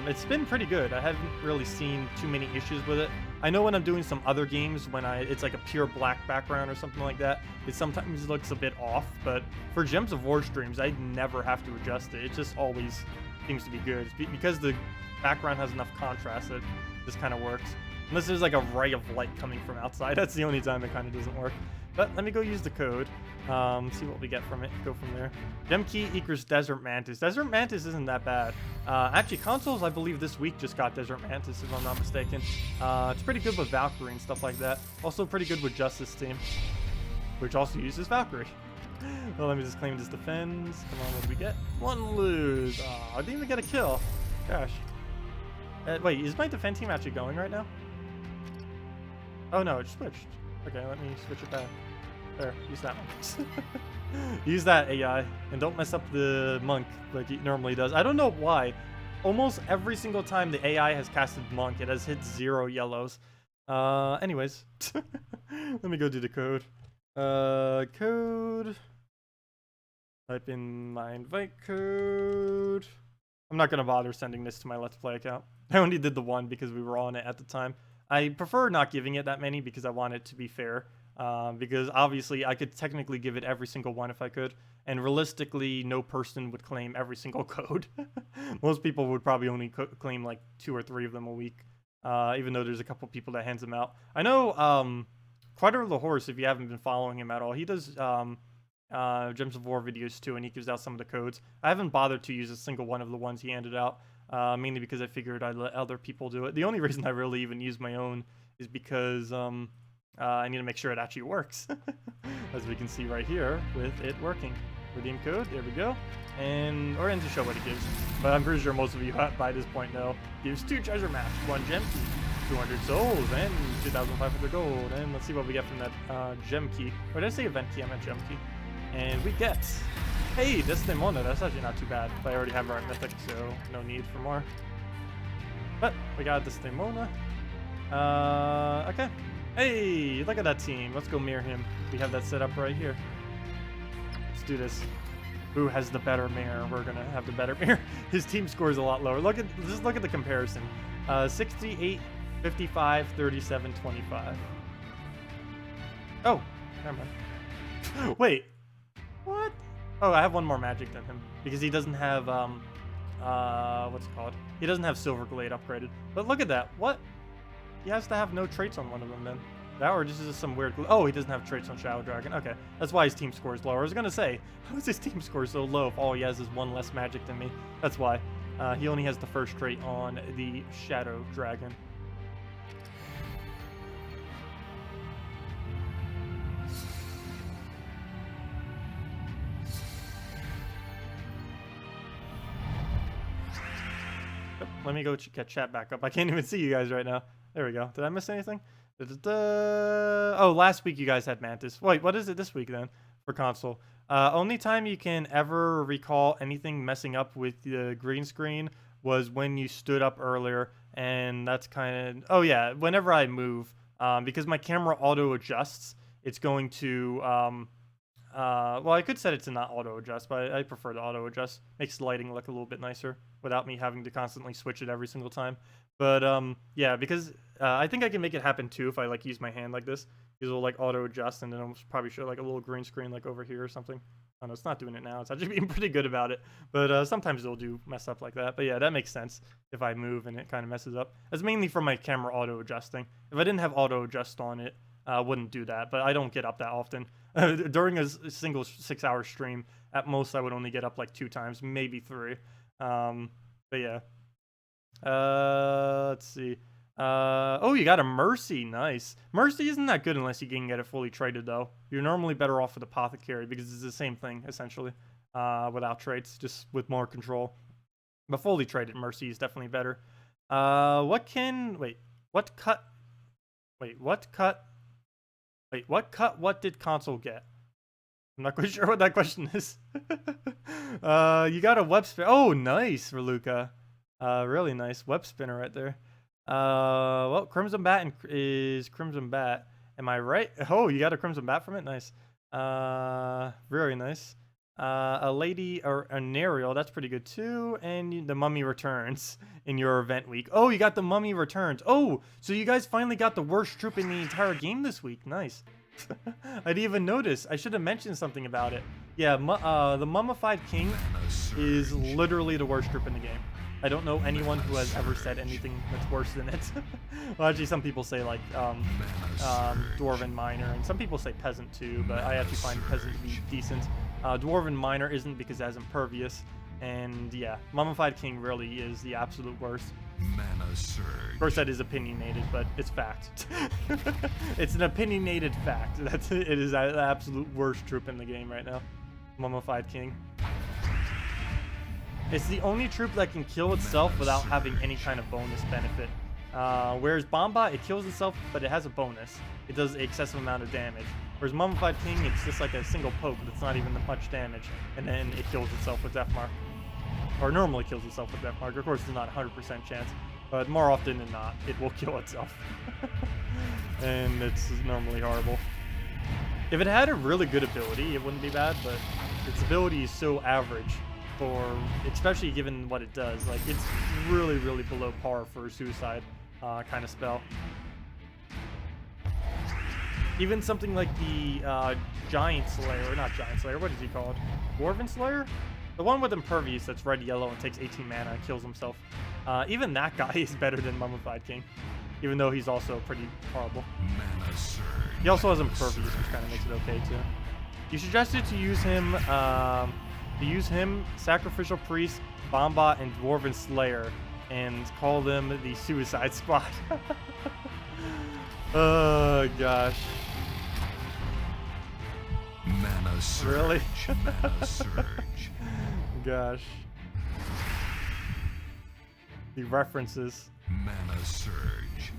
It's been pretty good. I haven't really seen too many issues with it. I know when I'm doing some other games, when it's like a pure black background or something like that, it sometimes looks a bit off, but for Gems of War streams, I never have to adjust it. It just always seems to be good. Because the background has enough contrast that this kind of works. Unless there's like a ray of light coming from outside. That's the only time it kind of doesn't work. But let me go use the code. See what we get from it. Go from there. Gem key equals Desert Mantis. Desert Mantis isn't that bad. Actually, consoles, I believe this week just got Desert Mantis, if I'm not mistaken. It's pretty good with Valkyrie and stuff like that. Also pretty good with Justice Team, which also uses Valkyrie. Well, let me just claim this defends. Come on, what do we get? One lose. Oh, I didn't even get a kill. Gosh. Wait, is my defend team actually going right now? Oh no, it switched. Okay, let me switch it back. There, use that one. Use that AI, and don't mess up the monk like it normally does. I don't know why. Almost every single time the AI has casted monk, it has hit 0 yellows. Anyways, let me go do the code. Code. Type in my invite code. I'm not gonna bother sending this to my Let's Play account. I only did the one because we were on it at the time. I prefer not giving it that many because I want it to be fair. Because obviously I could technically give it every single one if I could, and realistically no person would claim every single code. Most people would probably only claim like 2 or 3 of them a week, even though there's a couple people that hands them out. I know Quadro the Horse, if you haven't been following him at all, he does Gems of War videos too, and he gives out some of the codes. I haven't bothered to use a single one of the ones he handed out, mainly because I figured I'd let other people do it. The only reason I really even use my own is because I need to make sure it actually works. As we can see right here with it working. Redeem code, there we go. And, or end to show what it gives. But I'm pretty sure most of you by this point know. Gives 2 treasure maps, 1 gem key, 200 souls, and 2,500 gold. And let's see what we get from that gem key. Or did I say event key? I meant gem key. And we get, hey, Desdemona. That's actually not too bad. But I already have our mythic, so no need for more. But we got Desdemona. Okay. Hey, look at that team. Let's go mirror him. We have that set up right here. Let's do this. Who has the better mirror? We're gonna have the better mirror. His team score is a lot lower. Just look at the comparison. 68, 55, 37, 25. Oh, never mind. Wait, what? Oh, I have one more magic than him because he doesn't have what's it called? He doesn't have Silver Glade upgraded. But look at that. What? He has to have no traits on one of them then. That or just some weird... Oh, he doesn't have traits on Shadow Dragon. Okay, that's why his team score is lower. I was going to say, how is his team score so low if all he has is 1 less magic than me? That's why. He only has the first trait on the Shadow Dragon. Let me go get chat back up. I can't even see you guys right now. There we go. Did I miss anything? Oh, last week you guys had Mantis. Wait, what is it this week then for console? Only time you can ever recall anything messing up with the green screen was when you stood up earlier, and that's kind of... Oh yeah, whenever I move, because my camera auto adjusts, it's going to... well, I could set it to not auto adjust, but I prefer to auto adjust. Makes the lighting look a little bit nicer without me having to constantly switch it every single time. But yeah, because I think I can make it happen too if I like use my hand like this. Because it'll like auto adjust, and then it'll probably show like a little green screen like over here or something. Oh no, it's not doing it now. It's actually being pretty good about it. But sometimes it'll do mess up like that. But yeah, that makes sense if I move and it kind of messes up. It's mainly from my camera auto adjusting. If I didn't have auto adjust on it, I wouldn't do that. But I don't get up that often. During a single 6-hour stream, at most I would only get up like 2 times, maybe 3. But yeah. Let's see. Oh, you got a Mercy. Nice. Mercy isn't that good unless you can get it fully traded, though. You're normally better off with Apothecary because it's the same thing, essentially, without traits, just with more control. But fully traded Mercy is definitely better. What did console get? I'm not quite sure what that question is. You got a web spinner. Oh, nice, Reluca. Really nice web spinner right there. Well, Crimson Bat is Crimson Bat. Am I right? Oh, you got a Crimson Bat from it? Nice. Very nice. A Lady or an Ariel, that's pretty good too. And the Mummy Returns in your event week. Oh, you got the Mummy Returns. Oh, so you guys finally got the worst troop in the entire game this week. Nice. I didn't even notice. I should have mentioned something about it. Yeah, the Mummified King is literally the worst troop in the game. I don't know anyone who has ever said anything that's worse than it. Well, actually, some people say like Dwarven Miner, and some people say Peasant too, but I actually find Peasant to be decent. Dwarven Miner isn't because it has Impervious, and yeah, Mummified King really is the absolute worst. Mana surge. Of course, that is opinionated, but it's fact. It's an opinionated fact. It is the absolute worst troop in the game right now. Mummified King. It's the only troop that can kill itself without having any kind of bonus benefit. Whereas Bombot, it kills itself, but it has a bonus. It does an excessive amount of damage. Whereas Mummified King, it's just like a single poke, but it's not even much damage. And then it kills itself with Death Mark. Or normally kills itself with Death Mark. Of course, it's not a 100% chance, but more often than not, it will kill itself. And it's normally horrible. If it had a really good ability, it wouldn't be bad, but its ability is so average for, especially given what it does. Like, it's really, really below par for a suicide kind of spell. Even something like the Giant Slayer, or not Giant Slayer, what is he called? Dwarven Slayer? The one with Impervious that's red, yellow, and takes 18 mana and kills himself. Even that guy is better than Mummified King, even though he's also pretty horrible. Mana surge. He also has Impervious, which kind of makes it okay too. You suggested to use him, Sacrificial Priest, Bombot, and Dwarven Slayer, and call them the Suicide Squad. Oh gosh. Mana surge. Really? Mana surge. Gosh. The references. Mana surge.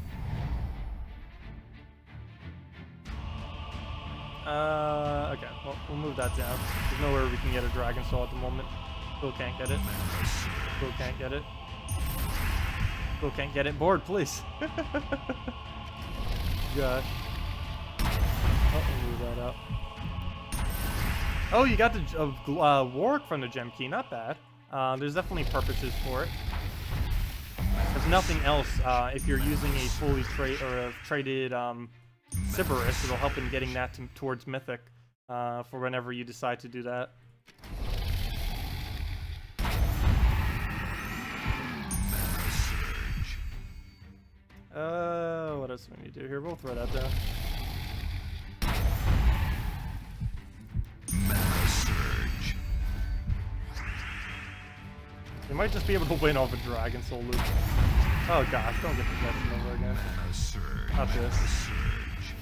Okay, well, we'll move that down. There's nowhere we can get a Dragon Soul at the moment. Still can't get it. Mana surge. Still can't get it. Still can't get it. Board, please. Gosh. Oh, we'll move that up. Oh, you got the Warwick from the Gem Key. Not bad. There's definitely purposes for it. If nothing else, if you're using a fully traded Sybaris, it'll help in getting that towards Mythic for whenever you decide to do that. Mana surge. What else do we need to do here? We'll throw that down. Mana surge. You might just be able to win off a Dragon Soul loop. Oh gosh, don't get possession over again. Mana surge. Not this. Mana surge.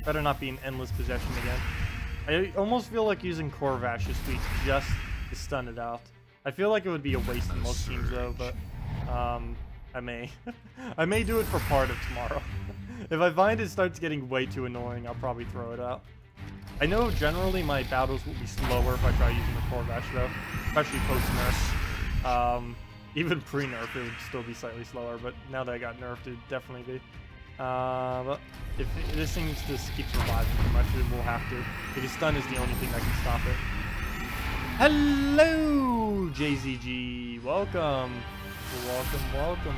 Better not be an endless possession again. I almost feel like using Corvash this week just to stun it out. I feel like it would be a waste in most teams though, but I may. I may do it for part of tomorrow. If I find it starts getting way too annoying, I'll probably throw it out. I know generally my battles will be slower if I try using the Corvash though, especially post-nerf. Even pre-nerf it would still be slightly slower, but now that I got nerfed, it'd definitely be. But if this thing just keeps reviving too much, it will have to. Because stun is the only thing that can stop it. Hello, JZG. Welcome. Welcome, welcome.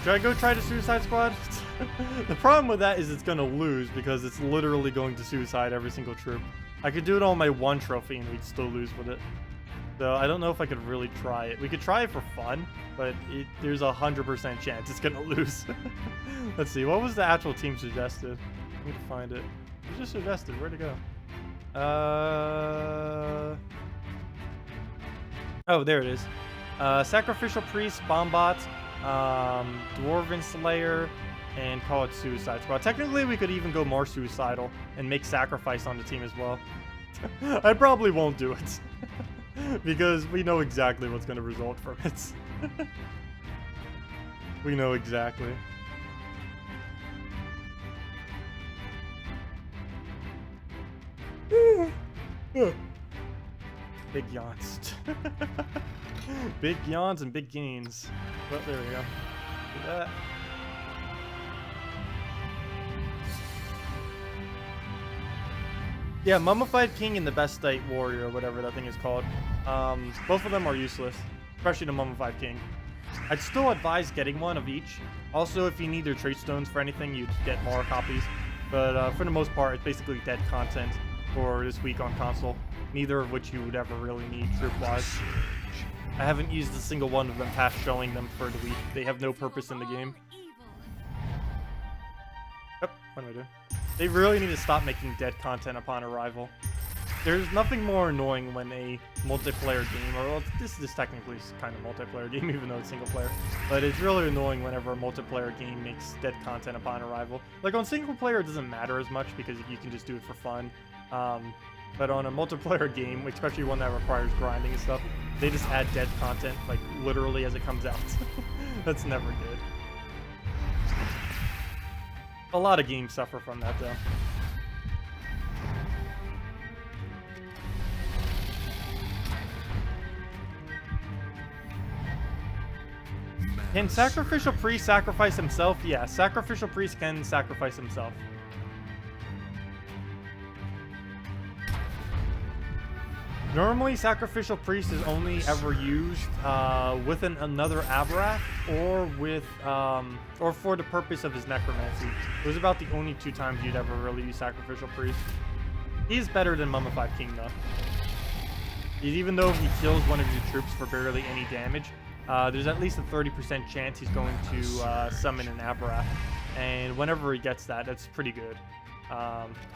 Should I go try the Suicide Squad? The problem with that is it's going to lose because it's literally going to suicide every single troop. I could do it on my one trophy and we'd still lose with it. So I don't know if I could really try it. We could try it for fun, but there's 100% chance it's going to lose. Let's see, what was the actual team suggested? I need to find it. Who just suggested? Where'd it go? Oh, there it is. Sacrificial Priest, Bombot, Dwarven Slayer, and call it Suicide Squad. Technically, we could even go more suicidal and make Sacrifice on the team as well. I probably won't do it. Because we know exactly what's going to result from it. We know exactly. Big yawns. Big yawns and big gains. Well, there we go. Do that. Yeah, Mummified King and the Best State Warrior, or whatever that thing is called. Both of them are useless, especially the Mummified King. I'd still advise getting one of each. Also, if you need their trait stones for anything, you'd get more copies. But for the most part, it's basically dead content for this week on console. Neither of which you would ever really need troop-wise. I haven't used a single one of them past showing them for the week. They have no purpose in the game. Yep, what am I doing? They really need to stop making dead content upon arrival. There's nothing more annoying when a multiplayer game, or well, this is technically kind of multiplayer game, even though it's single player, but it's really annoying whenever a multiplayer game makes dead content upon arrival. Like on single player, it doesn't matter as much because you can just do it for fun. But on a multiplayer game, especially one that requires grinding and stuff, they just add dead content, like literally as it comes out. That's never good. A lot of games suffer from that though. Can Sacrificial Priest sacrifice himself? Yeah, Sacrificial Priest can sacrifice himself. Normally, Sacrificial Priest is only ever used with another Aberrath or with or for the purpose of his necromancy. Those are about the only two times you'd ever really use Sacrificial Priest. He's better than Mummified King though. Even though he kills one of your troops for barely any damage, there's at least a 30% chance he's going to summon an Aberrath, and whenever he gets that, that's pretty good.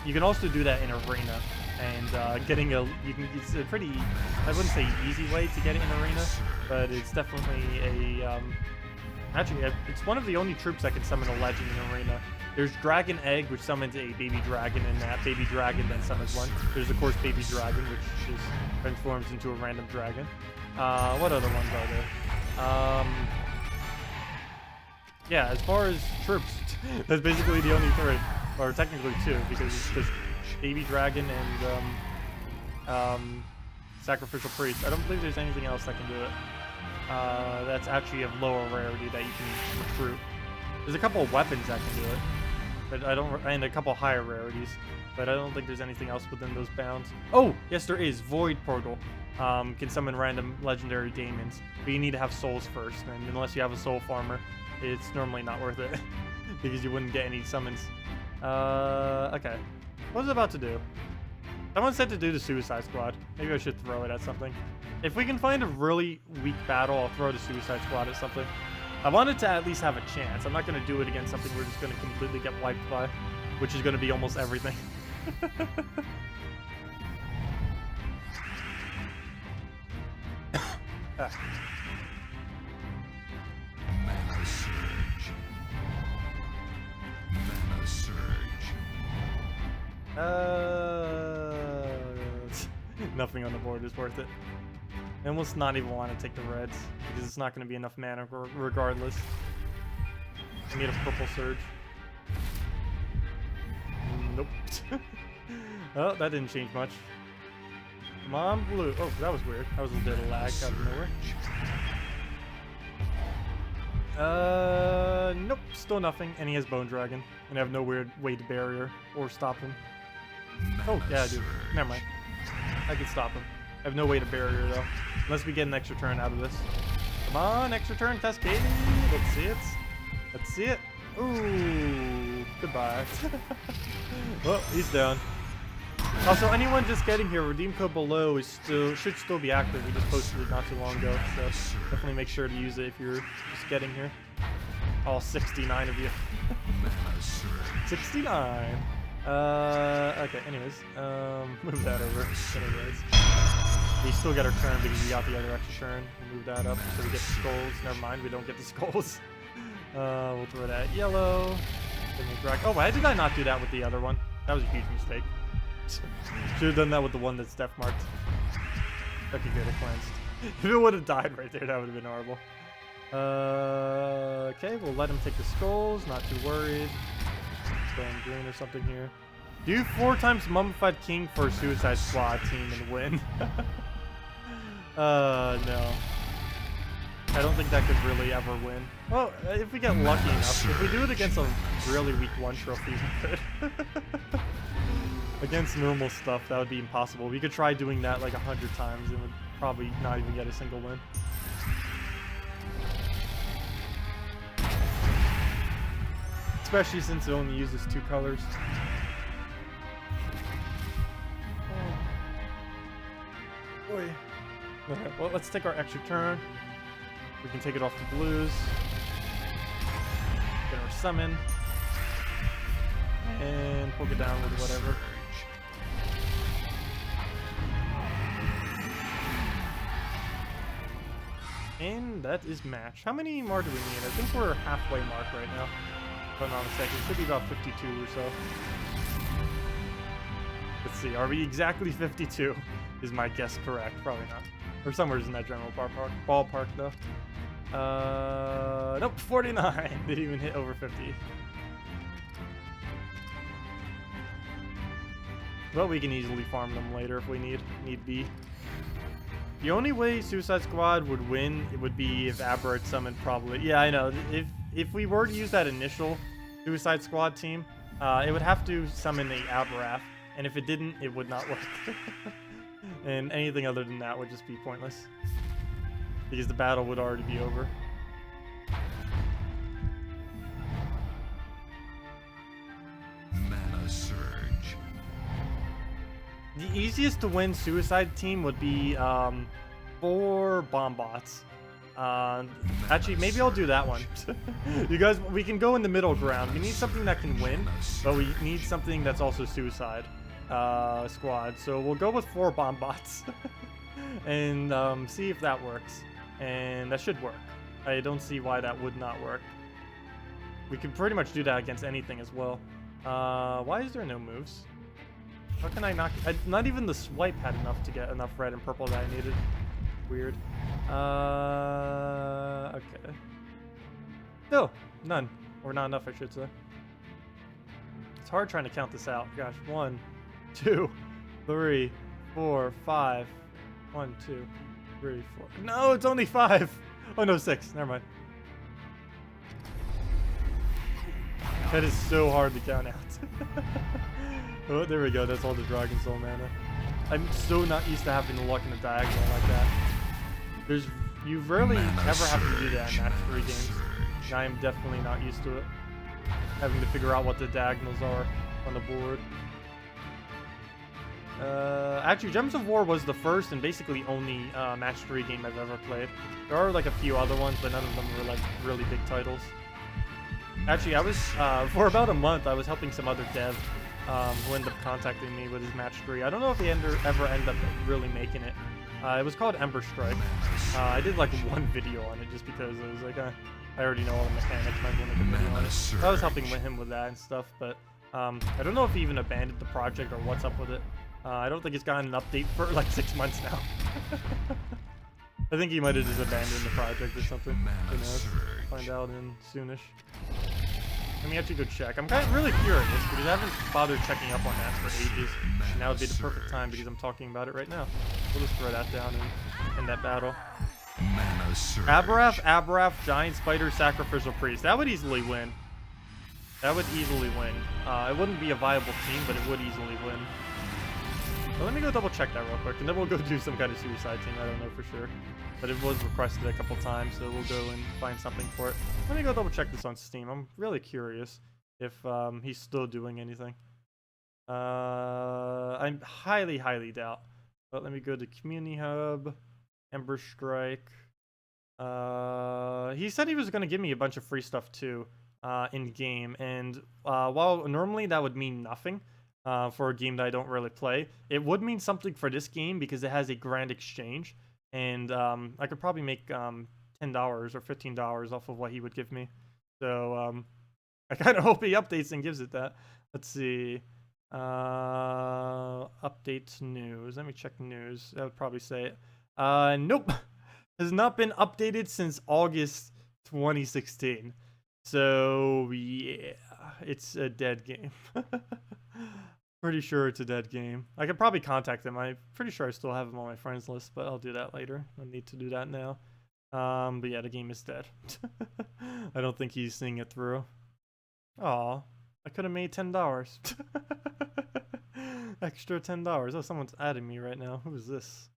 You can also do that in Arena, and getting it's a pretty, I wouldn't say easy way to get it in Arena, but it's definitely a, actually, it's one of the only troops that can summon a legend in Arena. There's Dragon Egg, which summons a baby dragon, and that baby dragon then summons one. There's, of course, Baby Dragon, which just transforms into a random dragon. What other ones are there? Yeah, as far as troops, that's basically the only three. Or technically two, because it's just Baby Dragon and Sacrificial Priest. I don't believe there's anything else that can do it. That's actually of lower rarity that you can recruit. There's a couple of weapons that can do it, but I don't, and a couple higher rarities, but I don't think there's anything else within those bounds. Oh, yes there is. Void Portal can summon random legendary daemons, but you need to have souls first, and unless you have a soul farmer, it's normally not worth it because you wouldn't get any summons. Okay. What was I about to do? Someone said to do the Suicide Squad. Maybe I should throw it at something. If we can find a really weak battle, I'll throw the Suicide Squad at something. I wanted to at least have a chance. I'm not going to do it against something we're just going to completely get wiped by, which is going to be almost everything. Ah. Nothing on the board is worth it. I almost not even want to take the reds, because it's not going to be enough mana regardless. I need a purple surge. Nope. Oh, that didn't change much. Come on, blue. Oh, that was weird. That was a little lag out of nowhere. Nope, still nothing. And he has Bone Dragon, and I have no weird way to barrier or stop him. Oh, yeah, I do. Never mind. I can stop him. I have no way to barrier, though. Unless we get an extra turn out of this. Come on, extra turn, Cascade. Let's see it. Let's see it. Ooh, goodbye. Oh, he's down. Also, anyone just getting here, redeem code below is should still be active. We just posted it not too long ago, so definitely make sure to use it if you're just getting here. All 69 of you. 69. Okay, anyways, move that over. Anyways. We still get our turn because we got the other extra turn. We'll move that up so we get the skulls. Never mind, we don't get the skulls. We'll throw that yellow. Then we'll drag. Oh, why did I not do that with the other one? That was a huge mistake. Should have done that with the one that's death marked. That could get it cleansed. If it would have died right there, that would have been horrible. Okay, we'll let him take the skulls. Not too worried. Go in green or something here. Do 4 times Mummified King for a Suicide Squad team and win. No. I don't think that could really ever win. Well, if we get lucky enough. If we do it against a really weak 1 trophy, we could. Against normal stuff, that would be impossible. We could try doing that like 100 times and would probably not even get a single win. Especially since it only uses 2 colors. Oh. Boy. Okay, well, let's take our extra turn. We can take it off the blues. Get our summon. And poke it down with whatever. And that is match. How many more do we need? I think we're halfway mark right now. If I'm not mistaken. It should be about 52 or so. Let's see. Are we exactly 52? Is my guess correct? Probably not. Or somewhere in that general ballpark though. Nope, 49. Didn't even hit over 50. But we can easily farm them later if we need be. The only way Suicide Squad would win, it would be if Aber had summoned probably. Yeah, I know. If we were to use that initial Suicide Squad team, it would have to summon a Aberrath, and if it didn't, it would not work. And anything other than that would just be pointless. Because the battle would already be over. Mana Surge. The easiest to win Suicide team would be 4 bomb bots. Actually, maybe I'll do that one. You guys, we can go in the middle ground. We need something that can win, but we need something that's also Suicide Squad. So we'll go with 4 bomb bots and see if that works. And that should work. I don't see why that would not work. We can pretty much do that against anything as well. Why is there no moves? How can I not? Not even the swipe had enough to get enough red and purple that I needed. Weird. Okay. No, none. Or not enough, I should say. It's hard trying to count this out. Gosh, 1, 2, 3, 4, 5. 1, 2, 3, 4. No, it's only 5. Oh no, 6. Never mind. That is so hard to count out. Oh, there we go. That's all the Dragon Soul mana. I'm so not used to having to luck in a diagonal like that. You rarely ever have to do that in match 3 games. And I am definitely not used to it. Having to figure out what the diagonals are on the board. Actually, Gems of War was the first and basically only match 3 game I've ever played. There are like a few other ones, but none of them were like really big titles. Actually, I was, for about a month, I was helping some other dev who ended up contacting me with his match 3. I don't know if he ever ended up really making it. It was called Ember Strike. I did like 1 video on it just because it was like, I already know all the mechanics, I want to make a video on it. So I was helping him with that and stuff, but I don't know if he even abandoned the project or what's up with it. I don't think he's gotten an update for like 6 months now. I think he might have just abandoned the project or something. Who knows? Find out in soonish. Let me actually go check. I'm kind of really curious because I haven't bothered checking up on that for ages. And now would be the perfect time because I'm talking about it right now. We'll just throw that down and end that battle. Aberrath, Giant Spider, Sacrificial Priest. That would easily win. That would easily win. It wouldn't be a viable team, but it would easily win. But let me go double check that real quick, and then we'll go do some kind of suicide team. I don't know for sure. But it was requested a couple times, so we'll go and find something for it. Let me go double check this on Steam. I'm really curious if he's still doing anything. I highly, highly doubt. But let me go to Community Hub, Ember Strike. He said he was going to give me a bunch of free stuff too in game, and while normally that would mean nothing, for a game that I don't really play. It would mean something for this game because it has a grand exchange, and I could probably make $10 or $15 off of what he would give me. So I kind of hope he updates and gives it that. Let's see. Update news. Let me check news. That would probably say it. Nope. Has not been updated since August 2016. So yeah, it's a dead game. Pretty sure it's a dead game. I could probably contact him. I'm pretty sure I still have him on my friends list, but I'll do that later. I need to do that now. But yeah, the game is dead. I don't think he's seeing it through. Aw, I could have made $10. Extra $10. Oh, someone's adding me right now. Who is this?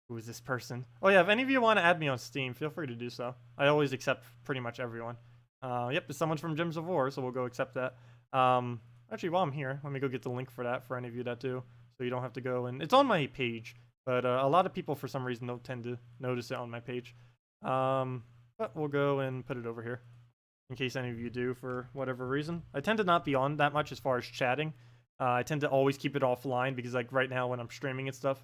Who is this person? Oh yeah, if any of you want to add me on Steam, feel free to do so. I always accept pretty much everyone. Yep, it's someone from Gems of War, so we'll go accept that. Actually, while I'm here, let me go get the link for that for any of you that do, so you don't have to go. And it's on my page, but a lot of people for some reason don't tend to notice it on my page. But we'll go and put it over here in case any of you do for whatever reason. I tend to not be on that much as far as chatting. I tend to always keep it offline because like right now when I'm streaming and stuff,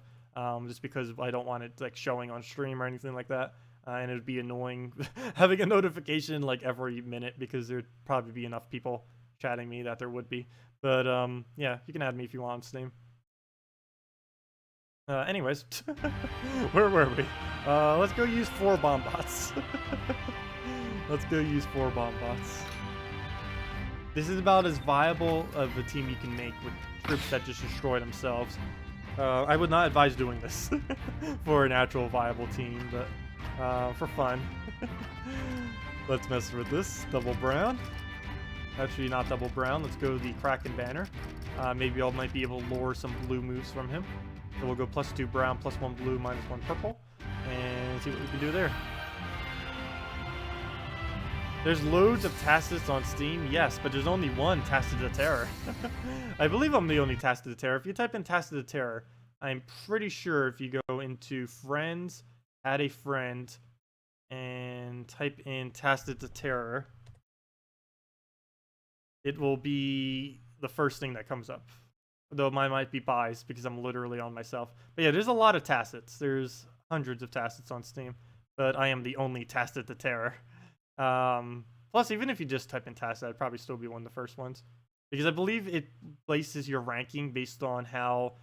just because I don't want it like showing on stream or anything like that. And it would be annoying having a notification like every minute because there'd probably be enough people chatting me that there would be. But yeah, you can add me if you want on Steam. Anyways, where were we? Let's go use 4 bomb bots. Let's go use 4 bomb bots. This is about as viable of a team you can make with troops that just destroy themselves. I would not advise doing this for an actual viable team, but for fun. Let's mess with this. Double brown. Actually, not double brown. Let's go the Kraken banner. Maybe I might be able to lure some blue moves from him. So we'll go +2 brown, +1 blue, -1 purple, and see what we can do there. There's loads of Tacets on Steam, yes, but there's only one Tacet the Terror. I believe I'm the only Tacet the Terror. If you type in Tacet the Terror, I'm pretty sure if you go into Friends, add a friend, and type in Tacet the Terror, it will be the first thing that comes up. Though mine might be biased because I'm literally on myself. But yeah, there's a lot of Tacets. There's hundreds of Tacets on Steam, but I am the only Tacet the Terror. Plus, even if you just type in Tacet, I'd probably still be one of the first ones. Because I believe it places your ranking based on how...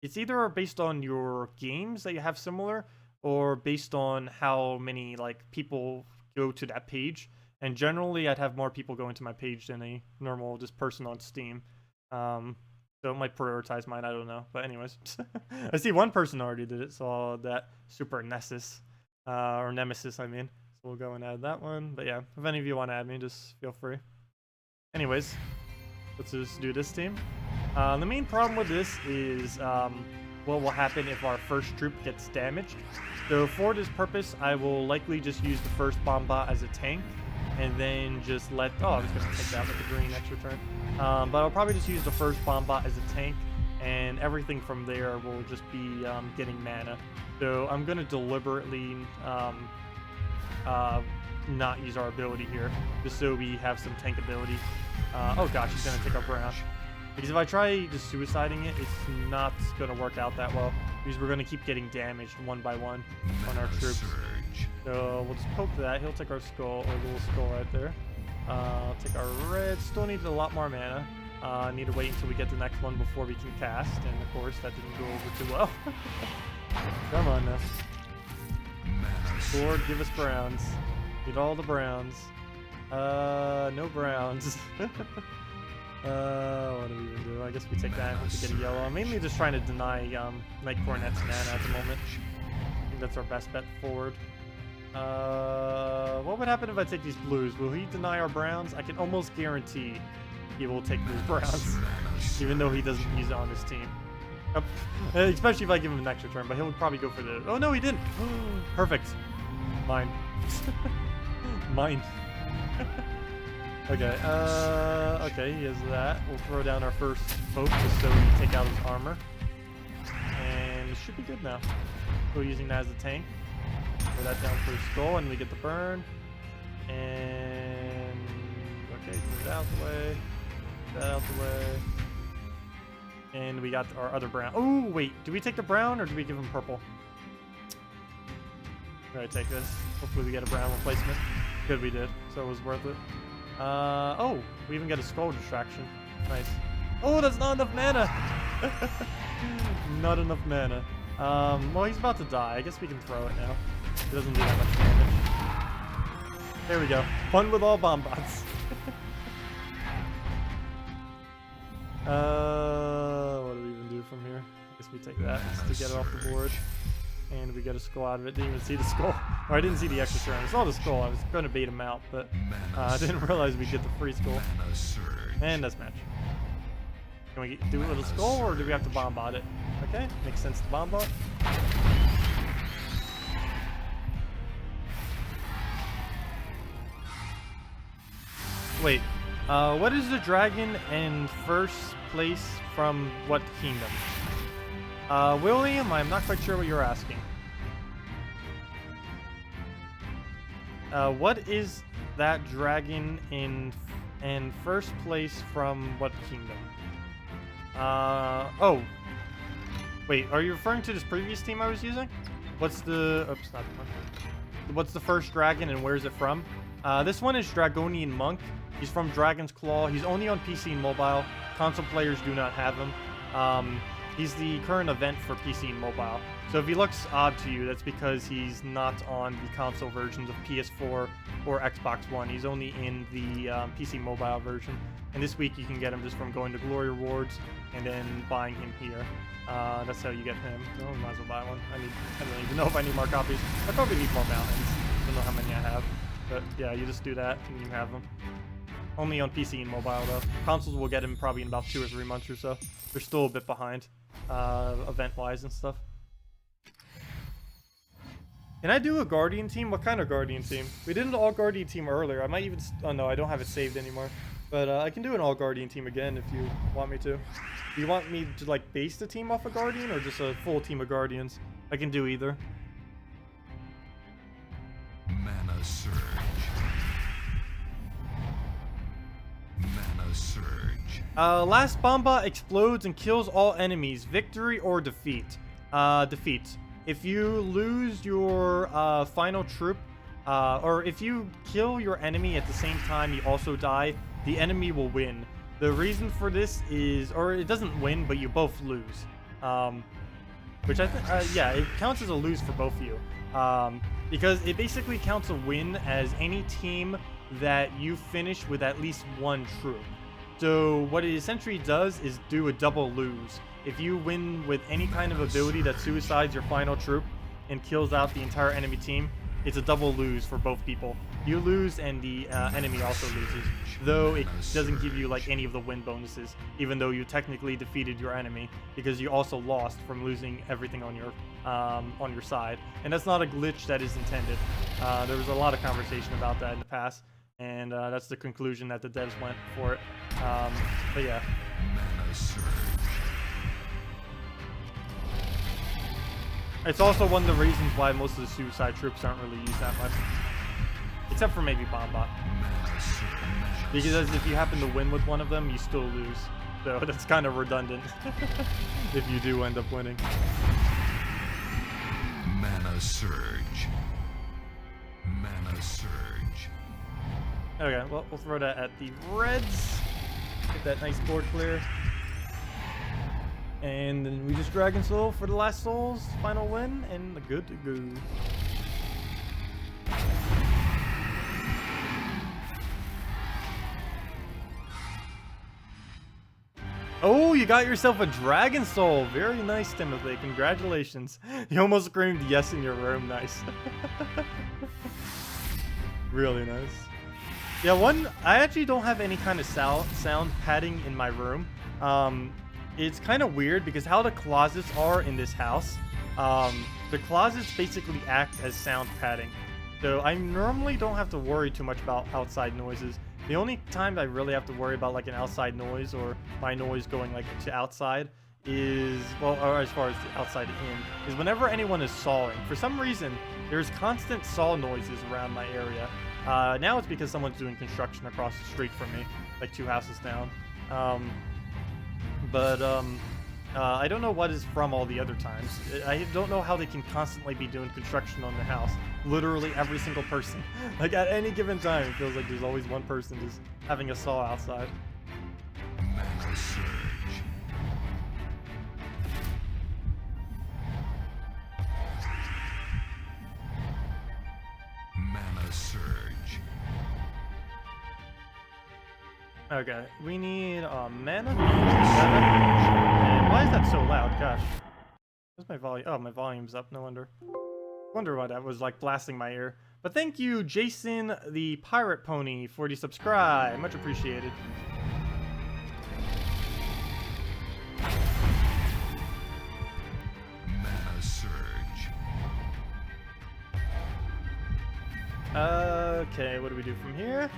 it's either based on your games that you have similar, or based on how many like people go to that page. And generally, I'd have more people go into my page than a normal just person on Steam. So it might prioritize mine, I don't know. But anyways, I see one person already did it, so that super Nessus, or Nemesis, I mean. So we'll go and add that one. But yeah, if any of you want to add me, just feel free. Anyways, let's just do this team. The main problem with this is what will happen if our first troop gets damaged. So for this purpose, I will likely just use the first bomb bot as a tank, and then just let... Oh, I was going to take that with the green extra turn. But I'll probably just use the first bomb bot as a tank, and everything from there will just be getting mana. So I'm going to deliberately not use our ability here, just so we have some tank ability. Oh gosh, he's going to take our brown. Because if I try just suiciding it, it's not going to work out that well. Because we're going to keep getting damaged one by one on our troops. So we'll just poke that. He'll take our skull, or little skull right there. Take our red. Still need a lot more mana. Need to wait until we get the next one before we can cast. And of course, that didn't go over too well. Come on now. Lord, give us browns. Need all the browns. No browns. What do we even do? I guess we take that and hope to get a yellow. I'm mainly just trying to deny Night Cornet's mana at the moment. I think that's our best bet forward. What would happen if I take these blues? Will he deny our browns? I can almost guarantee he will take these browns, even though he doesn't use it on his team. Especially if I give him an extra turn, but he'll probably go for the... Oh no, he didn't! Perfect. Mine. Mine. Okay, okay, he has that. We'll throw down our first poke just so we can take out his armor. And it should be good now. We're using that as a tank. Throw that down for his skull and we get the burn. And... Okay, move that out the way. That out the way. And we got our other brown. Oh, wait. Do we take the brown or do we give him purple? All right, take this. Hopefully we get a brown replacement. Good, we did. So it was worth it. Oh, we even get a skull distraction. Nice. Oh, that's not enough mana. Not enough mana. Well, he's about to die. I guess we can throw it now. It doesn't do that much damage. There we go. Fun with all bomb bots. What do we even do from here? I guess we take that just to get it off the board. And we get a skull out of it. Didn't even see the skull. Or I didn't see the extra turn. I saw the skull. I was going to bait him out, but I didn't realize we'd get the free skull. And that's match. Can we do a little skull, or do we have to bomb bot it? Okay, makes sense to bomb bot. Wait, what is the dragon in first place from what kingdom? William, I'm not quite sure what you're asking. What is that dragon in first place from what kingdom? Oh. Wait, are you referring to this previous team I was using? What's the... Oops, not the one. What's the first dragon and where is it from? This one is Dragonian Monk. He's from Dragon's Claw. He's only on PC and mobile. Console players do not have him. He's the current event for PC and mobile. So if he looks odd to you, that's because he's not on the console versions of PS4 or Xbox One. He's only in the PC mobile version. And this week you can get him just from going to Glory Rewards and then buying him here. That's how you get him. Oh, might as well buy one. I don't even know if I need more copies. I probably need more mountains. I don't know how many I have. But yeah, you just do that and you have them. Only on PC and mobile though. Consoles will get him probably in about 2 or 3 months or so. They're still a bit behind, event-wise and stuff. Can I do a Guardian team? What kind of Guardian team? We did an all-Guardian team earlier. I might even... Oh no, I don't have it saved anymore. But I can do an all-Guardian team again if you want me to. Do you want me to like base the team off a Guardian or just a full team of Guardians? I can do either. Mana surge. Mana surge. Last Bomba explodes and kills all enemies. Victory or defeat? Defeat. If you lose your final troop, or if you kill your enemy at the same time you also die, the enemy will win. The reason for this is, or it doesn't win, but you both lose. Which I think, yeah, it counts as a lose for both of you. Because it basically counts a win as any team that you finish with at least one troop. So what it essentially does is do a double lose. If you win with any kind of ability that suicides your final troop and kills out the entire enemy team, it's a double lose for both people. You lose and the enemy also loses, though it doesn't give you like any of the win bonuses, even though you technically defeated your enemy, because you also lost from losing everything on your side. And that's not a glitch that is intended. There was a lot of conversation about that in the past, and that's the conclusion that the devs went for it. But yeah. Mana surge. It's also one of the reasons why most of the suicide troops aren't really used that much. Except for maybe Bombot. Because if you happen to win with one of them, you still lose. So that's kind of redundant if you do end up winning. Mana surge. Mana surge. Okay, well, we'll throw that at the Reds. Get that nice board clear. And then we just Dragon Soul for the last Souls, final win, and good to go. Oh, you got yourself a Dragon Soul. Very nice, Timothy. Congratulations. You almost screamed yes in your room. Nice. Really nice. Yeah, I actually don't have any kind of sound padding in my room. It's kind of weird because how the closets are in this house, the closets basically act as sound padding. So I normally don't have to worry too much about outside noises. The only time I really have to worry about like an outside noise or my noise going like to outside is, well, or as far as the outside in, is whenever anyone is sawing. For some reason, there's constant saw noises around my area. Now it's because someone's doing construction across the street from me, like 2 houses down. I don't know what is from all the other times. I don't know how they can constantly be doing construction on their house. Literally every single person. Like at any given time, it feels like there's always one person just having a saw outside. Mana surge. Mana surge. Okay, we need mana. And why is that so loud? Gosh. Where's my volume? Oh, my volume's up. No wonder. Wonder why that was like blasting my ear. But thank you, Jason the Pirate Pony, for the subscribe. Much appreciated. Mana surge. Okay, what do we do from here?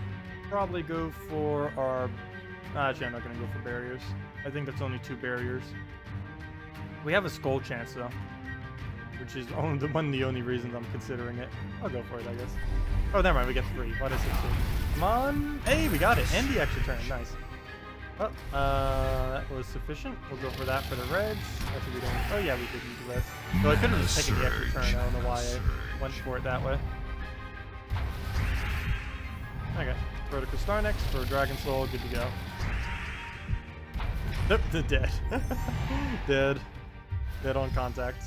Probably go for our... Actually, I'm not going to go for barriers. I think that's only 2 barriers. We have a skull chance, though. Which is one of the only reasons I'm considering it. I'll go for it, I guess. Oh, never mind, we get 3. Why did I say 2? Come on! Hey, we got it! And the extra turn, nice. Oh, that was sufficient. We'll go for that for the reds. Actually, we don't... Oh, yeah, we did use the reds. So I could have just taken the extra turn. I don't know why I went for it that way. Okay. Vertical Star next for Dragon Soul. Good to go. Nope, they're dead. Dead. Dead on contact.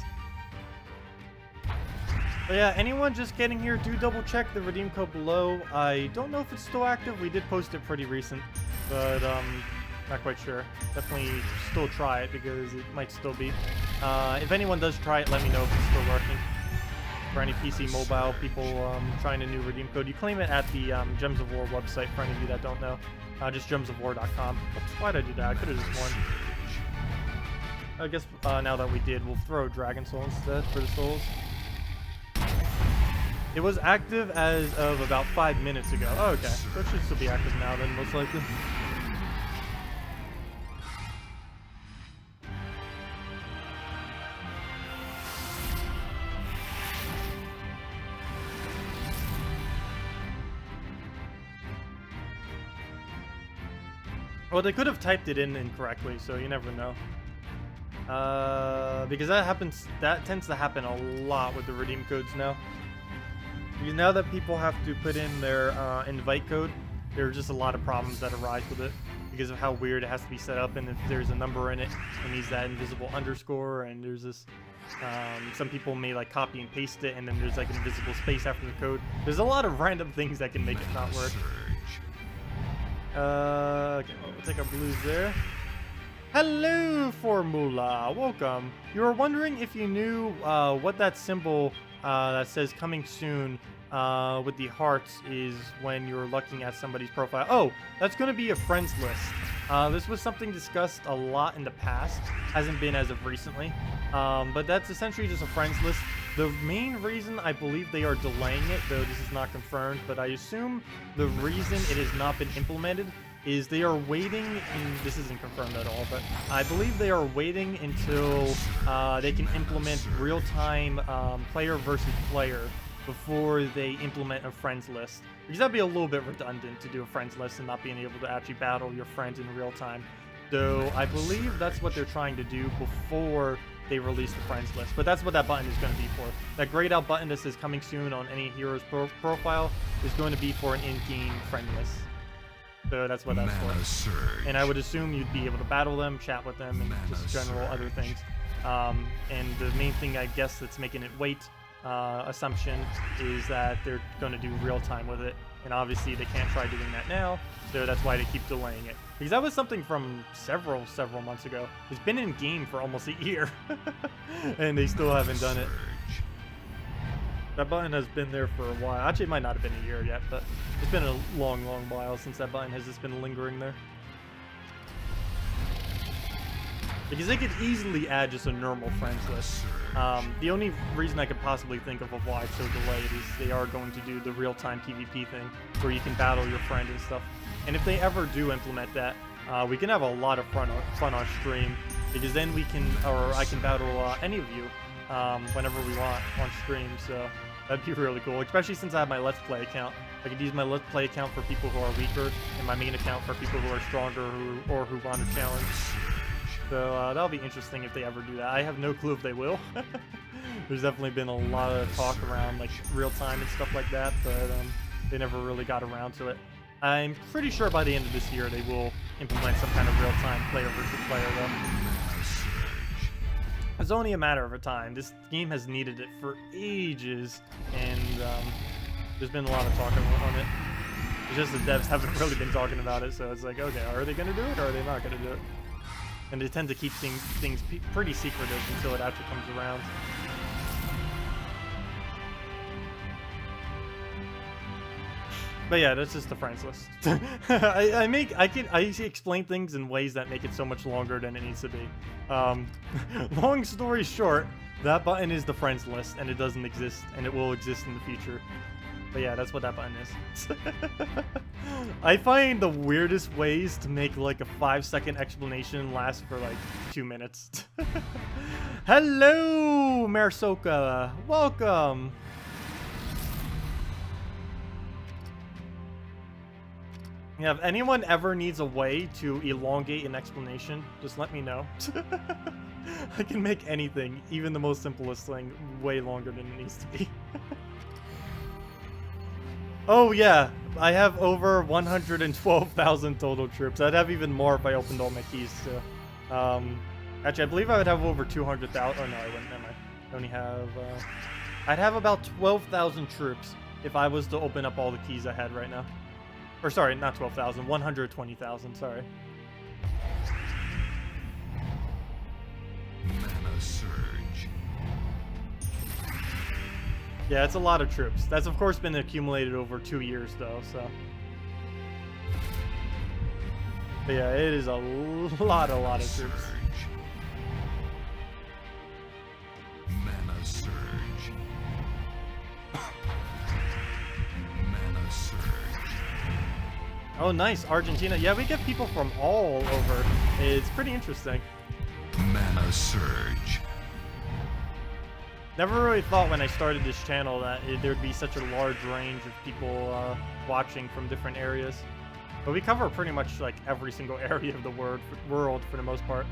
But yeah, anyone just getting here, do double check the redeem code below. I don't know if it's still active. We did post it pretty recent, but not quite sure. Definitely still try it because it might still be. If anyone does try it, let me know if it's still working. For any PC mobile people trying a new redeem code, you claim it at the Gems of War website. For any of you that don't know, just gemsofwar.com. Oops, why'd I do that? I could have just won. I guess now that we did, we'll throw Dragon Soul instead for the souls. It was active as of about 5 minutes ago. Oh, okay, so it should still be active now then, most likely. Well, they could have typed it in incorrectly, so you never know. Because that tends to happen a lot with the redeem codes now. Because now that people have to put in their invite code, there are just a lot of problems that arise with it because of how weird it has to be set up, and if there's a number in it, it needs that invisible underscore, and there's this, some people may like copy and paste it, and then there's like an invisible space after the code. There's a lot of random things that can make it not work. Okay, we'll take our blues there. Hello, Formula! Welcome! You were wondering if you knew what that symbol that says coming soon with the hearts is when you're looking at somebody's profile. Oh, that's going to be a friends list. This was something discussed a lot in the past. Hasn't been as of recently. But that's essentially just a friends list. The main reason I believe they are delaying it, though this is not confirmed, but I assume the reason it has not been implemented is they are waiting, and this isn't confirmed at all, but I believe they are waiting until they can implement real-time player versus player before they implement a friends list. Because that'd be a little bit redundant to do a friends list and not being able to actually battle your friends in real time. Though I believe that's what they're trying to do before they release the friends list. But that's what that button is going to be for. That grayed out button that says coming soon on any hero's profile is going to be for an in-game friend list. So that's what that's for. And I would assume you'd be able to battle them, chat with them, and just general other things. And the main thing I guess that's making it wait, assumption, is that they're going to do real time with it. And obviously they can't try doing that now, so that's why they keep delaying it. Because that was something from several months ago. It's been in game for almost a year, and they still haven't done it. That button has been there for a while. Actually, it might not have been a year yet, but it's been a long, long while since that button has just been lingering there. Because they could easily add just a normal friends list. The only reason I could possibly think of why it's so delayed is they are going to do the real-time PvP thing, where you can battle your friend and stuff. And if they ever do implement that, we can have a lot of fun on stream, because then we can, or I can battle any of you whenever we want on stream. So that'd be really cool, especially since I have my Let's Play account. I could use my Let's Play account for people who are weaker, and my main account for people who are stronger or who want a challenge. So that'll be interesting if they ever do that. I have no clue if they will. There's definitely been a lot of talk around like real time and stuff like that, but they never really got around to it. I'm pretty sure by the end of this year they will implement some kind of real time player versus player though. It's only a matter of time. This game has needed it for ages, and there's been a lot of talk on it. It's just the devs haven't really been talking about it, so it's like, okay, are they gonna do it or are they not gonna do it? And they tend to keep things pretty secretive until it actually comes around. But yeah, that's just the friends list. I explain things in ways that make it so much longer than it needs to be. Long story short, that button is the friends list, and it doesn't exist, and it will exist in the future. But yeah, that's what that button is. I find the weirdest ways to make like a 5-second explanation last for like 2 minutes. Hello, Marisoka. Welcome. Yeah, if anyone ever needs a way to elongate an explanation, just let me know. I can make anything, even the most simplest thing, way longer than it needs to be. Oh yeah, I have over 112,000 total troops. I'd have even more if I opened all my keys too. Actually, I believe I would have over 200,000. Oh no, I wouldn't. Never mind. I only have. I'd have about 12,000 troops if I was to open up all the keys I had right now. Or sorry, not 12,000, 120,000, sorry. Mana surge. Yeah, it's a lot of troops. That's of course been accumulated over 2 years though, so. But yeah, it is a lot of troops. Surge. Mana surge. Mana surge. Oh, nice, Argentina. Yeah, we get people from all over. It's pretty interesting. Mana surge. Never really thought when I started this channel that there'd be such a large range of people watching from different areas. But we cover pretty much like every single area of the world for the most part.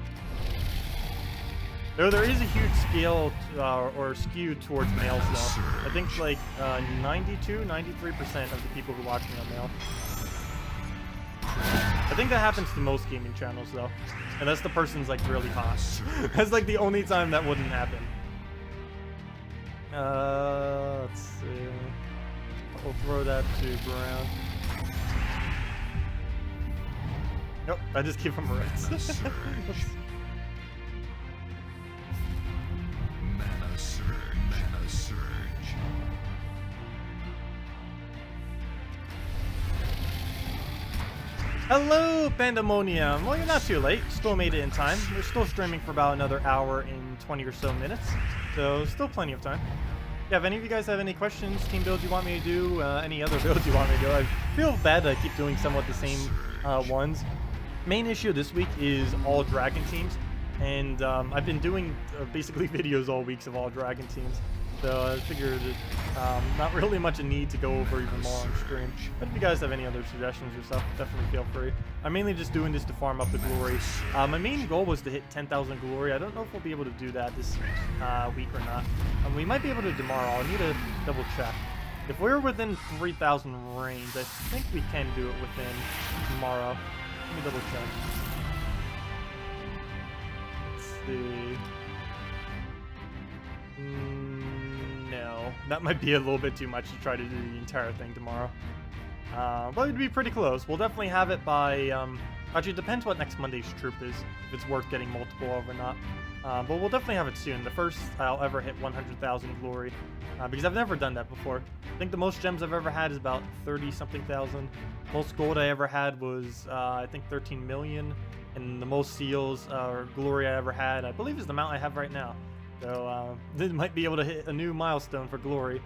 Though there is a huge scale or skew towards males though. I think like 92, 93% of the people who watch me are male. I think that happens to most gaming channels though, unless the person's like really hot. That's like the only time that wouldn't happen. Let's see. We'll throw that to ground. Nope, I just keep them reds. Mana surge. Mana surge. Mana surge. Hello, Pandemonium. Well, you're not too late. Still made it in time. We're still streaming for about another hour and 20 or so minutes, so still plenty of time. Yeah, if any of you guys have any questions, team builds you want me to do, any other builds you want me to do, I feel bad that I keep doing somewhat the same ones. Main issue this week is all dragon teams, and I've been doing basically videos all weeks of all dragon teams. So I figured not really much a need to go over even more on stream. But if you guys have any other suggestions or stuff, definitely feel free. I'm mainly just doing this to farm up the glory. My main goal was to hit 10,000 glory. I don't know if we'll be able to do that this week or not. We might be able to tomorrow. I'll need to double check. If we're within 3,000 range, I think we can do it within tomorrow. Let me double check. Let's see. No, that might be a little bit too much to try to do the entire thing tomorrow. But it'd be pretty close. We'll definitely have it by, actually it depends what next Monday's troop is, if it's worth getting multiple of or not. But we'll definitely have it soon. The first I'll ever hit 100,000 glory, because I've never done that before. I think the most gems I've ever had is about 30-something thousand. Most gold I ever had was, I think 13 million. And the most seals or glory I ever had, I believe is the amount I have right now. So, they might be able to hit a new milestone for glory.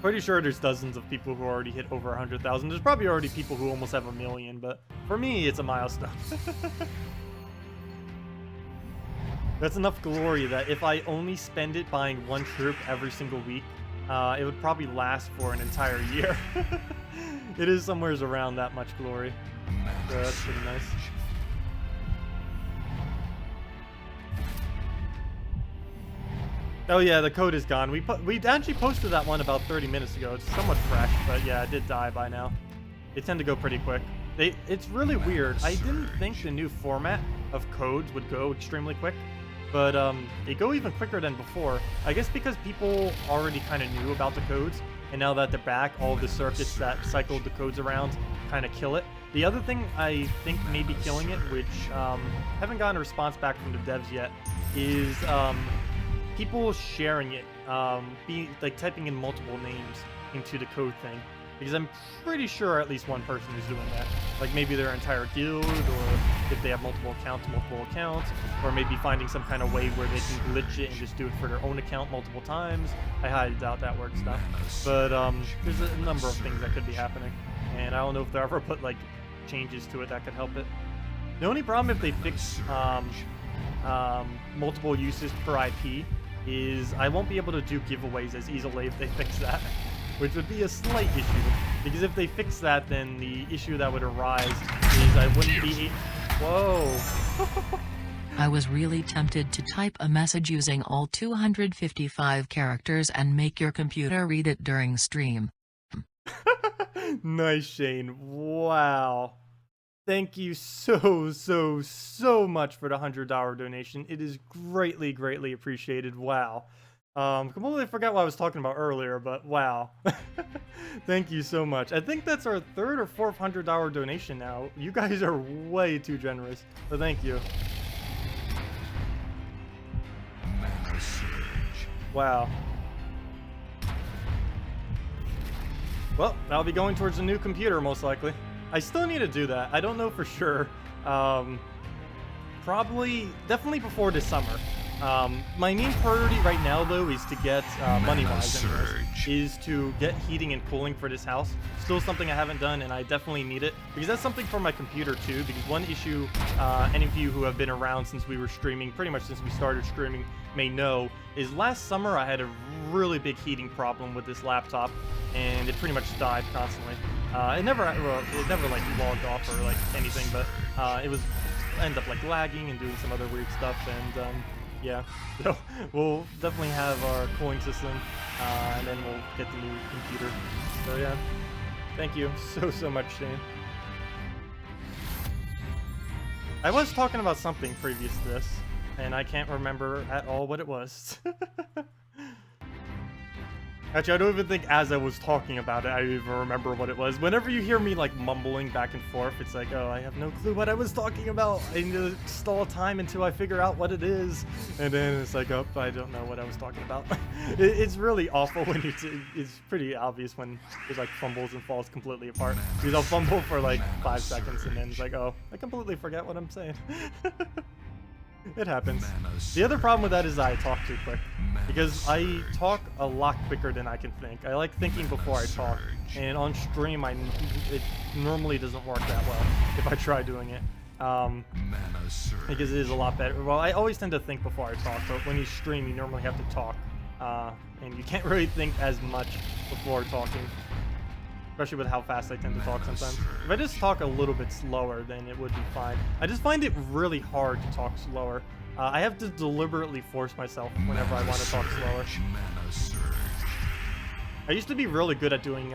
Pretty sure there's dozens of people who already hit over 100,000. There's probably already people who almost have 1 million, but for me, it's a milestone. That's enough glory that if I only spend it buying one troop every single week, it would probably last for an entire year. It is somewhere around that much glory. Mana So that's pretty nice. Oh yeah, the code is gone. We actually posted that one about 30 minutes ago. It's somewhat fresh, but yeah, it did die by now. They tend to go pretty quick. It's really weird. I didn't think the new format of codes would go extremely quick, but they go even quicker than before. I guess because people already kind of knew about the codes, and now that they're back, all of the circuits that cycled the codes around kind of kill it. The other thing I think may be killing it, which haven't gotten a response back from the devs yet, is people sharing it, like typing in multiple names into the code thing. Because I'm pretty sure at least one person is doing that. Like maybe their entire guild, or if they have multiple accounts, or maybe finding some kind of way where they can glitch it and just do it for their own account multiple times. I highly doubt that works stuff. But there's a number of things that could be happening. And I don't know if they'll ever put like changes to it that could help it. The only problem if they fix multiple uses per IP is I won't be able to do giveaways as easily if they fix that. Which would be a slight issue, because if they fix that, then the issue that would arise is I wouldn't be... Whoa! I was really tempted to type a message using all 255 characters and make your computer read it during stream. Nice, Shane. Wow. Thank you so much for the $100 donation. It is greatly, greatly appreciated. Wow. Completely forgot what I was talking about earlier, but wow. Thank you so much. I think that's our third or fourth $100 donation now. You guys are way too generous, so thank you. Wow. Well, I'll be going towards a new computer, most likely. I still need to do that. I don't know for sure. Definitely before this summer. My main priority right now, though, is to get, money-wise, is to get heating and cooling for this house. Still something I haven't done, and I definitely need it, because that's something for my computer, too, because one issue, any of you who have been around since we were streaming, pretty much since we started streaming, may know, is last summer I had a really big heating problem with this laptop, and it pretty much died constantly. It never, like, logged off or, like, anything, but, it was, ended up, like, lagging and doing some other weird stuff, and, yeah, so we'll definitely have our cooling system, and then we'll get the new computer. So yeah, thank you so much, Shane. I was talking about something previous to this, and I can't remember at all what it was. Actually, I don't even think as I was talking about it, I even remember what it was. Whenever you hear me, like, mumbling back and forth, it's like, oh, I have no clue what I was talking about. I need to stall time until I figure out what it is. And then it's like, oh, I don't know what I was talking about. It's really awful when it's pretty obvious when it, like, fumbles and falls completely apart. Because I'll fumble for, like, 5 seconds, and then it's like, oh, I completely forget what I'm saying. It happens. The other problem with that is I talk too quick, because I talk a lot quicker than I can think. I like thinking before I talk, and on stream it normally doesn't work that well if I try doing it, because it is a lot better. Well, I always tend to think before I talk, but when you stream you normally have to talk, and you can't really think as much before talking. Especially with how fast I tend to talk sometimes. If I just talk a little bit slower, then it would be fine. I just find it really hard to talk slower. I have to deliberately force myself whenever I want to talk slower. I used to be really good at doing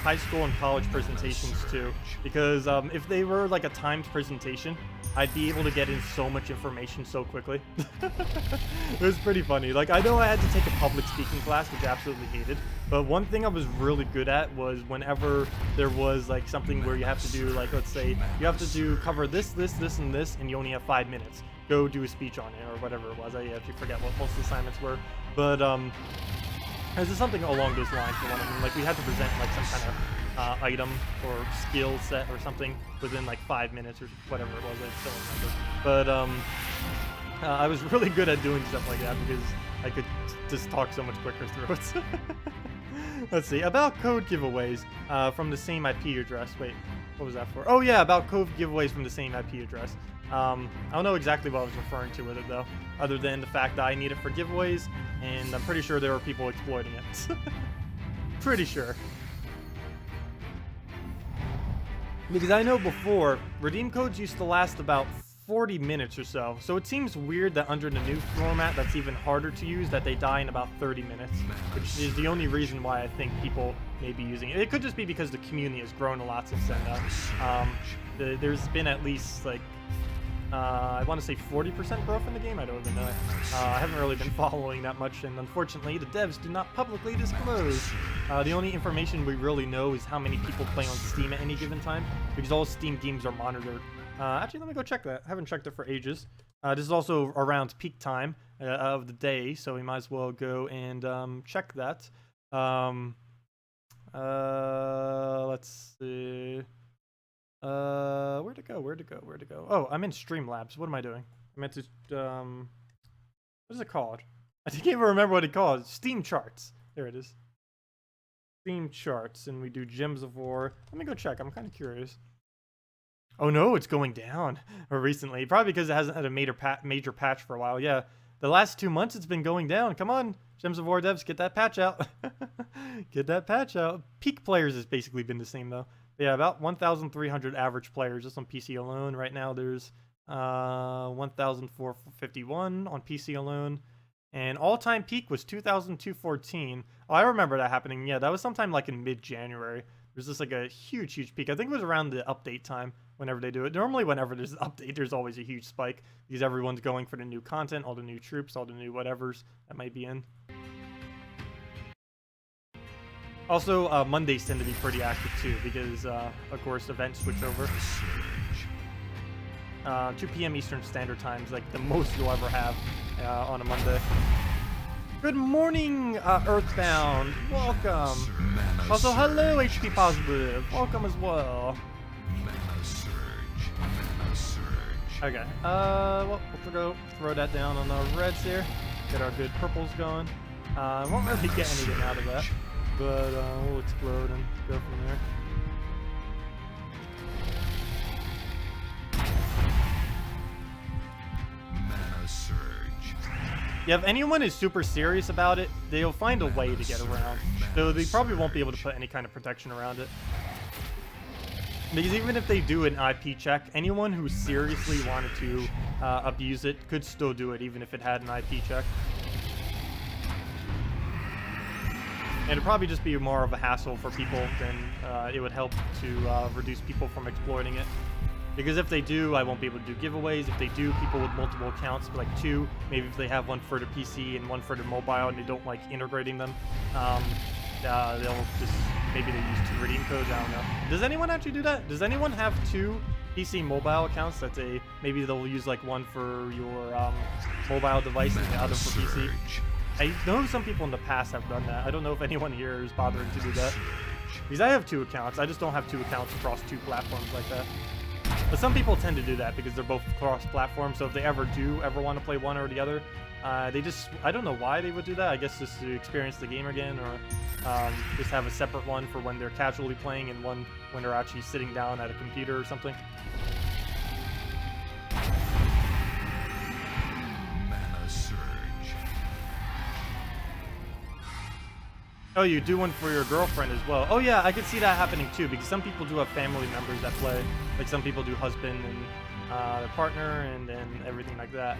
high school and college presentations too, because if they were like a timed presentation, I'd be able to get in so much information so quickly. It was pretty funny. Like, I know I had to take a public speaking class, which I absolutely hated, but one thing I was really good at was whenever there was like something where you have to do, like, let's say you have to cover this, and this, and you only have 5 minutes. Go do a speech on it, or whatever it was. I actually forget what most of the assignments were, but this is something along those lines for one of them. Like, we had to present like some kind of item or skill set or something within like 5 minutes or whatever it was. I still remember. But I was really good at doing stuff like that because I could just talk so much quicker through it. Let's see, about code giveaways from the same IP address. Wait, what was that for? Oh yeah, about code giveaways from the same IP address. I don't know exactly what I was referring to with it though, other than the fact that I need it for giveaways, and I'm pretty sure there are people exploiting it. Pretty sure. Because I know before, redeem codes used to last about 40 minutes or so. So it seems weird that under the new format that's even harder to use, that they die in about 30 minutes. Which is the only reason why I think people may be using it. It could just be because the community has grown a lot since then though. There's been at least like, I want to say 40% growth in the game. I don't even know. I haven't really been following that much, and unfortunately, the devs do not publicly disclose. The only information we really know is how many people play on Steam at any given time, because all Steam games are monitored. Actually, let me go check that. I haven't checked it for ages. This is also around peak time of the day, so we might as well go and check that. Let's see. Where'd it go? Oh, I'm in Streamlabs. What am I doing? I meant to, what is it called? I can't even remember what it called. Steam charts. There it is. Steam charts, and we do Gems of War. Let me go check. I'm kind of curious. Oh no, it's going down recently. Probably because it hasn't had a major patch for a while. Yeah, the last 2 months it's been going down. Come on, Gems of War devs, get that patch out. Get that patch out. Peak players has basically been the same though. Yeah, about 1,300 average players just on PC alone. Right now there's 1,451 on PC alone. And all-time peak was 2,214. Oh, I remember that happening. Yeah, that was sometime like in mid-January. There's just like a huge peak. I think it was around the update time whenever they do it. Normally whenever there's an update, there's always a huge spike because everyone's going for the new content, all the new troops, all the new whatevers that might be in. Also, Mondays tend to be pretty active too, because, of course, events switch over. 2 p.m. Eastern Standard Time is like the most you'll ever have on a Monday. Good morning, Earthbound. Welcome. Also, hello, HP Positive. Welcome as well. Okay. Well, we'll go throw that down on our reds here. Get our good purples going. Won't really get anything out of that. But we'll explode and go from there. Mana surge. Yeah, if anyone is super serious about it, they'll find a way to get around. Though they probably won't be able to put any kind of protection around it. Because even if they do an IP check, anyone who seriously wanted to abuse it could still do it, even if it had an IP check. And it'd probably just be more of a hassle for people than it would help to reduce people from exploiting it. Because if they do, I won't be able to do giveaways. If they do, people with multiple accounts, like 2, maybe if they have one for the PC and one for the mobile and they don't like integrating them, they'll just, maybe they use 2 redeem codes, I don't know. Does anyone actually do that? Does anyone have 2 PC mobile accounts that maybe they'll use like one for your mobile device and the other for PC? I know some people in the past have done that. I don't know if anyone here is bothering to do that. Because I have 2 accounts. I just don't have 2 accounts across 2 platforms like that. But some people tend to do that because they're both cross-platform. So if they ever want to play one or the other, I don't know why they would do that. I guess just to experience the game again, or just have a separate one for when they're casually playing and one when they're actually sitting down at a computer or something. Oh, you do one for your girlfriend as well. Oh yeah, I could see that happening too, because some people do have family members that play. Like some people do husband and their partner and everything like that.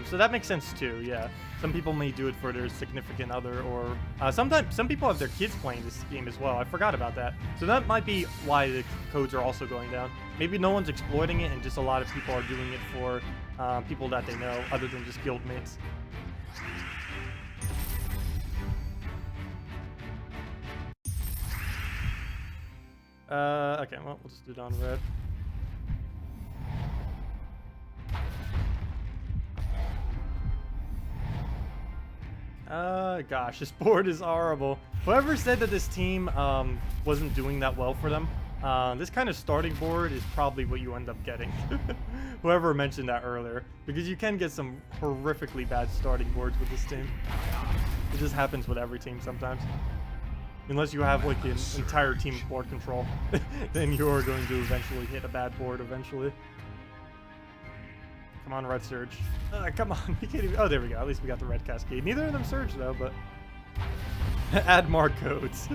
So that makes sense too, yeah. Some people may do it for their significant other, or sometimes some people have their kids playing this game as well. I forgot about that. So that might be why the codes are also going down. Maybe no one's exploiting it and just a lot of people are doing it for people that they know, other than just guild mates. Okay, well, we'll just do it on red. Gosh, this board is horrible. Whoever said that this team wasn't doing that well for them, this kind of starting board is probably what you end up getting. Whoever mentioned that earlier, because you can get some horrifically bad starting boards with this team. It just happens with every team sometimes. Unless you have like an entire team of board control, then you're going to eventually hit a bad board eventually. Come on, Red Surge. Come on, we can't even... Oh, there we go. At least we got the Red Cascade. Neither of them Surge though, but... Add more codes.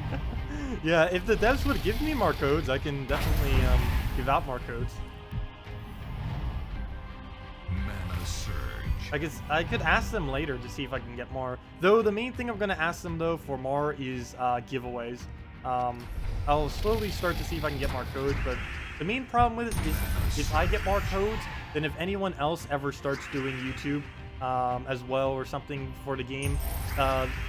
Yeah, if the devs would give me more codes, I can definitely give out more codes. Mana surge. I could ask them later to see if I can get more. Though the main thing I'm gonna ask them though for more is giveaways. I'll slowly start to see if I can get more codes, but the main problem with it is if I get more codes, then if anyone else ever starts doing YouTube as well or something for the game,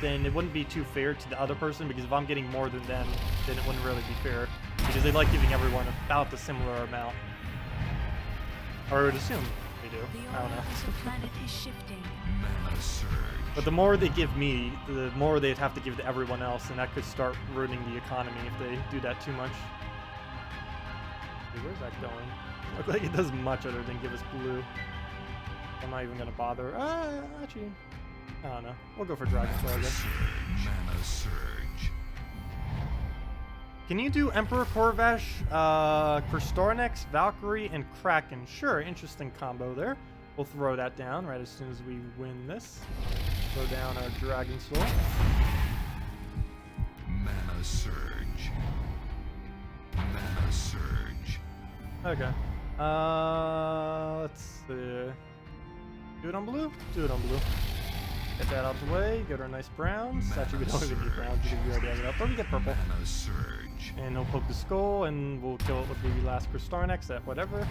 then it wouldn't be too fair to the other person, because if I'm getting more than them, then it wouldn't really be fair, because they like giving everyone about the similar amount. Or I would assume they do. I don't know. The planet is shifting. Mana surge. But the more they give me, the more they'd have to give to everyone else, and that could start ruining the economy if they do that too much. Dude, where's that going? Look like it does much other than give us blue. I'm not even gonna bother. Actually, I don't know. We'll go for Dragonfly again. Mana surge. Can you do Emperor Corvash, Kristarnex, Valkyrie, and Kraken? Sure, interesting combo there. We'll throw that down right as soon as we win this. Throw down our Dragon Soul. Mana surge. Mana surge. Okay. Let's see. Do it on blue? Do it on blue. Get that out the way. Get our nice browns. Actually, we don't even need browns because we already have it up. But we get purple. Mana surge. And he'll poke the skull, and we'll kill it with the last Kristarnex at whatever.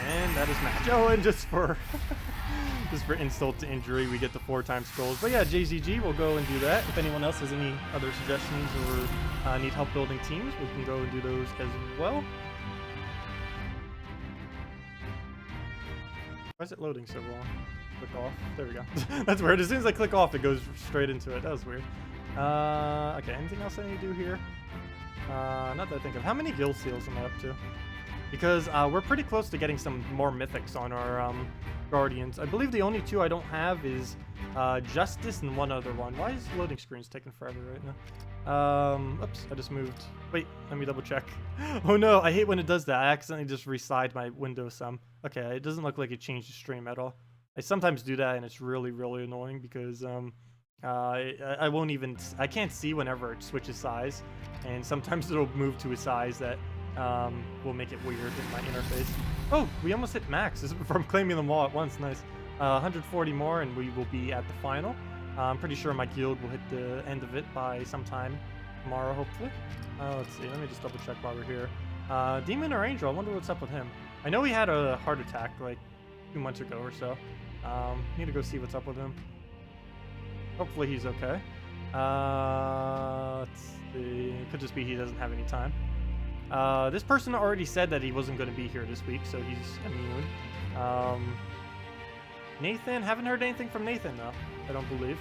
And that is match. Oh, and just for just for insult to injury, we get the 4x skulls. But yeah, JZG, we'll go and do that. If anyone else has any other suggestions or need help building teams, we can go and do those as well. Why is it loading so long? Click off. There we go. That's weird. As soon as I click off, it goes straight into it. That was weird. Okay, anything else I need to do here? Not that I think of. How many guild seals am I up to? Because we're pretty close to getting some more mythics on our guardians. I believe the only two I don't have is Justice and one other one. Why is loading screens taking forever right now? Oops, I just moved. Wait, let me double check. Oh no, I hate when it does that. I accidentally just resized my window some. Okay, it doesn't look like it changed the stream at all. I sometimes do that and it's really, really annoying because I won't even, I can't see whenever it switches size, and sometimes it'll move to a size that will make it weird in my interface. Oh, we almost hit max. This is from claiming them all at once. Nice. 140 more and we will be at the final. I'm pretty sure my guild will hit the end of it by sometime tomorrow, hopefully. Let's see. Let me just double check while we're here. Demon or Angel? I wonder what's up with him. I know he had a heart attack like 2 months ago or so. Need to go see what's up with him. Hopefully he's okay. Let's see. It could just be he doesn't have any time. This person already said that he wasn't going to be here this week, so he's immune. Nathan, haven't heard anything from Nathan though. I don't believe.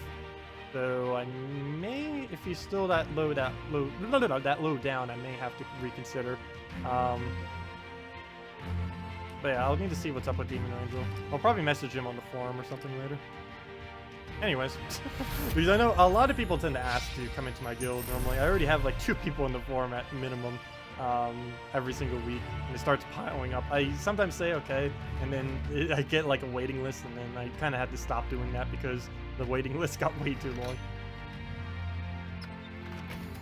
So I may, if he's still that low down, I may have to reconsider. But yeah, I'll need to see what's up with Demon Angel. I'll probably message him on the forum or something later. Anyways, because I know a lot of people tend to ask to come into my guild normally. I already have like 2 people in the forum at minimum every single week, and it starts piling up. I sometimes say okay, and then I get like a waiting list, and then I kind of had to stop doing that because the waiting list got way too long.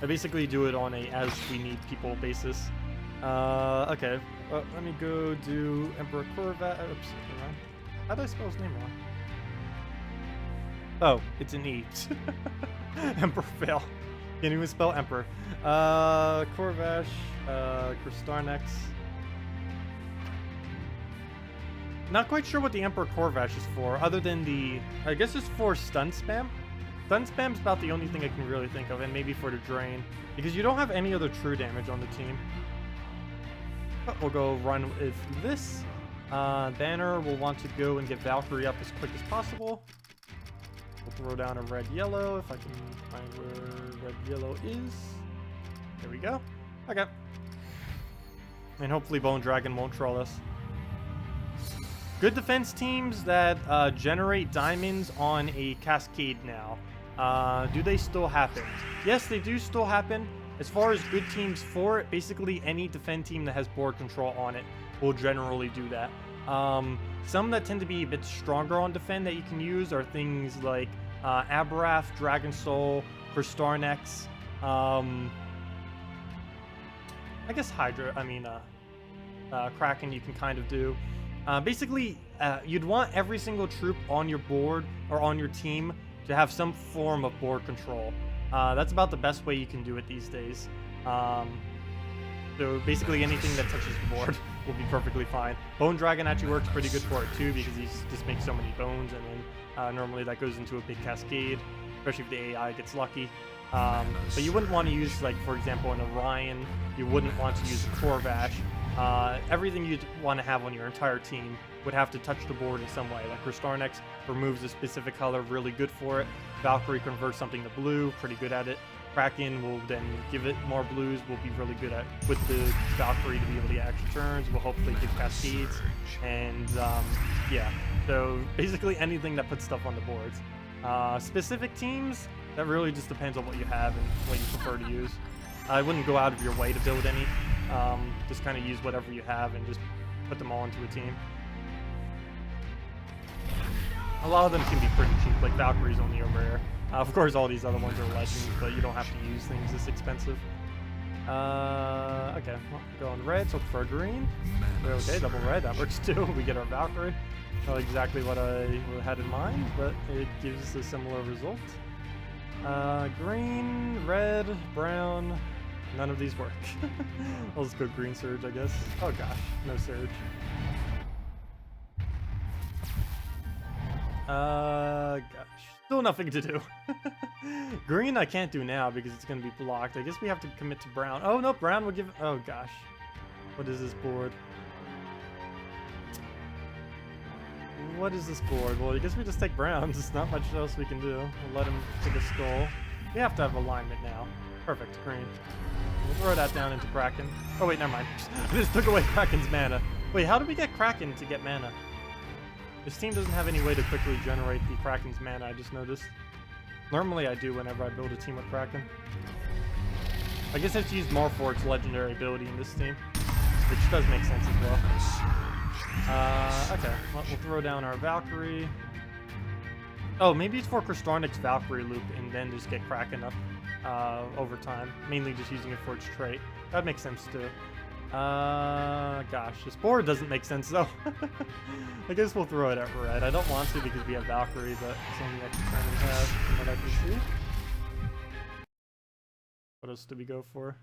I basically do it on a as we need people basis. Okay, let me go do Emperor Corvat. Oops, hang on. How did I spell his name wrong? Oh, it's an E. Emperor fail. Can't even spell Emperor. Corvash, Kristarnex. Not quite sure what the Emperor Corvash is for, other than the... I guess it's for stun spam. Stun spam's about the only thing I can really think of, and maybe for the drain. Because you don't have any other true damage on the team. But we'll go run with this. Banner will want to go and get Valkyrie up as quick as possible. We'll throw down a red-yellow, if I can find where red-yellow is. There we go. Okay. And hopefully Bone Dragon won't troll us. Good defense teams that generate diamonds on a cascade now. Do they still happen? Yes, they do still happen. As far as good teams for it, basically any defend team that has board control on it will generally do that. Some that tend to be a bit stronger on defend that you can use are things like Abrath, Dragon Soul, For Starnex, I guess Kraken you can kind of do. Basically, you'd want every single troop on your board or on your team to have some form of board control. That's about the best way you can do it these days. So basically anything that touches the board will be perfectly fine. Bone Dragon actually works pretty good for it too, because he just makes so many bones, and then normally that goes into a big cascade, especially if the AI gets lucky. But you wouldn't want to use, like, for example, an Orion. You wouldn't want to use a Corvash. Everything you'd want to have on your entire team would have to touch the board in some way. Like Starnex removes a specific color, really good for it. Valkyrie converts something to blue, pretty good at it. Kraken will then give it more blues, will be really good at with the Valkyrie to be able to get extra turns, will hopefully give cascades. And yeah, so basically anything that puts stuff on the boards. Specific teams, that really just depends on what you have and what you prefer to use. I wouldn't go out of your way to build any. Just kind of use whatever you have and just put them all into a team. A lot of them can be pretty cheap, like Valkyrie's only a rare. Of course, all these other ones are legends, but you don't have to use things this expensive. Okay, well, go on red, so for green. Okay, double red, that works too. We get our Valkyrie. Not exactly what I had in mind, but it gives us a similar result. Green, red, brown. None of these work. I'll just go green surge, I guess. Oh gosh, no surge. Gosh. Still nothing to do. Green I can't do now because it's going to be blocked. I guess we have to commit to brown. Oh no, brown will give... Oh gosh. What is this board? What is this board? Well, I guess we just take browns. There's not much else we can do. We'll let him take a skull. We have to have alignment now. Perfect, green. We'll throw that down into Kraken. Oh wait, never mind. I just took away Kraken's mana. Wait, how do we get Kraken to get mana? This team doesn't have any way to quickly generate the Kraken's mana, I just noticed. Normally I do whenever I build a team with Kraken. I guess I have to use more for its legendary ability in this team, which does make sense as well. Okay, well, we'll throw down our Valkyrie. Oh, maybe it's for Starnex Valkyrie loop and then just get Kraken up over time. Mainly just using it for its trait. That makes sense too. Gosh, this board doesn't make sense though. I guess we'll throw it at red. I don't want to because we have Valkyrie, but it's the only extra turn we have from what I can see. What else do we go for?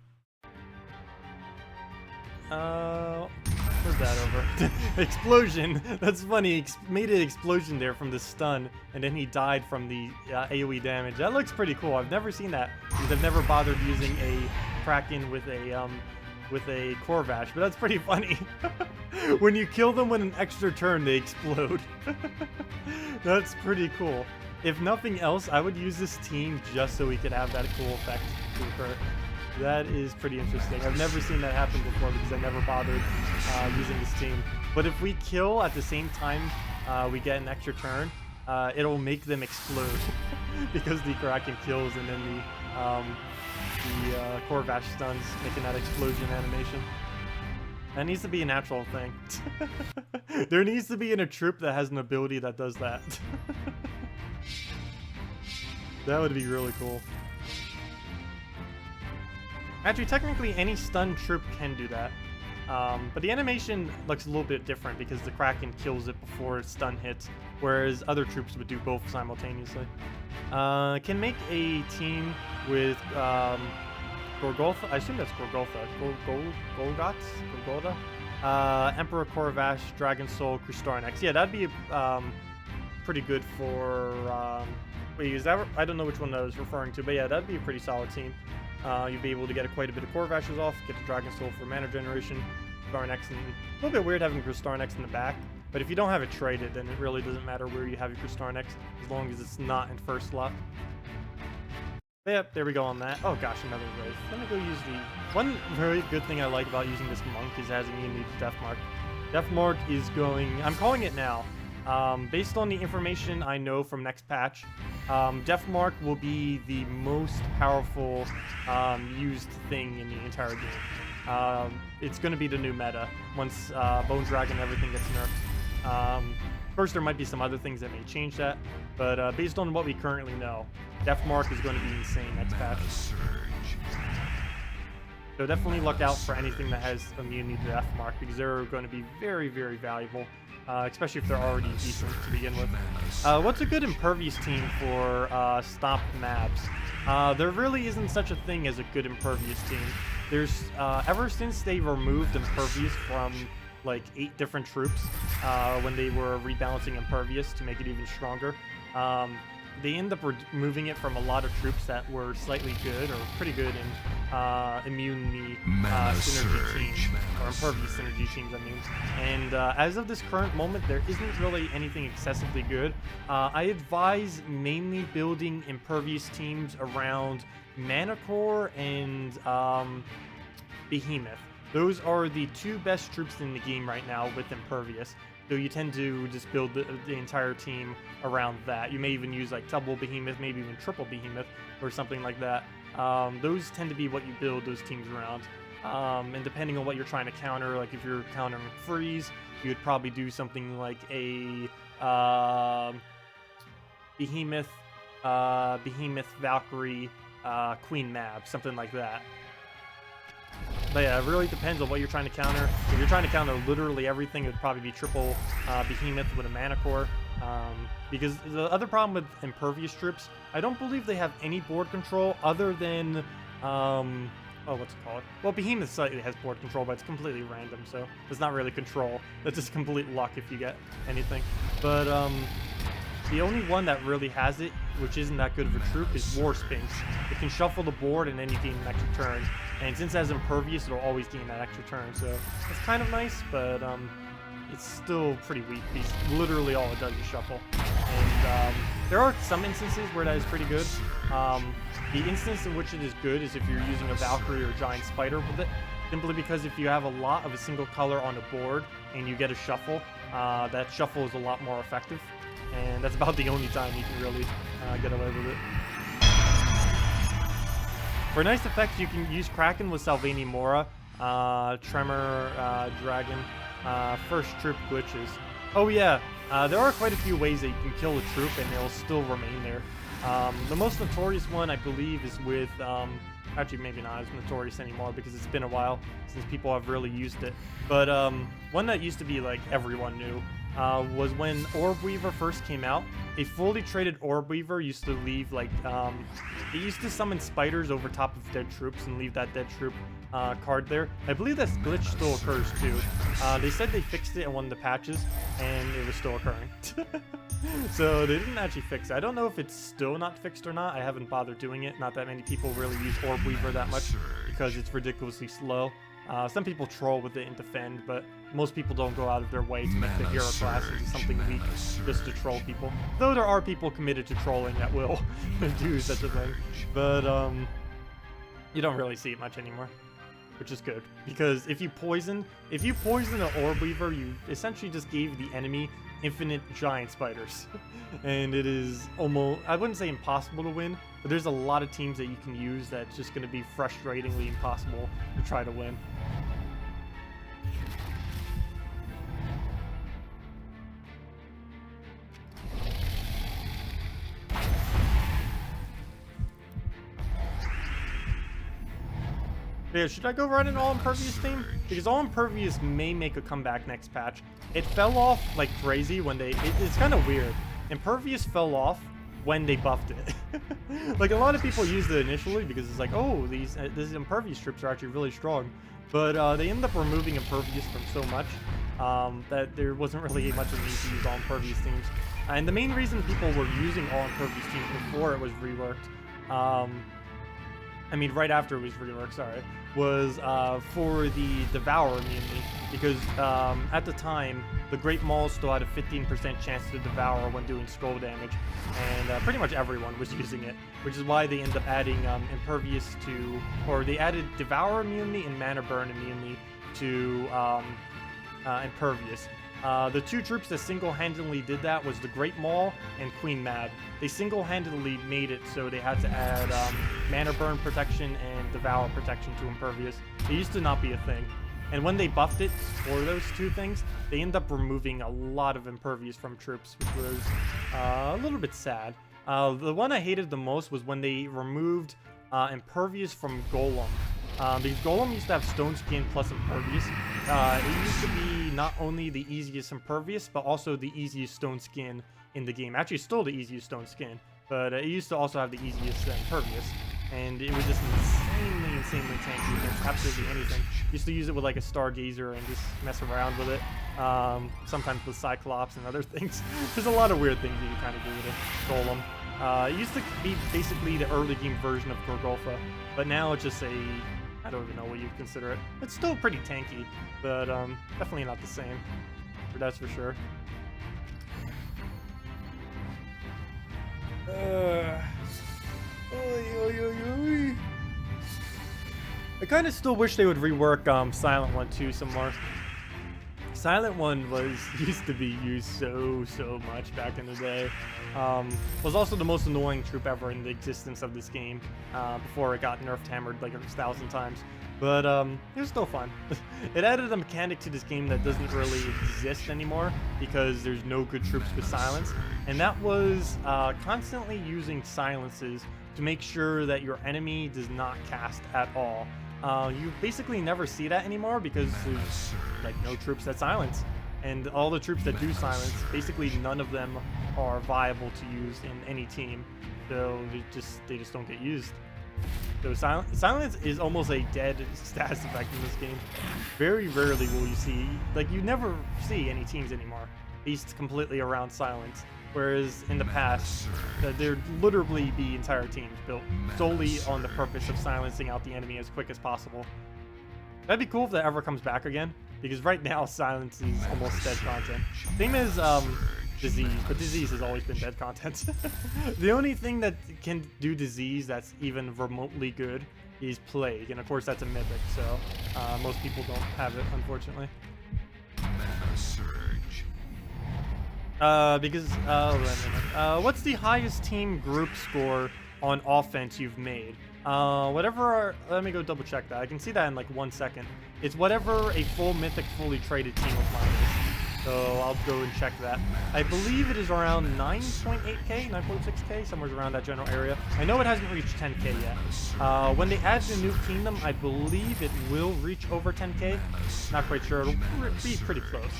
Where's that over? Explosion! That's funny, made an explosion there from the stun, and then he died from the AoE damage. That looks pretty cool. I've never seen that, because I've never bothered using a Kraken with a Corvash, but that's pretty funny. When you kill them with an extra turn, they explode. That's pretty cool. If nothing else, I would use this team just so we could have that cool effect to occur. That is pretty interesting. I've never seen that happen before because I never bothered using this team. But if we kill at the same time we get an extra turn, it'll make them explode because the Kraken kills and then the Corvash stuns, making that explosion animation. That needs to be a natural thing. There needs to be in a troop that has an ability that does that. That would be really cool. Actually, technically, any stun troop can do that. But the animation looks a little bit different because the Kraken kills it before its stun hits, whereas other troops would do both simultaneously. Can make a team with Gorgotha. I assume that's Gorgotha. Gorgotha? Emperor Corvash, Dragon Soul, Starnex. Yeah, that'd be pretty good for... wait, is that... I don't know which one I was referring to, but yeah, that'd be a pretty solid team. You'd be able to get quite a bit of Corvashes off, get the Dragon Soul for mana generation, Starnex, and a little bit weird having Starnex in the back, but if you don't have it traded, then it really doesn't matter where you have your Starnex, as long as it's not in first slot. But yep, there we go on that. Oh gosh, another Wraith. Let me go use the... One very good thing I like about using this Monk is it has immunity to Deathmark. Deathmark is going... I'm calling it now. Based on the information I know from next patch, Deathmark will be the most powerful used thing in the entire game. It's going to be the new meta once Bone Dragon and everything gets nerfed. Of course, there might be some other things that may change that, but based on what we currently know, Def Mark is going to be insane next patch. Mana surge. So definitely look out for anything that has immunity to Def Mark, because they're going to be very, very valuable, especially if they're already decent to begin with. What's a good impervious team for Stop Mabs? There really isn't such a thing as a good impervious team. There's, ever since they removed impervious from like 8 different troops, when they were rebalancing impervious to make it even stronger, they end up removing it from a lot of troops that were slightly good or pretty good in immunity synergy teams, or impervious synergy teams, I mean. And as of this current moment, there isn't really anything excessively good. I advise mainly building impervious teams around Manicore and Behemoth. Those are the 2 best troops in the game right now with impervious. So you tend to just build the entire team around that. You may even use like double Behemoth, maybe even triple Behemoth or something like that. Those tend to be what you build those teams around. And depending on what you're trying to counter, like if you're countering freeze, you would probably do something like a Behemoth, Valkyrie, Queen Mab, something like that. But yeah, it really depends on what you're trying to counter. If you're trying to counter literally everything, it would probably be triple Behemoth with a Mana Core. Because the other problem with impervious troops, I don't believe they have any board control other than, what's it called? Well, Behemoth slightly has board control, but it's completely random, so it's not really control. That's just complete luck if you get anything. But the only one that really has it, which isn't that good of a troop, is War Sphinx. It can shuffle the board and then you gain an extra turn. And since it has impervious, it'll always gain that extra turn. So it's kind of nice, but it's still pretty weak. Because literally all it does is shuffle. And there are some instances where that is pretty good. The instance in which it is good is if you're using a Valkyrie or a Giant Spider with it. Simply because if you have a lot of a single color on a board and you get a shuffle, that shuffle is a lot more effective. And that's about the only time you can really get away with it. For nice effects, you can use Kraken with Salvini Mora, Tremor, Dragon, first troop glitches. Oh yeah, there are quite a few ways that you can kill a troop and it'll still remain there. The most notorious one, I believe, is with, actually maybe not as notorious anymore because it's been a while since people have really used it. But one that used to be like everyone knew was when Orb Weaver first came out. A fully traded Orb Weaver used to leave like, it used to summon spiders over top of dead troops and leave that dead troop card there. I believe that glitch still occurs too. They said they fixed it in one of the patches and it was still occurring. So they didn't actually fix it. I don't know if it's still not fixed or not. I haven't bothered doing it. Not that many people really use Orb Weaver that much because it's ridiculously slow. Some people troll with it and defend, but most people don't go out of their way to make the hero class into something weak just to troll people. Though there are people committed to trolling that will do such a thing. But you don't really see it much anymore, which is good. Because if you poison an Orb Weaver, you essentially just gave the enemy infinite giant spiders. And it is almost, I wouldn't say impossible to win, but there's a lot of teams that you can use that's just going to be frustratingly impossible to try to win. Yeah, should I go run an all impervious team? Because all impervious may make a comeback next patch. It fell off like crazy when it's kind of weird. Impervious fell off when they buffed it. Like a lot of people used it initially because it's like, oh, these impervious troops are actually really strong. But they ended up removing impervious from so much that there wasn't really much of a need to use all impervious teams. And the main reason people were using all impervious teams before it was reworked, I mean, right after it was reworked, sorry, was for the Devour immunity, because at the time, the Great Maul still had a 15% chance to Devour when doing scroll damage, and pretty much everyone was using it, which is why they ended up adding Impervious to, or they added Devour immunity and Mana Burn immunity to Impervious. The 2 troops that single-handedly did that was the Great Maul and Queen Mab. They single-handedly made it so they had to add Mana Burn protection and Devour protection to Impervious. It used to not be a thing. And when they buffed it for those two things, they end up removing a lot of impervious from troops, which was a little bit sad. The one I hated the most was when they removed impervious from Golem. Because Golem used to have stone skin plus impervious. It used to be not only the easiest impervious, but also the easiest stone skin in the game. Actually, still the easiest stone skin, but it used to also have the easiest impervious. And it was just insanely tanky against absolutely anything. Used to use it with like a Stargazer and just mess around with it. Sometimes with Cyclops and other things. There's a lot of weird things that you kind of do with a Golem. It used to be basically the early game version of Gorgolfa, but now it's just I don't even know what you'd consider it. It's still pretty tanky, but definitely not the same. That's for sure. I kind of still wish they would rework Silent One too some more. Silent One used to be used so much back in the day. Was also the most annoying troop ever in the existence of this game before it got nerfed hammered like 1,000 times. But it was still fun. It added a mechanic to this game that doesn't really exist anymore because there's no good troops with silence, and that was constantly using silences to make sure that your enemy does not cast at all. You basically never see that anymore because there's like no troops that silence, and all the troops that do silence, basically none of them are viable to use in any team, so they just don't get used. So silence is almost a dead status effect in this game. Very rarely will you see, like you never see any teams anymore based completely around silence. Whereas in the past, there'd literally be entire teams built solely on the purpose of silencing out the enemy as quick as possible. That'd be cool if that ever comes back again, because right now silence is almost dead content. Same as disease, but disease has always been dead content. The only thing that can do disease that's even remotely good is plague, and of course that's a mythic, so most people don't have it, unfortunately. What's the highest team group score on offense you've made? Let me go double check that. I can see that in like 1 second. It's whatever a full mythic fully traded team of mine is. So I'll go and check that. I believe it is around 9.8k, 9.6k, somewhere around that general area. I know it hasn't reached 10k yet. When they add the new kingdom, I believe it will reach over 10k. Not quite sure. It'll be pretty close.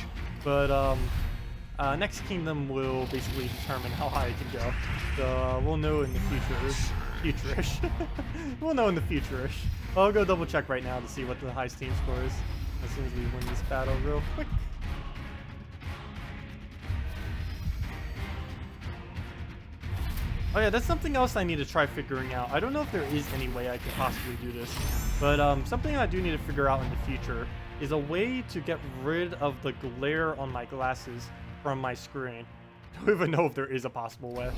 But next kingdom will basically determine how high it can go. So we'll know in the future-ish. We'll know in the future-ish. I'll go double check right now to see what the highest team score is as soon as we win this battle real quick. Oh yeah, that's something else I need to try figuring out. I don't know if there is any way I could possibly do this, but something I do need to figure out in the future is a way to get rid of the glare on my glasses from my screen. I don't even know if there is a possible way,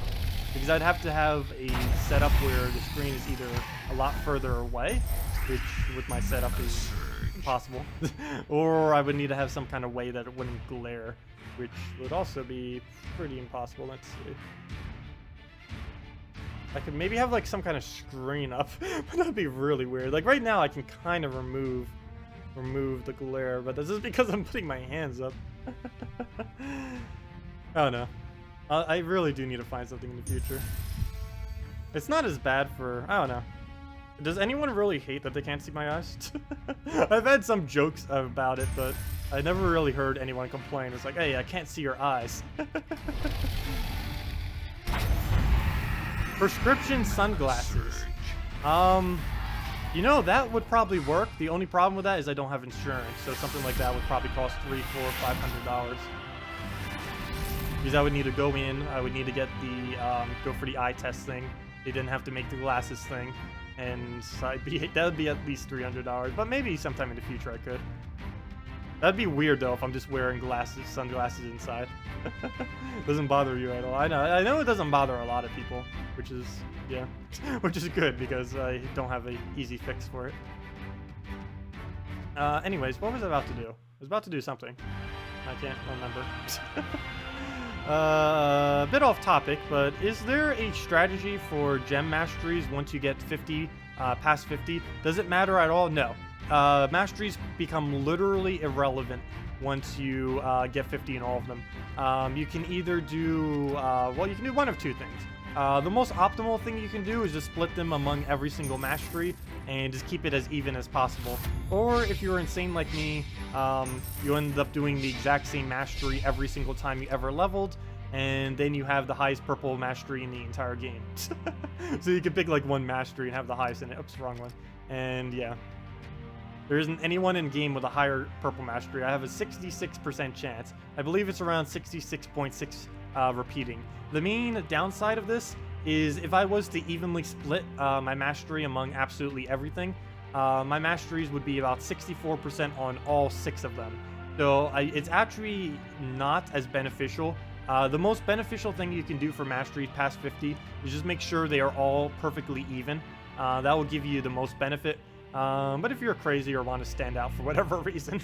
because I'd have to have a setup where the screen is either a lot further away, which with my setup is impossible, or I would need to have some kind of way that it wouldn't glare, which would also be pretty impossible. Let's see. I could maybe have like some kind of screen up, but that'd be really weird. Like right now I can kind of remove the glare, but this is because I'm putting my hands up. Oh no. I really do need to find something in the future. It's not as bad for, I don't know. Does anyone really hate that they can't see my eyes? I've had some jokes about it, but I never really heard anyone complain. It's like, hey, I can't see your eyes. Prescription sunglasses. You know, that would probably work. The only problem with that is I don't have insurance, so something like that would probably cost $300, $400, $500. Because I would need to go in, I would need to get the, go for the eye test thing. They didn't have to make the glasses thing, and that would be at least $300, but maybe sometime in the future I could. That'd be weird though if I'm just wearing sunglasses inside. Doesn't bother you at all. I know it doesn't bother a lot of people, which is, yeah, which is good because I don't have an easy fix for it. Anyways, what was I about to do? I was about to do something. I can't remember. A bit off topic, but is there a strategy for gem masteries once you get 50, past 50? Does it matter at all? No. masteries become literally irrelevant once you get 50 in all of them. You can either do, well, you can do one of two things. The most optimal thing you can do is just split them among every single mastery and just keep it as even as possible. Or if you're insane like me, you end up doing the exact same mastery every single time you ever leveled, and then you have the highest purple mastery in the entire game. So you can pick like one mastery and have the highest in it. Oops, wrong one. And yeah. There isn't anyone in game with a higher purple mastery. I have a 66% chance. I believe it's around 66.6 repeating. The main downside of this is if I was to evenly split my mastery among absolutely everything, my masteries would be about 64% on all 6 of them. So it's actually not as beneficial. The most beneficial thing you can do for masteries past 50 is just make sure they are all perfectly even. That will give you the most benefit. But if you're crazy or want to stand out for whatever reason,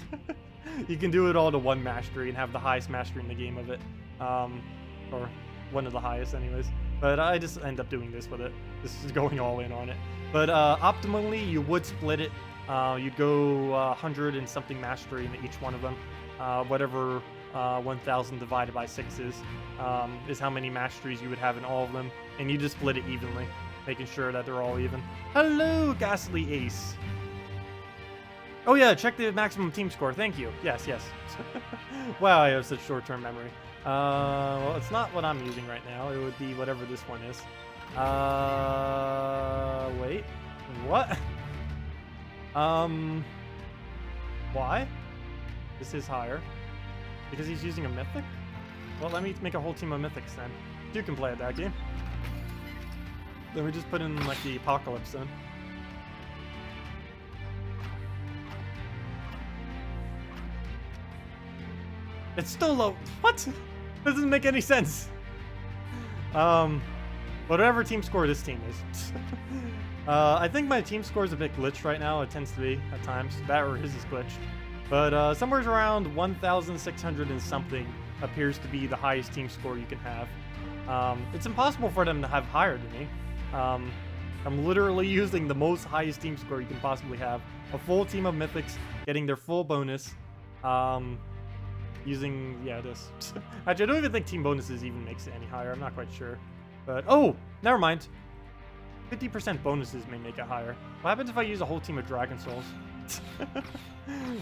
you can do it all to one mastery and have the highest mastery in the game of it. Or one of the highest anyways. But I just end up doing this with it. This is going all in on it. But optimally, you would split it. You'd go 100 and something mastery in each one of them. Whatever 1,000 divided by 6 is how many masteries you would have in all of them. And you just split it evenly, making sure that they're all even. Hello, Ghastly Ace. Oh yeah, check the maximum team score. Thank you. Yes, yes. Wow, I have such short-term memory. Well, it's not what I'm using right now. It would be whatever this one is. Wait. What? Why? This is higher. Because he's using a mythic? Well, let me make a whole team of mythics then. You can play at that game. Then we just put in, like, the apocalypse then. It's still low. What? That doesn't make any sense. Whatever team score this team is. I think my team score is a bit glitched right now. It tends to be at times. That or his is glitched. But somewhere around 1,600 and something appears to be the highest team score you can have. It's impossible for them to have higher than me. I'm literally using the most highest team score you can possibly have. A full team of mythics, getting their full bonus. Using, yeah, this. Actually, I don't even think team bonuses even makes it any higher. I'm not quite sure. But, oh, never mind. 50% bonuses may make it higher. What happens if I use a whole team of Dragon Souls?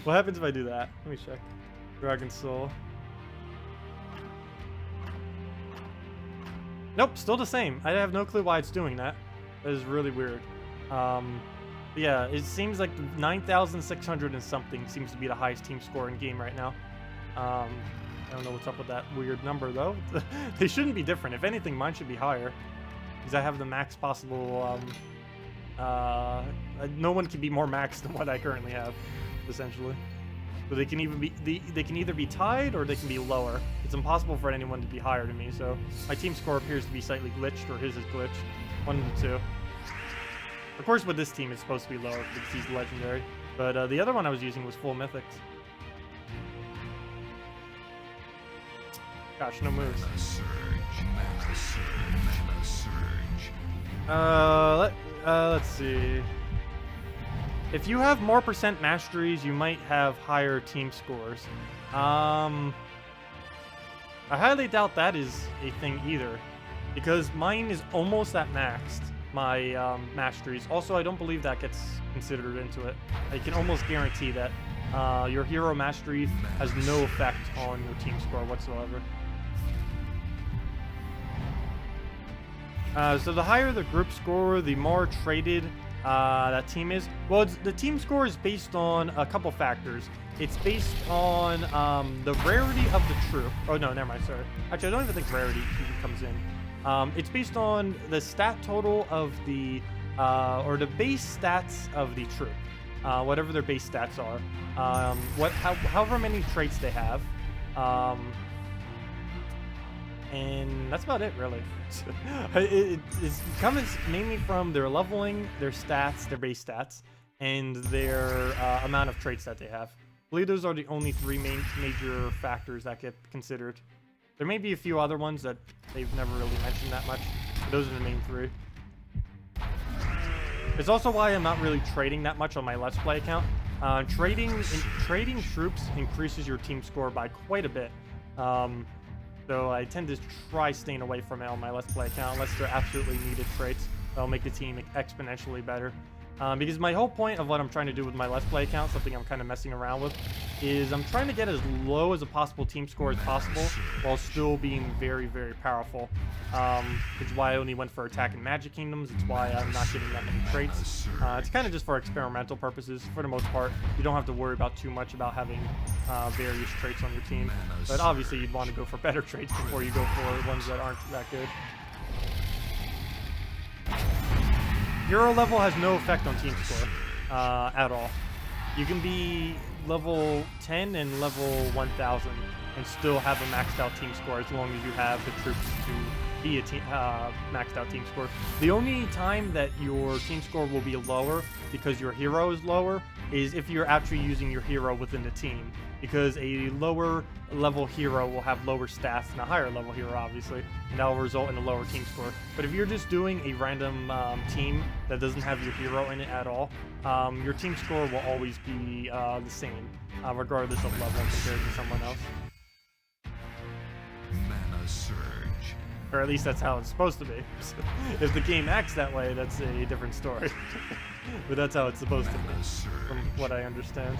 What happens if I do that? Let me check. Dragon Soul. Nope, still the same. I have no clue why it's doing that. That is really weird. Yeah, it seems like 9,600 and something seems to be the highest team score in game right now. I don't know what's up with that weird number though. They shouldn't be different. If anything, mine should be higher. Because I have the max possible, no one can be more max than what I currently have, essentially. So they can even be, they can either be tied or they can be lower. It's impossible for anyone to be higher than me, so my team score appears to be slightly glitched, or his is glitched. One of the two. Of course, with this team, it's supposed to be lower because he's legendary. But the other one I was using was full mythics. Gosh, no moves. Mana surge, mana surge. Let's see. If you have more % masteries, you might have higher team scores. I highly doubt that is a thing either, because mine is almost at maxed, my masteries. Also, I don't believe that gets considered into it. I can almost guarantee that your hero mastery has no effect on your team score whatsoever. So the higher the group score, the more traded that team is. Well, the team score is based on a couple factors. It's based on the rarity of the troop. Oh no, never mind, sorry. Actually, I don't even think rarity even comes in. It's based on the stat total of the, or the base stats of the troop. Whatever their base stats are. However many traits they have. And that's about it, really. It comes mainly from their leveling, their stats, their base stats, and their amount of traits that they have. I believe those are the only 3 major factors that get considered. There may be a few other ones that they've never really mentioned that much, but those are the main 3. It's also why I'm not really trading that much on my Let's Play account, Trading troops increases your team score by quite a bit. So I tend to try staying away from it on my Let's Play account unless they're absolutely needed traits that'll make the team exponentially better. Because my whole point of what I'm trying to do with my Let's Play account, something I'm kind of messing around with, is I'm trying to get as low as a possible team score as possible while still being very, very powerful. Which is why I only went for attack and magic kingdoms. It's why I'm not getting that many traits. It's kind of just for experimental purposes. For the most part, you don't have to worry about too much about having various traits on your team. But obviously, you'd want to go for better traits before you go for ones that aren't that good. Hero level has no effect on team score at all. You can be level 10 and level 1000 and still have a maxed out team score as long as you have the troops to be a maxed out team score. The only time that your team score will be lower because your hero is lower is if you're actually using your hero within the team, because a lower level hero will have lower stats than a higher level hero, obviously, and that will result in a lower team score. But if you're just doing a random team that doesn't have your hero in it at all, your team score will always be the same, regardless of level compared to someone else. Mana surge. Or at least that's how it's supposed to be. If the game acts that way, that's a different story. But that's how it's supposed to be, from what I understand.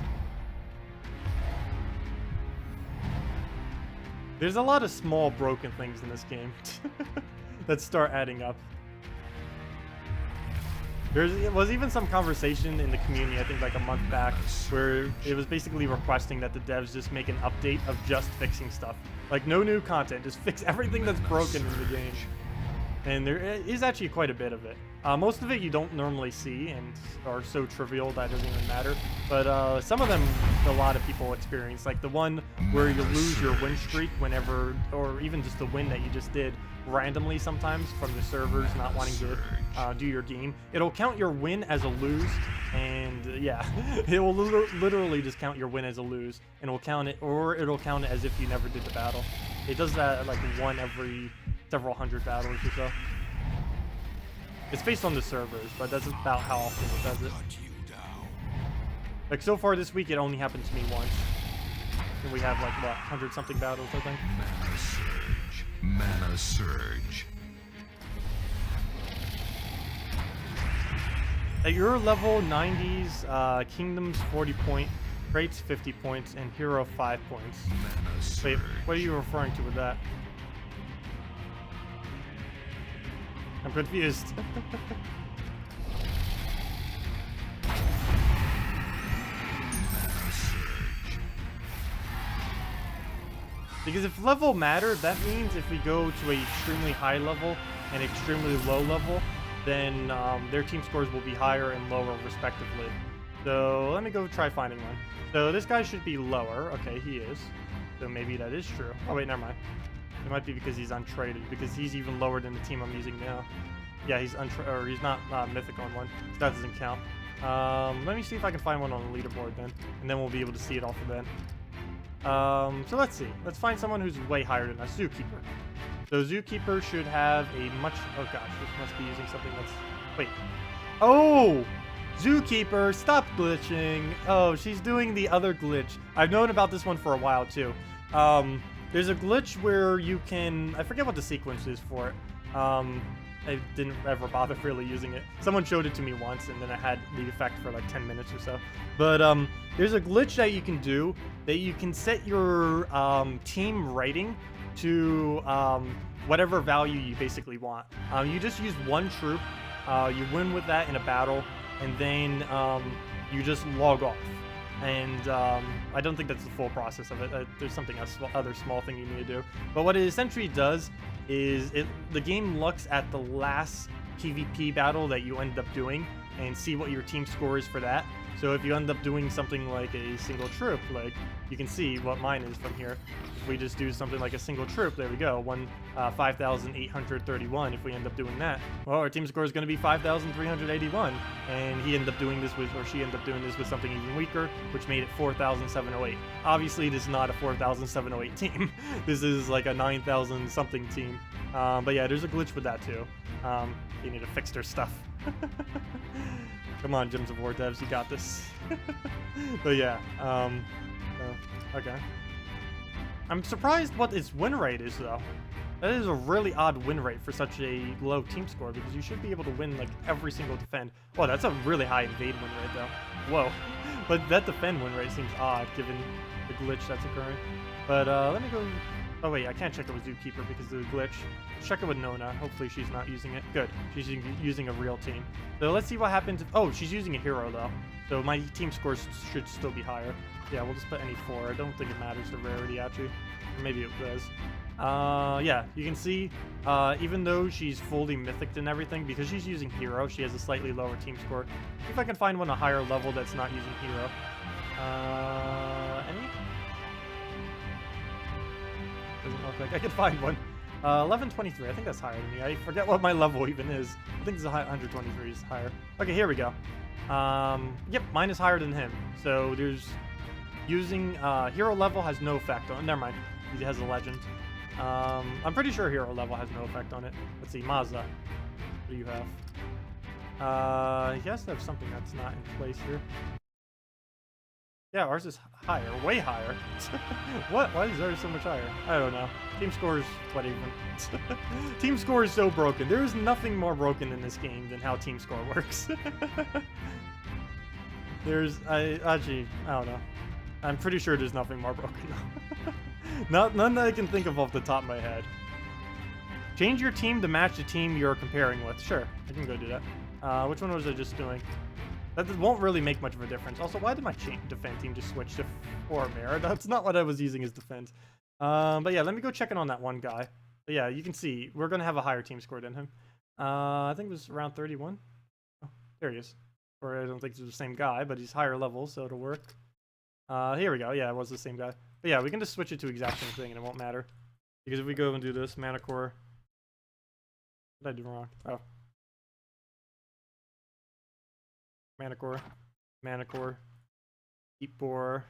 There's a lot of small broken things in this game that start adding up. There was even some conversation in the community, I think like a month back, where it was basically requesting that the devs just make an update of just fixing stuff. Like, no new content, just fix everything that's broken in the game. And there is actually quite a bit of it. Most of it you don't normally see and are so trivial that it doesn't even matter. But some of them, a lot of people experience. Like the one where you lose your win streak whenever, or even just the win that you just did randomly sometimes from the servers not wanting to do your game. It'll count your win as a lose, and yeah, it will literally just count your win as a lose, and it'll count it, or it'll count it as if you never did the battle. It does that like one every several hundred battles or so. It's based on the servers, but that's about how often it does it. Like so far this week, it only happened to me once. And we have like, what, 100-something battles, I think? Mana surge. Mana surge. At your level, 90s, Kingdoms 40 point, Traits 50 points, and Hero 5 points. Mana surge. Wait, what are you referring to with that? I'm confused. Because if level mattered, that means if we go to an extremely high level and extremely low level, then their team scores will be higher and lower respectively. So let me go try finding one. So this guy should be lower. Okay, he is. So maybe that is true. Oh wait, never mind. It might be because he's untraded, because he's even lower than the team I'm using now. Yeah, he's he's not mythic on one, so that doesn't count. Let me see if I can find one on the leaderboard then, and then we'll be able to see it off of then. So let's see. Let's find someone who's way higher than us. Zookeeper. So Zookeeper should have a much... Oh gosh, this must be using something that's... Wait. Oh! Zookeeper, stop glitching. Oh, she's doing the other glitch. I've known about this one for a while too. There's a glitch where you can... I forget what the sequence is for it. I didn't ever bother really using it. Someone showed it to me once, and then I had the effect for like 10 minutes or so. But there's a glitch that you can do that you can set your team rating to whatever value you basically want. You just use one troop, you win with that in a battle, and then you just log off. And I don't think that's the full process of it. There's something else, other small thing you need to do. But what it essentially does is the game looks at the last PvP battle that you end up doing and see what your team score is for that. So if you end up doing something like a single troop, like you can see what mine is from here. If we just do something like a single troop, there we go, 5,831 if we end up doing that. Well, our team score is going to be 5,381, and he ended up doing this with, or she ended up doing this with something even weaker, which made it 4,708. Obviously, this is not a 4,708 team. This is like a 9,000 something team. But yeah, there's a glitch with that too. You need to fix their stuff. Come on, Gems of War devs, you got this. But yeah, okay. I'm surprised what its win rate is, though. That is a really odd win rate for such a low team score, because you should be able to win, like, every single defend. Oh, that's a really high invade win rate, though. Whoa. But that defend win rate seems odd, given the glitch that's occurring. But, let me go... Oh, wait, I can't check it with Zookeeper because of the glitch. Check it with Nona. Hopefully she's not using it. Good. She's using a real team. So let's see what happens. Oh, she's using a hero, though. So my team scores should still be higher. Yeah, we'll just put any 4. I don't think it matters the rarity, actually. Or maybe it does. Yeah, you can see, even though she's fully mythic and everything, because she's using hero, she has a slightly lower team score. See if I can find one a higher level that's not using hero. Any? Doesn't look like I could find one. 1123, I think that's higher than me. I forget what my level even is. I think it's 123 is higher. Okay, here we go. Yep, mine is higher than him. So there's using, hero level has no effect on, never mind. He has a legend. I'm pretty sure hero level has no effect on it. Let's see, Mazda. What do you have? He has to have something that's not in place here. Yeah, ours is higher, way higher. What? Why is ours so much higher? I don't know. Team score is what even? Team score is so broken. There is nothing more broken in this game than how team score works. I don't know. I'm pretty sure there's nothing more broken. None that I can think of off the top of my head. Change your team to match the team you're comparing with. Sure, I can go do that. Which one was I just doing? That won't really make much of a difference. Also, why did my defense team just switch to 4 Mara? That's not what I was using as defense. But yeah, let me go check in on that one guy. But yeah, you can see we're going to have a higher team score than him. I think it was around 31. Oh, there he is. Or I don't think it's the same guy, but he's higher level, so it'll work. Here we go. Yeah, it was the same guy. But yeah, we can just switch it to exact same thing and it won't matter. Because if we go and do this, Mana Core. What did I do wrong? Oh. Mana Core, Deep Bore,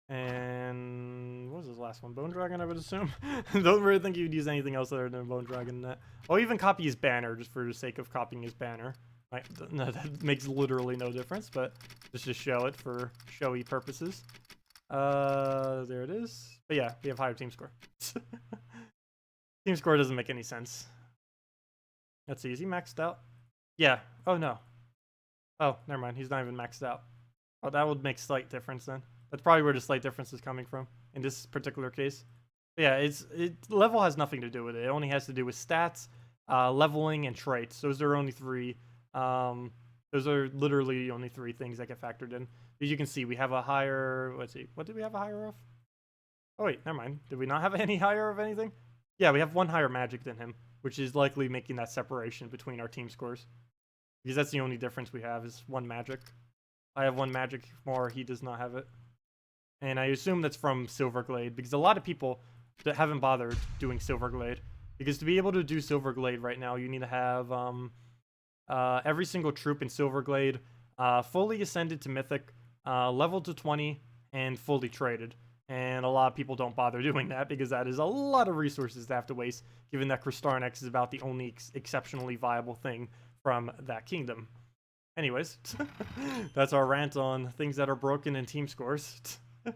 and what was this last one? Bone Dragon, I would assume. Don't really think you'd use anything else other than Bone Dragon in that. I'll even copy his banner just for the sake of copying his banner. No, that makes literally no difference, but just to show it for showy purposes. There it is. But yeah, we have higher team score. Team score doesn't make any sense. Let's see, is he maxed out? Yeah. Oh, no. Oh, never mind. He's not even maxed out. Oh, that would make slight difference then. That's probably where the slight difference is coming from in this particular case. But yeah, level has nothing to do with it. It only has to do with stats, leveling, and traits. Those are only 3. Those are literally the only 3 things that get factored in. As you can see, we have a higher... Let's see. What did we have a higher of? Oh, wait. Never mind. Did we not have any higher of anything? Yeah, we have 1 higher magic than him, which is likely making that separation between our team scores. Because that's the only difference we have is 1 magic. I have 1 magic more, he does not have it. And I assume that's from Silverglade, because a lot of people that haven't bothered doing Silverglade. Because to be able to do Silverglade right now, you need to have every single troop in Silverglade fully ascended to Mythic, leveled to 20, and fully traded. And a lot of people don't bother doing that because that is a lot of resources to have to waste, given that Kristarnex is about the only exceptionally viable thing from that kingdom. Anyways, that's our rant on things that are broken in team scores. I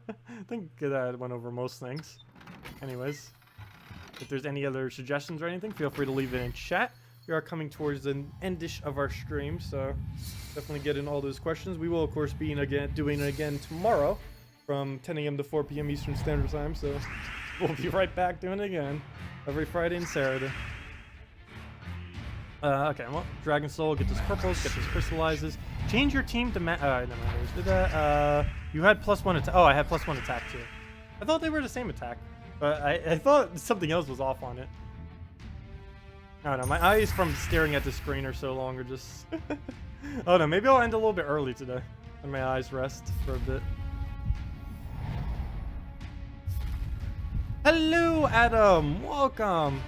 think that went over most things. Anyways, if there's any other suggestions or anything, feel free to leave it in chat. We are coming towards the endish of our stream, so definitely get in all those questions. We will, of course, be doing it again tomorrow from 10 a.m. to 4 p.m. Eastern Standard Time, so we'll be right back doing it again every Friday and Saturday. Okay, well, Dragon Soul, get those purples, get those crystallizes. Change your team to never mind, did that. You had +1 attack. Oh, I had +1 attack too. I thought they were the same attack, but I thought something else was off on it. I don't know, my eyes from staring at the screen are so long, or just... Oh no, maybe I'll end a little bit early today, and my eyes rest for a bit. Hello, Adam! Welcome!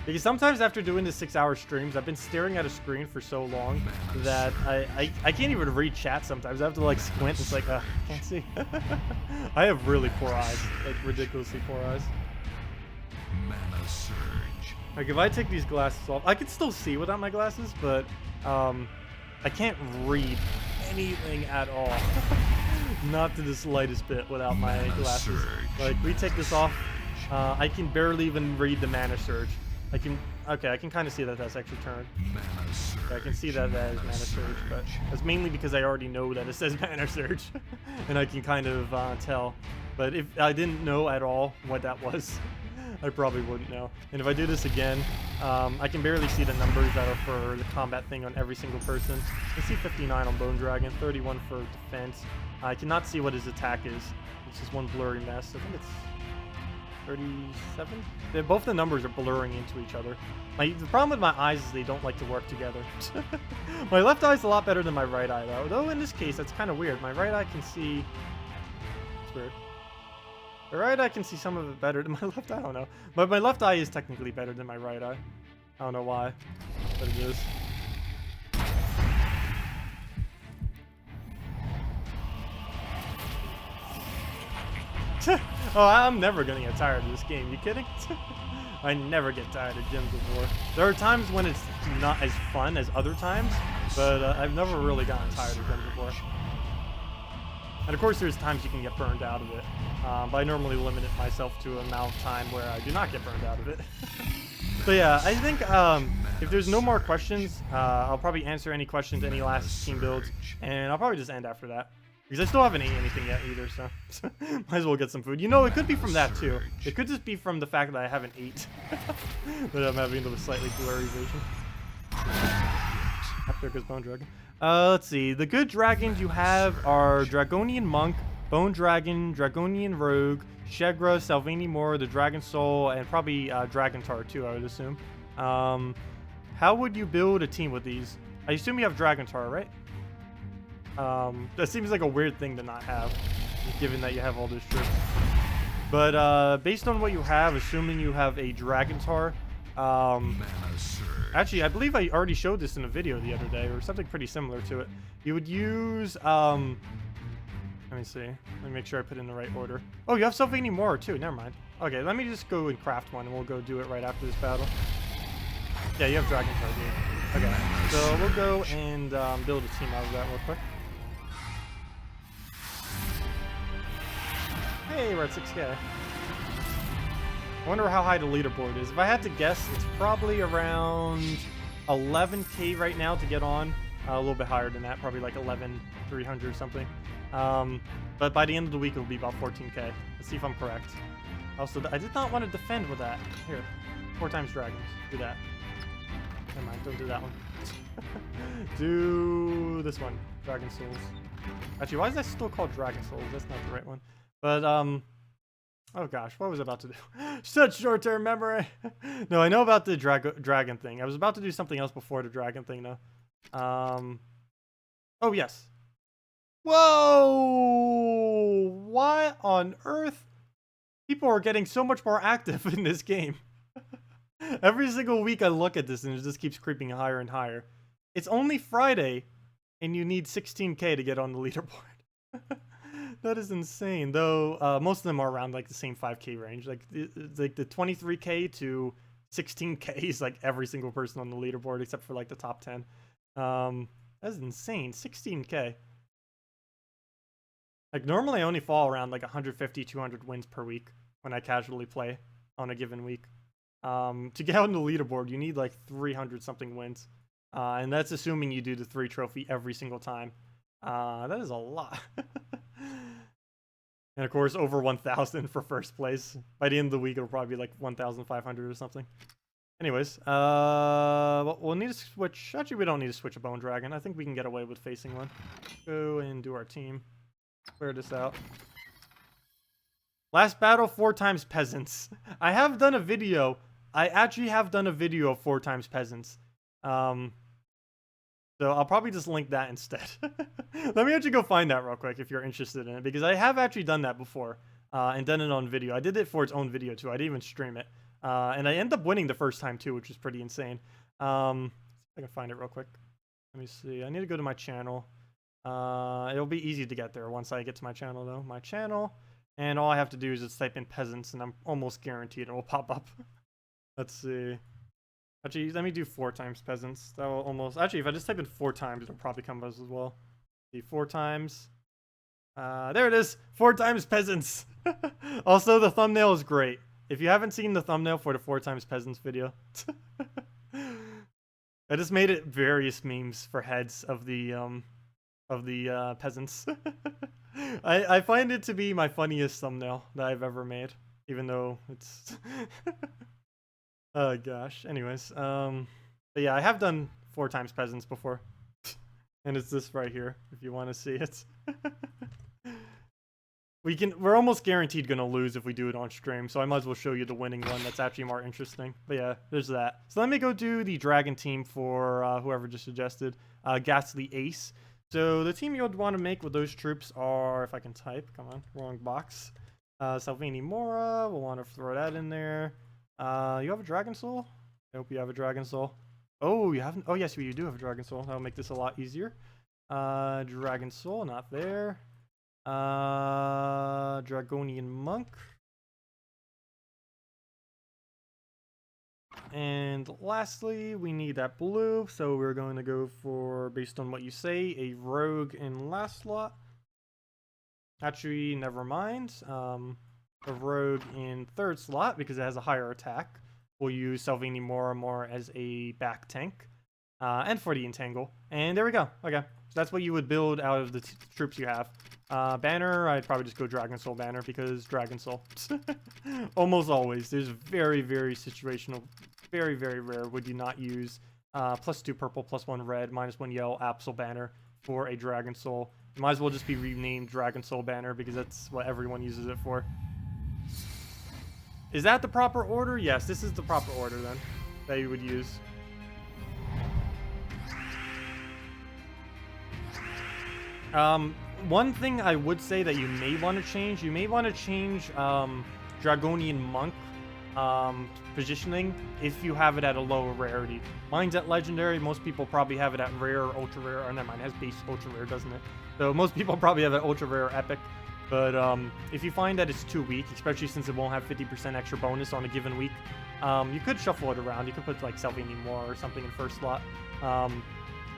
Because sometimes after doing the 6-hour streams, I've been staring at a screen for so long that I can't even read chat sometimes. I have to like squint. It's like, I can't see. I have really poor eyes. Like ridiculously poor eyes. Mana Surge. Like if I take these glasses off, I can still see without my glasses, but I can't read anything at all. Not to the slightest bit without my glasses. Like we take this off, I can barely even read the mana surge. I can kind of see that that's actually turned. I can see that that is mana surge, but that's mainly because I already know that it says mana surge, and I can kind of tell. But if I didn't know at all what that was, I probably wouldn't know. And if I do this again, I can barely see the numbers that are for the combat thing on every single person. I see 59 on Bone Dragon, 31 for defense. I cannot see what his attack is. It's just one blurry mess. I think it's 37? Both the numbers are blurring into each other. The problem with my eyes is they don't like to work together. My left eye is a lot better than my right eye, though. Though in this case, that's kind of weird. My right eye can see... It's weird. The right eye can see some of it better than my left eye. I don't know. But my left eye is technically better than my right eye. I don't know why, but it is. Oh, I'm never gonna get tired of this game. You kidding? I never get tired of Gems of War. There are times when it's not as fun as other times, but I've never really gotten tired of Gems of War. And of course, there's times you can get burned out of it. But I normally limit myself to an amount of time where I do not get burned out of it. So yeah, I think if there's no more questions, I'll probably answer any questions, any last team builds, and I'll probably just end after that. Because I still haven't eaten anything yet either, so might as well get some food. You know, it could be from that too. It could just be from the fact that I haven't eaten. That I'm having a slightly blurry vision. There goes Bone Dragon. Let's see. The good dragons you have are Dragonian Monk, Bone Dragon, Dragonian Rogue, Shegra, Salvini Moor, the Dragon Soul, and probably Dragon Tar too, I would assume. How would you build a team with these? I assume you have Dragon Tar, right? That seems like a weird thing to not have, given that you have all those troops. But based on what you have, assuming you have a Dragon Tar, actually, I believe I already showed this in a video the other day, or something pretty similar to it. You would use, let me see. Let me make sure I put it in the right order. Oh, you have Sevhina more too. Never mind. Okay, let me just go and craft one, and we'll go do it right after this battle. Yeah, you have Dragon Tar, dude. Okay, so we'll go and build a team out of that real quick. Hey, we're at 6K. I wonder how high the leaderboard is. If I had to guess, it's probably around 11K right now to get on. A little bit higher than that, probably like 11,300 or something. But by the end of the week, it'll be about 14K. Let's see if I'm correct. Also, I did not want to defend with that. Here, 4 times dragons. Do that. Never mind, don't do that one. Do this one, Dragon Souls. Actually, why is that still called Dragon Souls? That's not the right one. But, oh gosh, what was I about to do? Such short-term memory! No, I know about the dragon thing. I was about to do something else before the dragon thing, though. Oh, yes. Whoa! What on earth? People are getting so much more active in this game. Every single week I look at this and it just keeps creeping higher and higher. It's only Friday, and you need 16K to get on the leaderboard. That is insane, though. Most of them are around like the same 5K range, like the 23K to 16K is like every single person on the leaderboard except for like the top 10. That's insane. 16K. Like normally I only fall around like 150, 200 wins per week when I casually play on a given week. To get on the leaderboard, you need like 300 something wins, and that's assuming you do the 3 trophy every single time. That is a lot. And of course, over 1,000 for first place. By the end of the week, it'll probably be like 1,500 or something. Anyways, we'll need to switch. Actually, we don't need to switch a Bone Dragon. I think we can get away with facing one. Go and do our team. Clear this out. Last battle, 4 times peasants. I have done a video. I actually have done a video of 4 times peasants. So I'll probably just link that instead. Let me actually go find that real quick if you're interested in it, because I have actually done that before and done it on video. I did it for its own video too. I didn't even stream it. And I ended up winning the first time too, which was pretty insane. See if I can find it real quick. Let me see. I need to go to my channel. It'll be easy to get there once I get to my channel though. My channel. And all I have to do is just type in peasants and I'm almost guaranteed it will pop up. Let's see. Actually, let me do 4 times peasants. That will almost... Actually, if I just type in 4 times, it'll probably come as well. See, 4 times. There it is! 4 times peasants! Also, the thumbnail is great. If you haven't seen the thumbnail for the 4 times peasants video, I just made it various memes for heads of the peasants. I find it to be my funniest thumbnail that I've ever made, even though it's oh gosh. Anyways, but yeah, I have done 4 times peasants before, and it's this right here if you want to see it. We're almost guaranteed gonna lose if we do it on stream, so I might as well show you the winning one. That's actually more interesting. But yeah, there's that. So let me go do the dragon team for whoever just suggested, Ghastly Ace. So the team you would want to make with those troops are, if I can type, come on, wrong box. Sevhina Mora, we'll want to throw that in there. You have a Dragon Soul? I hope you have a Dragon Soul. Oh, you haven't? Oh yes, you do have a Dragon Soul. That'll make this a lot easier. Dragon Soul, not there. Dragonian Monk. And lastly, we need that blue, so we're going to go for, based on what you say, a rogue in last slot. Actually, never mind. A rogue in 3rd slot, because it has a higher attack. We'll use Sevhina more as a back tank. And for the entangle. And there we go. Okay. So that's what you would build out of the troops you have. Banner, I'd probably just go Dragon Soul banner, because Dragon Soul. Almost always. There's very, very situational, very, very rare would you not use +2 purple, +1 red, -1 yellow Absol banner for a Dragon Soul. It might as well just be renamed Dragon Soul banner, because that's what everyone uses it for. Is that the proper order? Yes, this is the proper order then that you would use. One thing I would say that you may want to change, Dragonian Monk positioning if you have it at a lower rarity. Mine's at legendary. Most people probably have it at rare or ultra rare. Or never mind, it has base ultra rare, doesn't it? So most people probably have it ultra rare or epic. But if you find that it's too weak, especially since it won't have 50% extra bonus on a given week, you could shuffle it around. You could put like Sevhina more or something in 1st slot.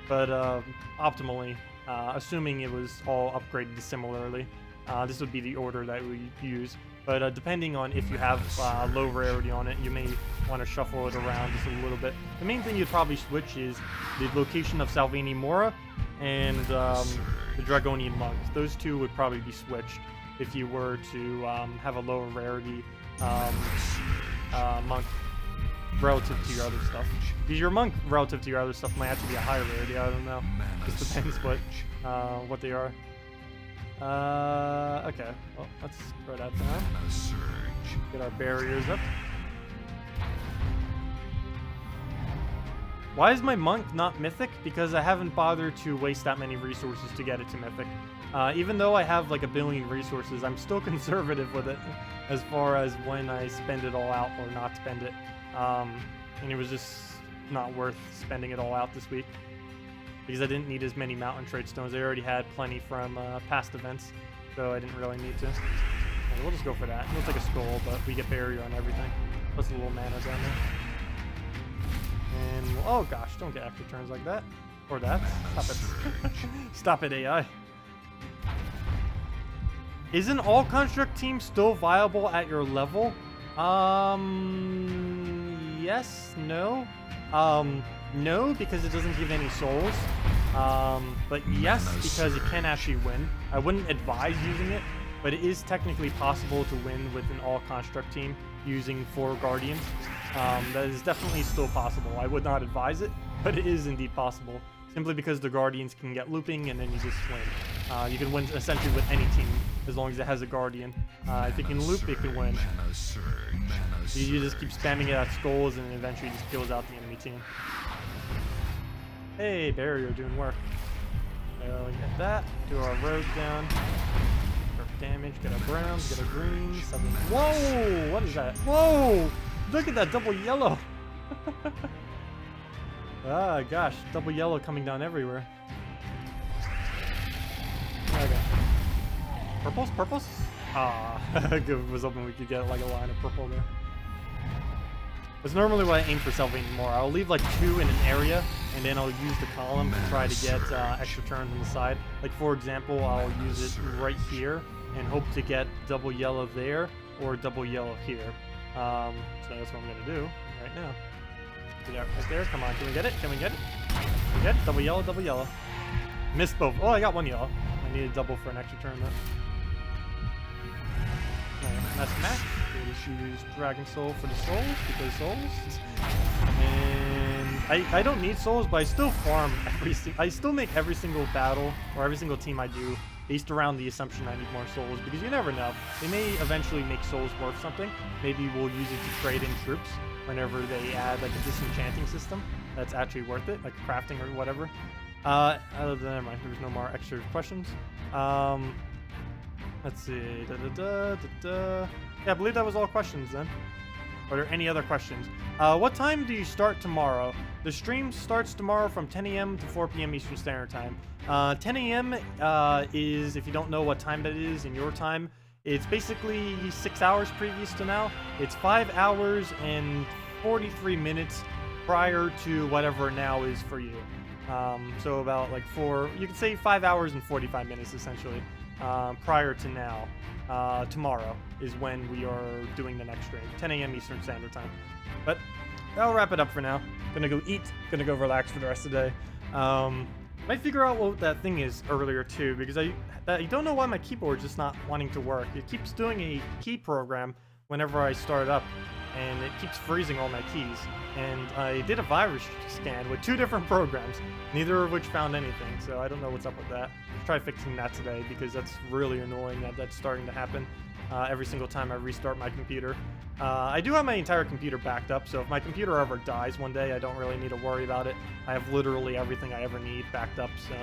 But optimally, assuming it was all upgraded similarly, this would be the order that we use. But depending on if you have low rarity on it, you may want to shuffle it around just a little bit. The main thing you'd probably switch is the location of Sevhina Mora and the Dragonian Monk. Those two would probably be switched if you were to have a lower rarity monk relative to your other stuff. Because your monk relative to your other stuff might actually be a higher rarity. I don't know. Just depends what they are. Okay. Well, let's throw that down. Get our barriers up. Why is my monk not mythic? Because I haven't bothered to waste that many resources to get it to mythic. Even though I have like 1 billion resources, I'm still conservative with it as far as when I spend it all out or not spend it. And it was just not worth spending it all out this week, because I didn't need as many mountain trade stones. I already had plenty from past events, so I didn't really need to. And we'll just go for that. It looks like a skull, but we get barrier on everything. Plus a little mana down there. And oh gosh, don't get extra turns like that. Or that. Stop it. Stop it, AI. Isn't all construct teams still viable at your level? Yes, no. No, because it doesn't give any souls. But yes, because it can actually win. I wouldn't advise using it, but it is technically possible to win with an all construct team using 4 guardians. That is definitely still possible. I would not advise it, but it is indeed possible. Simply because the guardians can get looping and then you just win. You can win essentially with any team as long as it has a guardian. If it can loop, it can win. You just keep spamming it at skulls and eventually just kills out the enemy team. Hey, barrier doing work. So we get that. Do our rogue down. Perfect damage. Get our browns. Get our greens. Whoa! What is that? Whoa! Look at that double yellow. Ah, gosh, double yellow coming down everywhere. Okay. Purples? Purples? Ah, I was hoping we could get like a line of purple there. That's normally what I aim for Sevhina more. I'll leave like 2 in an area, and then I'll use the column to try to get extra turns on the side. Like for example, I'll use it right here and hope to get double yellow there or double yellow here. So that's what I'm gonna do right now. Yeah, right there. Come on, can we get it? Can we get it? Can we get it? Double yellow, double yellow. Missed both. Oh, I got 1 yellow. I need a double for an extra turn though. That's Mac. Just use Dragon Soul for the souls because souls. And I don't need souls, but I still farm I still make every single battle or every single team I do based around the assumption I need more souls because you never know. They may eventually make souls worth something. Maybe we'll use it to trade in troops whenever they add like a disenchanting system that's actually worth it, like crafting or whatever. Other than never mind, there's no more extra questions. Let's see. Yeah, I believe that was all questions then. Are there any other questions? What time do you start tomorrow? The stream starts tomorrow from 10 a.m. to 4 p.m. Eastern Standard Time. 10 a.m. Is, if you don't know what time that is in your time, it's basically 6 hours previous to now. It's 5 hours and 43 minutes prior to whatever now is for you. So about like you could say 5 hours and 45 minutes essentially. Prior to now. Tomorrow is when we are doing the next stream, 10 a.m. Eastern Standard Time. But that'll wrap it up for now. Gonna go eat, gonna go relax for the rest of the day. Might figure out what that thing is earlier too, because I don't know why my keyboard's just not wanting to work. It keeps doing a key program whenever I start up, and it keeps freezing all my keys. And I did a virus scan with 2 different programs, neither of which found anything, so I don't know what's up with that. I'll try fixing that today because that's really annoying that that's starting to happen every single time I restart my computer. I do have my entire computer backed up, so if my computer ever dies one day, I don't really need to worry about it. I have literally everything I ever need backed up, so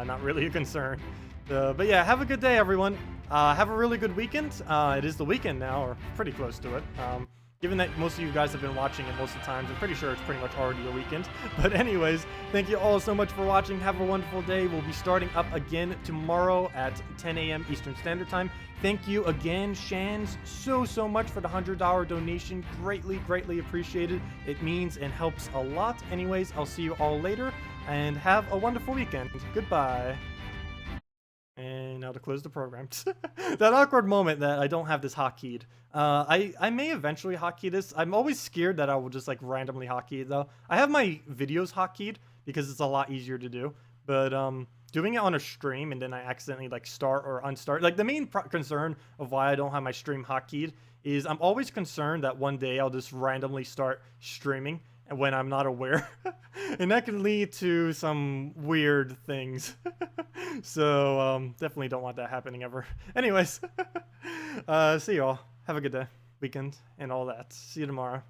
not really a concern. But yeah, have a good day, everyone. Have a really good weekend. It is the weekend now, or pretty close to it. Given that most of you guys have been watching it most of the times, I'm pretty sure it's pretty much already a weekend. But anyways, thank you all so much for watching. Have a wonderful day. We'll be starting up again tomorrow at 10 a.m. Eastern Standard Time. Thank you again, Shans, so much for the $100 donation. Greatly appreciated. It means and helps a lot. Anyways, I'll see you all later, and have a wonderful weekend. Goodbye. And now to close the program. That awkward moment that I don't have this hotkeyed. I may eventually hotkey this. I'm always scared that I will just like randomly hotkey it though. I have my videos hotkeyed because it's a lot easier to do. But doing it on a stream and then I accidentally like start or unstart. Like the main concern of why I don't have my stream hotkeyed is I'm always concerned that one day I'll just randomly start streaming when I'm not aware. And that can lead to some weird things. So definitely don't want that happening ever. Anyways, see you all. Have a good day, weekend, and all that. See you tomorrow.